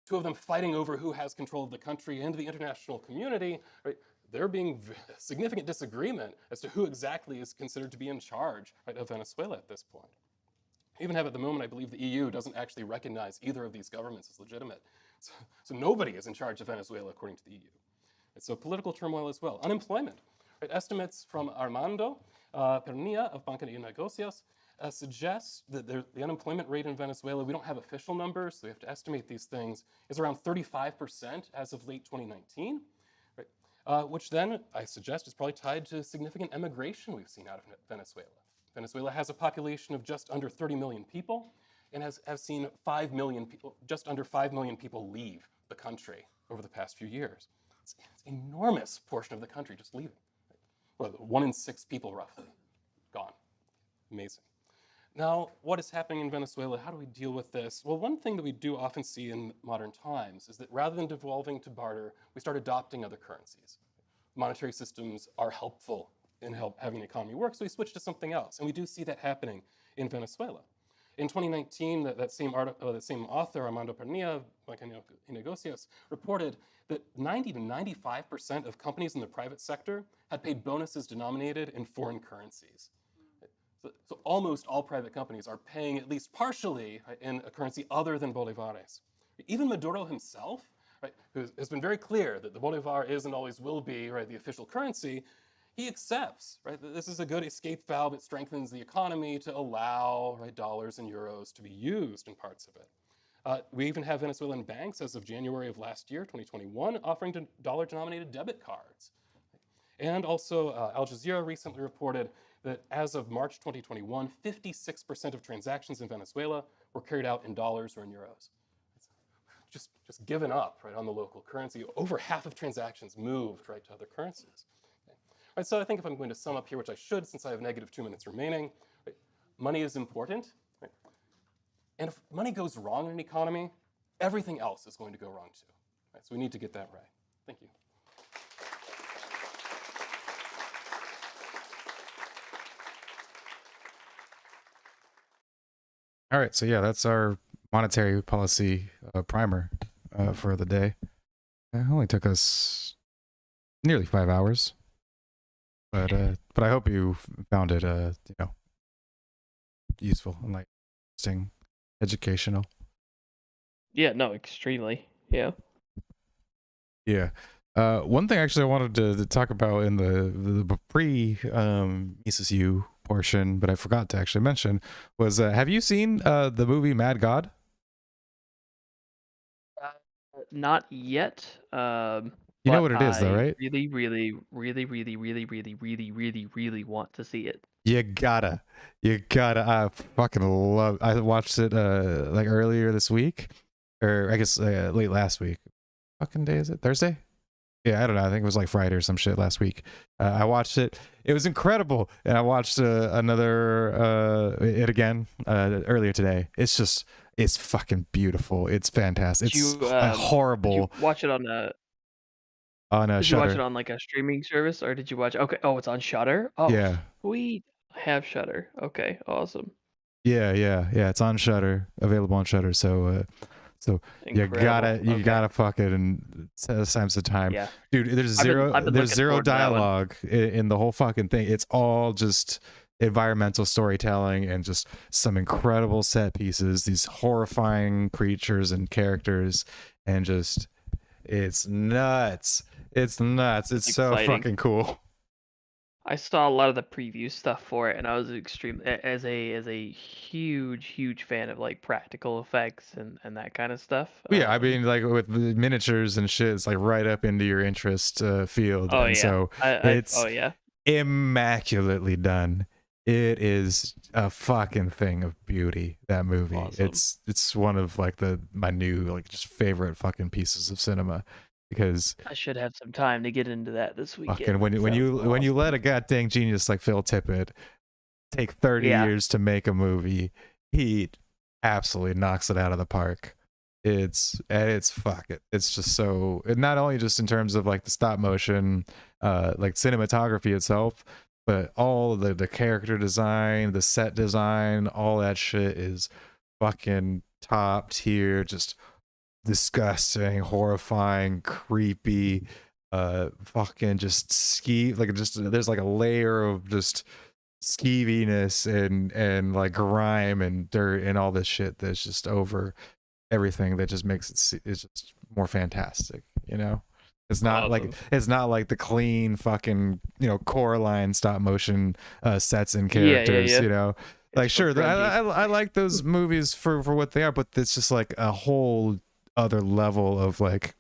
E: two of them fighting over who has control of the country and the international community, right? There being significant disagreement as to who exactly is considered to be in charge, right, of Venezuela at this point. Even have at the moment, I believe the EU doesn't actually recognize either of these governments as legitimate. So nobody is in charge of Venezuela according to the EU. And so political turmoil as well. Unemployment. Right? Estimates from Armando Pernia of Banca de Negocios suggests that the unemployment rate in Venezuela, we don't have official numbers, so we have to estimate these things, is around 35% as of late 2019. Right? Which then, I suggest, is probably tied to significant emigration we've seen out of Venezuela. Venezuela has a population of just under 30 million people and has seen 5 million people, just under 5 million people leave the country over the past few years. It's an enormous portion of the country just leaving. Well, 1 in 6 people roughly gone. Amazing. Now, what is happening in Venezuela? How do we deal with this? Well, one thing that we do often see in modern times is that rather than devolving to barter, we start adopting other currencies. Monetary systems are helpful in having the economy work, so we switch to something else. And we do see that happening in Venezuela. In 2019, that same author, Armando Pernia of Banca de Negocios, reported that 90 to 95% of companies in the private sector had paid bonuses denominated in foreign currencies. So almost all private companies are paying at least partially, right, in a currency other than bolivares. Even Maduro himself, right, who has been very clear that the bolivar is and always will be, right, the official currency, he accepts, right, that this is a good escape valve. It strengthens the economy to allow, right, dollars and euros to be used in parts of it. We even have Venezuelan banks as of January of last year, 2021, offering dollar-denominated debit cards. And also, Al Jazeera recently reported that as of March 2021, 56% of transactions in Venezuela were carried out in dollars or in euros. It's just given up, right, on the local currency. Over half of transactions moved, right, to other currencies. Okay. Right, so I think if I'm going to sum up here, which I should since I have negative 2 minutes remaining, right, money is important. Right? And if money goes wrong in an economy, everything else is going to go wrong too. Right, so we need to get that right. Thank you.
A: All right, so yeah, that's our monetary policy primer for the day. It only took us nearly 5 hours, but I hope you found it useful and like interesting, educational.
B: Yeah, no, extremely. Yeah.
A: Yeah. One thing actually I wanted to talk about in the pre Mises U portion, but I forgot to actually mention was have you seen the movie Mad God?
B: Not yet.
A: You know
B: But
A: what it is though,
B: I
A: right?
B: really, really, really, really, really, really, really, really, really want to see it.
A: You gotta. I fucking love. I watched it like earlier this week, or I guess late last week. Fucking day is it? Thursday? Yeah, I don't know. I think it was like Friday or some shit last week. I watched it. It was incredible, and I watched another it again earlier today. It's fucking beautiful. It's fantastic.
B: Did
A: It's
B: you did
A: horrible
B: you watch it on
A: on
B: did you watch it
A: Shutter.
B: on like a streaming service or did you watch okay, oh, it's on Shutter? Oh,
A: Yeah,
B: sweet. I have Shutter. Okay, awesome.
A: yeah. It's on Shutter, available on Shutter. So
B: Incredible.
A: you
B: Okay.
A: gotta fuck it and times the time,
B: Yeah.
A: dude. There's
B: I've
A: zero
B: been
A: there's
B: looking
A: zero
B: forward to that one.
A: dialogue in the whole fucking thing. It's all just environmental storytelling and just some incredible set pieces, these horrifying creatures and characters, and just it's nuts. It's so
B: Exciting.
A: fucking cool.
B: I saw a lot of the preview stuff for it, and I was as a huge fan of like practical effects and that kind of stuff.
A: Yeah, I mean, like with the miniatures and shit, it's like right up into your interest field,
B: Oh
A: and
B: yeah,
A: so it's
B: oh yeah,
A: immaculately done. It is a fucking thing of beauty, that movie.
B: Awesome.
A: It's one of like my new like just favorite fucking pieces of cinema, because
B: I should have some time to get into that this weekend.
A: fucking when you let a goddamn genius like Phil Tippett take 30
B: Yeah.
A: years to make a movie, he absolutely knocks it out of the park. It's fuck it. It's just so, not only just in terms of like the stop motion, like cinematography itself, but all the character design, the set design, all that shit is fucking top tier. Just disgusting, horrifying, creepy, fucking just there's like a layer of just skeeviness and like grime and dirt and all this shit that's just over everything, that just makes it's just more fantastic, you know. It's not like the clean fucking, you know, Coraline stop motion sets and characters,
B: yeah.
A: you know. Like
B: It's
A: sure,
B: so
A: I like those movies for what they are, but it's just like a whole other level of like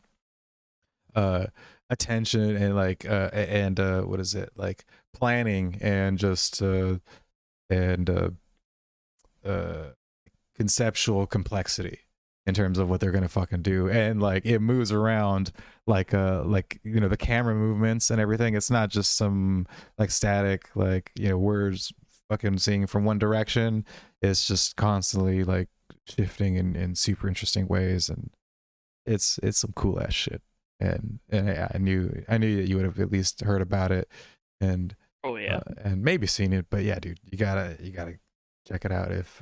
A: attention and like what is it, like planning and just conceptual complexity in terms of what they're gonna fucking do. And like it moves around like you know, the camera movements and everything. It's not just some like static, like, you know, words fucking seeing from one direction. It's just constantly like shifting in super interesting ways, and it's some cool ass shit. And yeah, I knew that you would have at least heard about it, and
B: Oh yeah.
A: and maybe seen it. But yeah, dude, you gotta check it out. If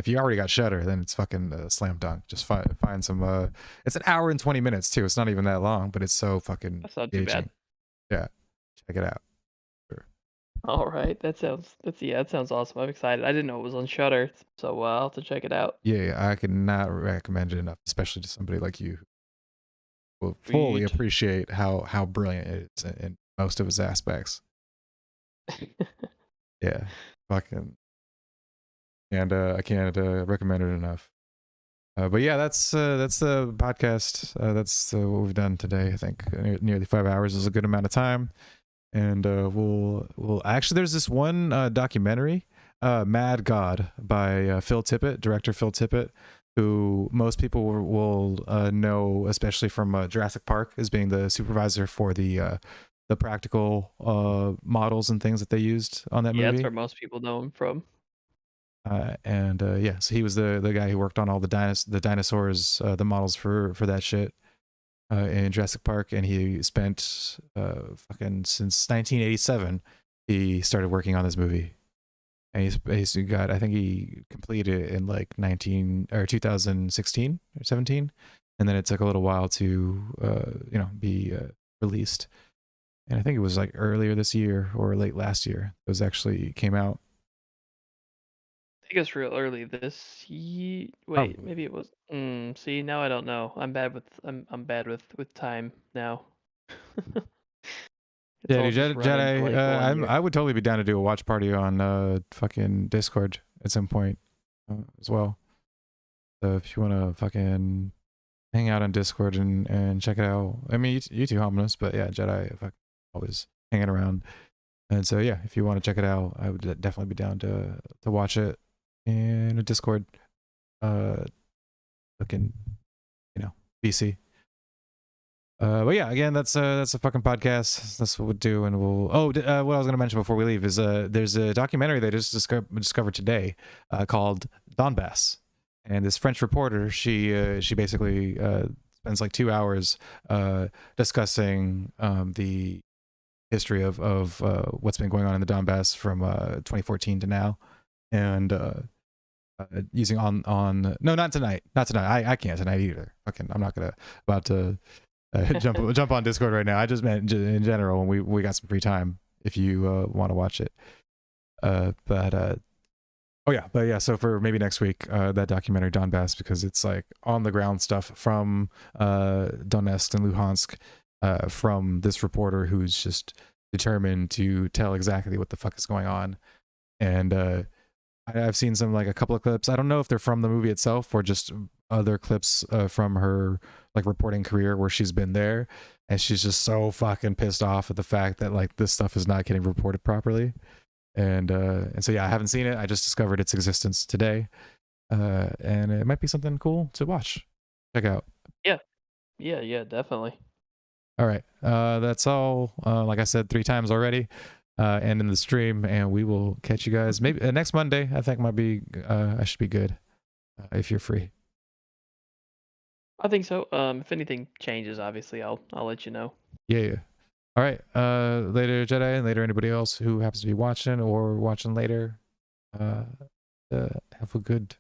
A: you already got Shutter, then it's fucking slam dunk. Just find some. It's an hour and 20 minutes too. It's not even that long, but it's so fucking
B: That's not too bad.
A: engaging. Yeah, check it out.
B: All right, that sounds awesome. I'm excited. I didn't know it was on Shutter, so I'll have to check it out.
A: Yeah, I cannot recommend it enough, especially to somebody like you who will fully
B: Sweet.
A: appreciate how brilliant it is in most of its aspects. Yeah, fucking, and I can't recommend it enough. But yeah, that's the podcast. That's what we've done today. I think nearly 5 hours is a good amount of time. And we'll actually, there's this one documentary, Mad God, by Phil Tippett, director Phil Tippett, who most people will know, especially from Jurassic Park, as being the supervisor for the practical models and things that they used on that
B: Yeah,
A: movie.
B: that's where most people know him from.
A: Yeah, so he was the guy who worked on all the dinosaurs, the models for that shit. in Jurassic Park, and he spent fucking since 1987. He started working on this movie, and he's got, I think he completed it in like 2016 or 17, and then it took a little while to be released. And I think it was like earlier this year or late last year it was actually came out.
B: I think it's real early this year. Wait, maybe it was. See, now I don't know. I'm bad with time now. It's
A: Yeah,
B: all
A: dude,
B: just running for,
A: Jedi.
B: like, the 1 year.
A: I would totally be down to do a watch party on fucking Discord at some point as well. So if you want to fucking hang out on Discord and check it out. I mean, you two Hominis, but yeah, Jedi always hanging around. And so yeah, if you want to check it out, I would definitely be down to watch it in a Discord. Fucking, BC. But yeah, again, that's a fucking podcast. That's what we'll do, and we'll. What I was gonna mention before we leave is there's a documentary that I just discovered today called Donbass, and this French reporter, she basically spends like 2 hours discussing the history of what's been going on in the Donbass from 2014 to now, and using on no, not tonight. I can't tonight either. Fucking, I'm not about to jump on Discord right now. I just meant in general when we got some free time, if you want to watch it. But yeah, so for maybe next week, that documentary Donbass, because it's like on the ground stuff from Donetsk and Luhansk, from this reporter who's just determined to tell exactly what the fuck is going on. And I've seen a couple of clips. I don't know if they're from the movie itself or just other clips from her like reporting career where she's been there, and she's just so fucking pissed off at the fact that like this stuff is not getting reported properly. And so yeah, I haven't seen it. I just discovered its existence today, and it might be something cool to watch. Check out.
B: Yeah, definitely.
A: All right, that's all. Like I said 3 times already. And in the stream, and we will catch you guys maybe next Monday. I think might be I should be good if you're free.
B: I think so. If anything changes, obviously I'll let you know.
A: Yeah. All right. Later, Jedi, and later anybody else who happens to be watching or watching later. Have a good